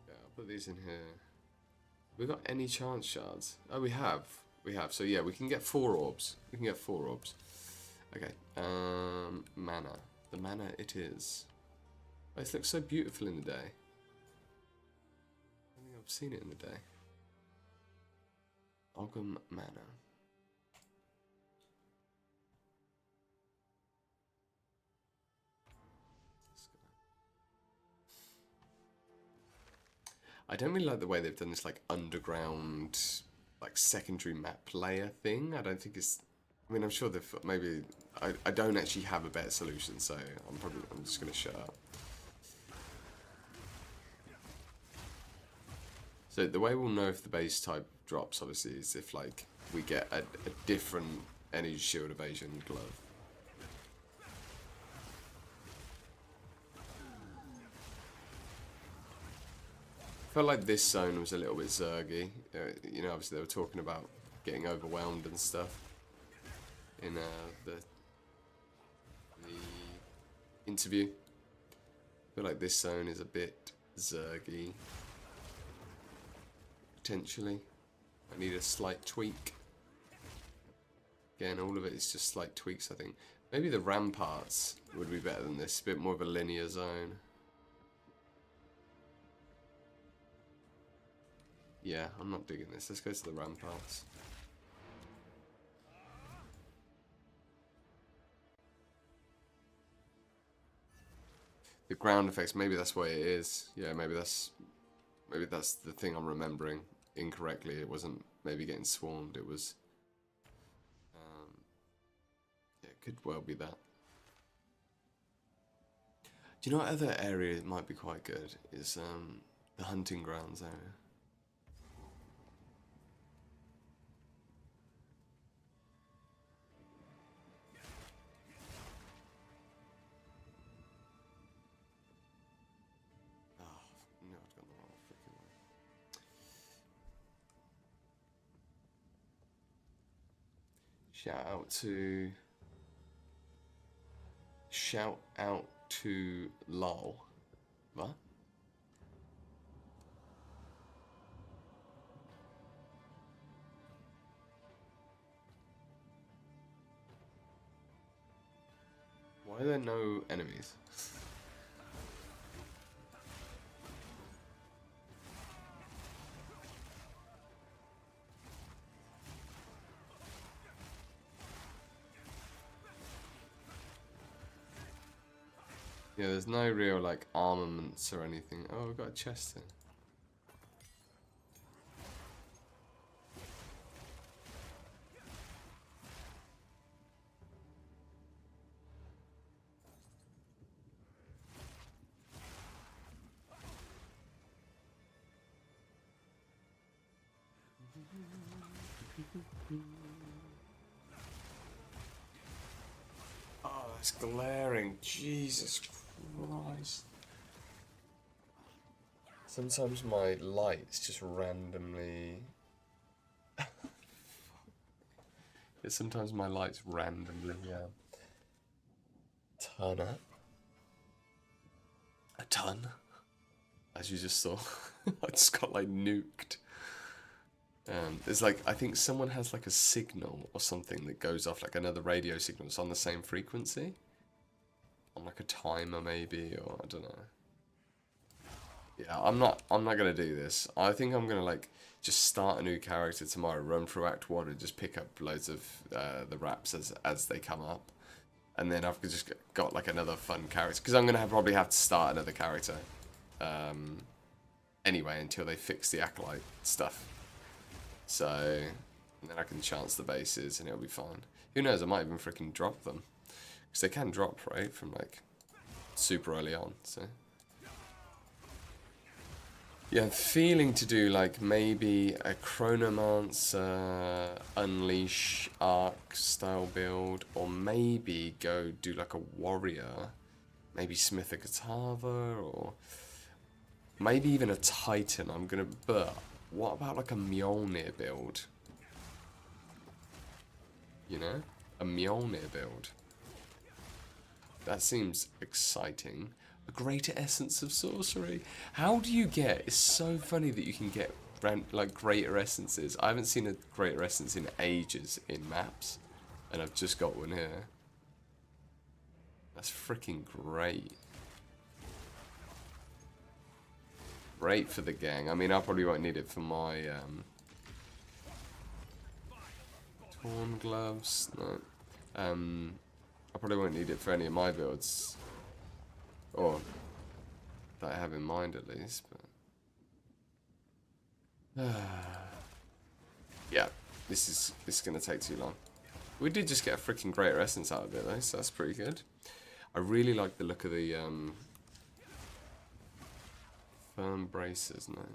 Yeah, I'll put these in here. Have we got any chance shards? Oh, we have. We have. So yeah, we can get 4 orbs. We can get 4 orbs. Okay. Mana. The mana it is. Oh, this looks so beautiful in the day. I think I've seen it in the day. Ogum mana. I don't really like the way they've done this like underground, like secondary map layer thing. I don't think it's. I mean, I'm sure they've maybe. I don't actually have a better solution, so I'm just gonna shut up. So the way we'll know if the base type drops, obviously, is if like we get a different energy shield evasion glove. I felt like this zone was a little bit zergy. You know, obviously they were talking about getting overwhelmed and stuff in the interview. I feel like this zone is a bit zergy. Potentially. I need a slight tweak. Again, all of it is just slight tweaks, I think. Maybe the ramparts would be better than this. A bit more of a linear zone. Yeah, I'm not digging this. Let's go to the ramparts. The ground effects, maybe that's what it is. Yeah, maybe that's the thing I'm remembering incorrectly. It wasn't maybe getting swarmed, it was yeah, it could well be that. Do you know what other area might be quite good? Is the hunting grounds area. No, I've gone the wrong freaking way. Shout out to LOL. What? Why are there no enemies? Yeah, there's no real like armaments or anything. Oh, we've got a chest here. it's glaring. Jesus Christ. Sometimes my lights just randomly... yeah, sometimes my lights randomly turn up. A ton. As you just saw. I just got like nuked. There's like, I think someone has like a signal or something that goes off, like another radio signal. It's on the same frequency. On like a timer maybe, or I don't know. Yeah, I'm not gonna do this. I think I'm gonna like just start a new character tomorrow, run through Act 1 and just pick up loads of the raps as they come up. And then I've just got like another fun character. Because I'm gonna probably have to start another character. Anyway, until they fix the Acolyte stuff. So, and then I can chance the bases and it'll be fine. Who knows, I might even freaking drop them. Because they can drop, right, from like super early on, so. Yeah, I'm feeling to do like maybe a Chronomancer, Unleash, Arc style build, or maybe go do like a Warrior. Maybe Smith a Katava, or maybe even a Titan. But what about like a Mjolnir build? You know? A Mjolnir build. That seems exciting. A greater essence of sorcery. How do you get... It's so funny that you can get like greater essences. I haven't seen a greater essence in ages in maps. And I've just got one here. That's freaking great. Great for the gang. I mean, I probably won't need it for my torn gloves. No. I probably won't need it for any of my builds. Or that I have in mind at least. But yeah, this is gonna take too long. We did just get a freaking greater essence out of it though, so that's pretty good. I really like the look of the firm braces now.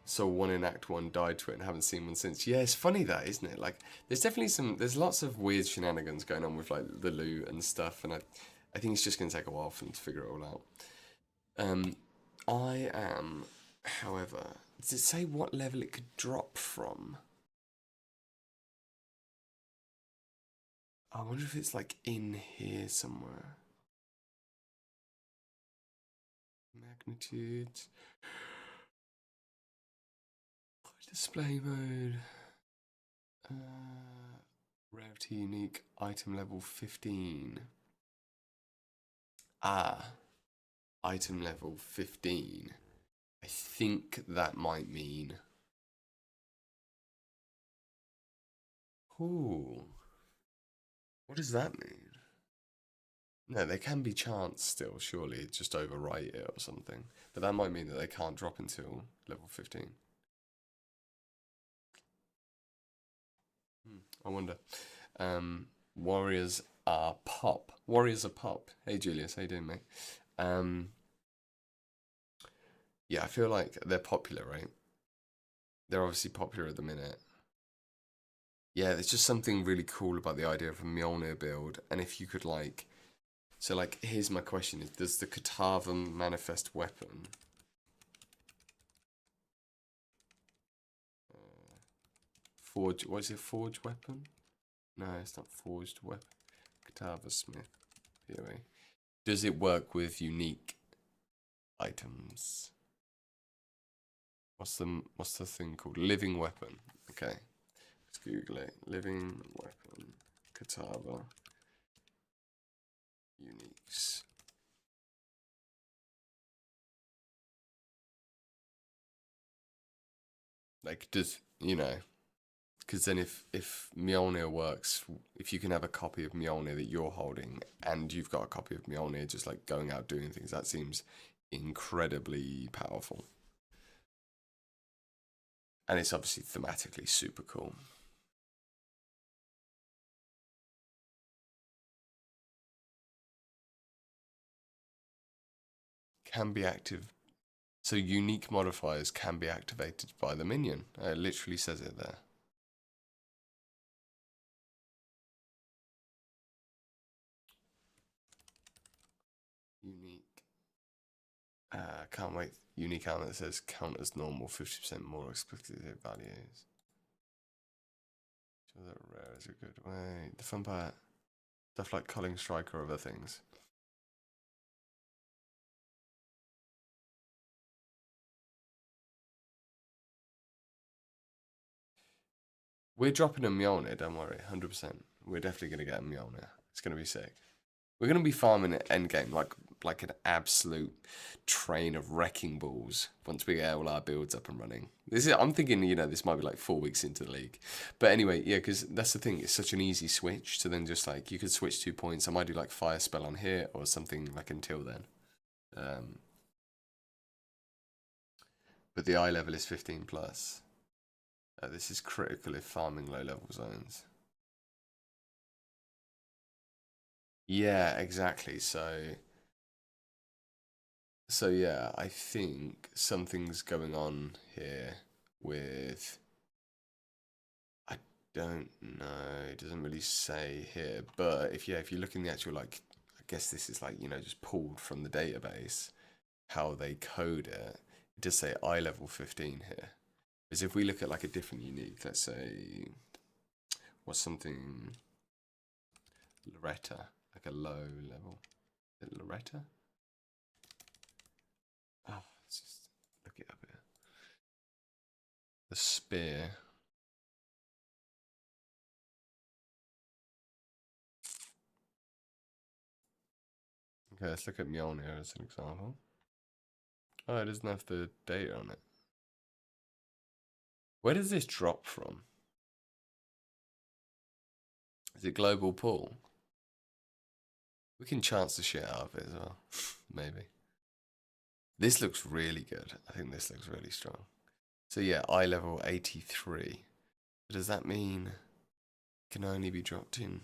Saw one in Act 1, died to it, and haven't seen one since. Yeah, it's funny that, isn't it? Like, there's lots of weird shenanigans going on with like the loot and stuff, and I think it's just gonna take a while for them to figure it all out. I am, however, does it say what level it could drop from? I wonder if it's like in here somewhere. Magnitude. Display mode. Rarity unique item level 15. Item level 15. I think that might mean... Ooh. What does that mean? No, they can be chance still, surely. Just overwrite it or something. But that might mean that they can't drop until level 15. I wonder. Warriors are pop. Warriors are pop. Hey Julius, how you doing, mate? Yeah, I feel like they're popular, right? They're obviously popular at the minute. Yeah, there's just something really cool about the idea of a Mjolnir build, and if you could like... So like, here's my question, is does the Katava manifest weapon... Forge, what is it, forged weapon? No, it's not forged weapon. Katava Smith, POA. Does it work with unique items? What's the thing called? Living weapon. Okay, let's Google it. Living weapon, Katava, uniques. Like, does, you know... Because then if Mjolnir works, if you can have a copy of Mjolnir that you're holding, and you've got a copy of Mjolnir just like going out doing things, that seems incredibly powerful. And it's obviously thematically super cool. Can be active. So unique modifiers can be activated by the minion. It literally says it there. Can't wait. Unique armor that says count as normal, 50% more explicit values. So that rare is a good way. The fun part, stuff like culling strike or other things. We're dropping a Mjolnir, don't worry, 100%. We're definitely going to get a Mjolnir. It's going to be sick. We're going to be farming at endgame like an absolute train of wrecking balls once we get all our builds up and running. I'm thinking, this might be like 4 weeks into the league. But anyway, yeah, because that's the thing. It's such an easy switch to then just like, you could switch 2 points. I might do like fire spell on here or something like until then. But the eye level is 15 plus. This is critical if farming low level zones. Yeah, exactly. So yeah, I think something's going on here with, I don't know, it doesn't really say here, but if you look in the actual, like, I guess this is like, just pulled from the database, how they code it, it does say eye level 15 here. Because if we look at like a different unique, let's say, what's something, Loretta, like a low level, is it Loretta? Oh, let's just look it up here. The spear. Okay, let's look at Mjolnir as an example. Oh, it doesn't have the data on it. Where does this drop from? Is it global pool? We can chance the shit out of it as well. Maybe. This looks really good. I think this looks really strong. So yeah, eye level 83. But does that mean it can only be dropped in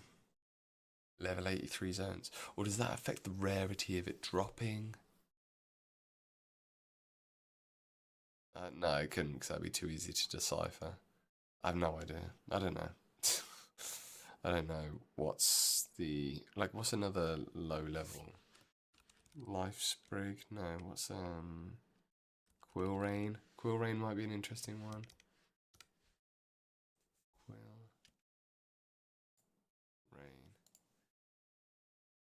level 83 zones? Or does that affect the rarity of it dropping? No, it couldn't, because that'd be too easy to decipher. I have no idea. I don't know. I don't know what's another low level? Life Sprig? No, what's Quill Rain? Quill Rain might be an interesting one. Quill Rain.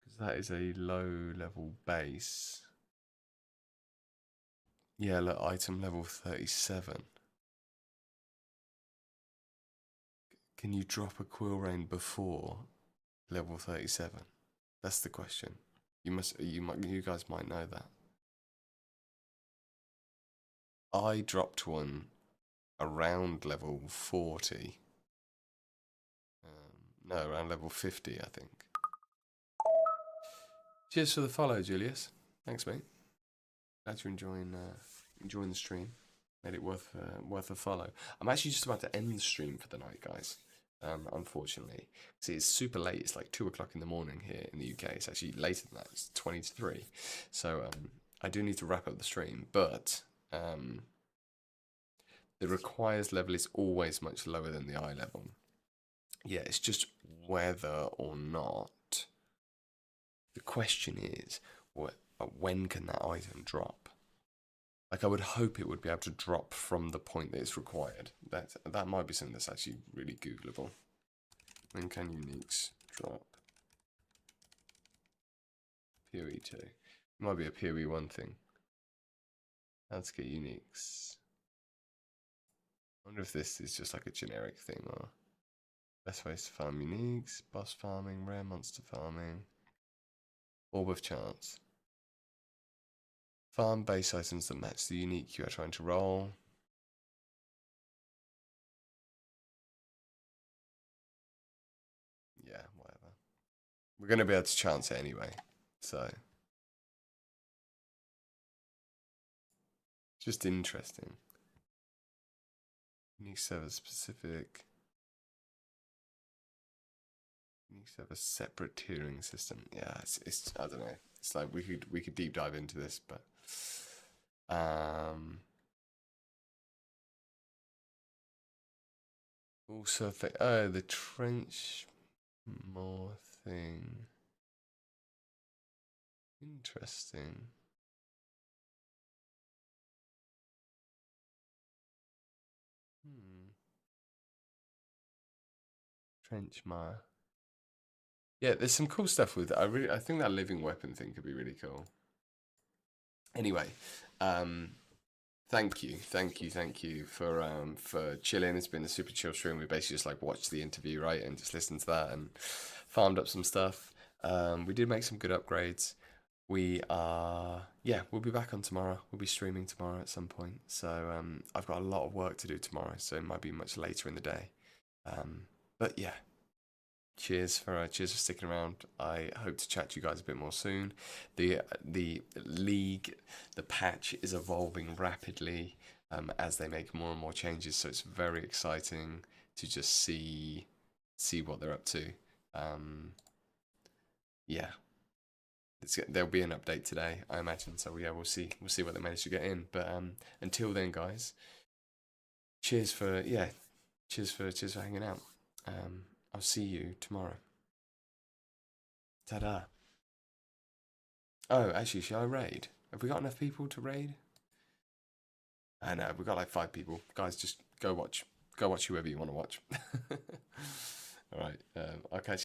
Because that is a low level base. Yeah, look, item level 37. Can you drop a Quill Rain before level 37? That's the question. You guys might know that. I dropped one around level 40. No, around level 50, I think. Cheers for the follow, Julius. Thanks, mate. Glad you're enjoying the stream. Made it worth a follow. I'm actually just about to end the stream for the night, guys. Unfortunately, see, it's super late. It's like 2 o'clock in the morning here in the UK. It's actually later than that. It's 20 to 3. So I do need to wrap up the stream, but the requires level is always much lower than the eye level. Yeah, it's just whether or not. The question is, when can that item drop? Like, I would hope it would be able to drop from the point that it's required. That might be something that's actually really Googleable. When can uniques drop? PoE 2. It might be a PoE 1 thing. Let's get uniques. I wonder if this is just like a generic thing or best ways to farm uniques, boss farming, rare monster farming, orb of chance. Farm base items that match the unique you are trying to roll. Yeah, whatever. We're going to be able to chance it anyway, so. Just interesting. Unique server specific. Unique server separate tiering system. Yeah, it's I don't know. It's like we could deep dive into this, but also the trench more thing. Interesting. Trench Mire. Yeah, there's some cool stuff with it. I think that living weapon thing could be really cool. Anyway, thank you for chilling. It's been a super chill stream. We basically just like watched the interview, right, and just listened to that and farmed up some stuff. We did make some good upgrades. We'll be back on tomorrow. We'll be streaming tomorrow at some point. So I've got a lot of work to do tomorrow, so it might be much later in the day. But yeah, cheers for sticking around. I hope to chat to you guys a bit more soon. The league, the patch is evolving rapidly as they make more and more changes. So it's very exciting to just see what they're up to. Yeah. There'll be an update today, I imagine. So yeah, we'll see what they manage to get in. But until then, guys, cheers for hanging out. I'll see you tomorrow. Ta-da. Oh, actually, shall I raid? Have we got enough people to raid? I know, we've got like 5 people. Guys, just go watch whoever you want to watch. Alright, I'll catch you.